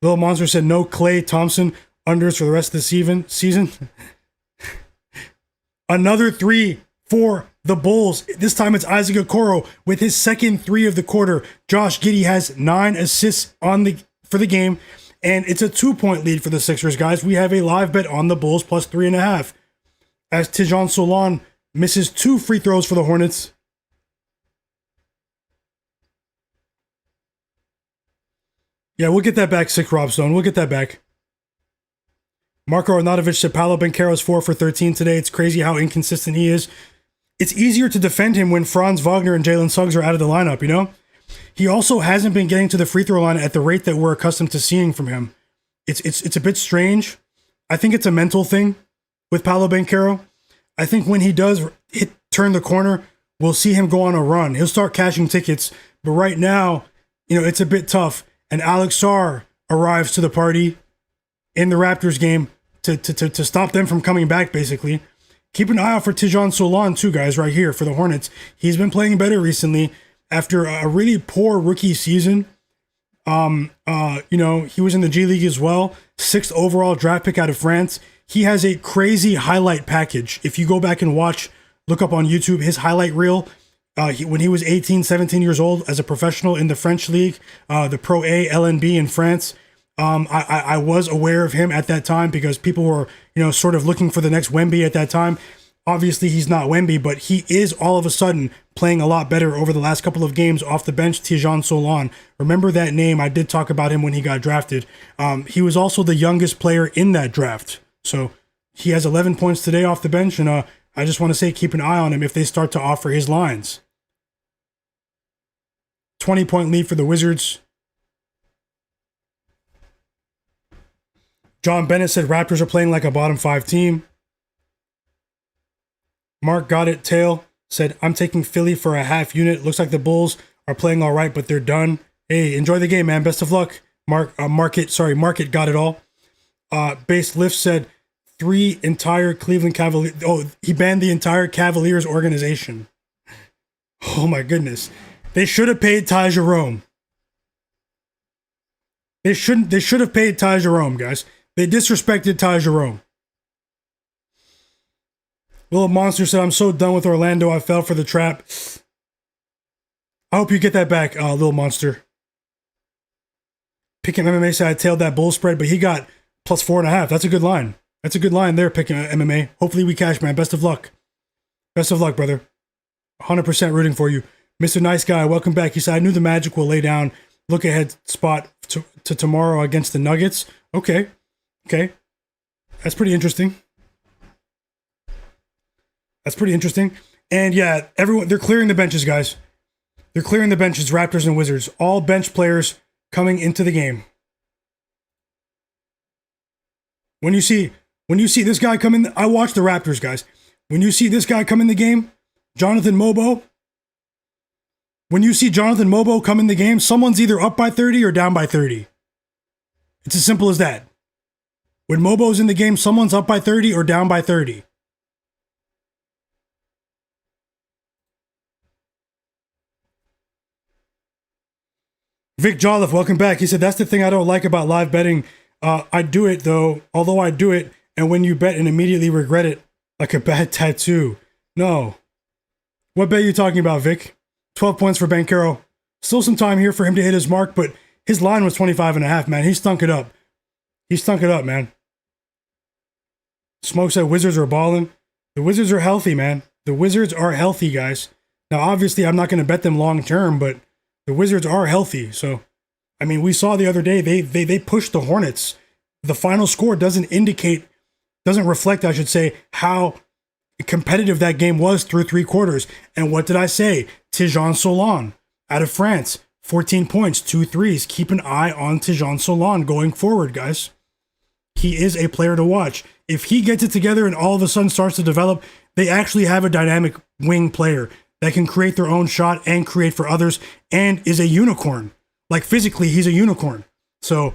Little Monster said, no Klay Thompson unders for the rest of the season. Another 3 for the Bulls. This time it's Isaac Okoro with his second 3 of the quarter. Josh Giddey has 9 assists for the game. And it's a 2-point lead for the Sixers, guys. We have a live bet on the Bulls plus 3.5. As Tijon Solon misses 2 free throws for the Hornets. Yeah, we'll get that back, 6 Rob Stone. We'll get that back. Marco Arnautovic said Paolo Banchero is 4 for 13 today. It's crazy how inconsistent he is. it's easier to defend him when Franz Wagner and Jalen Suggs are out of the lineup, you know? He also hasn't been getting to the free throw line at the rate that we're accustomed to seeing from him. It's a bit strange. I think it's a mental thing with Paolo Banchero. I think when he does turn the corner, we'll see him go on a run. He'll start cashing tickets. But right now, it's a bit tough. And Alex Sarr arrives to the party in the Raptors game to stop them from coming back, basically. Keep an eye out for Tijon Solon, too, guys, right here for the Hornets. He's been playing better recently after a really poor rookie season. He was in the G League as well. 6th overall draft pick out of France. He has a crazy highlight package. If you go back and look up on YouTube his highlight reel, when he was 18, 17 years old as a professional in the French league, the Pro A LNB in France. I was aware of him at that time because people were, sort of looking for the next Wemby at that time. Obviously, he's not Wemby, but he is all of a sudden playing a lot better over the last couple of games off the bench. Tijon Solon. Remember that name. I did talk about him when he got drafted. He was also the youngest player in that draft. So he has 11 points today off the bench, and I just want to say keep an eye on him if they start to offer his lines. 20-point lead for the Wizards. John Bennett said Raptors are playing like a bottom 5 team. Mark Got It Tail said, I'm taking Philly for a half unit. Looks like the Bulls are playing all right, but they're done. Hey, enjoy the game, man. Best of luck. Market got it all. Base Lift said 3 entire Cleveland Cavaliers. Oh, he banned the entire Cavaliers organization. Oh my goodness. They should have paid Ty Jerome. They should have paid Ty Jerome, guys. They disrespected Ty Jerome. Little Monster said, I'm so done with Orlando. I fell for the trap. I hope you get that back, Little Monster. Picking MMA said I tailed that bull spread, but he got plus 4.5. That's a good line. That's a good line there, Picking MMA. Hopefully we cash, man. Best of luck. Best of luck, brother. 100% rooting for you. Mr. Nice Guy, welcome back. He said, I knew the Magic will lay down look ahead spot to tomorrow against the Nuggets. Okay. That's pretty interesting. And yeah, they're clearing the benches, guys. They're clearing the benches, Raptors and Wizards. All bench players coming into the game. When you see this guy come in, I watch the Raptors, guys. When you see this guy come in the game, Jonathan Mobo. When you see Jonathan Mobo come in the game, someone's either up by 30 or down by 30. It's as simple as that. When Mobo's in the game, someone's up by 30 or down by 30. Vic Jolliffe, welcome back. He said, that's the thing I don't like about live betting. I do it, though, although I do it, and when you bet and immediately regret it, like a bad tattoo. No. What bet are you talking about, Vic? 12 points for Banchero. Still some time here for him to hit his mark, but his line was 25.5, man. He stunk it up. Man. Smoke said Wizards are balling. The Wizards are healthy, man. The Wizards are healthy, guys. Now, obviously, I'm not going to bet them long term, but the Wizards are healthy. So, I mean, we saw the other day, they pushed the Hornets. The final score doesn't reflect, I should say, how competitive that game was through 3 quarters. And what did I say? Tijon Solon out of France, 14 points, 2 threes. Keep an eye on Tijon Solon going forward, guys. He is a player to watch. If he gets it together and all of a sudden starts to develop, they actually have a dynamic wing player that can create their own shot and create for others and is a unicorn. Like physically, he's a unicorn. So,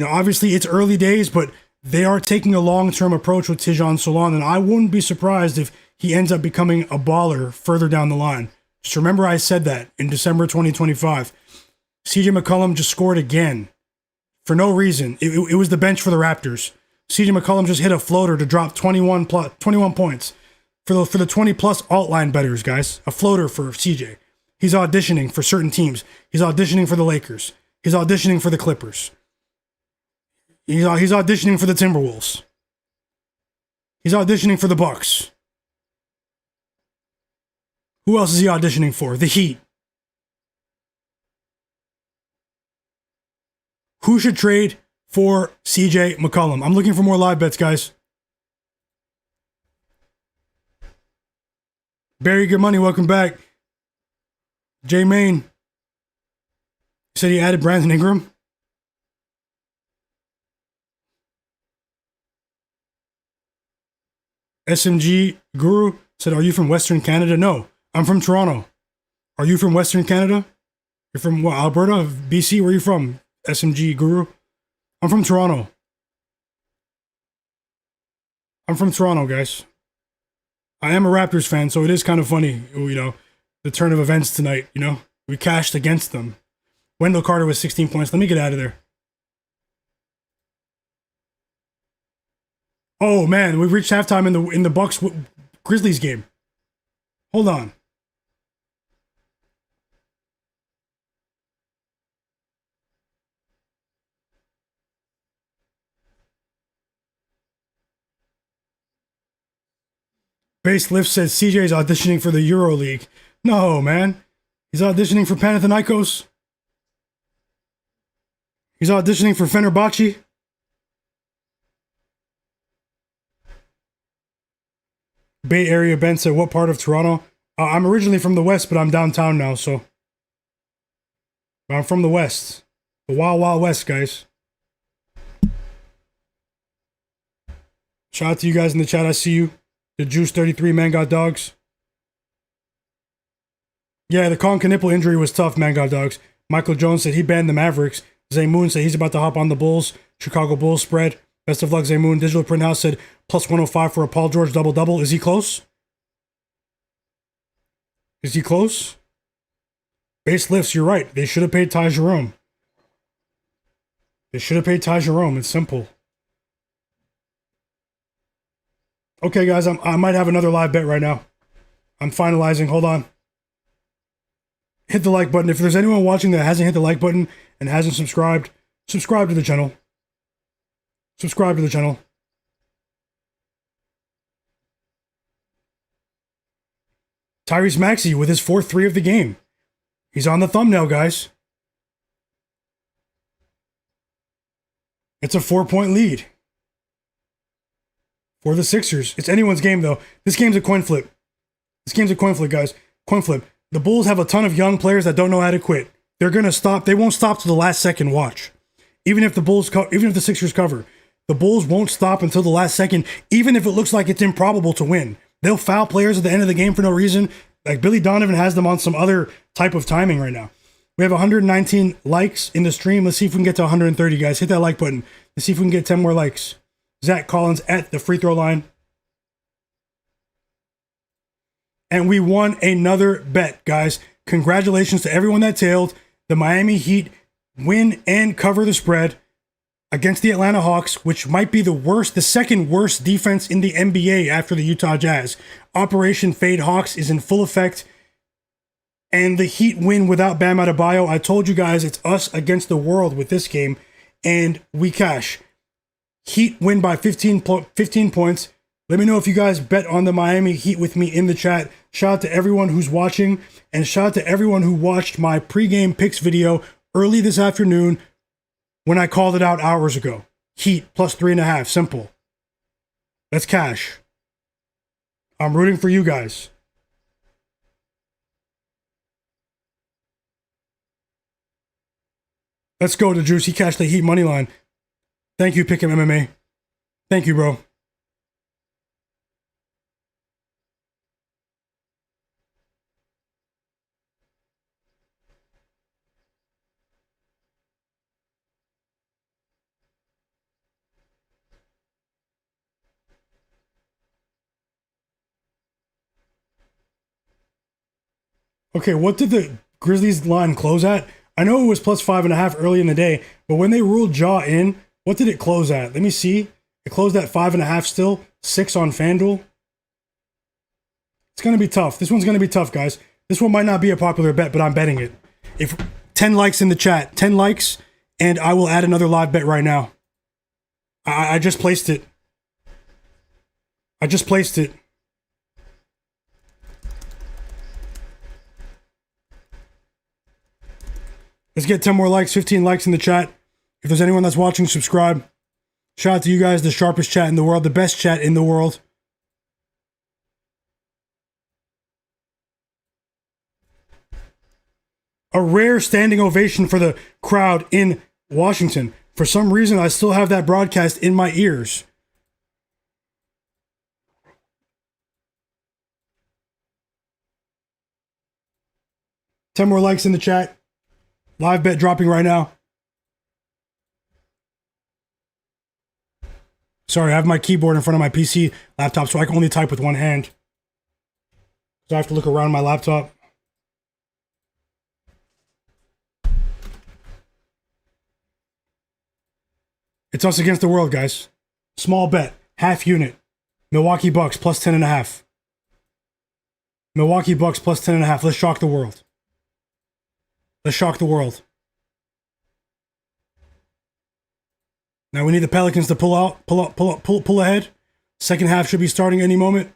obviously it's early days, but they are taking a long-term approach with Tijon Solon, and I wouldn't be surprised if he ends up becoming a baller further down the line. Just remember I said that in December 2025. CJ McCollum just scored again for no reason. It was the bench for the Raptors. CJ McCollum just hit a floater to drop 21 points for the 20-plus alt-line bettors, guys. A floater for CJ. He's auditioning for certain teams. He's auditioning for the Lakers. He's auditioning for the Clippers. He's auditioning for the Timberwolves. He's auditioning for the Bucks. Who else is he auditioning for? The Heat. Who should trade for CJ McCollum? I'm looking for more live bets, guys. Barry, good money. Welcome back. J Main said he added Brandon Ingram. SMG Guru said, are you from Western Canada? No, I'm from Toronto. Are you from Western Canada? You're from what, Alberta? BC? Where are you from? SMG Guru? I'm from Toronto. I'm from Toronto, guys. I am a Raptors fan, so it is kind of funny, you know, the turn of events tonight, you know. We cashed against them. Wendell Carter was 16 points. Let me get out of there. Oh man, we've reached halftime in the Bucks Grizzlies game. Hold on. Base Lift says CJ's auditioning for the Euro League. No, man. He's auditioning for Panathinaikos. He's auditioning for Fenerbahce. Bay Area Ben said, what part of Toronto? I'm originally from the West, but I'm downtown now, so. I'm from the West. The Wild Wild West, guys. Shout out to you guys in the chat. I see you. The Juice 33 man got dogs. Yeah, the Colin Knipple injury was tough, man got dogs. Michael Jones said he banned the Mavericks. Zay Moon said he's about to hop on the Bulls. Chicago Bulls spread. Best of luck, Zay Moon. Digital Print House said plus 105 for a Paul George double-double. Is he close? Is he close? Base Lifts, you're right. They should have paid Ty Jerome. They should have paid Ty Jerome. It's simple. Okay, guys, I might have another live bet right now. I'm finalizing. Hold on. Hit the like button. If there's anyone watching that hasn't hit the like button and hasn't subscribed, subscribe to the channel. Subscribe to the channel. Tyrese Maxey with his 4th 3 of the game. He's on the thumbnail, guys. It's a 4-point lead for the Sixers. It's anyone's game, though. This game's a coin flip. This game's a coin flip, guys. Coin flip. The Bulls have a ton of young players that don't know how to quit. They're going to stop. They won't stop to the last second. Watch. Even if the Sixers cover, the Bulls won't stop until the last second, even if it looks like it's improbable to win. They'll foul players at the end of the game for no reason. Like Billy Donovan has them on some other type of timing right now. We have 119 likes in the stream. Let's see if we can get to 130, guys. Hit that like button. Let's see if we can get 10 more likes. Zach Collins at the free throw line. And we won another bet, guys. Congratulations to everyone that tailed. The Miami Heat win and cover the spread against the Atlanta Hawks, which might be the second worst defense in the NBA after the Utah Jazz. Operation Fade Hawks is in full effect. And the Heat win without Bam Adebayo. I told you guys it's us against the world with this game. And we cash. Heat win by 15 points. Let me know if you guys bet on the Miami Heat with me in the chat. Shout out to everyone who's watching. And shout out to everyone who watched my pregame picks video early this afternoon when I called it out hours ago. Heat plus 3.5. Simple. Let's cash. I'm rooting for you guys. Let's go to Juice. He cashed the Heat money line. Thank you, Pick'em MMA. Thank you, bro. Okay, what did the Grizzlies line close at? I know it was plus 5.5 early in the day, but when they ruled Ja in, what did it close at? Let me see. It closed at 5.5 still. 6 on FanDuel. It's going to be tough. This one's going to be tough, guys. This one might not be a popular bet, but I'm betting it. If 10 likes in the chat, 10 likes, and I will add another live bet right now. I just placed it. I just placed it. Let's get 10 more likes, 15 likes in the chat. If there's anyone that's watching, subscribe. Shout out to you guys, the sharpest chat in the world, the best chat in the world. A rare standing ovation for the crowd in Washington. For some reason, I still have that broadcast in my ears. Ten more likes in the chat. Live bet dropping right now. Sorry, I have my keyboard in front of my PC laptop, so I can only type with one hand. So I have to look around my laptop. It's us against the world, guys. Small bet, half unit. Milwaukee Bucks plus 10.5. Milwaukee Bucks plus 10.5. Let's shock the world. Let's shock the world. Now we need the Pelicans to pull ahead. Second half should be starting any moment.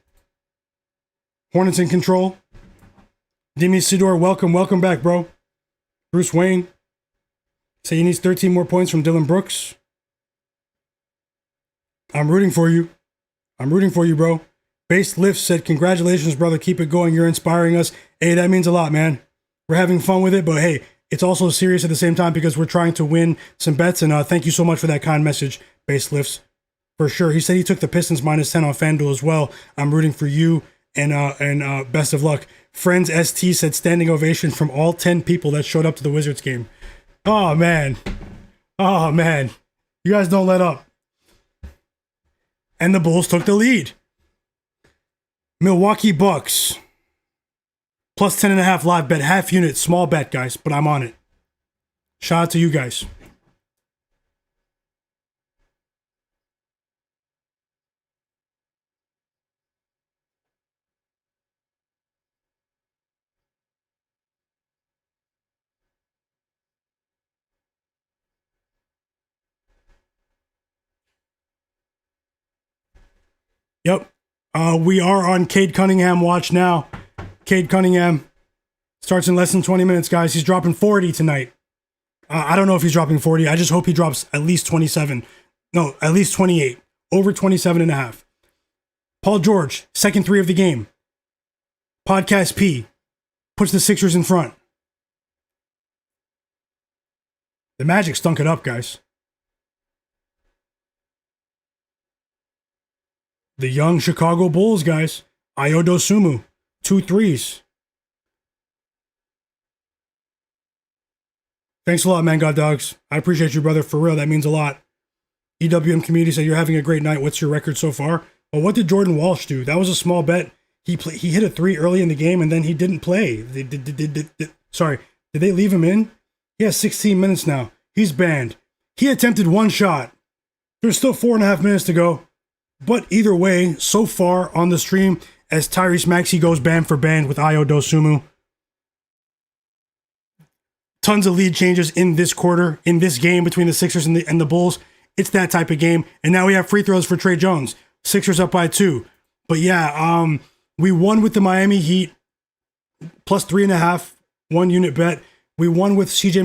Hornets in control. Demi Sidor, welcome back, bro. Bruce Wayne. Say he needs 13 more points from Dillon Brooks. I'm rooting for you. Bro. Base Lift said, congratulations, brother. Keep it going. You're inspiring us. Hey, that means a lot, man. We're having fun with it, but hey, it's also serious at the same time because we're trying to win some bets. And thank you so much for that kind message, Base Lifts. For sure. He said he took the Pistons minus 10 on FanDuel as well. I'm rooting for you and best of luck. Friends ST said standing ovation from all 10 people that showed up to the Wizards game. Oh, man. You guys don't let up. And the Bulls took the lead. Milwaukee Bucks. Plus 10.5 live bet. Half unit. Small bet, guys. But I'm on it. Shout out to you guys. Yep. We are on Cade Cunningham watch now. Cade Cunningham starts in less than 20 minutes, guys. He's dropping 40 tonight. I don't know if he's dropping 40. I just hope he drops at least 27. No, at least 28. Over 27.5. Paul George, second three of the game. Podcast P puts the Sixers in front. The Magic stunk it up, guys. The young Chicago Bulls, guys. Ayo Dosunmu, 2 threes. Thanks a lot, man, God Dogs. I appreciate you, brother. For real, that means a lot. EWM community said, you're having a great night. What's your record so far? Well, what did Jordan Walsh do? That was a small bet. He hit a 3 early in the game, and then he didn't play. Sorry, did they leave him in? He has 16 minutes now. He's banned. He attempted 1 shot. There's still 4.5 minutes to go. But either way, so far on the stream, as Tyrese Maxey goes band for band with Ayo Dosunmu. Tons of lead changes in this quarter, in this game between the Sixers and the Bulls. It's that type of game. And now we have free throws for Trae Jones. Sixers up by 2. But yeah, we won with the Miami Heat, plus 3.5, 1 unit bet. We won with We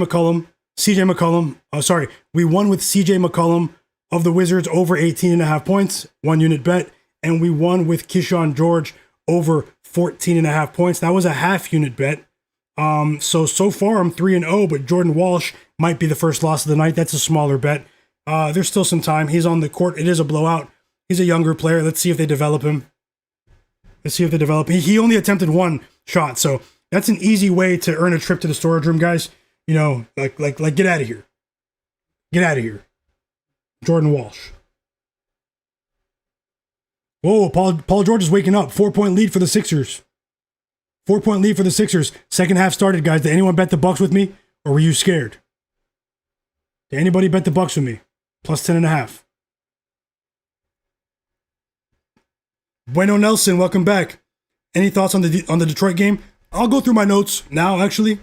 won with CJ McCollum of the Wizards over 18.5 points, 1 unit bet. And we won with Keyshawn George over 14.5 points. That was a half unit bet. So far I'm 3-0, but Jordan Walsh might be the first loss of the night. That's a smaller bet. There's still some time. He's on the court. It is a blowout. He's a younger player. Let's see if they develop him. He only attempted 1 shot, so that's an easy way to earn a trip to the storage room, guys. You know, like get out of here. Get out of here. Jordan Walsh. Whoa, Paul George is waking up. 4-point lead for the Sixers. 4-point lead for the Sixers. Second half started, guys. Did anyone bet the Bucks with me, or were you scared? Did anybody bet the Bucks with me? Plus 10.5. Bueno Nelson, welcome back. Any thoughts on the Detroit game? I'll go through my notes now, actually.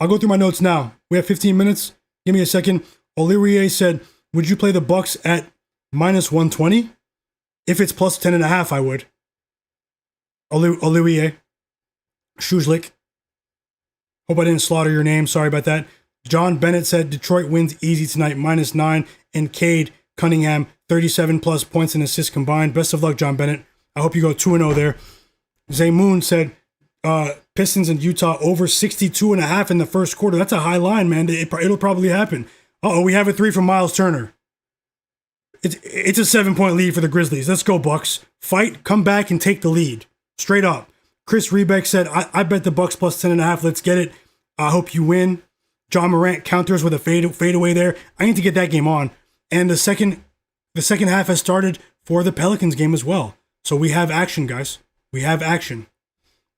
We have 15 minutes. Give me a second. O'Leary said, would you play the Bucks at minus 120? If it's plus 10.5, I would. O'Leary. Shuzlik. Hope I didn't slaughter your name. Sorry about that. John Bennett said Detroit wins easy tonight, minus 9. And Cade Cunningham, 37 plus points and assists combined. Best of luck, John Bennett. I hope you go 2-0 there. Zay Moon said Pistons and Utah over 62.5 in the first quarter. That's a high line, man. It'll probably happen. We have a 3 from Miles Turner. It's a 7-point lead for the Grizzlies. Let's go, Bucks. Fight, come back, and take the lead. Straight up. Chris Rebeck said, I bet the Bucks plus 10.5. Let's get it. I hope you win. John Morant counters with a fadeaway there. I need to get that game on. And the second half has started for the Pelicans game as well. So we have action, guys. We have action.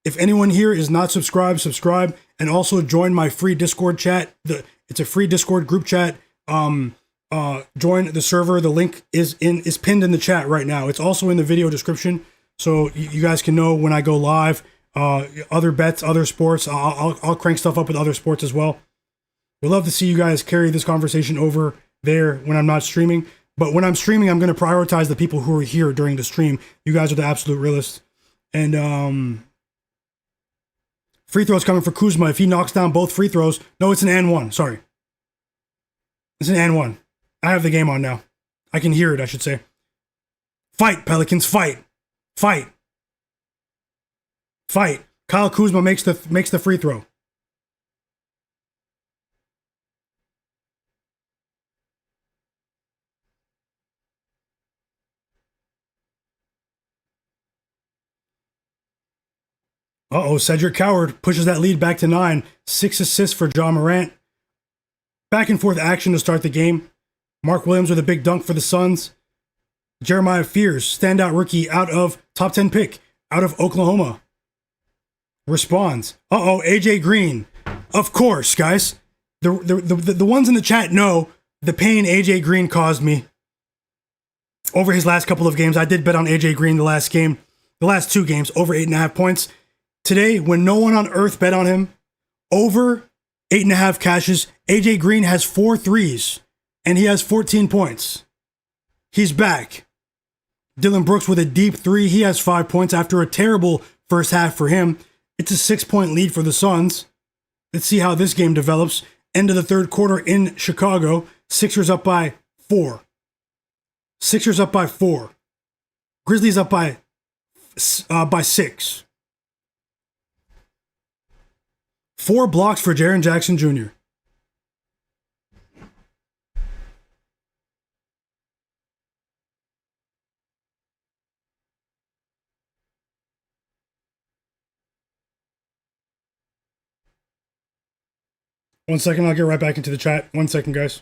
If anyone here is not subscribed, subscribe, and also join my free Discord chat. It's a free Discord group chat. Join the server. The link is pinned in the chat right now. It's also in the video description, so you guys can know when I go live. Other bets, other sports. I'll crank stuff up with other sports as well. We'd love to see you guys carry this conversation over there when I'm not streaming. But when I'm streaming, I'm going to prioritize the people who are here during the stream. You guys are the absolute realists. And free throws coming for Kuzma. If he knocks down both free throws. No, it's an and one. Sorry. It's an and one. I have the game on now. I can hear it, I should say. Fight, Pelicans, fight. Fight. Fight. Kyle Kuzma makes the free throw. Cedric Coward pushes that lead back to 9. 6 assists for John Morant. Back and forth action to start the game. Mark Williams with a big dunk for the Suns. Jeremiah Fears, standout rookie out of top 10 pick, out of Oklahoma. Responds. AJ Green. Of course, guys. The ones in the chat know the pain AJ Green caused me over his last couple of games. I did bet on AJ Green the last 2 games, over 8.5 points. Today, when no one on earth bet on him, over 8.5 cashes, AJ Green has 4 threes, and he has 14 points. He's back. Dillon Brooks with a deep 3. He has 5 points after a terrible first half for him. It's a 6-point lead for the Suns. Let's see how this game develops. End of the third quarter in Chicago. Sixers up by 4. Sixers up by 4. Grizzlies up by 6. 4 blocks for Jaren Jackson Jr. One second, I'll get right back into the chat. 1 second, guys.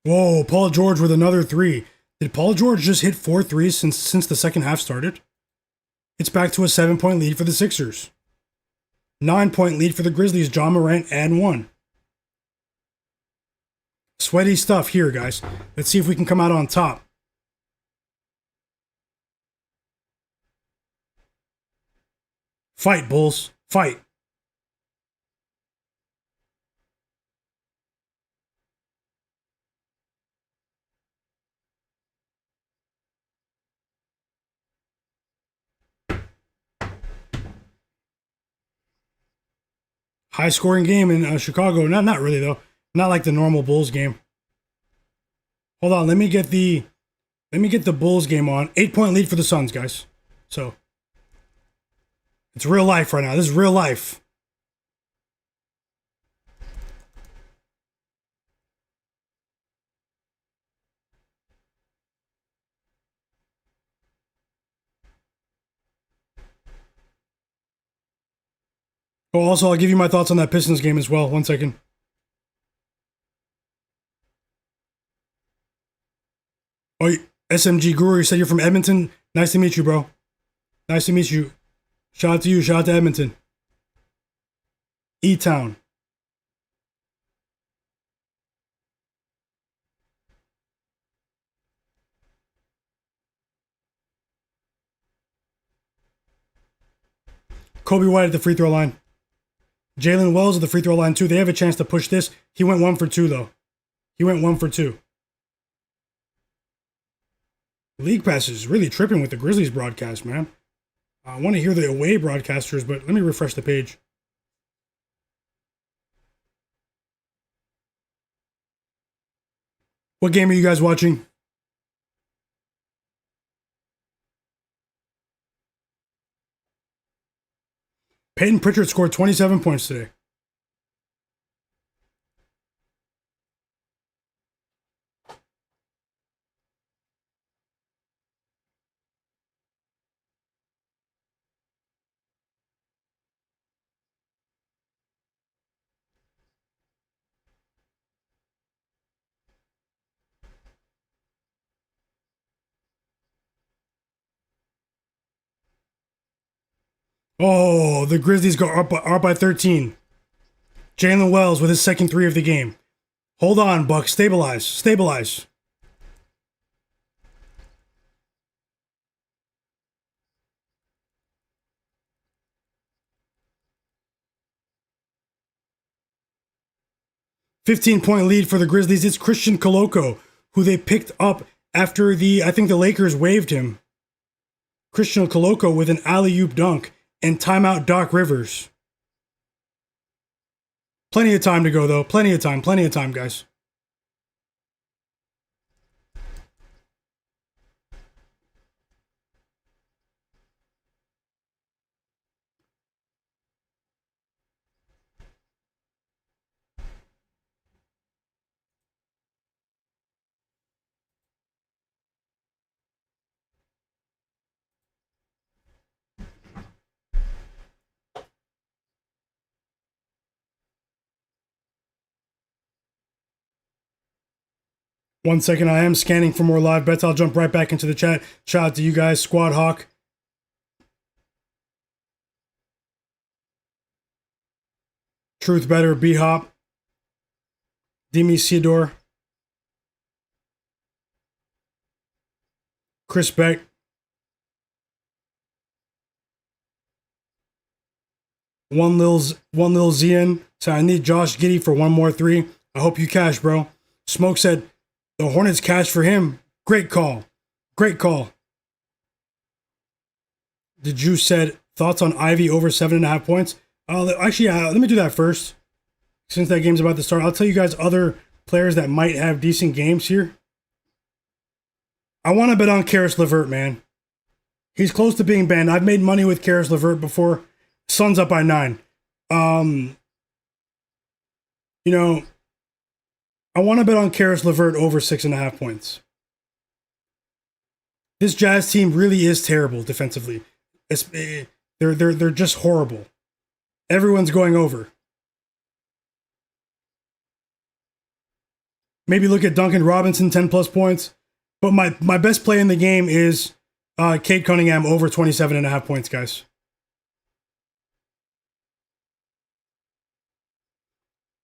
Whoa, Paul George with another 3. Did Paul George just hit 4 threes since the second half started? It's back to a 7-point lead for the Sixers. 9-point lead for the Grizzlies. John Morant and 1. Sweaty stuff here, guys. Let's see if we can come out on top. Fight, Bulls. Fight. High scoring game in Chicago. Not really though. Not like the normal Bulls game. Hold on, let me get the Bulls game on. 8-point lead for the Suns, guys. So it's real life right now. This is real life. Oh, also, I'll give you my thoughts on that Pistons game as well. 1 second. Oh, SMG Guru, you said you're from Edmonton? Nice to meet you, bro. Nice to meet you. Shout out to you. Shout out to Edmonton. E-Town. Kobe White at the free throw line. Jalen Wells at the free throw line too. They have a chance to push this. He went 1 for 2 though. He went 1 for 2. League Pass is really tripping with the Grizzlies broadcast, man. I want to hear the away broadcasters, but let me refresh the page. What game are you guys watching? Peyton Pritchard scored 27 points today. Oh, the Grizzlies go up by 13. Jalen Wells with his second three of the game. Hold on, Buck. Stabilize. Stabilize. $15-point lead for the Grizzlies. It's Christian Koloko, who they picked up after I think the Lakers waived him. Christian Koloko with an alley-oop dunk and timeout Doc Rivers. Plenty of time to go, though. Plenty of time, guys. One second, I am scanning for more live bets. I'll jump right back into the chat. Shout out to you guys, Squad Hawk. Truth Better, B-Hop. Demi Sidor. Chris Beck. One Lil Zian. So I need Josh Giddey for one more three. I hope you cash, bro. Smoke said the Hornets cash for him. Great call. Great call. The Juice said thoughts on Ivy over 7.5 points. Actually, let me do that first. Since that game's about to start, I'll tell you guys other players that might have decent games here. I want to bet on Karis LeVert, man. He's close to being banned. I've made money with Karis LeVert before. Suns up by 9. You know, I want to bet on Karis LeVert over 6.5 points. This Jazz team really is terrible defensively. They're just horrible. Everyone's going over. Maybe look at Duncan Robinson, 10 plus points. But my best play in the game is Cade Cunningham over 27.5 points, guys.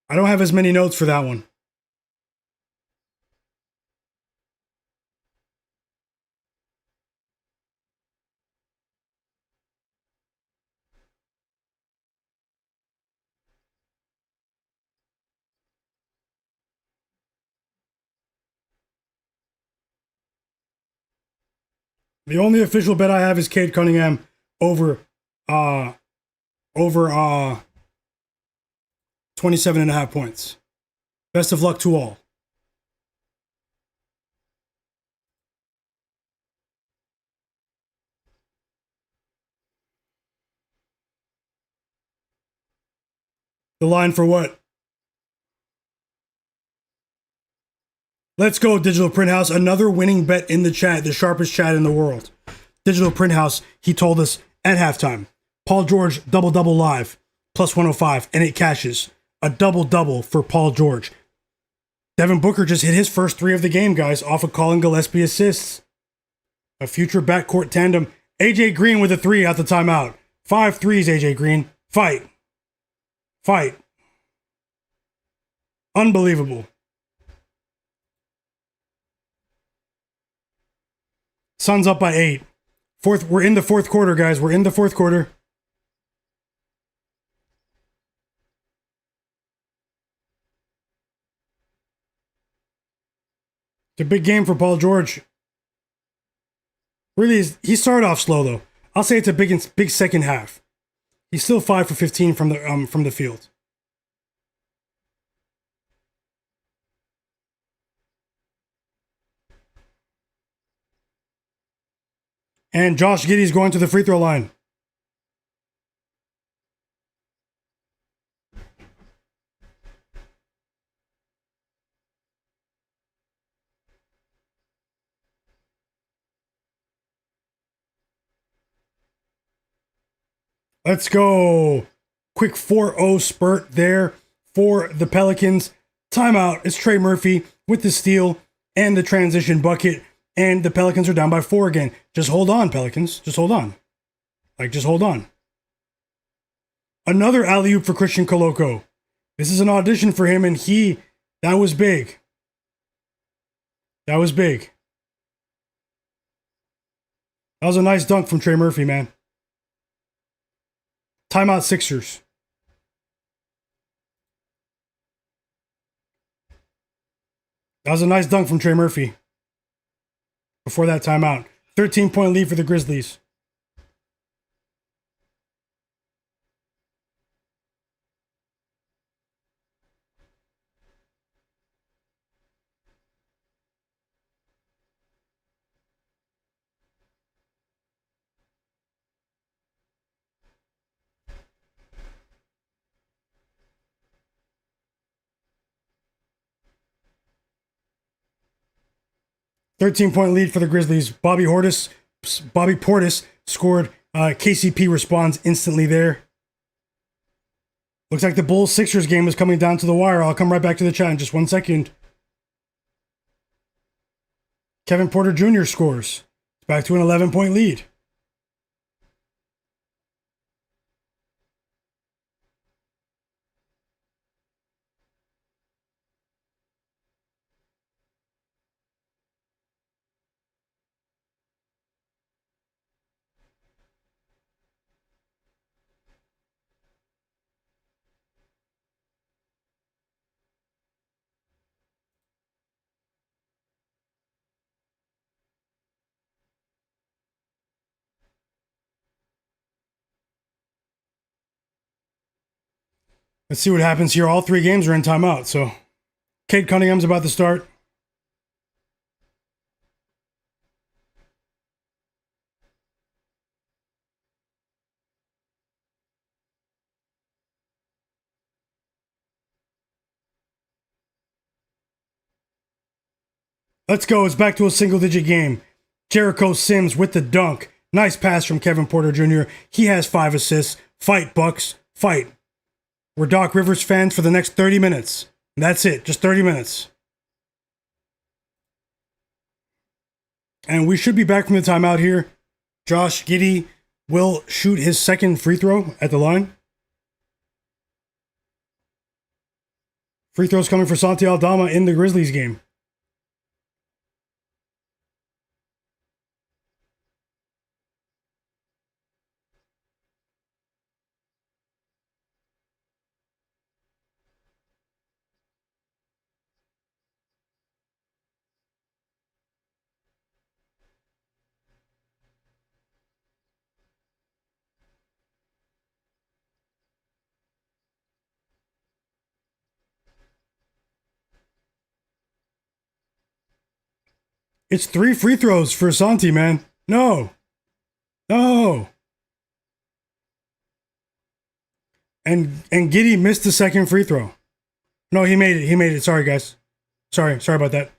I don't have as many notes for that one. The only official bet I have is Cade Cunningham over 27.5 points. Best of luck to all. The line for what? Let's go, Digital Print House. Another winning bet in the chat, the sharpest chat in the world. Digital Print House, he told us at halftime, Paul George double-double live, plus 105, and it cashes. A double-double for Paul George. Devin Booker just hit his first three of the game, guys, off of Colin Gillespie assists. A future backcourt tandem. AJ Green with a three out the timeout. 5 threes, AJ Green. Fight. Unbelievable. Suns up by 8. We're in the fourth quarter, guys. We're in the fourth quarter. It's a big game for Paul George. Really, he started off slow though. I'll say it's a big second half. He's still 5 for 15 from the field. And Josh Giddey's going to the free throw line. Let's go. Quick 4-0 spurt there for the Pelicans. Timeout. It's Trey Murphy with the steal and the transition bucket. And the Pelicans are down by 4 again. Just hold on, Pelicans. Just hold on. Just hold on. Another alley-oop for Christian Koloko. This is an audition for him, and that was big. That was big. That was a nice dunk from Trey Murphy, man. Timeout Sixers. That was a nice dunk from Trey Murphy. Before that timeout. 13-point lead for the Grizzlies. Thirteen-point lead for the Grizzlies. Bobby Portis scored. KCP responds instantly there. Looks like the Bulls-Sixers game is coming down to the wire. I'll come right back to the chat in just 1 second. Kevin Porter Jr. scores. It's back to an 11-point lead. Let's see what happens here. All 3 games are in timeout, so Cade Cunningham's about to start. Let's go. It's back to a single-digit game. Jericho Sims with the dunk. Nice pass from Kevin Porter Jr. He has 5 assists. Fight, Bucks. Fight. We're Doc Rivers fans for the next 30 minutes. That's it. Just 30 minutes. And we should be back from the timeout here. Josh Giddey will shoot his second free throw at the line. Free throws coming for Santi Aldama in the Grizzlies game. It's 3 free throws for Santi, man. No. No. And Giddey missed the second free throw. No, he made it. He made it. Sorry, guys. Sorry about that.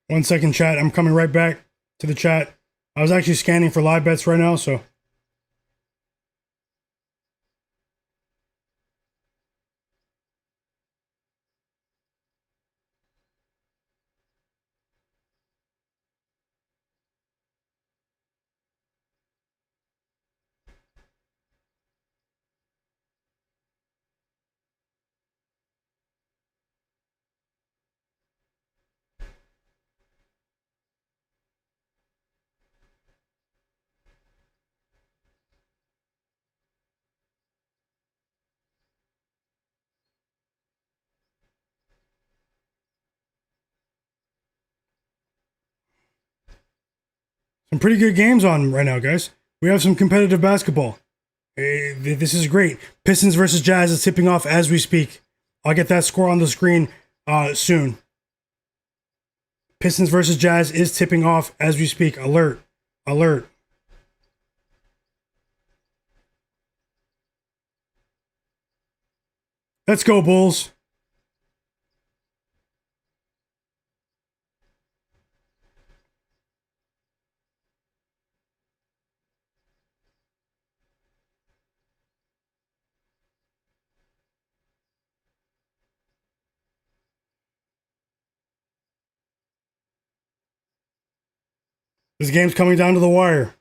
One second, chat. I'm coming right back to the chat. I was actually scanning for live bets right now, so Some pretty good games on right now, guys. We have some competitive basketball. This is great. Pistons versus Jazz is tipping off as we speak. I'll get that score on the screen soon. Pistons versus Jazz is tipping off as we speak. Alert. Alert. Let's go, Bulls. This game's coming down to the wire.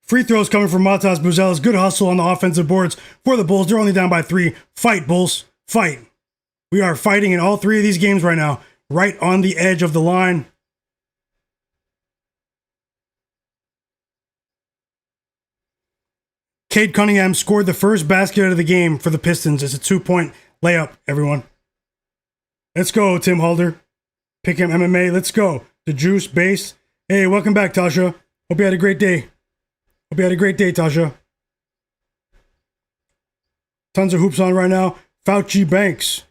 Free throws coming from Matas Buzelis. Good hustle on the offensive boards for the Bulls. They're only down by 3. Fight, Bulls. Fight. We are fighting in all 3 of these games right now. Right on the edge of the line. Cade Cunningham scored the first basket of the game for the Pistons. It's a 2-point layup, everyone. Let's go, Tim Halder. Pick him MMA. Let's go. The Juice base. Hey, welcome back, Tasha. Hope you had a great day. Hope you had a great day, Tasha. Tons of hoops on right now. Fauci Banks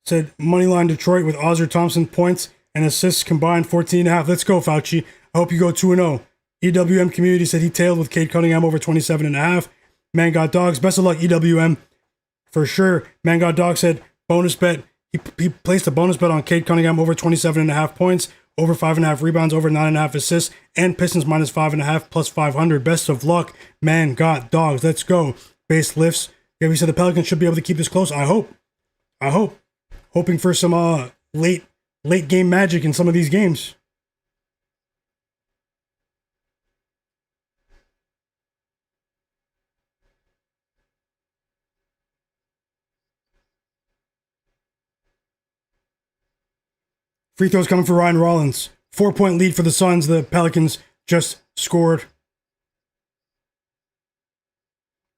said Moneyline Detroit with Ozzer Thompson points and assists combined 14.5. Let's go, Fauci. I hope you go 2-0. EWM Community said he tailed with Cade Cunningham over 27.5. Man Got Dogs. Best of luck, EWM. For sure. Man Got Dogs said bonus bet. He placed a bonus bet on Cade Cunningham over 27.5 points, over 5.5 rebounds, over 9.5 assists, and Pistons minus 5.5 plus 500. Best of luck, Man Got Dogs. Let's go. Base lifts. Yeah, we said the Pelicans should be able to keep this close. I hope. Hoping for some late game magic in some of these games. Free throws coming for Ryan Rollins. 4-point lead for the Suns. The Pelicans just scored.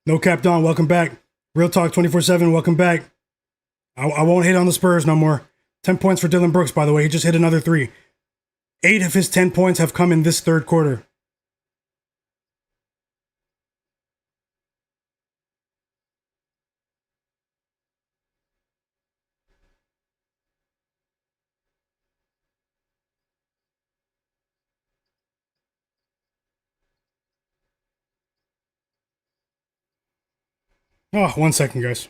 No Cap Don, welcome back. Real Talk 24/7, welcome back. I won't hate on the Spurs no more. 10 points for Dillon Brooks, by the way. He just hit another 3. 8 of his 10 points have come in this third quarter. Oh, 1 second, guys.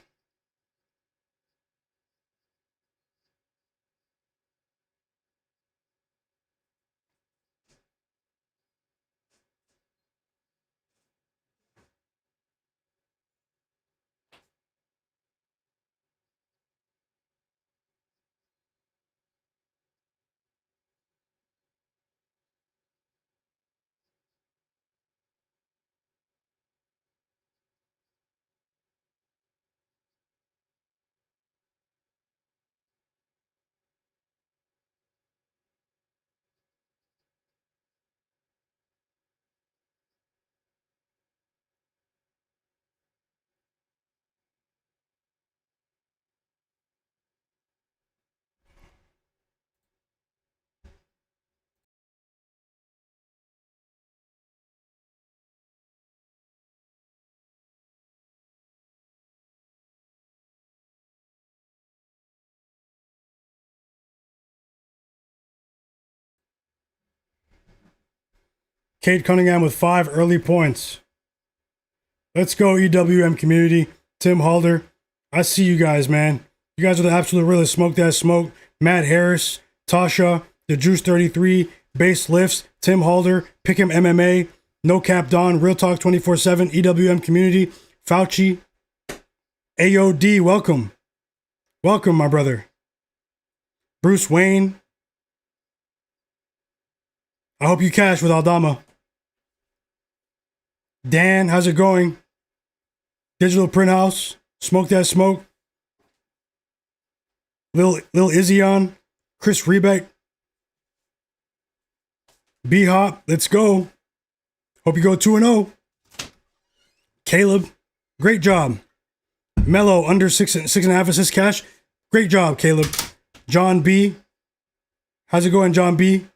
Cade Cunningham with 5 early points. Let's go, EWM Community. Tim Halder. I see you guys, man. You guys are the absolute realest. Smoke That Smoke. Matt Harris. Tasha. The Juice 33. Base Lifts. Tim Halder. Pick'em MMA. No Cap Don. Real Talk 24/7. EWM Community. Fauci. AOD. Welcome. Welcome, my brother. Bruce Wayne. I hope you cash with Aldama. Dan, how's it going? Digital Print House, Smoke That Smoke. Lil Izzy Chris Rebeck, B-Hop, let's go. Hope you go 2-0. Caleb, great job. Melo, under 6.5 assists cash. Great job, Caleb. John B. How's it going, John B?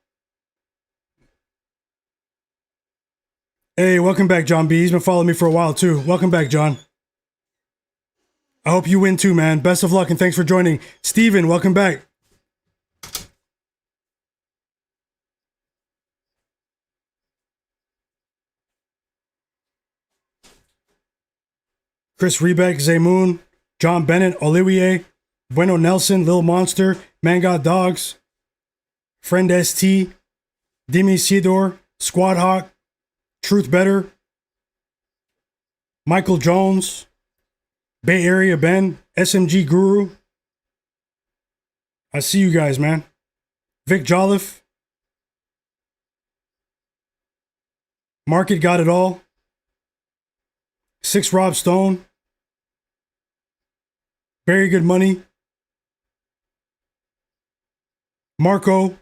Hey, welcome back, John B. He's been following me for a while, too. Welcome back, John. I hope you win, too, man. Best of luck, and thanks for joining. Steven, welcome back. Chris Rebeck, Zaymoon, John Bennett, Olivier, Bueno Nelson, Lil Monster, Man Got Dogs, Friend ST, Demi Sidor, Squad Hawk, Truth Better, Michael Jones, Bay Area Ben, SMG Guru. I see you guys, man. Vic Jolliffe, Market Got It All, 6 Rob Stone, Very Good Money, Marco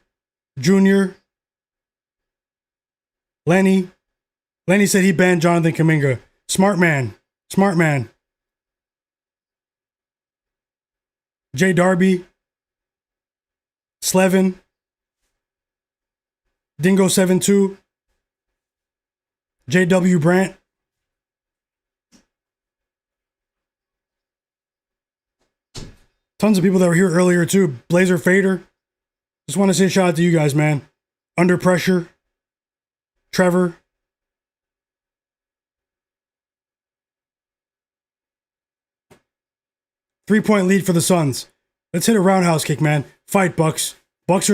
Jr., Lenny. Lenny said he banned Jonathan Kuminga. Smart man. Smart man. Jay Darby, Slevin, Dingo72, JW Brandt, tons of people that were here earlier too. Blazer Fader. Just want to say a shout out to you guys, man. Under Pressure, Trevor. Three-point lead for the Suns. Let's hit a roundhouse kick, man. Fight, Bucks. Bucks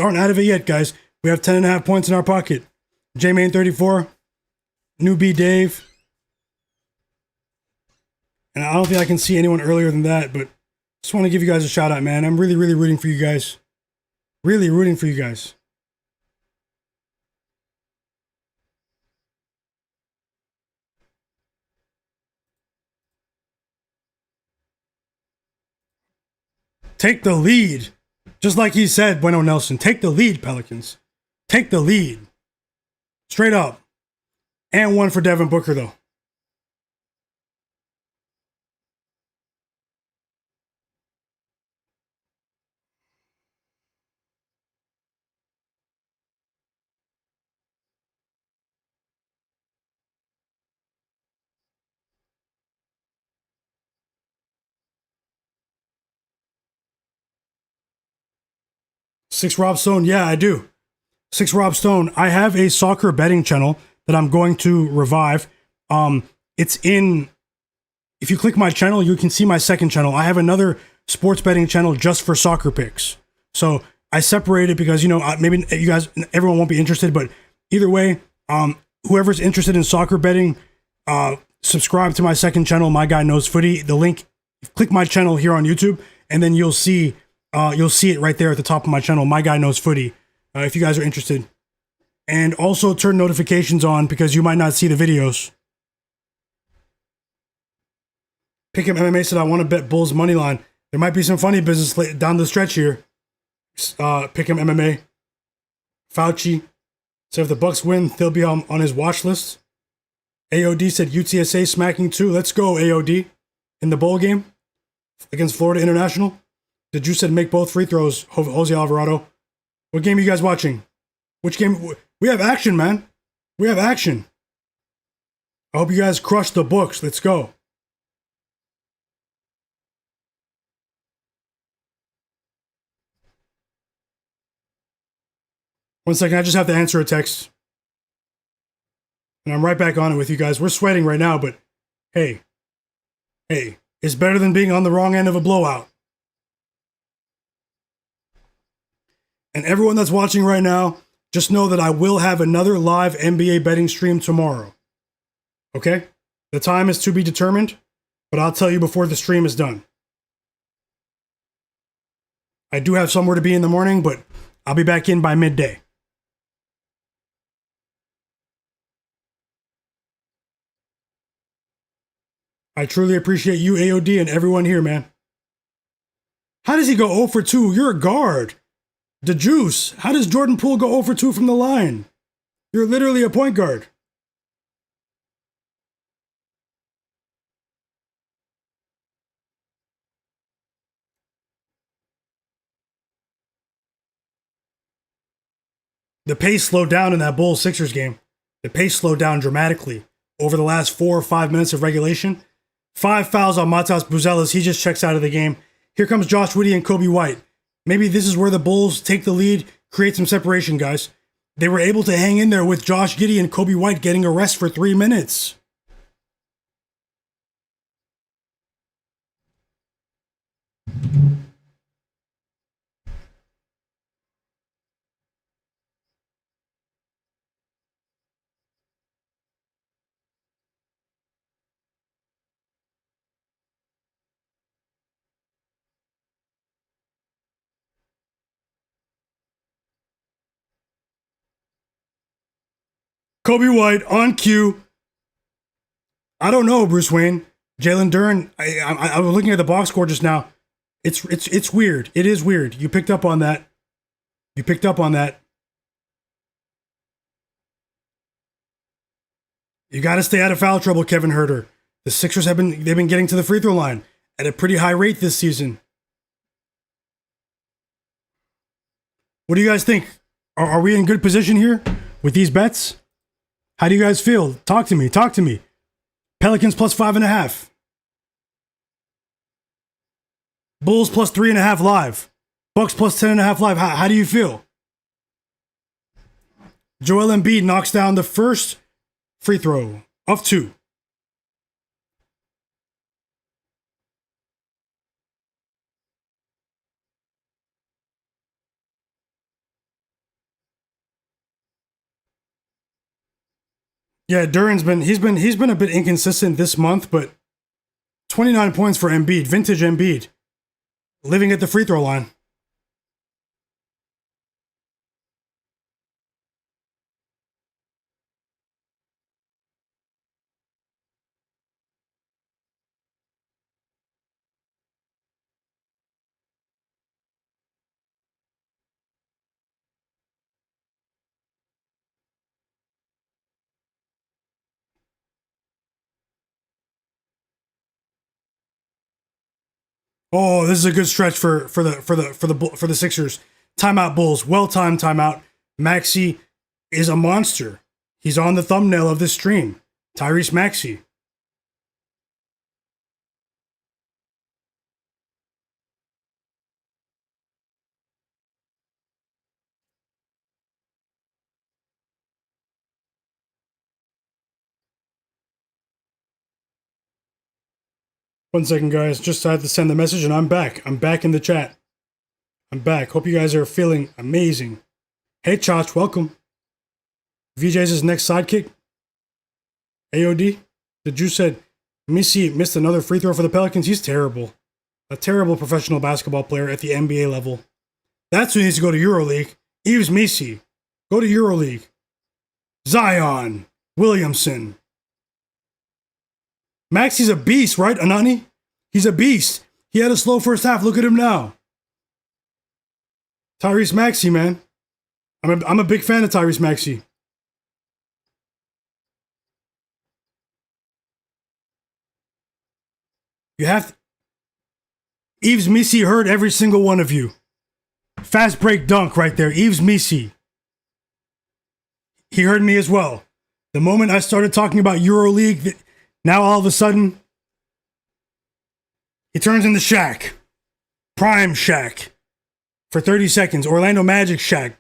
aren't out of it yet, guys. We have 10.5 points in our pocket. J-Main 34. New B Dave. And I don't think I can see anyone earlier than that, but just want to give you guys a shout out, man. I'm really, really rooting for you guys. Really rooting for you guys. Take the lead. Just like he said, Bueno Nelson. Take the lead, Pelicans. Take the lead. Straight up. And one for Devin Booker, though. Six Rob Stone, yeah, I do. Six Rob Stone. I have a soccer betting channel that I'm going to revive. It's in. If you click my channel, you can see my second channel. I have another sports betting channel just for soccer picks. So I separate it because maybe you guys, everyone won't be interested, but either way, whoever's interested in soccer betting, subscribe to my second channel, My Guy Knows Footy. The link, click my channel here on YouTube, and then you'll see it right there at the top of my channel, My Guy Knows Footy, if you guys are interested. And also turn notifications on because you might not see the videos. Pick'em MMA said, I want to bet Bulls money line. There might be some funny business down the stretch here. Pick'em MMA. Fauci said if the Bucks win, they'll be on his watch list. AOD said UTSA smacking 2. Let's go, AOD. In the bowl game against Florida International. The Juice said make both free throws, Jose Alvarado. What game are you guys watching? Which game? We have action, man. We have action. I hope you guys crush the books. Let's go. One second, I just have to answer a text. And I'm right back on it with you guys. We're sweating right now, but hey, it's better than being on the wrong end of a blowout. And everyone that's watching right now, just know that I will have another live NBA betting stream tomorrow. Okay? The time is to be determined, but I'll tell you before the stream is done. I do have somewhere to be in the morning, but I'll be back in by midday. I truly appreciate you, AOD, and everyone here, man. How does he go 0 for 2? You're a guard. The juice. How does Jordan Poole go 0 for 2 from the line? You're literally a point guard. The pace slowed down in that Bulls-Sixers game. The pace slowed down dramatically over the last 4 or 5 minutes of regulation. 5 fouls on Matas Buzelis. He just checks out of the game. Here comes Josh Giddey and Kobe White. Maybe this is where the Bulls take the lead, create some separation, guys. They were able to hang in there with Josh Giddey and Kobe White getting a rest for 3 minutes. Kobe White on cue. I don't know, Bruce Wayne. Jalen Duren, I was looking at the box score just now. It's weird. It is weird. You picked up on that. You picked up on that. You got to stay out of foul trouble, Kevin Huerter. The Sixers they've been getting to the free throw line at a pretty high rate this season. What do you guys think? Are we in good position here with these bets? How do you guys feel? Talk to me. Talk to me. Pelicans plus 5.5. Bulls plus 3.5 live. Bucks plus 10.5 live. How do you feel? Joel Embiid knocks down the first free throw of 2. Yeah, Duren's been a bit inconsistent this month, but 29 points for Embiid, vintage Embiid, living at the free throw line. Oh, this is a good stretch for the Sixers. Timeout Bulls, well-timed timeout. Maxey is a monster. He's on the thumbnail of this stream. Tyrese Maxey. One second, guys. Just had to send the message, and I'm back. I'm back in the chat. I'm back. Hope you guys are feeling amazing. Hey, Chach, welcome. VJ's his next sidekick. AOD. The Jew said, Missy missed another free throw for the Pelicans. He's terrible. A terrible professional basketball player at the NBA level. That's who needs to go to EuroLeague. Yves Missy. Go to EuroLeague. Zion Williamson. Maxey's a beast, right, Anani? He's a beast. He had a slow first half. Look at him now. Tyrese Maxey, man. I'm a big fan of Tyrese Maxey. You have to... Yves Missy heard every single one of you. Fast break dunk right there. Yves Missy. He heard me as well. The moment I started talking about EuroLeague... Now all of a sudden, he turns into Shaq. Prime Shaq. For 30 seconds. Orlando Magic Shaq.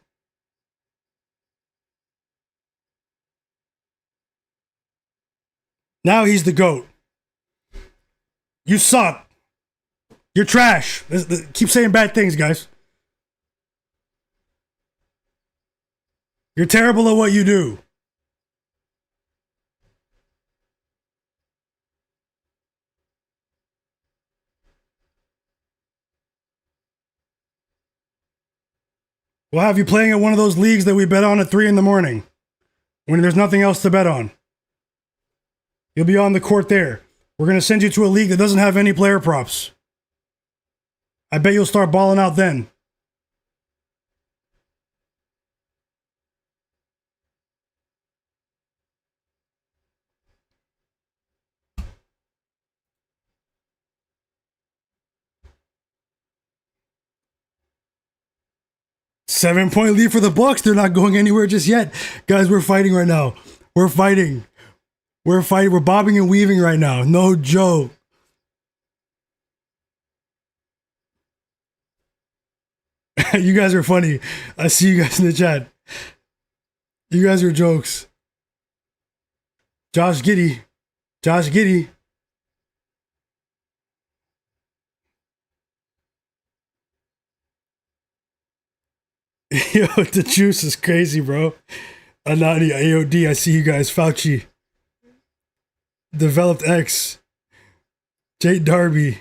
Now he's the GOAT. You suck. You're trash. Keep saying bad things, guys. You're terrible at what you do. We'll have you playing at one of those leagues that we bet on at 3 a.m. when there's nothing else to bet on. You'll be on the court there. We're going to send you to a league that doesn't have any player props. I bet you'll start balling out then. Seven-point lead for the Bucks. They're not going anywhere just yet. Guys, we're fighting right now. We're fighting. We're fighting. We're bobbing and weaving right now. No joke. You guys are funny. I see you guys in the chat. You guys are jokes. Josh Giddey. Josh Giddey. Yo, the juice is crazy, bro. Anani, AOD, I see you guys. Fauci. Developed X. Jake Darby.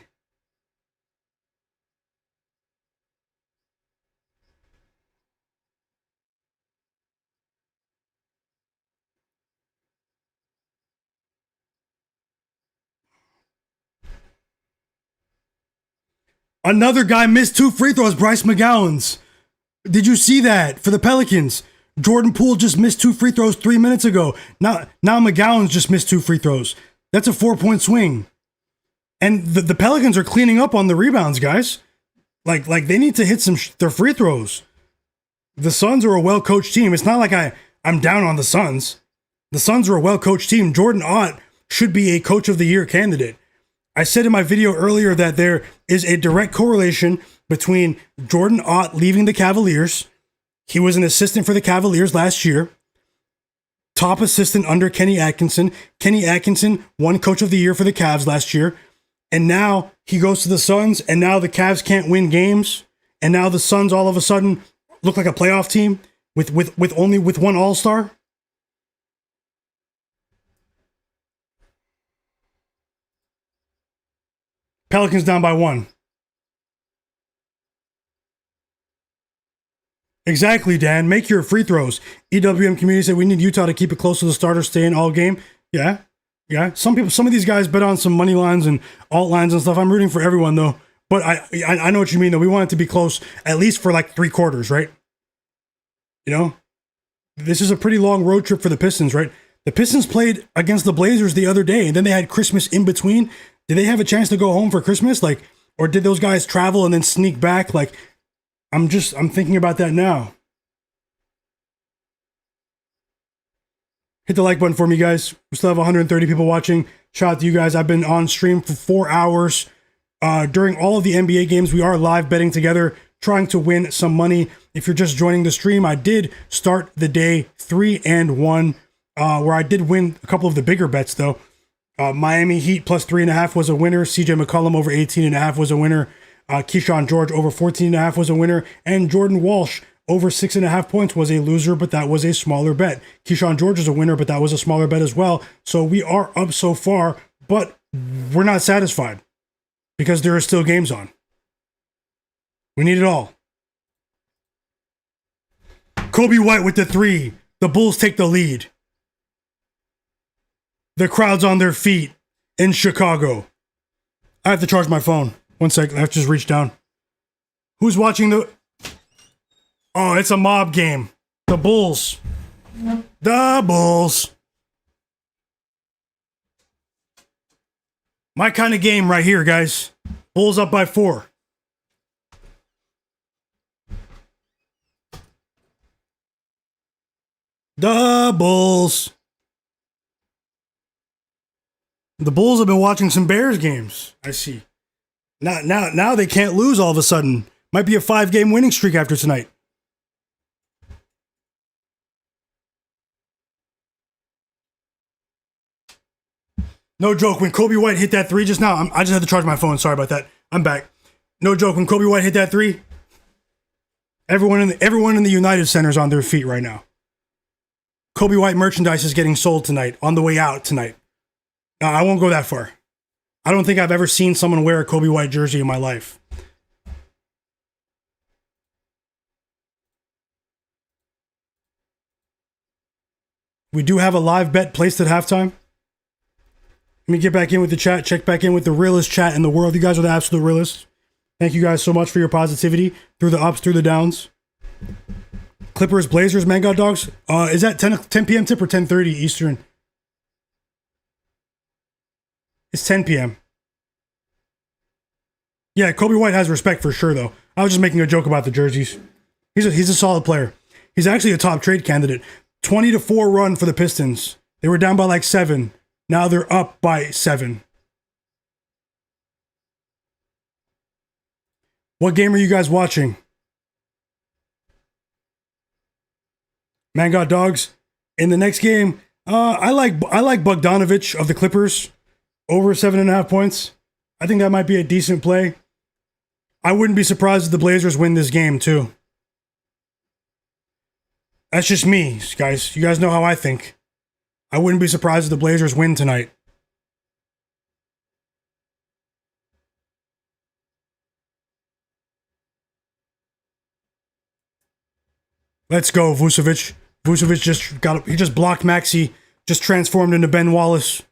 Another guy missed 2 free throws, Bryce McGowan's. Did you see that for the Pelicans? Jordan Poole just missed 2 free throws 3 minutes ago. Now McGowan's just missed 2 free throws. That's a 4-point swing. And the Pelicans are cleaning up on the rebounds, guys. Like they need to hit their free throws. The Suns are a well-coached team. It's not like I'm down on the Suns. The Suns are a well-coached team. Jordan Ott should be a Coach of the Year candidate. I said in my video earlier that there is a direct correlation between Jordan Ott leaving the Cavaliers. He was an assistant for the Cavaliers last year. Top assistant under Kenny Atkinson. Kenny Atkinson won Coach of the Year for the Cavs last year. And now he goes to the Suns, and now the Cavs can't win games. And now the Suns all of a sudden look like a playoff team with one All-Star. Pelicans down by 1. Exactly, Dan. Make your free throws. EWM community said we need Utah to keep it close to the starter, stay in all game. Yeah. Some of these guys bet on some money lines and alt lines and stuff. I'm rooting for everyone though. But I know what you mean though. We want it to be close at least for like 3 quarters, right? You know, this is a pretty long road trip for the Pistons, right? The Pistons played against the Blazers the other day, and then they had Christmas in between. Did they have a chance to go home for Christmas? Or did those guys travel and then sneak back? I'm thinking about that now. Hit the like button for me, guys. We still have 130 people watching. Shout out to you guys. I've been on stream for 4 hours. During all of the NBA games, we are live betting together, trying to win some money. If you're just joining the stream, I did start the day 3-1, where I did win a couple of the bigger bets, though. Miami Heat plus 3.5 was a winner. CJ McCollum over 18.5 was a winner. Keyshawn George over 14.5 was a winner. And Jordan Walsh over 6.5 points was a loser, but that was a smaller bet. Keyshawn George is a winner, but that was a smaller bet as well. So we are up so far, but we're not satisfied because there are still games on. We need it all. Kobe White with the 3. The Bulls take the lead. The crowd's on their feet in Chicago. I have to charge my phone. 1 second. I have to just reach down. Who's watching the... Oh, it's a mob game. The Bulls. The Bulls. My kind of game right here, guys. Bulls up by 4. The Bulls. The Bulls have been watching some Bears games, I see. Now they can't lose all of a sudden. Might be a 5-game winning streak after tonight. No joke, when Kobe White hit that 3 just now, I just had to charge my phone. Sorry about that. I'm back. No joke, when Kobe White hit that 3, everyone in the United Center is on their feet right now. Kobe White merchandise is getting sold tonight, on the way out tonight. I won't go that far. I don't think I've ever seen someone wear a Kobe White jersey in my life. We do have a live bet placed at halftime. Let me get back in with the chat. Check back in with the realest chat in the world. You guys are the absolute realists. Thank you guys so much for your positivity through the ups, through the downs. Clippers, Blazers, Man God Dogs. Is that 10 p.m. tip or 10:30 Eastern? It's 10 p.m. Yeah, Kobe White has respect for sure, though. I was just making a joke about the jerseys. He's a solid player. He's actually a top trade candidate. 20-4 run for the Pistons. They were down by like 7. Now they're up by 7. What game are you guys watching? Man got dogs. In the next game, I like Bogdanovich of the Clippers over 7.5 points. I think that might be a decent play. I wouldn't be surprised if the Blazers win this game too. That's just me, guys. You guys know how I think. I wouldn't be surprised if the Blazers win tonight. Let's go, Vucevic. Vucevic just blocked Maxey, just transformed into Ben Wallace.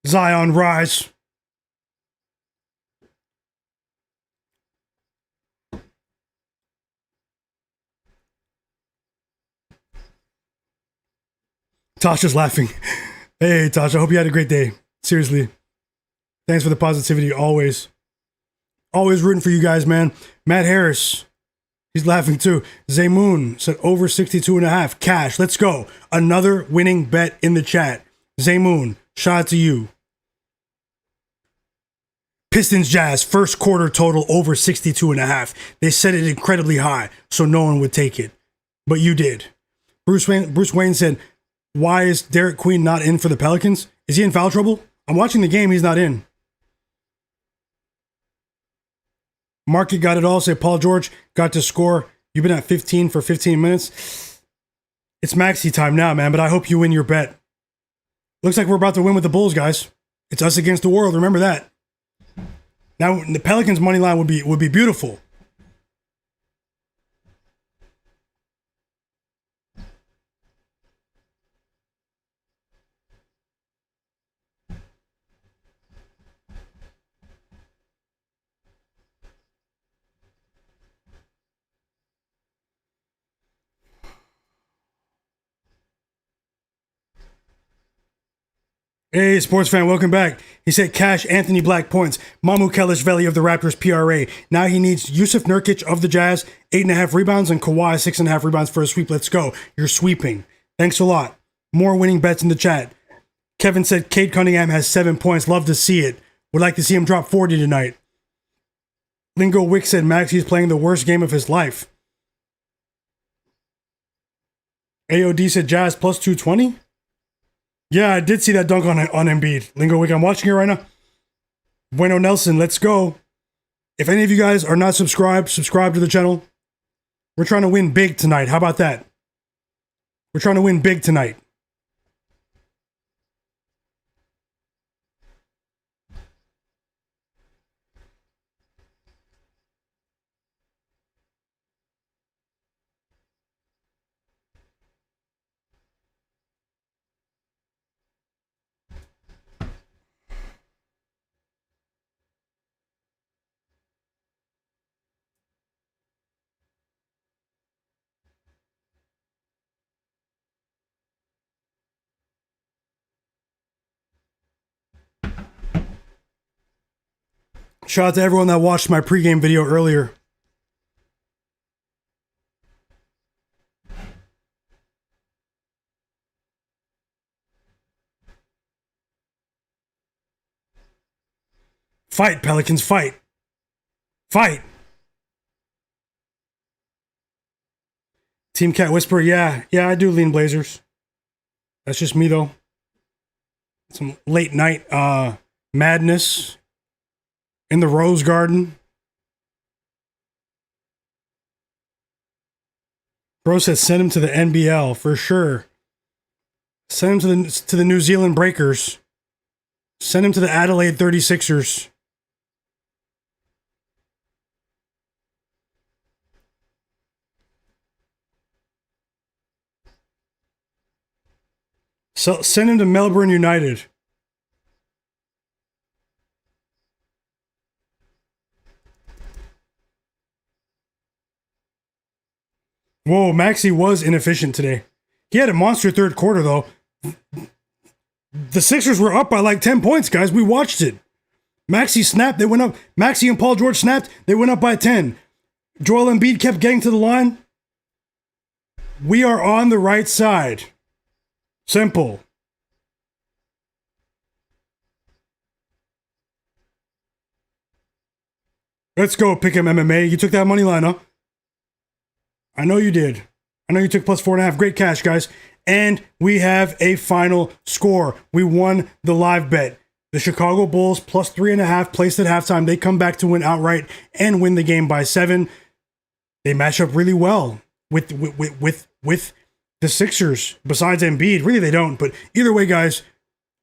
Zion rise. Tasha's laughing. Hey, Tasha, I hope you had a great day. Seriously. Thanks for the positivity, always. Always rooting for you guys, man. Matt Harris, he's laughing too. Zaymoon said over 62.5. Cash, let's go. Another winning bet in the chat. Zaymoon, shout out to you. Pistons Jazz, first quarter total over 62.5. They set it incredibly high, so no one would take it. But you did. Bruce Wayne said, why is Derek Queen not in for the Pelicans? Is he in foul trouble? I'm watching the game, he's not in. Market got it all. Say Paul George got to score. You've been at 15 for 15 minutes. It's Maxey time now, man, but I hope you win your bet. Looks like we're about to win with the Bulls, guys. It's us against the world. Remember that. Now, the Pelicans money line would be beautiful. Hey, sports fan, welcome back. He said cash Anthony Black points. Mamu Kelishvili of the Raptors PRA. Now he needs Yusuf Nurkic of the Jazz, 8.5 rebounds, and Kawhi, 6.5 rebounds for a sweep. Let's go. You're sweeping. Thanks a lot. More winning bets in the chat. Kevin said Cade Cunningham has 7 points. Love to see it. Would like to see him drop 40 tonight. Lingo Wick said Maxey is playing the worst game of his life. AOD said Jazz plus 220. Yeah, I did see that dunk on Embiid. Lingo Wick, I'm watching it right now. Bueno Nelson, let's go. If any of you guys are not subscribed, subscribe to the channel. We're trying to win big tonight. How about that? We're trying to win big tonight. Shout out to everyone that watched my pregame video earlier. Fight, Pelicans, fight. Fight. Team Cat Whisper, yeah, I do lean Blazers. That's just me, though. Some late night madness in the Rose Garden. Bro says send him to the NBL for sure. Send him to the New Zealand Breakers. Send him to the Adelaide 36ers. So send him to Melbourne United. Whoa, Maxey was inefficient today. He had a monster third quarter, though. The Sixers were up by like 10 points, guys. We watched it. Maxey snapped, they went up. Maxey and Paul George snapped, they went up by 10. Joel Embiid kept getting to the line. We are on the right side. Simple. Let's go, pick him MMA. You took that money line, huh? I know you did. I know you took plus 4.5. Great cash, guys. And we have a final score. We won the live bet. The Chicago Bulls plus 3.5 placed at halftime. They come back to win outright and win the game by 7. They match up really well with the Sixers. Besides Embiid, really they don't. But either way, guys,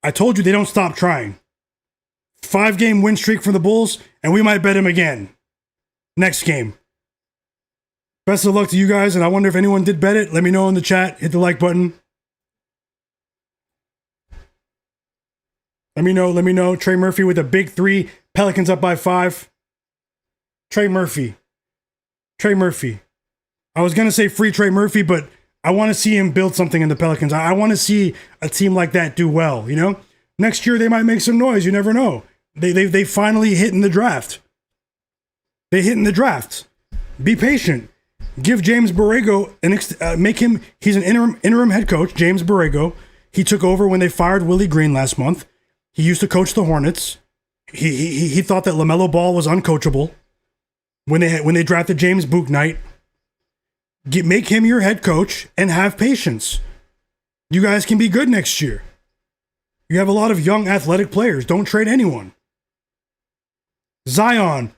I told you they don't stop trying. 5-game win streak for the Bulls, and we might bet him again next game. Best of luck to you guys, and I wonder if anyone did bet it. Let me know in the chat. Hit the like button. Let me know. Trey Murphy with a big 3. Pelicans up by 5. Trey Murphy. I was going to say free Trey Murphy, but I want to see him build something in the Pelicans. I want to see a team like that do well, you know? Next year, they might make some noise. You never know. They finally hit in the draft. They hit in the draft. Be patient. Give James Borrego he's an interim head coach, James Borrego. He took over when they fired Willie Green last month. He used to coach the Hornets. He thought that LaMelo Ball was uncoachable when they drafted James Bouknight. Make him your head coach and have patience. You guys can be good next year. You have a lot of young athletic players. Don't trade anyone. Zion.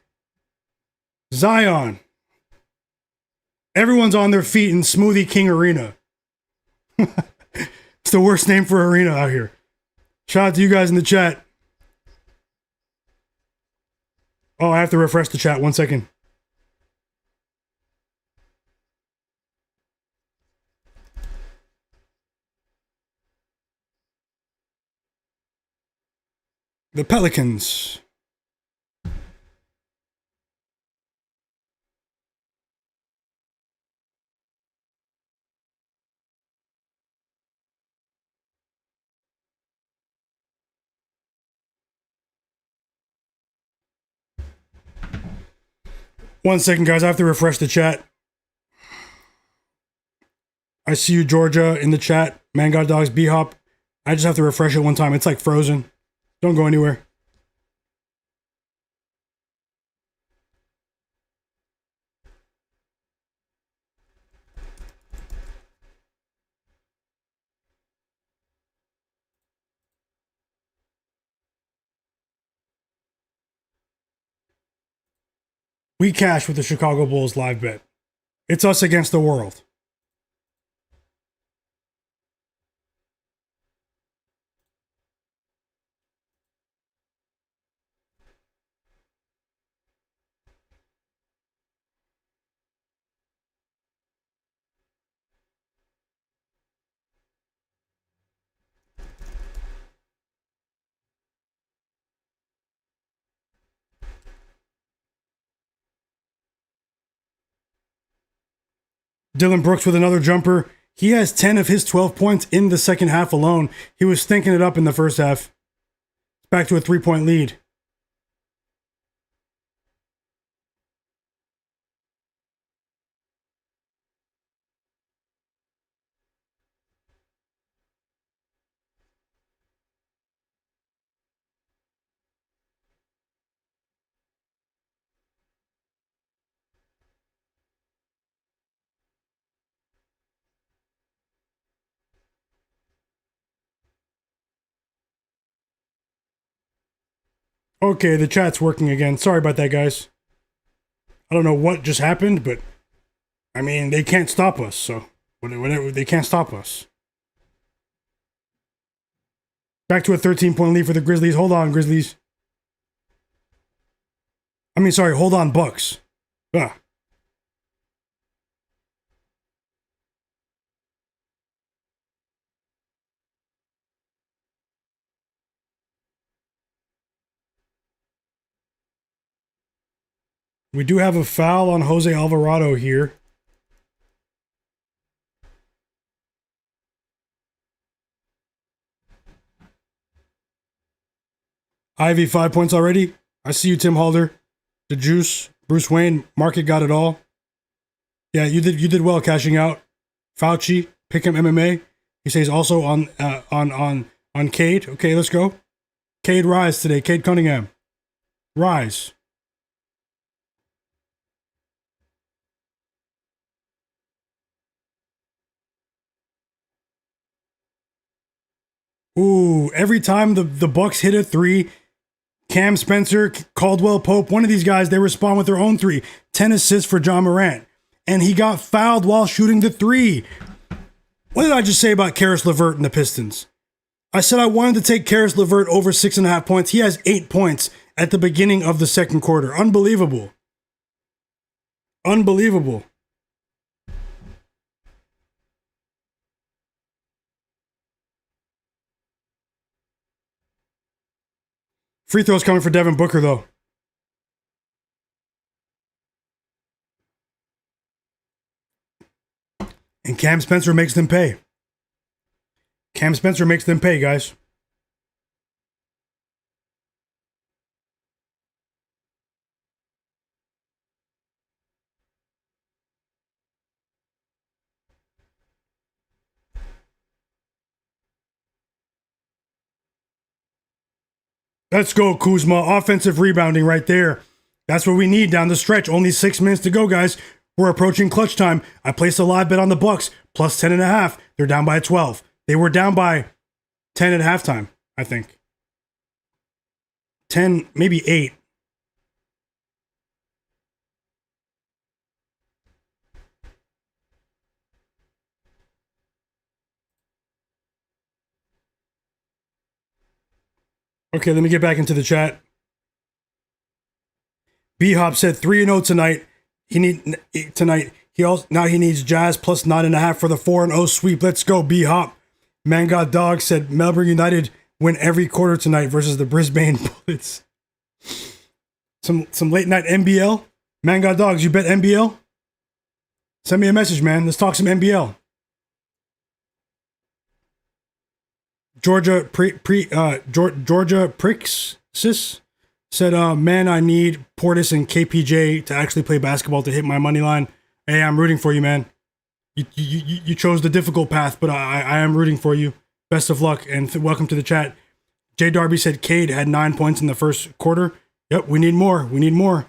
Everyone's on their feet in Smoothie King Arena. It's the worst name for arena out here. Shout out to you guys in the chat. Oh, I have to refresh the chat. 1 second. The Pelicans. One second, guys. I have to refresh the chat. I see you, Georgia, in the chat. Man got dogs, B-Hop. I just have to refresh it one time. It's like frozen. Don't go anywhere. We cash with the Chicago Bulls live bet. It's us against the world. Dillon Brooks with another jumper. He has 10 of his 12 points in the second half alone. He was stinking it up in the first half. Back to a 3-point lead. Okay, the chat's working again. Sorry about that, guys. I don't know what just happened, but I mean, they can't stop us, so whatever, they can't stop us. Back to a 13-point lead for the Grizzlies. Hold on, Grizzlies. Hold on, Bucks. Ah. We do have a foul on Jose Alvarado here. Ivy, 5 points already. I see you, Tim Halder. The Juice, Bruce Wayne, Market got it all. Yeah, you did well cashing out. Fauci, pick him MMA. He says also on Cade. Okay, let's go. Cade rise today. Cade Cunningham. Rise. Ooh, every time the Bucks hit a three, Cam Spencer, Caldwell Pope, one of these guys, they respond with their own three. 10 assists for John Morant. And he got fouled while shooting the three. What did I just say about Karis LeVert and the Pistons? I said I wanted to take Karis LeVert over 6.5 points. He has 8 points at the beginning of the second quarter. Unbelievable. Unbelievable. Free throws coming for Devin Booker, though. And Cam Spencer makes them pay. Cam Spencer makes them pay, guys. Let's go, Kuzma. Offensive rebounding right there. That's what we need down the stretch. Only 6 minutes to go, guys. We're approaching clutch time. I placed a live bet on the Bucks, plus 10.5. They're down by 12. They were down by 10 at halftime, I think. 10, maybe 8. Okay, let me get back into the chat. B-Hop said 3-0 tonight. He needs Jazz plus 9.5 for the 4-0 sweep. Let's go, B-Hop. Man Got Dog said Melbourne United win every quarter tonight versus the Brisbane Bullets. Some late night NBL. Man Got Dogs, you bet NBL? Send me a message, man. Let's talk some NBL. Georgia Prixis said, man, I need Portis and KPJ to actually play basketball to hit my money line. Hey, I'm rooting for you, man. You chose the difficult path, but I am rooting for you. Best of luck and welcome to the chat. Jay Darby said Cade had 9 points in the first quarter. Yep, we need more. We need more.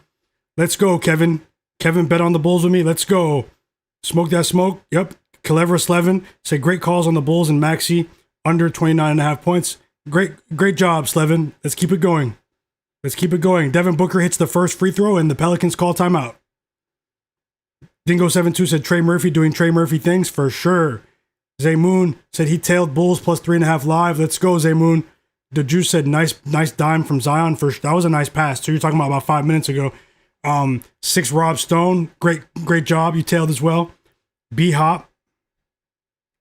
Let's go, Kevin. Kevin bet on the Bulls with me. Let's go. Smoke that smoke. Yep. Calevra Slevin said great calls on the Bulls and Maxey. Under 29.5 points. Great job, Slevin. Let's keep it going. Let's keep it going. Devin Booker hits the first free throw and the Pelicans call timeout. Dingo72 said Trey Murphy doing Trey Murphy things for sure. Zay Moon said he tailed Bulls plus 3.5 live. Let's go, Zay Moon. The Juice said nice dime from Zion. That was a nice pass. So you're talking about 5 minutes ago. 6 Rob Stone. Great job. You tailed as well. B-Hop.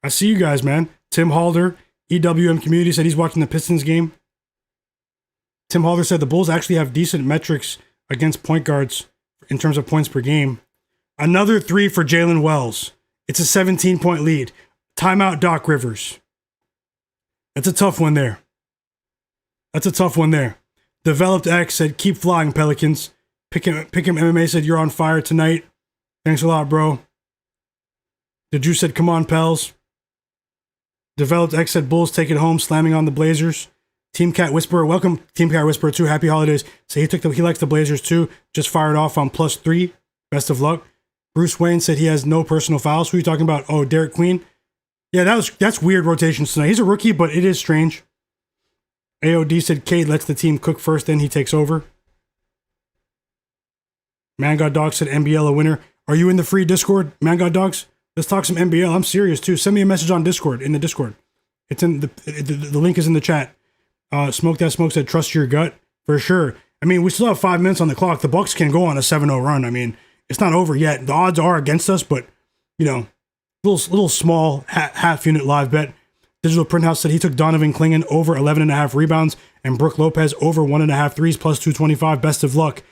I see you guys, man. Tim Halder. EWM Community said he's watching the Pistons game. Tim Halder said the Bulls actually have decent metrics against point guards in terms of points per game. Another 3 for Jalen Wells. It's a 17-point lead. Timeout Doc Rivers. That's a tough one there. Developed X said keep flying, Pelicans. Pick him MMA said you're on fire tonight. Thanks a lot, bro. The Juice said come on, Pels. Developed X said Bulls take it home, slamming on the Blazers. Team Cat Whisperer, welcome Team Cat Whisperer too. Happy holidays. So he likes the Blazers too. Just fired off on +3. Best of luck. Bruce Wayne said he has no personal fouls. Who are you talking about? Oh, Derek Queen. Yeah, that's weird rotations tonight. He's a rookie, but it is strange. AOD said Cade lets the team cook first, then he takes over. Man God Dog said NBL a winner. Are you in the free Discord, Man God Dogs? Let's talk some NBL. I'm serious too. Send me a message on Discord, in the Discord. It's in the link is in the chat. Smoke That Smoke said trust your gut for sure. I mean, we still have 5 minutes on the clock. The Bucks can go on a 7-0 run. I mean, it's not over yet. The odds are against us, but you know, little small half unit live bet. Digital Print House said he took Donovan Clingan over 11.5 rebounds and Brooke Lopez over 1.5 threes plus 225. Best of luck.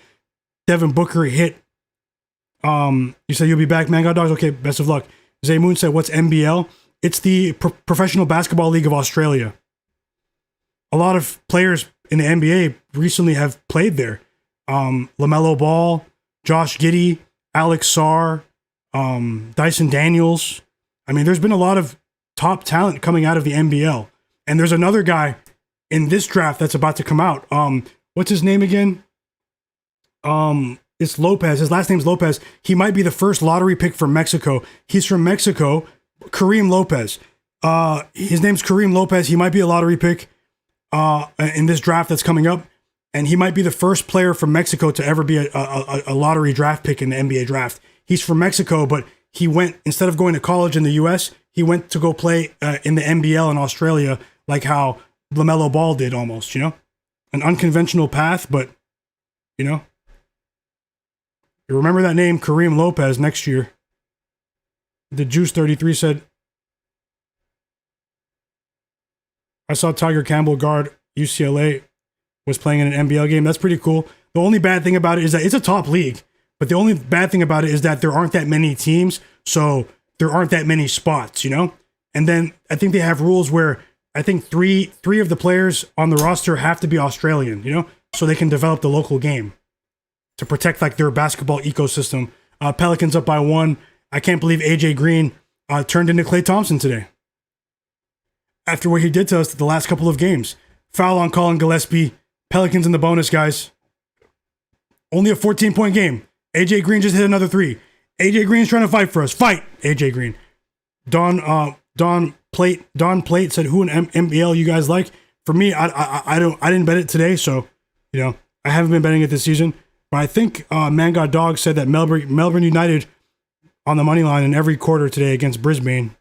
Devin Booker hit. You said you'll be back, man. God Dogs. Okay, best of luck. Zay Moon said, what's NBL? It's the Professional Basketball League of Australia. a lot of players in the NBA recently have played there. LaMelo Ball, Josh Giddey, Alex Sarr, Dyson Daniels. I mean, there's been a lot of top talent coming out of the NBL. And there's another guy in this draft that's about to come out. What's his name again? It's Lopez. His last name's Lopez. He might be the first lottery pick from Mexico. He's from Mexico. Kareem Lopez. His name's Kareem Lopez. He might be a lottery pick in this draft that's coming up. And he might be the first player from Mexico to ever be a lottery draft pick in the NBA draft. He's from Mexico, but he went, instead of going to college in the US, he went to go play in the NBL in Australia, like how LaMelo Ball did almost, you know? An unconventional path, but, you know? You remember that name, Kareem Lopez, next year. The Juice 33 said, I saw Tiger Campbell guard UCLA was playing in an NBL game. That's pretty cool. The only bad thing about it is that it's a top league. But the only bad thing about it is that there aren't that many teams, so there aren't that many spots, you know? And then I think they have rules where I think three of the players on the roster have to be Australian, you know? So they can develop the local game to protect like their basketball ecosystem. Pelicans up by 1. I can't believe AJ Green turned into Klay Thompson today. After what he did to us the last couple of games. Foul on Colin Gillespie. Pelicans in the bonus, guys. Only a 14-point game. AJ Green just hit another 3. AJ Green's trying to fight for us. Fight, AJ Green. Don Plate said, "Who in NBL you guys like?" For me, I didn't bet it today, so you know I haven't been betting it this season. But I think Man God Dog said that Melbourne United on the money line in every quarter today against Brisbane.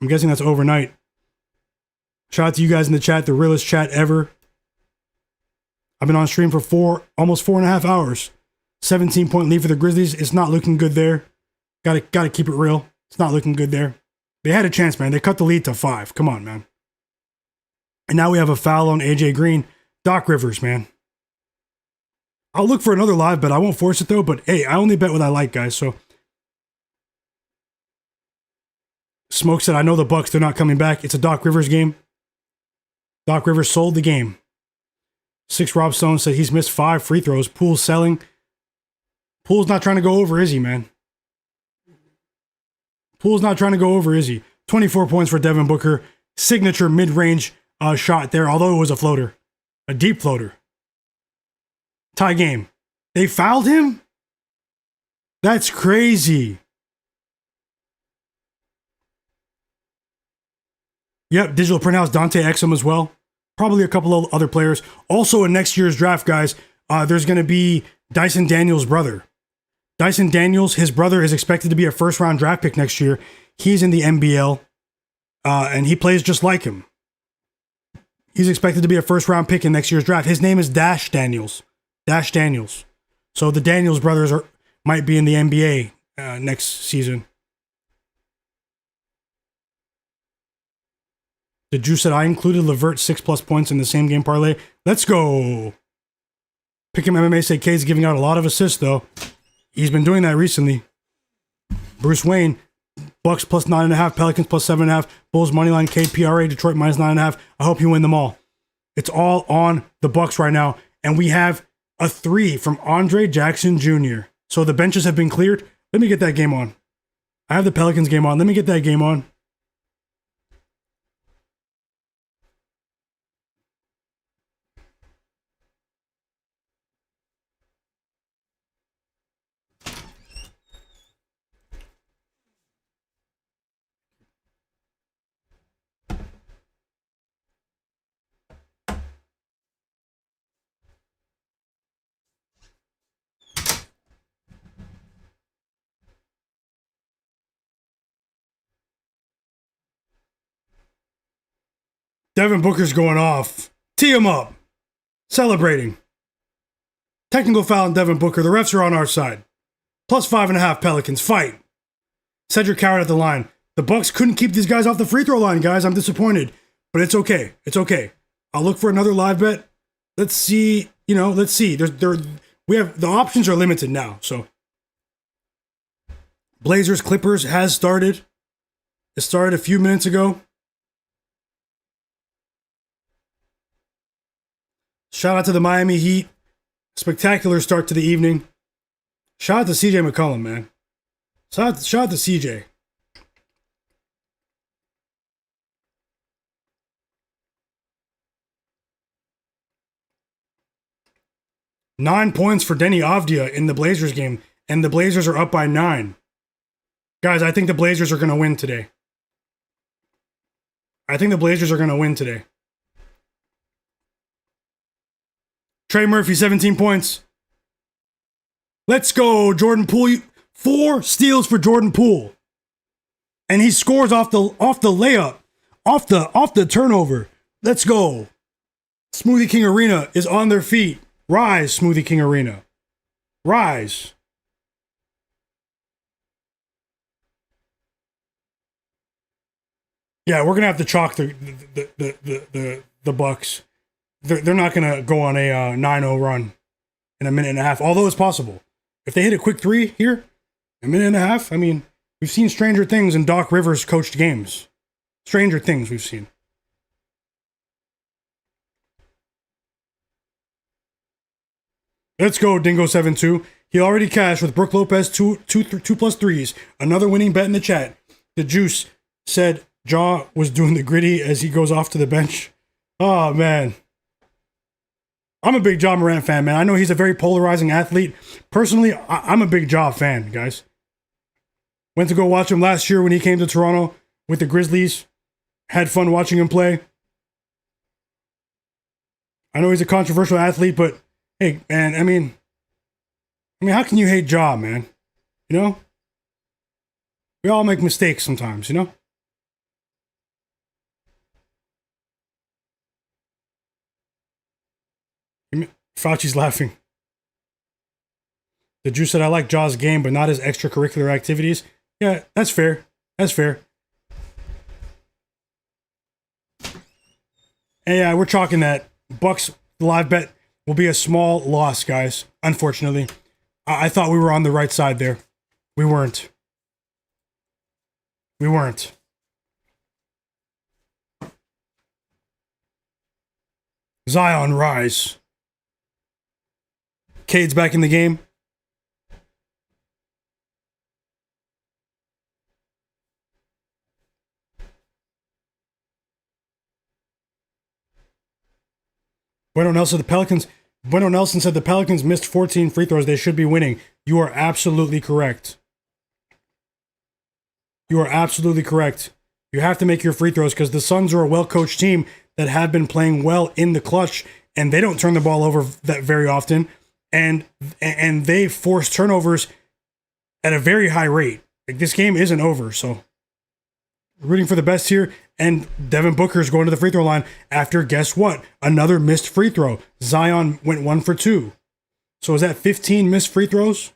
I'm guessing that's overnight. Shout out to you guys in the chat, the realest chat ever. I've been on stream for almost 4.5 hours. 17-point lead for the Grizzlies. It's not looking good there. Gotta keep it real. It's not looking good there. They had a chance, man. They cut the lead to 5. Come on, man. And now we have a foul on AJ Green. Doc Rivers, man. I'll look for another live bet. I won't force it though, but hey, I only bet what I like, guys. So Smoke said, I know the Bucks, they're not coming back. It's a Doc Rivers game. Doc Rivers sold the game. 6 Rob Stone said he's missed 5 free throws. Poole's selling. Poole's not trying to go over, is he, man? Poole's not trying to go over, is he? 24 points for Devin Booker. Signature mid-range shot there, although it was a floater. A deep floater. Tie game. They fouled him? That's crazy. Yep, digital printhouse, Dante Exum as well. Probably a couple of other players. Also in next year's draft, guys, there's going to be Dyson Daniels' brother. Dyson Daniels, his brother, is expected to be a first-round draft pick next year. He's in the NBL, and he plays just like him. He's expected to be a first-round pick in next year's draft. His name is Dash Daniels. Dash Daniels. So the Daniels brothers might be in the NBA next season. The Juice said, I included Levert 6+ points in the same game parlay. Let's go. Pick'em MMA said Cade's giving out a lot of assists, though. He's been doing that recently. Bruce Wayne, Bucks plus 9.5, Pelicans plus 7.5, Bulls moneyline, Cade PRA, Detroit minus 9.5. I hope you win them all. It's all on the Bucks right now. And we have a 3 from Andre Jackson Jr. So the benches have been cleared. Let me get that game on. I have the Pelicans game on. Let me get that game on. Devin Booker's going off. Tee him up. Celebrating. Technical foul on Devin Booker. The refs are on our side. Plus 5.5 Pelicans. Fight. Cedric Coward at the line. The Bucks couldn't keep these guys off the free throw line, guys. I'm disappointed. But it's okay. It's okay. I'll look for another live bet. Let's see. Let's see. We have the options are limited now. So Blazers Clippers has started. It started a few minutes ago. Shout out to the Miami Heat. Spectacular start to the evening. Shout out to CJ McCollum, man. Shout out to CJ. Nine points for Denny Avdia in the Blazers game, and the Blazers are up by 9. Guys, I think the Blazers are going to win today. Trey Murphy, 17 points. Let's go, Jordan Poole. 4 steals for Jordan Poole. And he scores off the layup, off the turnover. Let's go. Smoothie King Arena is on their feet. Rise, Smoothie King Arena. Rise. Yeah, we're gonna have to chalk the Bucks. They're not gonna go on a 9-0 run in a minute and a half. Although it's possible. If they hit a quick 3 here, a minute and a half. I mean, we've seen stranger things in Doc Rivers coached games. Stranger things we've seen. Let's go, Dingo 7-2. He already cashed with Brook Lopez 2 plus 3s. Another winning bet in the chat. The Juice said Ja was doing the gritty as he goes off to the bench. Oh, man. I'm a big Ja Morant fan, man. I know he's a very polarizing athlete. Personally, I'm a big Ja fan, guys. Went to go watch him last year when he came to Toronto with the Grizzlies. Had fun watching him play. I know he's a controversial athlete, but hey, man, I mean, how can you hate Ja, man? You know? We all make mistakes sometimes, you know? Fauci's laughing. The Juice said, I like Ja's game, but not his extracurricular activities. Yeah, that's fair. That's fair. And yeah, we're chalking that. Bucks live bet will be a small loss, guys. Unfortunately. I thought we were on the right side there. We weren't. We weren't. Zion, rise. Cade's back in the game. Bueno Nelson said the Pelicans missed 14 free throws. They should be winning. You are absolutely correct. You are absolutely correct. You have to make your free throws because the Suns are a well-coached team that have been playing well in the clutch, and they don't turn the ball over that very often. And they force turnovers at a very high rate. Like, this game isn't over, so rooting for the best here. And Devin Booker is going to the free throw line after, guess what? Another missed free throw. Zion went 1 for 2. So is that 15 missed free throws?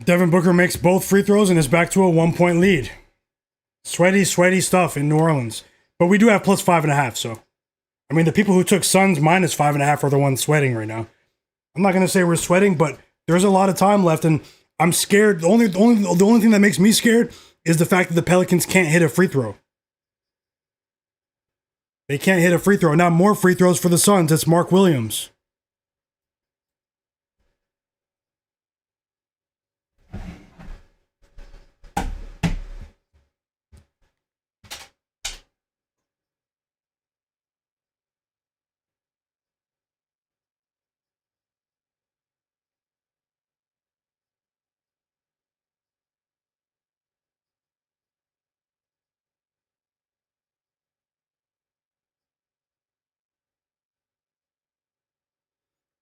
Devin Booker makes both free throws and is back to a 1-point lead. Sweaty stuff in New Orleans. But we do have plus 5.5, so. I mean, the people who took Suns minus 5.5 are the ones sweating right now. I'm not going to say we're sweating, but there's a lot of time left, and I'm scared. The only thing that makes me scared is the fact that the Pelicans can't hit a free throw. They can't hit a free throw. Now more free throws for the Suns. It's Mark Williams.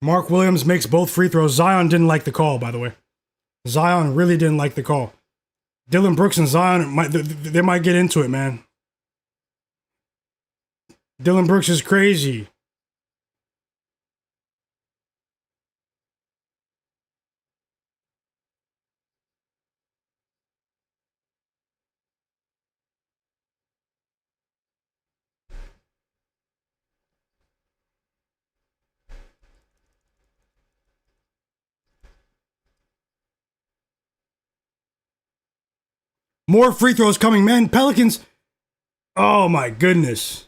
Mark Williams makes both free throws. Zion didn't like the call, by the way. Zion really didn't like the call. Dillon Brooks and Zion, they might get into it, man. Dillon Brooks is crazy. More free throws coming, man. Pelicans. Oh my goodness.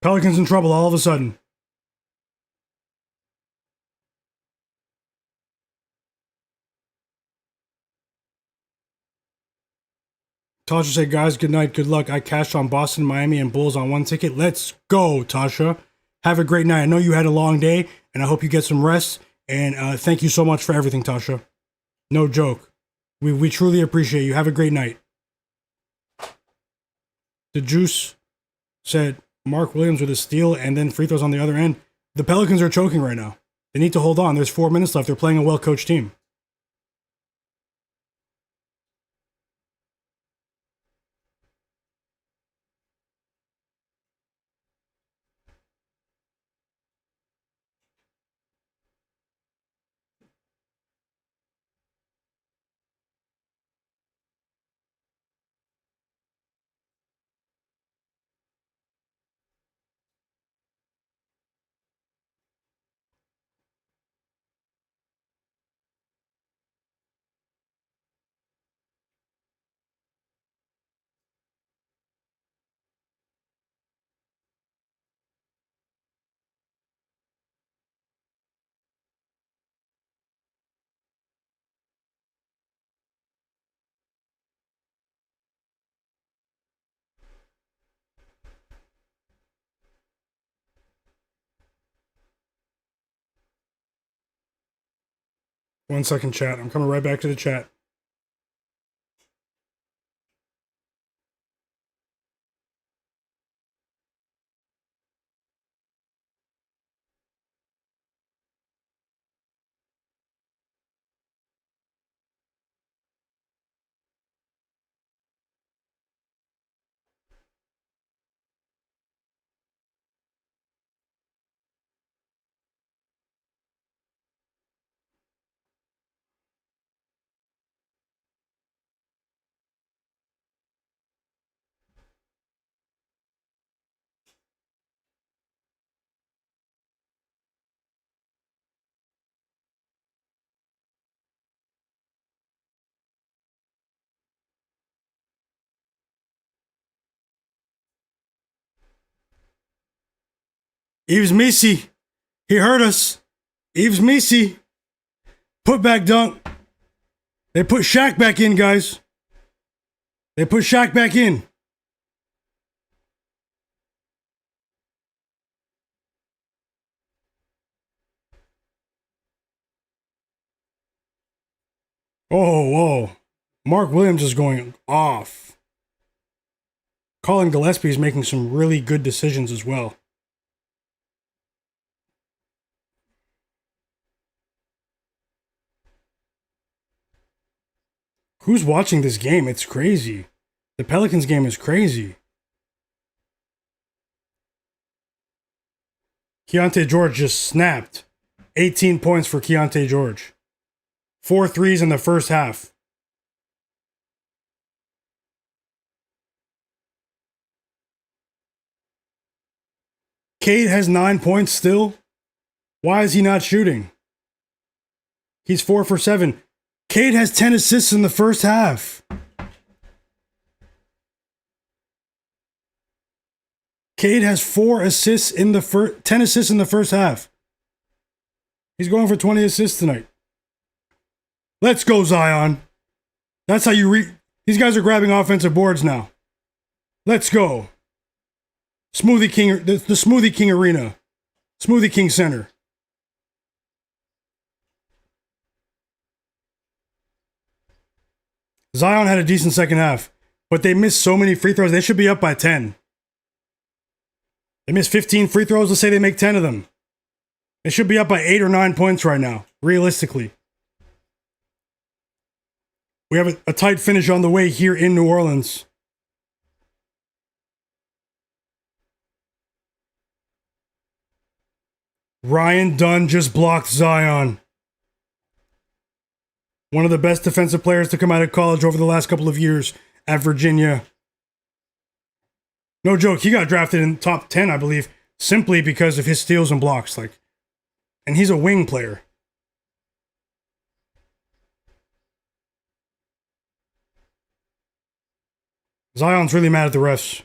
Pelicans in trouble all of a sudden. Tasha said, guys, good night, good luck. I cashed on Boston, Miami, and Bulls on one ticket. Let's go, Tasha. Have a great night. I know you had a long day, and I hope you get some rest. And thank you so much for everything, Tasha. No joke. We truly appreciate you. Have a great night. The Juice said, Mark Williams with a steal and then free throws on the other end. The Pelicans are choking right now. They need to hold on. There's 4 minutes left. They're playing a well-coached team. One second, chat. I'm coming right back to the chat. Yves Messi. He hurt us. Yves Messi. Put back dunk. They put Shaq back in, guys. They put Shaq back in. Oh, whoa. Mark Williams is going off. Colin Gillespie is making some really good decisions as well. Who's watching this game? It's crazy. The Pelicans game is crazy. Keontae George just snapped. 18 points for Keontae George. 4 threes in the first half. Cade has 9 points still. Why is he not shooting? He's 4 for 7. Cade has 10 assists in the first half. Cade has 4 assists in the 10 assists in the first half. He's going for 20 assists tonight. Let's go, Zion. That's how you these guys are grabbing offensive boards now. Let's go. Smoothie King, the Smoothie King Arena. Smoothie King Center. Zion had a decent second half, but they missed so many free throws. They should be up by 10. They missed 15 free throws. Let's say they make 10 of them. They should be up by 8 or 9 points right now, realistically. We have a tight finish on the way here in New Orleans. Ryan Dunn just blocked Zion. One of the best defensive players to come out of college over the last couple of years at Virginia. No joke, he got drafted in top 10, I believe, simply because of his steals and blocks. And he's a wing player. Zion's really mad at the refs.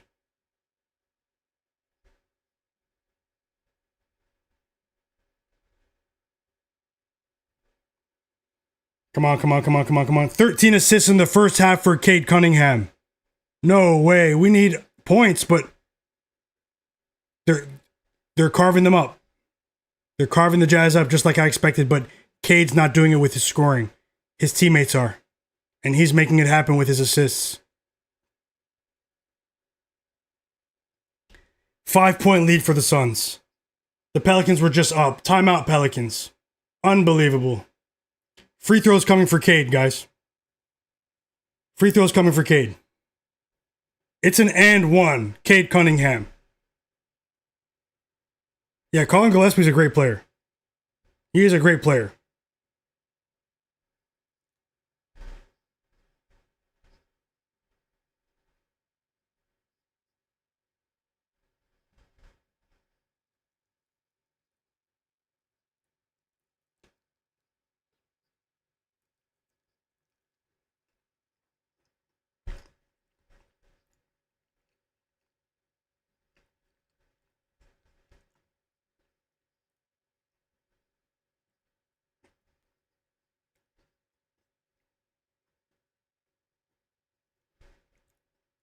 Come on. 13 assists in the first half for Cade Cunningham. No way. We need points, but they're carving them up. They're carving the Jazz up just like I expected, but Cade's not doing it with his scoring. His teammates are. And he's making it happen with his assists. 5-point lead for the Suns. The Pelicans were just up. Timeout, Pelicans. Unbelievable. Free throws coming for Cade, guys. Free throws coming for Cade. It's an and one. Cade Cunningham. Yeah, Colin Gillespie's a great player. He is a great player.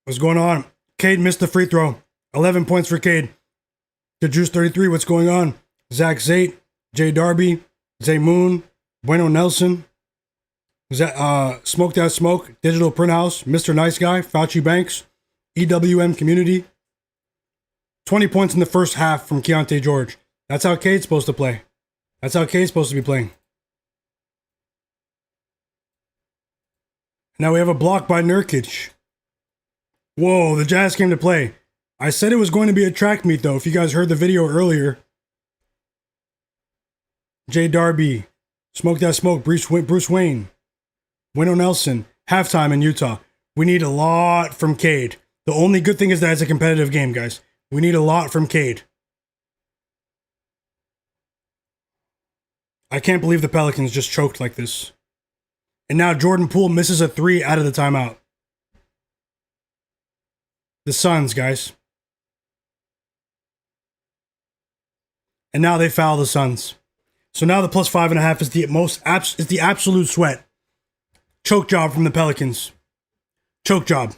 What's going on? Cade missed the free throw. 11 points for Cade. The Juice 33, what's going on? Zach Zate, Jay Darby, Zay Moon, Bueno Nelson, Smoked Out Smoke, Digital Print House, Mr. Nice Guy, Fauci Banks, EWM Community. 20 points in the first half from Keontae George. That's how Cade's supposed to play. That's how Cade's supposed to be playing. Now we have a block by Nurkic. Whoa, the Jazz came to play. I said it was going to be a track meet, though, if you guys heard the video earlier. Jay Darby, Smoke That Smoke, Bruce Wayne, Bueno Nelson, halftime in Utah. We need a lot from Cade. The only good thing is that it's a competitive game, guys. We need a lot from Cade. I can't believe the Pelicans just choked like this. And now Jordan Poole misses a 3 out of the timeout. The Suns, guys. And now they foul the Suns. So now the plus 5.5 is the absolute sweat. Choke job from the Pelicans. Choke job.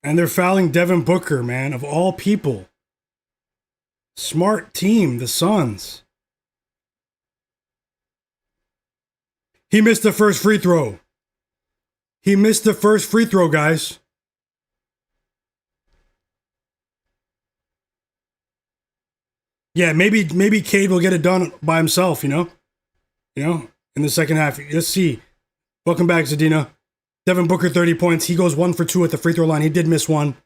And they're fouling Devin Booker, man, of all people. Smart team, the Suns. He missed the first free throw. He missed the first free throw, guys. Yeah, maybe Cade will get it done by himself, you know, in the second half. Let's see. Welcome back, Zadina. Devin Booker, 30 points. He goes 1 for 2 at the free throw line. He did miss one.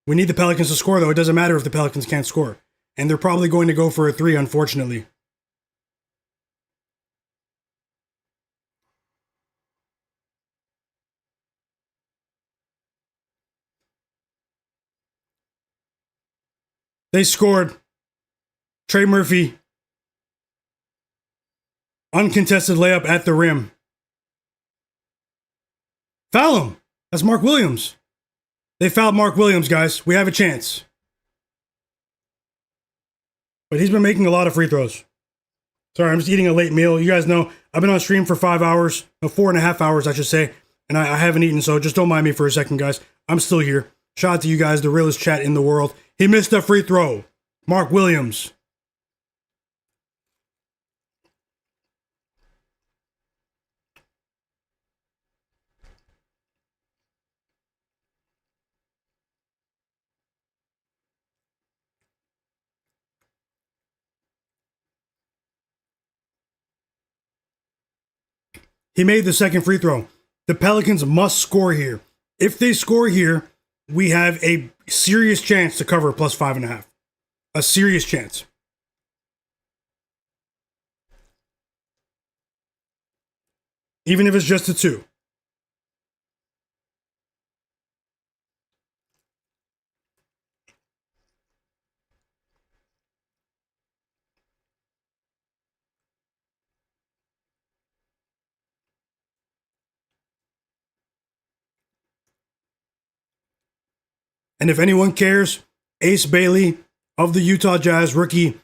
We need the Pelicans to score, though. It doesn't matter if the Pelicans can't score. And they're probably going to go for a 3, unfortunately. They scored. Trey Murphy. Uncontested layup at the rim. Foul him. That's Mark Williams. They fouled Mark Williams, guys. We have a chance. But he's been making a lot of free throws. Sorry, I'm just eating a late meal. You guys know I've been on stream for 5 hours. No, 4.5 hours, I should say. And I haven't eaten, so just don't mind me for a second, guys. I'm still here. Shout out to you guys, the realest chat in the world. He missed a free throw. Mark Williams. He made the second free throw. The Pelicans must score here. If they score here, we have a serious chance to cover plus 5.5. A serious chance. Even if it's just a 2. And if anyone cares, Ace Bailey of the Utah Jazz, rookie,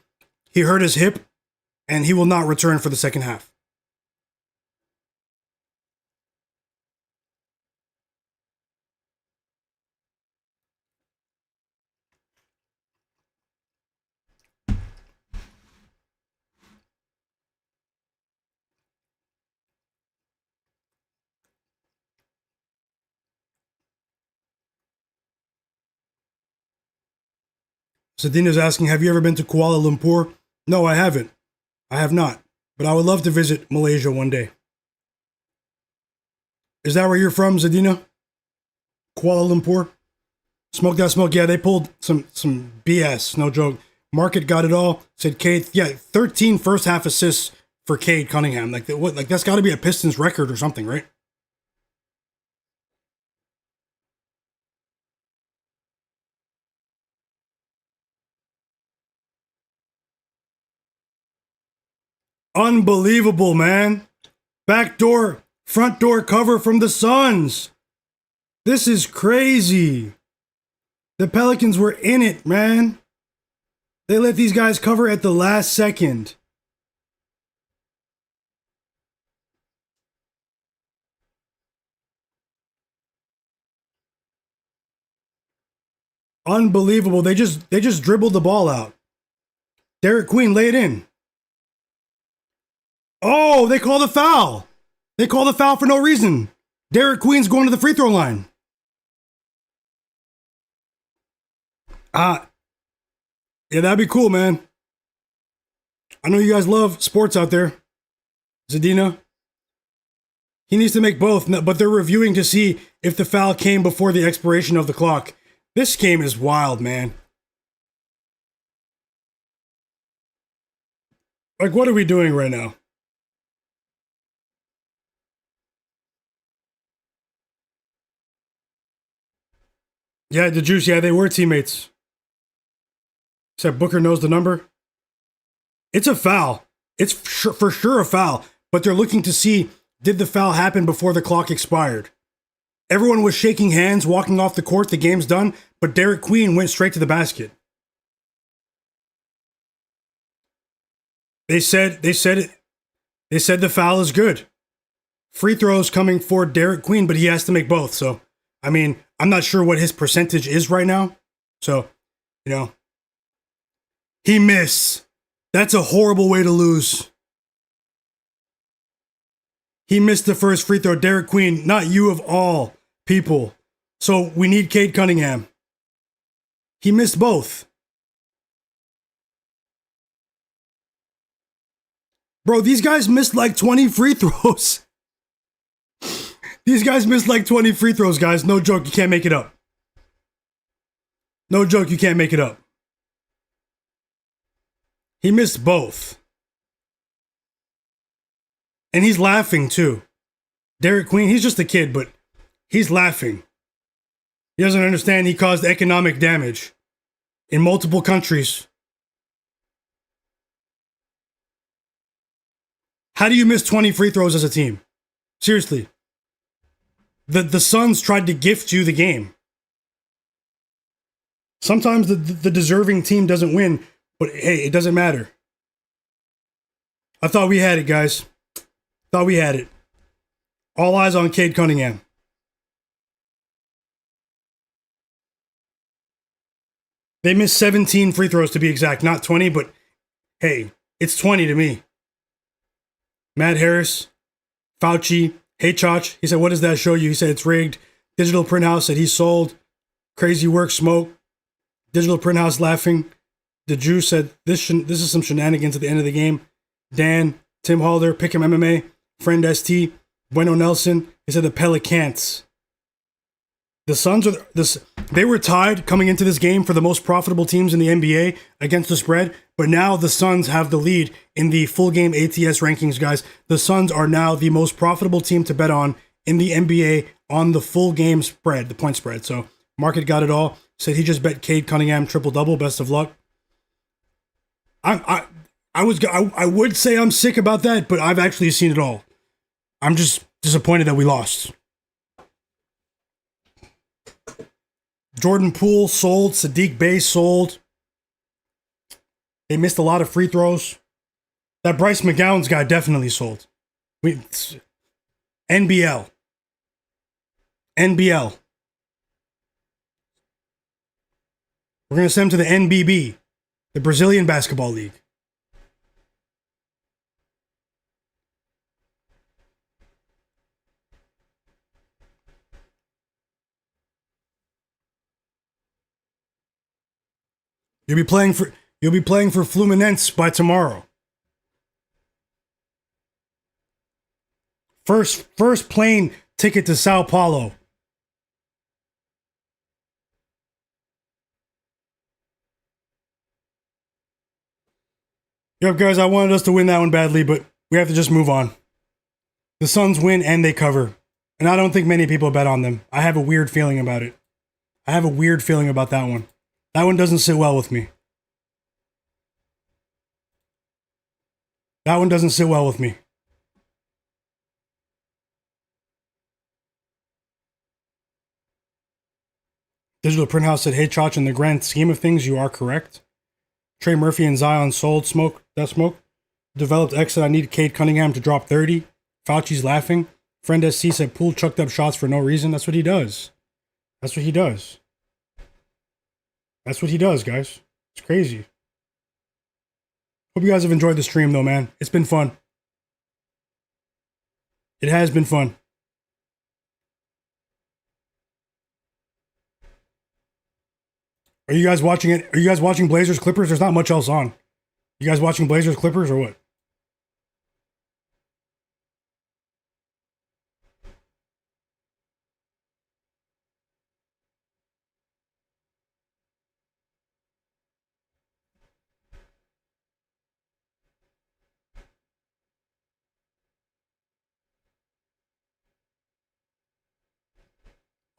he hurt his hip and he will not return for the second half. Sadina's asking, have you ever been to Kuala Lumpur? No, I haven't. I have not. But I would love to visit Malaysia one day. Is that where you're from, Zadina? Kuala Lumpur? Smoke that smoke. Yeah, they pulled some BS. No joke. Market got it all. Said Cade. Yeah, 13 first half assists for Cade Cunningham. Like that's got to be a Pistons record or something, right? Unbelievable, man. Back door, front door cover from the Suns. This is crazy. The Pelicans were in it, man. They let these guys cover at the last second. Unbelievable. They just dribbled the ball out. Derek Queen, lay it in. Oh, they call the foul. They call the foul for no reason. Derek Queen's going to the free throw line. Yeah, that'd be cool, man. I know you guys love sports out there. Zadina. He needs to make both, but they're reviewing to see if the foul came before the expiration of the clock. This game is wild, man. Like, what are we doing right now? Yeah, the Juice, yeah, they were teammates. Except Booker knows the number. It's a foul. It's for sure a foul. But they're looking to see, did the foul happen before the clock expired? Everyone was shaking hands, walking off the court, the game's done, but Derek Queen went straight to the basket. They said the foul is good. Free throws coming for Derek Queen, but he has to make both. So, I mean, I'm not sure what his percentage is right now. So, he missed. That's a horrible way to lose. He missed the first free throw. Derek Queen, not you of all people. So we need Cade Cunningham. He missed both. Bro, these guys missed like 20 free throws. These guys missed like 20 free throws, guys. No joke, you can't make it up. No joke, you can't make it up. He missed both. And he's laughing too. Derek Queen, he's just a kid, but he's laughing. He doesn't understand he caused economic damage in multiple countries. How do you miss 20 free throws as a team? Seriously. The Suns tried to gift you the game. Sometimes the deserving team doesn't win, but hey, it doesn't matter. I thought we had it, guys. Thought we had it. All eyes on Cade Cunningham. They missed 17 free throws to be exact, not 20, but hey, it's 20 to me. Matt Harris, Fauci, hey Chach, he said, what does that show you? He said it's rigged. Digital Print House said he sold. Crazy work, smoke. Digital Print House laughing. The Jew said this is some shenanigans at the end of the game. Dan, Tim Halder, Pick'em MMA, Friend ST, Bueno Nelson, he said the Pelicans. The Suns are they were tied coming into this game for the most profitable teams in the NBA against the spread, but now the Suns have the lead in the full game ATS rankings, guys. The Suns are now the most profitable team to bet on in the NBA on the full game spread, the point spread. So Market got it all. Said he just bet Cade Cunningham triple-double. Best of luck. I would say I'm sick about that, but I've actually seen it all. I'm just disappointed that we lost. Jordan Poole sold. Sadiq Bey sold. They missed a lot of free throws. That Bryce McGowan's guy definitely sold. NBL. We're going to send him to the NBB, the Brazilian Basketball League. You'll be playing for Fluminense by tomorrow. First plane ticket to Sao Paulo. Yep, guys, I wanted us to win that one badly, but we have to just move on. The Suns win and they cover. And I don't think many people bet on them. I have a weird feeling about it. I have a weird feeling about that one. That one doesn't sit well with me. That one doesn't sit well with me. Digital Print House said, hey, Chach, in the grand scheme of things, you are correct. Trey Murphy and Zion sold smoke. Developed X said, I need Cade Cunningham to drop 30. Fauci's laughing. Friend SC said, Poole chucked up shots for no reason. That's what he does. That's what he does. That's what he does, guys. It's crazy. Hope you guys have enjoyed the stream, though, man. It's been fun. It has been fun. Are you guys watching it? Are you guys watching Blazers Clippers? There's not much else on. You guys watching Blazers Clippers or what?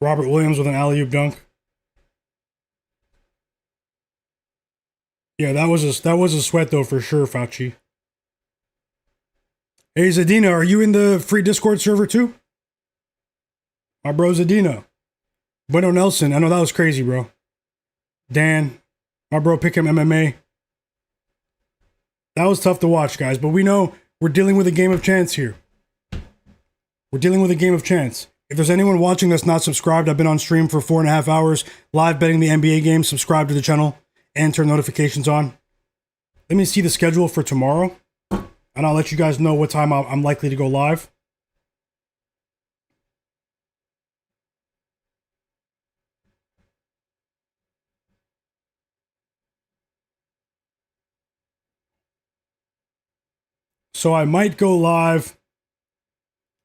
Robert Williams with an alley-oop dunk. Yeah, that was a sweat though for sure, Fauci. Hey Zadina, are you in the free Discord server too? My bro Zadina. Bueno Nelson, I know that was crazy, bro. Dan, my bro Pick'em MMA. That was tough to watch, guys, but we know we're dealing with a game of chance here. We're dealing with a game of chance. If there's anyone watching that's not subscribed, I've been on stream for 4.5 hours, live betting the NBA games. Subscribe to the channel and turn notifications on. Let me see the schedule for tomorrow, and I'll let you guys know what time I'm likely to go live. So I might go live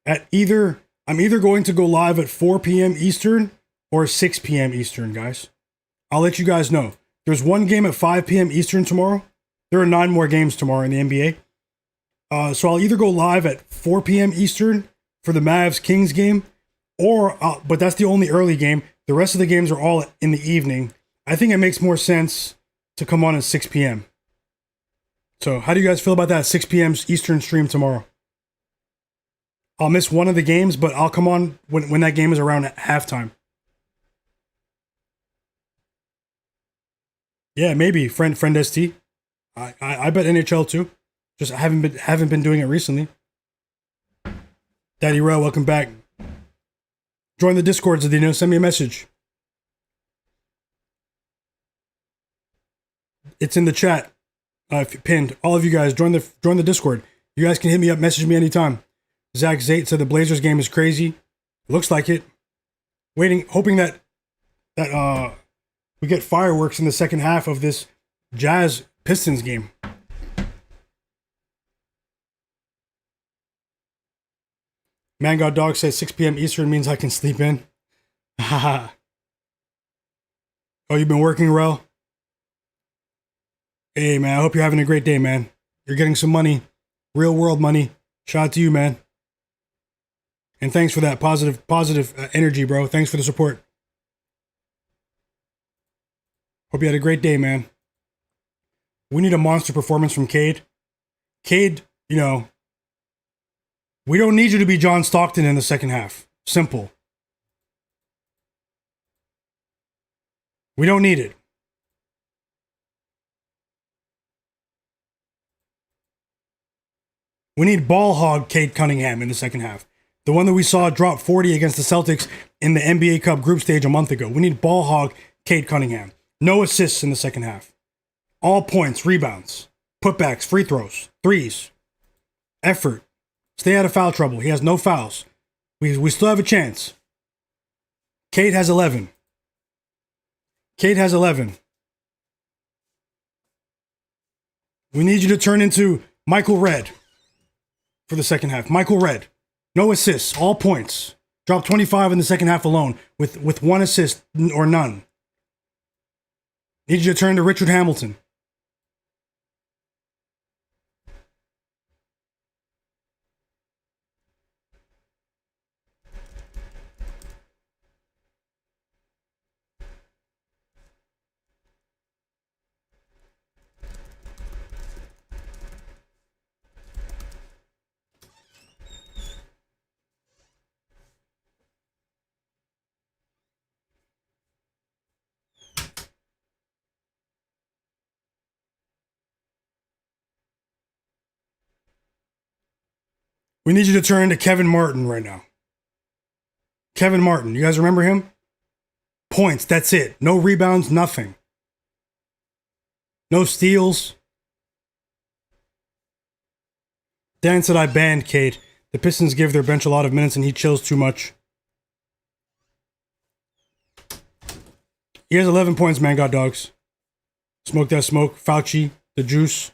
at I'm either going to go live at 4 p.m. Eastern or 6 p.m. Eastern, guys. I'll let you guys know. There's one game at 5 p.m. Eastern tomorrow. There are 9 more games tomorrow in the NBA. So I'll either go live at 4 p.m. Eastern for the Mavs-Kings game, but that's the only early game. The rest of the games are all in the evening. I think it makes more sense to come on at 6 p.m. So how do you guys feel about that 6 p.m. Eastern stream tomorrow? I'll miss one of the games, but I'll come on when that game is around at halftime. Yeah, maybe friend ST. I bet NHL too. Just I haven't been doing it recently. Daddy Row, welcome back. Join the Discord, Zadino. Send me a message. It's in the chat. Pinned. All of you guys join the Discord. You guys can hit me up, message me anytime. Zach Zate said the Blazers game is crazy. Looks like it. Hoping that we get fireworks in the second half of this Jazz Pistons game. Man God Dog says 6 p.m. Eastern means I can sleep in. Haha. Oh, you've been working, Rel? Hey, man, I hope you're having a great day, man. You're getting some money. Real world money. Shout out to you, man. And thanks for that positive energy, bro. Thanks for the support. Hope you had a great day, man. We need a monster performance from Cade. Cade, you know, we don't need you to be John Stockton in the second half. Simple. We don't need it. We need ball hog Cade Cunningham in the second half. The one that we saw drop 40 against the Celtics in the NBA Cup group stage a month ago. We need ball hog Cade Cunningham. No assists in the second half. All points, rebounds, putbacks, free throws, threes, effort. Stay out of foul trouble. He has no fouls. We still have a chance. Cade has 11. Cade has 11. We need you to turn into Michael Redd for the second half. Michael Redd. No assists, all points. Dropped 25 in the second half alone with one assist or none. Need you to turn to Richard Hamilton. We need you to turn to Kevin Martin right now. Kevin Martin, you guys remember him? Points, that's it. No rebounds, nothing. No steals. Dan said I banned Cade. The Pistons give their bench a lot of minutes and he chills too much. He has 11 points, man, God dogs. Smoke that smoke. Fauci, the juice.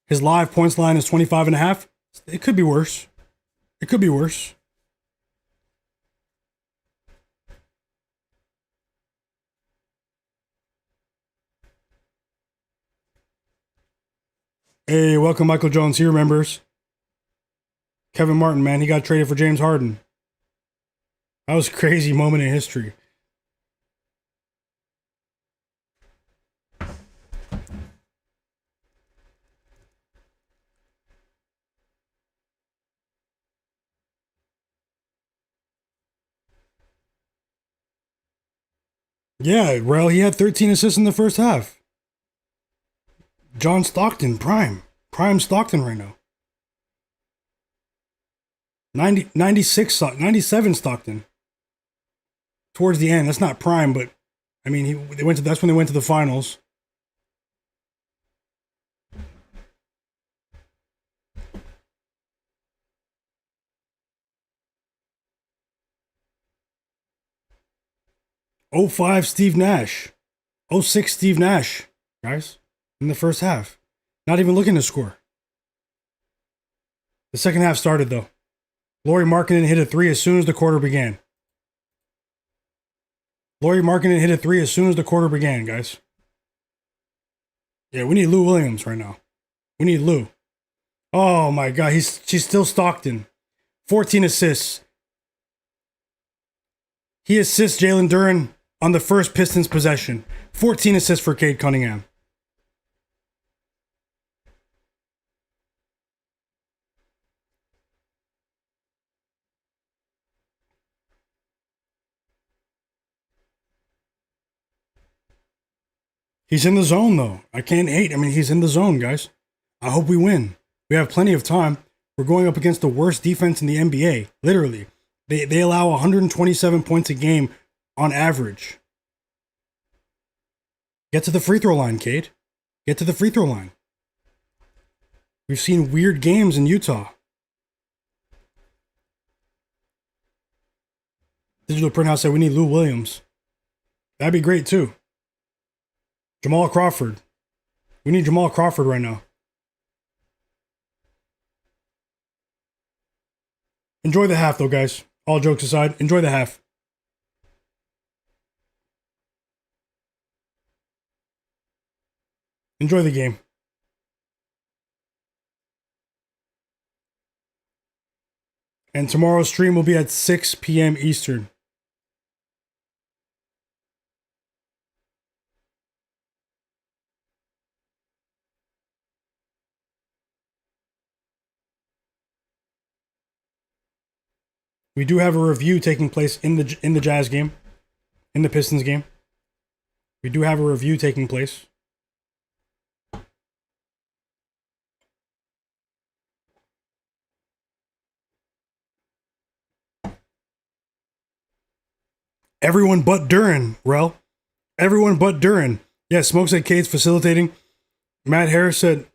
His live points line is 25 and a half. It could be worse. It could be worse. Hey, welcome Michael Jones. He remembers. Kevin Martin, man, he got traded for James Harden. That was a crazy moment in history. Yeah, well, he had 13 assists in the first half. John Stockton, prime Stockton right now. 97 Stockton. Towards the end, that's not prime, but I mean, that's when they went to the finals. '05 Steve Nash. '06 Steve Nash, guys, in the first half. Not even looking to score. The second half started, though. Lauri Markkanen hit a three as soon as the quarter began. Lauri Markkanen hit a three as soon as the quarter began, guys. Yeah, we need Lou Williams right now. We need Lou. Oh my God, she's still Stockton. 14 assists. He assists Jalen Duren on the first Pistons possession. 14 assists for Cade Cunningham. He's in the zone, though. I can't hate. I mean, he's in the zone, guys. I hope we win. We have plenty of time. We're going up against the worst defense in the NBA. Literally. They allow 127 points a game on average. Get to the free throw line, Cade. Get to the free throw line. We've seen weird games in Utah. Digital Print House said we need Lou Williams. That'd be great, too. Jamal Crawford. We need Jamal Crawford right now. Enjoy the half, though, guys. All jokes aside, enjoy the half. Enjoy the game. And tomorrow's stream will be at 6 p.m. Eastern. We do have a review taking place in the Jazz game, in the Pistons game. We do have a review taking place. Everyone but Duran, Rel. Everyone but Duran. Yeah, Smoke said Cade's facilitating. Matt Harris said,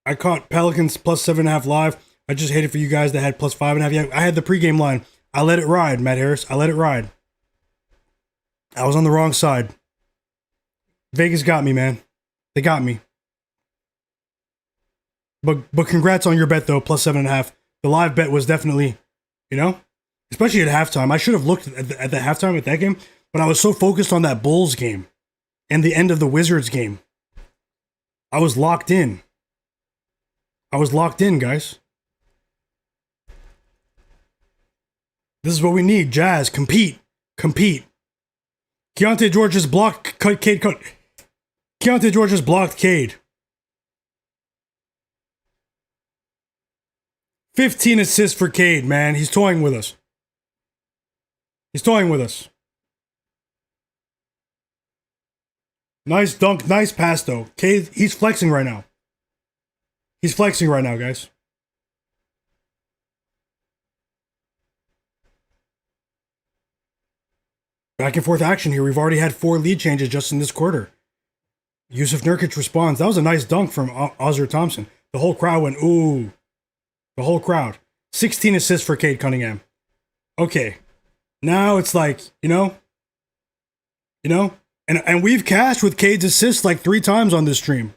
I caught Pelicans plus 7.5 live. I just hated for you guys that had plus 5.5. Yeah, I had the pregame line. I let it ride, Matt Harris. I let it ride. I was on the wrong side. Vegas got me, man. They got me. But congrats on your bet, though, plus 7.5. The live bet was definitely, especially at halftime. I should have looked at the halftime at that game, but I was so focused on that Bulls game and the end of the Wizards game. I was locked in. Guys. This is what we need. Jazz, compete. Keontae George has blocked Cade. Keontae George has blocked Cade. 15 assists for Cade, man. He's toying with us. Nice dunk, nice pass, though. Cade, he's flexing right now. Guys. Back and forth action here. We've already had 4 lead changes just in this quarter. Yusuf Nurkic responds. That was a nice dunk from Ozzer Thompson. The whole crowd went, ooh. The whole crowd. 16 assists for Cade Cunningham. Okay. Now it's like, and we've cashed with Cade's assists like 3 times on this stream.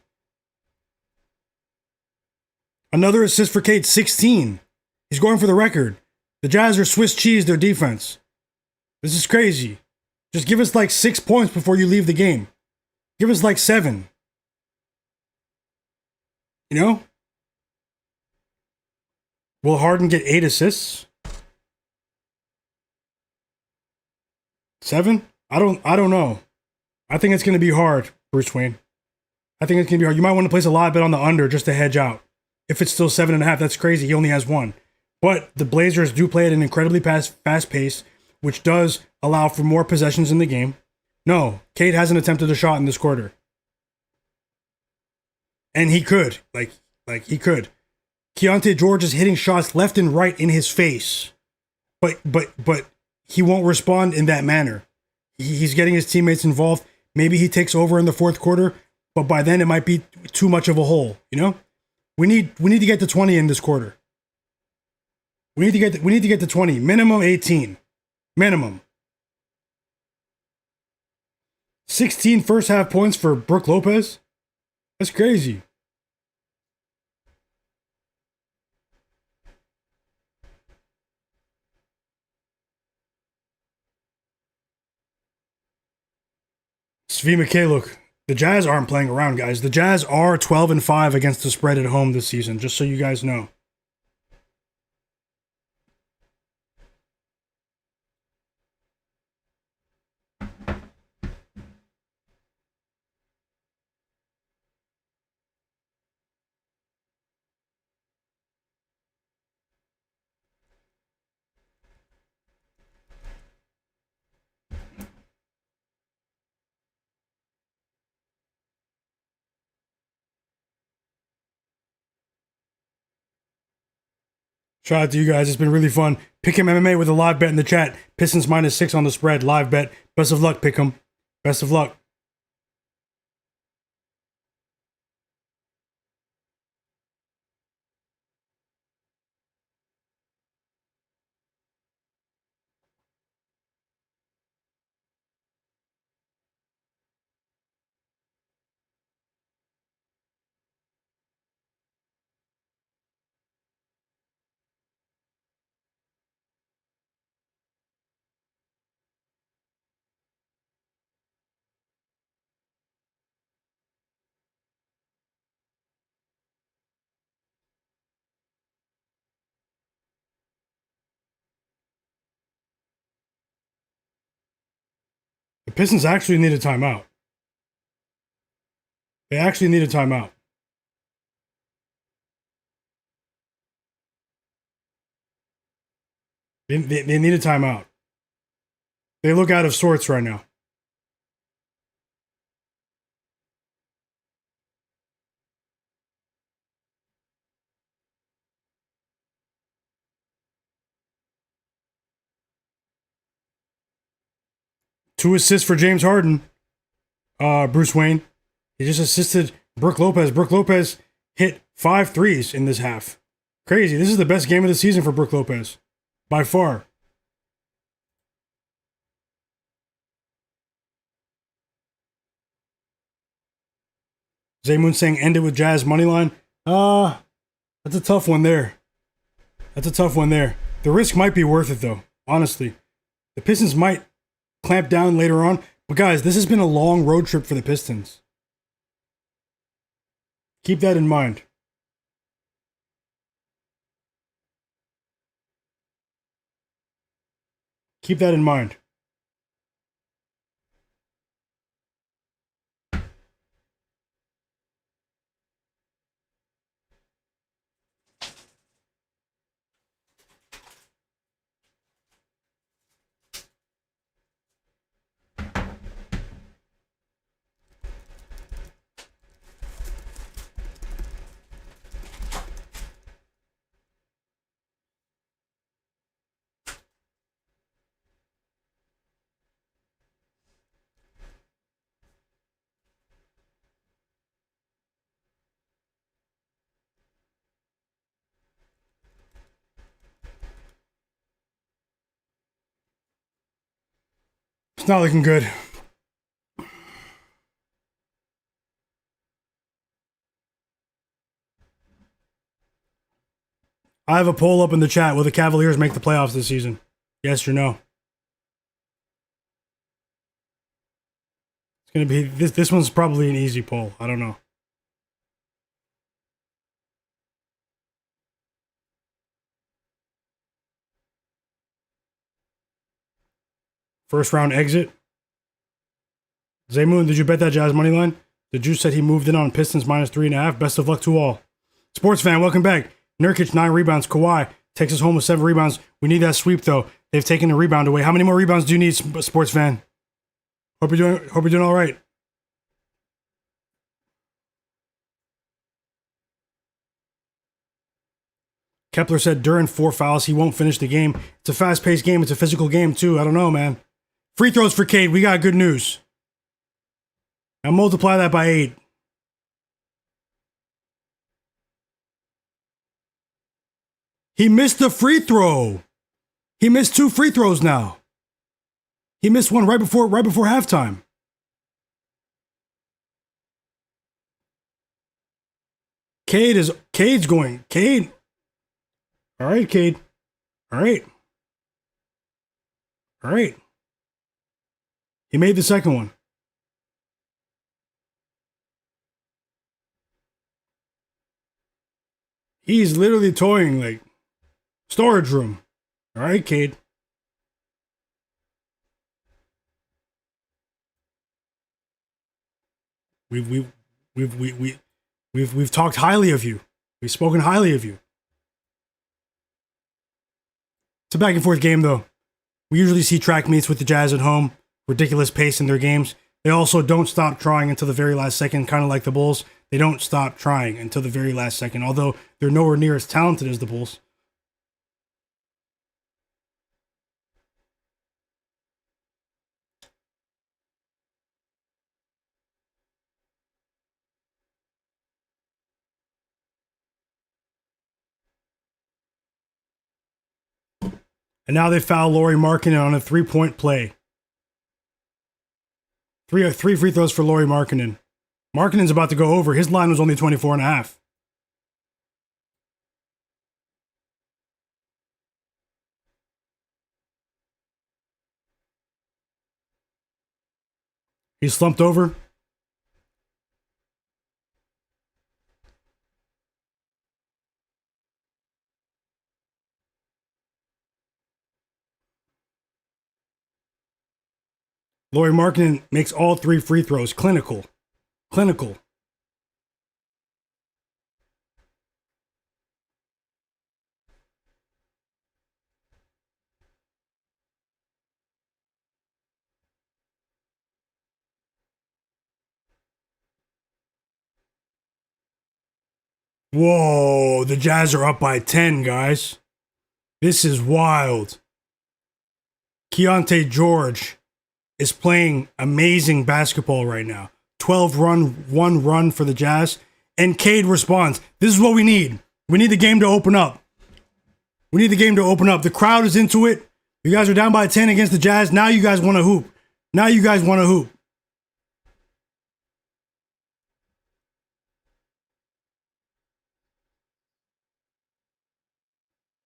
Another assist for Cade, 16. He's going for the record. The Jazz are Swiss cheese their defense. This is crazy. Just give us like 6 points before you leave the game. Give us like 7. Will Harden get 8 assists? 7? I don't know. I think it's going to be hard, Bruce Wayne. I think it's going to be hard. You might want to place a live bet on the under just to hedge out. If it's still 7.5, that's crazy. He only has 1. But the Blazers do play at an incredibly fast pace, which does allow for more possessions in the game. No, Cade hasn't attempted a shot in this quarter. And he could. Like he could. Keontae George is hitting shots left and right in his face. But he won't respond in that manner. He's getting his teammates involved. Maybe he takes over in the fourth quarter, but by then it might be too much of a hole, We need to get to 20 in this quarter. We need to get to 20. Minimum 18. Minimum. 16 first half points for Brook Lopez? That's crazy. Svi Mikhailuk. The Jazz aren't playing around, guys. The Jazz are 12-5 against the spread at home this season, just so you guys know. Shout out to you guys. It's been really fun. Pick'em MMA with a live bet in the chat. Pistons -6 on the spread. Live bet. Best of luck, Pick'em. Best of luck. Pistons actually need a timeout. They actually need a timeout. They need a timeout. They look out of sorts right now. Two assists for James Harden. Bruce Wayne. He just assisted Brook Lopez. Brook Lopez hit 5 threes in this half. Crazy. This is the best game of the season for Brook Lopez. By far. Zaymoon saying end it with Jazz money line. That's a tough one there. That's a tough one there. The risk might be worth it though, honestly. The Pistons might clamp down later on. But guys, this has been a long road trip for the Pistons. Keep that in mind. Keep that in mind. It's not looking good. I have a poll up in the chat. Will the Cavaliers make the playoffs this season? Yes or no? It's gonna be this one's probably an easy poll. I don't know. First round exit. Zaymoon, did you bet that Jazz money line? The Juice said he moved in on Pistons minus 3.5. Best of luck to all. Sports fan, welcome back. Nurkic, 9 rebounds. Kawhi takes us home with 7 rebounds. We need that sweep though. They've taken the rebound away. How many more rebounds do you need, sports fan? Hope you're doing all right. Kepler said during 4 fouls, he won't finish the game. It's a fast-paced game. It's a physical game, too. I don't know, man. Free throws for Cade. We got good news. Now multiply that by 8. He missed the free throw. He missed 2 free throws now. He missed one right before halftime. Cade's going. Cade. All right, Cade. All right. All right. He made the second one. He's literally toying like storage room. All right, Cade. We've talked highly of you. We've spoken highly of you. It's a back and forth game, though. We usually see track meets with the Jazz at home. Ridiculous pace in their games. They also don't stop trying until the very last second, kind of like the Bulls. They don't stop trying until the very last second, although they're nowhere near as talented as the Bulls. And now they foul Lauri Markkanen on a 3-point play. Three free throws for Lauri Markkanen. Markkanen's about to go over. His line was only 24.5. He's slumped over. Lauri Markkanen makes all 3 free throws. Clinical. Clinical. Whoa, the Jazz are up by 10, guys. This is wild. Keontae George is playing amazing basketball right now. 1 run for the Jazz. And Cade responds. This is what we need. We need the game to open up. We need the game to open up. The crowd is into it. You guys are down by 10 against the Jazz. Now you guys want to hoop. Now you guys want to hoop.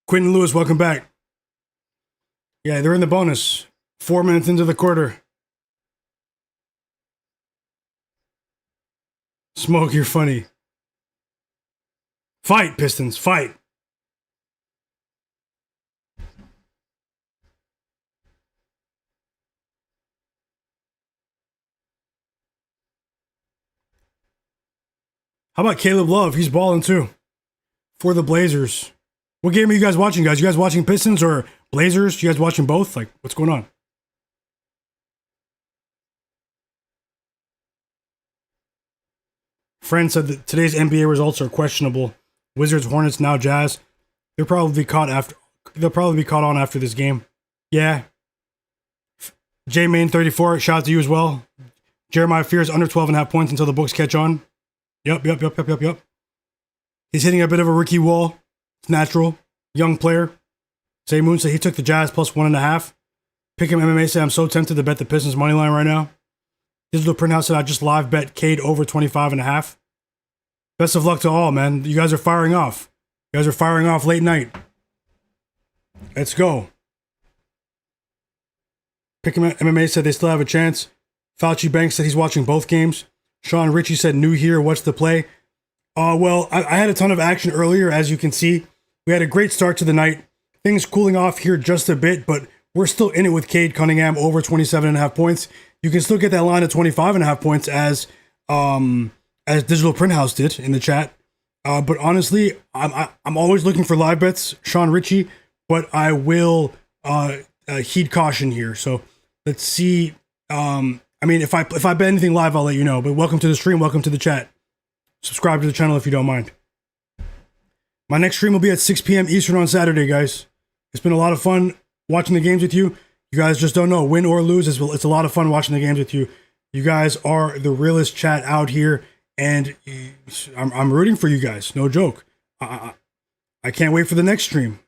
Quentin Lewis, welcome back. Yeah, they're in the bonus. 4 minutes into the quarter. Smoke, you're funny. Fight, Pistons, fight. How about Caleb Love? He's balling too. For the Blazers. What game are you guys watching, guys? You guys watching Pistons or Blazers? You guys watching both? Like, what's going on? Friend said that today's NBA results are questionable. Wizards, Hornets, now Jazz. They'll probably be caught on after this game. Yeah. J-Main 34, shout out to you as well. Jeremiah fears under 12.5 points until the books catch on. Yep. He's hitting a bit of a rookie wall. It's natural. Young player. Say Moon said he took the Jazz plus 1.5. Pick'em MMA said I'm so tempted to bet the Pistons money line right now. Digital Printhouse said I just live bet Cade over 25.5. Best of luck to all, man. You guys are firing off. You guys are firing off late night. Let's go. Pick'em MMA said they still have a chance. Fauci Banks said he's watching both games. Sean Ritchie said new here. What's the play? Well, I had a ton of action earlier, as you can see. We had a great start to the night. Things cooling off here just a bit, but we're still in it with Cade Cunningham over 27.5 points. You can still get that line of 25.5 points as Digital Printhouse did in the chat. But honestly, I'm always looking for live bets, Sean Ritchie, but I will heed caution here. So let's see. If I bet anything live, I'll let you know. But welcome to the stream. Welcome to the chat. Subscribe to the channel if you don't mind. My next stream will be at 6 p.m. Eastern on Saturday, guys. It's been a lot of fun watching the games with you. You guys just don't know. Win or lose, it's a lot of fun watching the games with you. You guys are the realest chat out here, and I'm rooting for you guys. No joke. I can't wait for the next stream.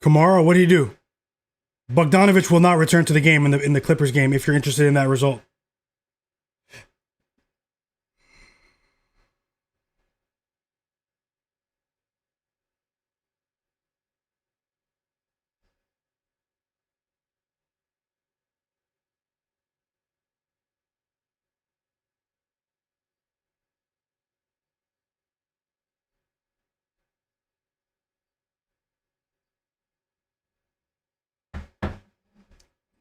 Kamara, what do you do? Bogdanovich will not return to the game in the Clippers game if you're interested in that result.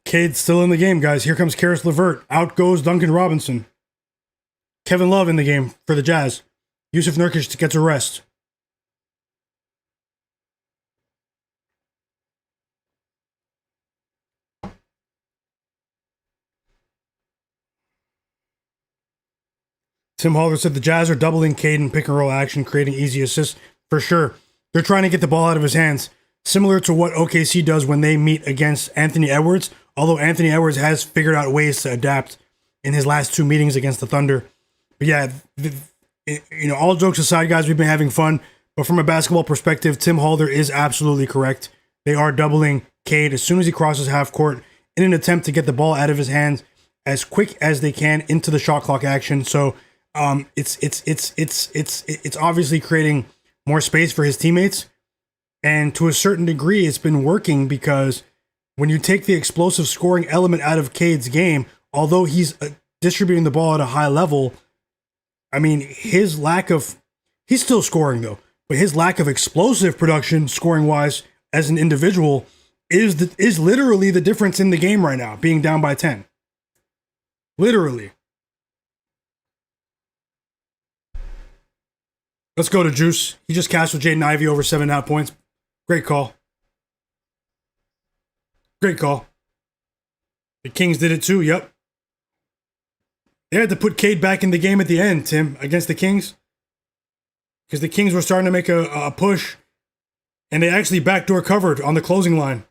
Cade's still in the game, guys. Here comes Karis LeVert. Out goes Duncan Robinson. Kevin Love in the game for the Jazz. Yusuf Nurkic gets a rest. Tim Halder said the Jazz are doubling Cade in pick and roll action, creating easy assists. For sure. They're trying to get the ball out of his hands. Similar to what OKC does when they meet against Anthony Edwards. Although Anthony Edwards has figured out ways to adapt in his last 2 meetings against the Thunder. But yeah, all jokes aside, guys, we've been having fun. But from a basketball perspective, Tim Halder is absolutely correct. They are doubling Cade as soon as he crosses half court in an attempt to get the ball out of his hands as quick as they can into the shot clock action. So it's obviously creating more space for his teammates. And to a certain degree, it's been working because when you take the explosive scoring element out of Cade's game, although he's distributing the ball at a high level, I mean, he's still scoring though, but his lack of explosive production, scoring wise, as an individual, is literally the difference in the game right now, being down by 10. Literally. Let's go to Juice. He just cashed with Jaden Ivey over 7.5 points. Great call. Great call. The Kings did it too, yep. They had to put Cade back in the game at the end, Tim, against the Kings. Because the Kings were starting to make a push. And they actually backdoor covered on the closing line.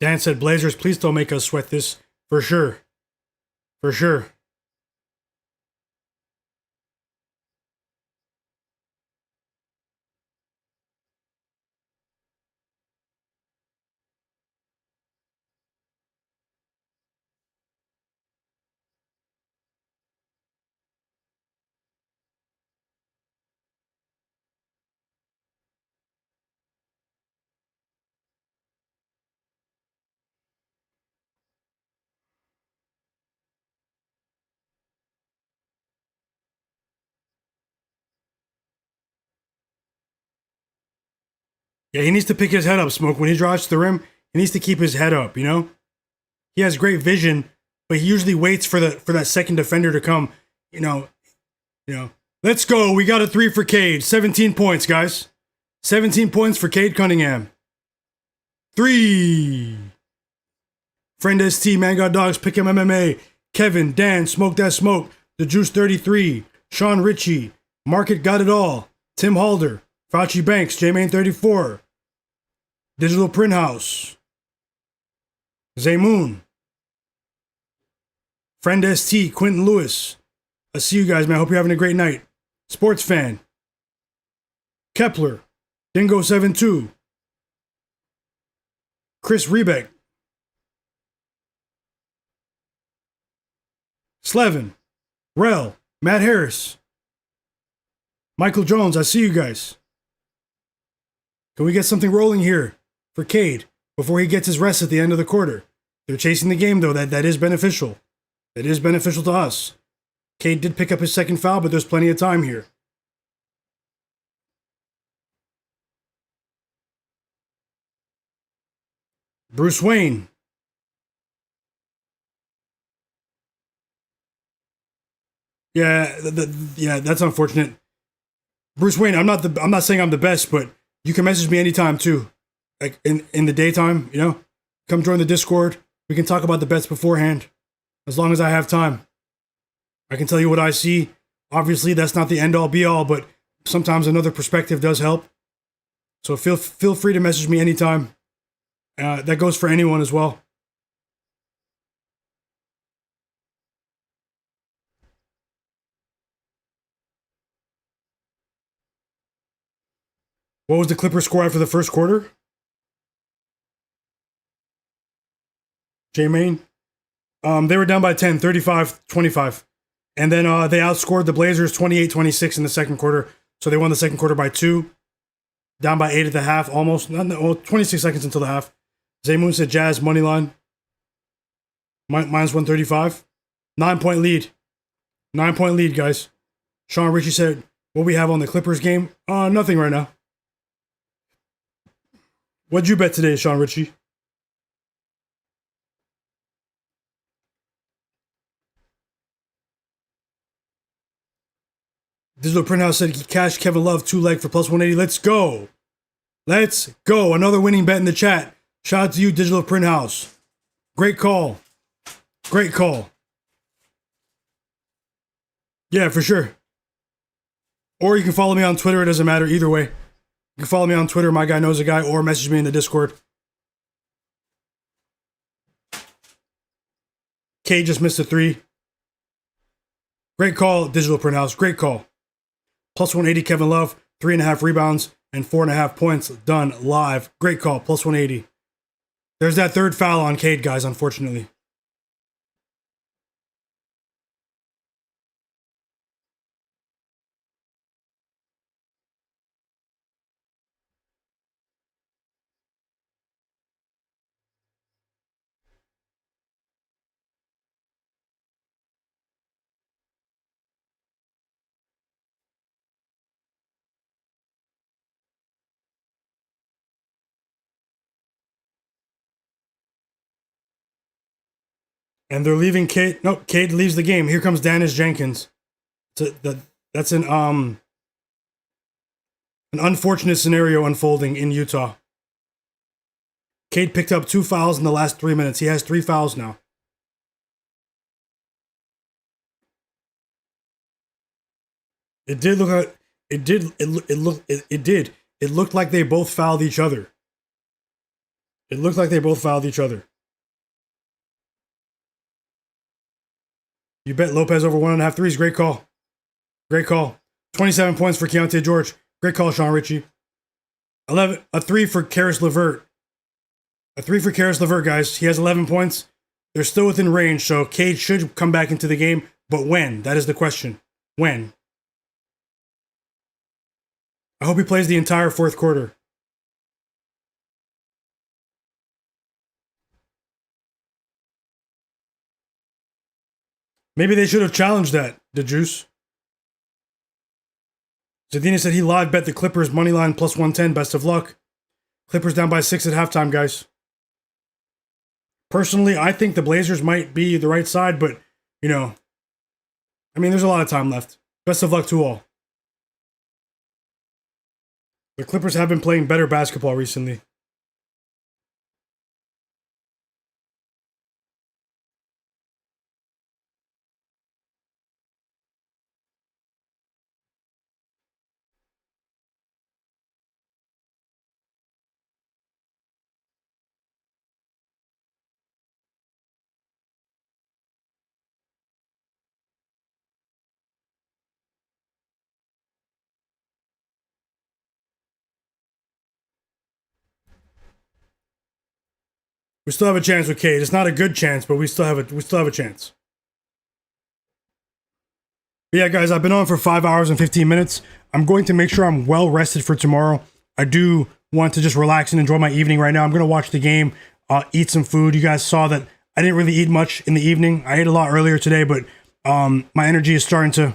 Dan said, Blazers, please don't make us sweat this. For sure. For sure. Yeah, he needs to pick his head up, Smoke. When he drives to the rim, he needs to keep his head up, you know? He has great vision, but he usually waits for that second defender to come, you know. Let's go. We got a 3 for Cade. 17 points, guys. 17 points for Cade Cunningham. 3. Friend ST, Man Got Dogs, Pick Him MMA, Kevin, Dan, Smoke That Smoke, The Juice 33, Sean Ritchie, Market Got It All, Tim Halder, Fauci Banks, J-Main 34, Digital Print House, Zaymoon, Friend ST, Quentin Lewis. I see you guys, man. Hope you're having a great night. Sports Fan, Kepler, Dingo72, Chris Rebeck, Slevin, Rel, Matt Harris, Michael Jones. I see you guys. Can we get something rolling here for Cade before he gets his rest at the end of the quarter? They're chasing the game, though. That is beneficial. That is beneficial to us. Cade did pick up his second foul, but there's plenty of time here. Bruce Wayne. Yeah, that's unfortunate. Bruce Wayne, I'm not saying I'm the best, but you can message me anytime too. Like in the daytime, you know? Come join the Discord. We can talk about the bets beforehand. As long as I have time. I can tell you what I see. Obviously, that's not the end all be all, but sometimes another perspective does help. So feel free to message me anytime. That goes for anyone as well. What was the Clippers score after the first quarter? J-Main? They were down by 10, 35-25. And then they outscored the Blazers 28-26 in the second quarter. So they won the second quarter by 2. Down by 8 at the half, almost. 26 seconds until the half. Zaymoon said Jazz, money line. Minus 135. 9-point lead. 9-point lead, guys. Sean Ritchie said, what we have on the Clippers game? Nothing right now. What'd you bet today, Sean Ritchie? Digital Printhouse said he cashed Kevin Love 2-leg for plus 180. Let's go. Let's go. Another winning bet in the chat. Shout out to you, Digital Printhouse. Great call. Great call. Yeah, for sure. Or you can follow me on Twitter. It doesn't matter. Either way. You can follow me on Twitter, Myguyknowsaguy, or message me in the Discord. Cade just missed a 3. Great call, Digital Printhouse. Great call. Plus 180, Kevin Love. 3.5 rebounds and 4.5 points done live. Great call. Plus 180. There's that third foul on Cade, guys, unfortunately. And they're leaving Cade. No, Cade leaves the game. Here comes Dennis Jenkins. That's an unfortunate scenario unfolding in Utah. Cade picked up 2 fouls in the last 3 minutes. He has 3 fouls now. It did look like it looked like they both fouled each other. It looked like they both fouled each other. You bet Lopez over 1.5 threes. Great call. Great call. 27 points for Keontae George. Great call, Sean Ritchie. a 3 for Karis LeVert. A 3 for Karis LeVert, guys. He has 11 points. They're still within range, so Cade should come back into the game. But when? That is the question. When? I hope he plays the entire fourth quarter. Maybe they should have challenged that, the Juice. Zadina said he live bet the Clippers money line plus 110. Best of luck. Clippers down by 6 at halftime, guys. Personally, I think the Blazers might be the right side, but, there's a lot of time left. Best of luck to all. The Clippers have been playing better basketball recently. We still have a chance with Cade. It's not a good chance, but we still have a chance. But yeah, guys, I've been on for 5 hours and 15 minutes. I'm going to make sure I'm well rested for tomorrow. I do want to just relax and enjoy my evening right now. I'm going to watch the game, eat some food. You guys saw that I didn't really eat much in the evening. I ate a lot earlier today, but my energy is starting to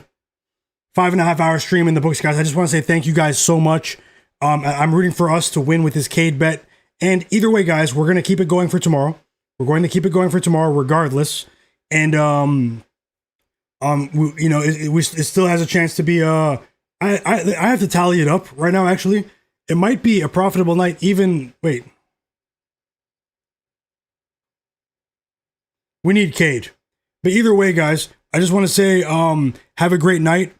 5.5 hour stream in the books, guys. I just want to say thank you guys so much. I'm rooting for us to win with this Cade bet. And either way, guys, we're going to keep it going for tomorrow. We're going to keep it going for tomorrow regardless. And, it still has a chance to be, I have to tally it up right now, actually. It might be a profitable night wait. We need Cade. But either way, guys, I just want to say, have a great night.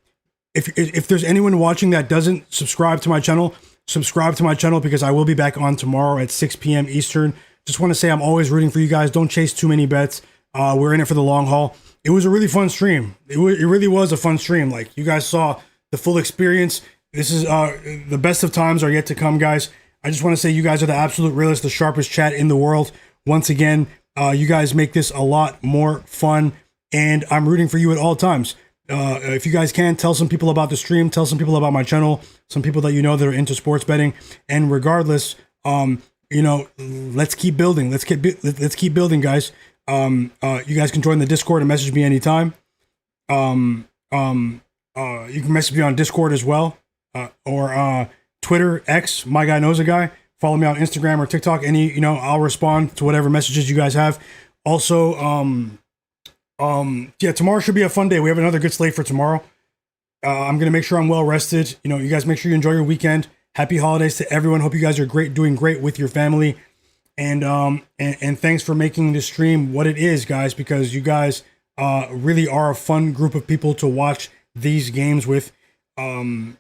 If there's anyone watching that doesn't subscribe to my channel, subscribe to my channel because I will be back on tomorrow at 6 p.m. Eastern. Just want to say I'm always rooting for you guys. Don't chase too many bets. We're in it for the long haul. It was a really fun stream. It really was a fun stream. Like, you guys saw the full experience. This is the best of times are yet to come, guys. I just want to say you guys are the absolute realest, the sharpest chat in the world. Once again, you guys make this a lot more fun, and I'm rooting for you at all times. If you guys can, tell some people about the stream, tell some people about my channel, some people that that are into sports betting. And regardless, let's keep building. Let's keep building, guys. You guys can join the Discord and message me anytime. You can message me on Discord as well, or Twitter, X, Myguyknowsaguy. Follow me on Instagram or TikTok. I'll respond to whatever messages you guys have. Also, tomorrow should be a fun day. We have another good slate for tomorrow. I'm gonna make sure I'm well rested. You guys make sure you enjoy your weekend. Happy holidays to everyone. Hope you guys are doing great with your family. And thanks for making this stream what it is, guys, because you guys really are a fun group of people to watch these games with. I'm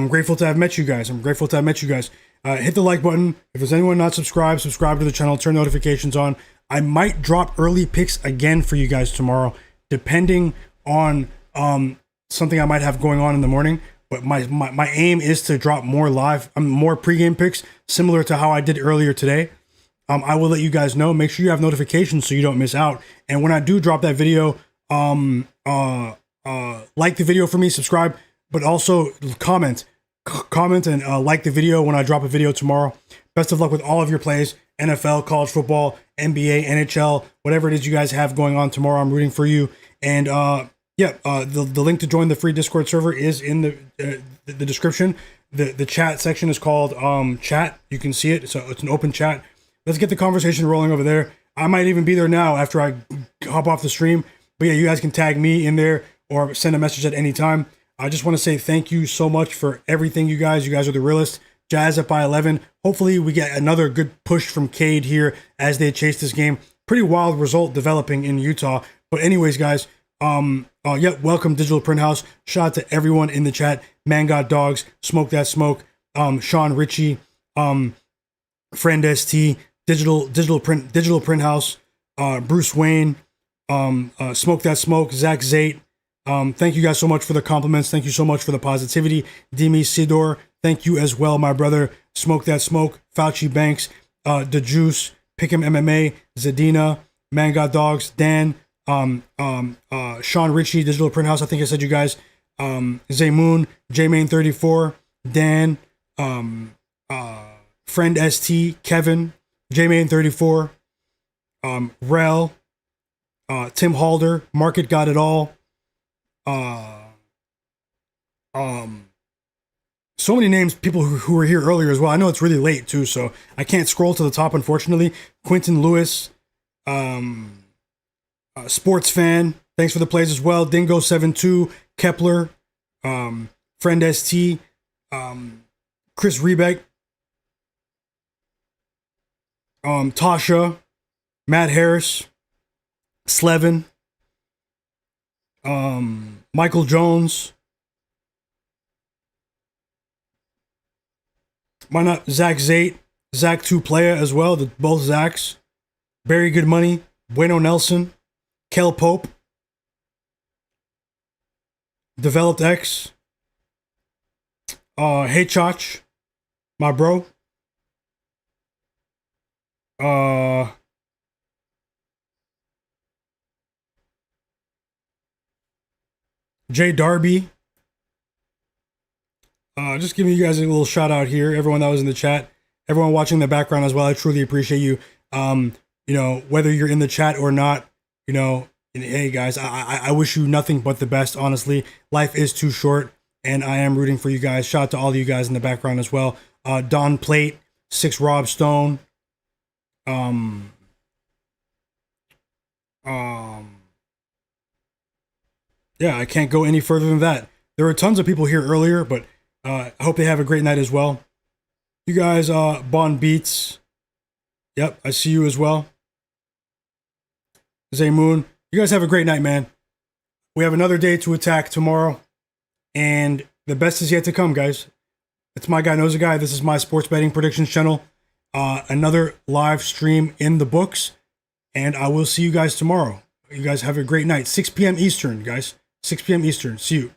grateful to have met you guys. Hit the like button. If there's anyone not subscribed, subscribe to the channel, turn notifications on. I might drop early picks again for you guys tomorrow, depending on something I might have going on in the morning. But my aim is to drop more more pregame picks, similar to how I did earlier today. I will let you guys know. Make sure you have notifications so you don't miss out. And when I do drop that video, like the video for me, subscribe, but also comment and like the video when I drop a video tomorrow. Best of luck with all of your plays. NFL, college football, NBA, NHL, whatever it is you guys have going on tomorrow. I'm rooting for you. And the link to join the free Discord server is in the description. The chat section is called chat. You can see it. So it's an open chat. Let's get the conversation rolling over there. I might even be there now after I hop off the stream. But yeah, you guys can tag me in there or send a message at any time. I just want to say thank you so much for everything, you guys. You guys are the realest. Jazz up by 11. Hopefully we get another good push from Cade here as they chase this game. Pretty wild result developing in Utah. But anyways, guys, welcome Digital Print House. Shout out to everyone in the chat. Man Got Dogs, Smoke That Smoke, Sean Ritchie, Friend ST, Digital Print House, Bruce Wayne, Smoke That Smoke, Zach Zate. Thank you guys so much for the compliments. Thank you so much for the positivity. Demi Sidor, thank you as well, my brother. Smoke That Smoke, Fauci Banks, The Juice, Pick'em MMA, Zadina, Man Got Dogs, Dan, Sean Ritchie, Digital Print House. I think I said you guys. Zaymoon, Jmain34, Dan, Friend ST, Kevin, Jmain34, Rel, Tim Halder, Market Got It All. So many names, people who were here earlier as well. I know it's really late too, so I can't scroll to the top, unfortunately. Quentin Lewis, Sports Fan, thanks for the plays as well. Dingo72, Kepler, Friend ST, Chris Rebeck, Tasha, Matt Harris, Slevin, Michael Jones, why not Zach Zate, Zach 2 Playa as well, both Zachs, Barry Good Money, Bueno Nelson, Kel Pope, Developed X, Hey Chach, my bro, Jay Darby. Just giving you guys a little shout out here. Everyone that was in the chat, everyone watching in the background as well. I truly appreciate you. Whether you're in the chat or not, hey guys, I wish you nothing but the best. Honestly, life is too short, and I am rooting for you guys. Shout out to all of you guys in the background as well. Don Plate, 6 Rob Stone. Yeah, I can't go any further than that. There were tons of people here earlier, but I hope they have a great night as well. You guys, Bon Beats. Yep, I see you as well. Zaymoon, you guys have a great night, man. We have another day to attack tomorrow, and the best is yet to come, guys. It's My Guy Knows a Guy. This is my sports betting predictions channel. Another live stream in the books, and I will see you guys tomorrow. You guys have a great night. 6 p.m. Eastern, guys. 6 p.m. Eastern. See you.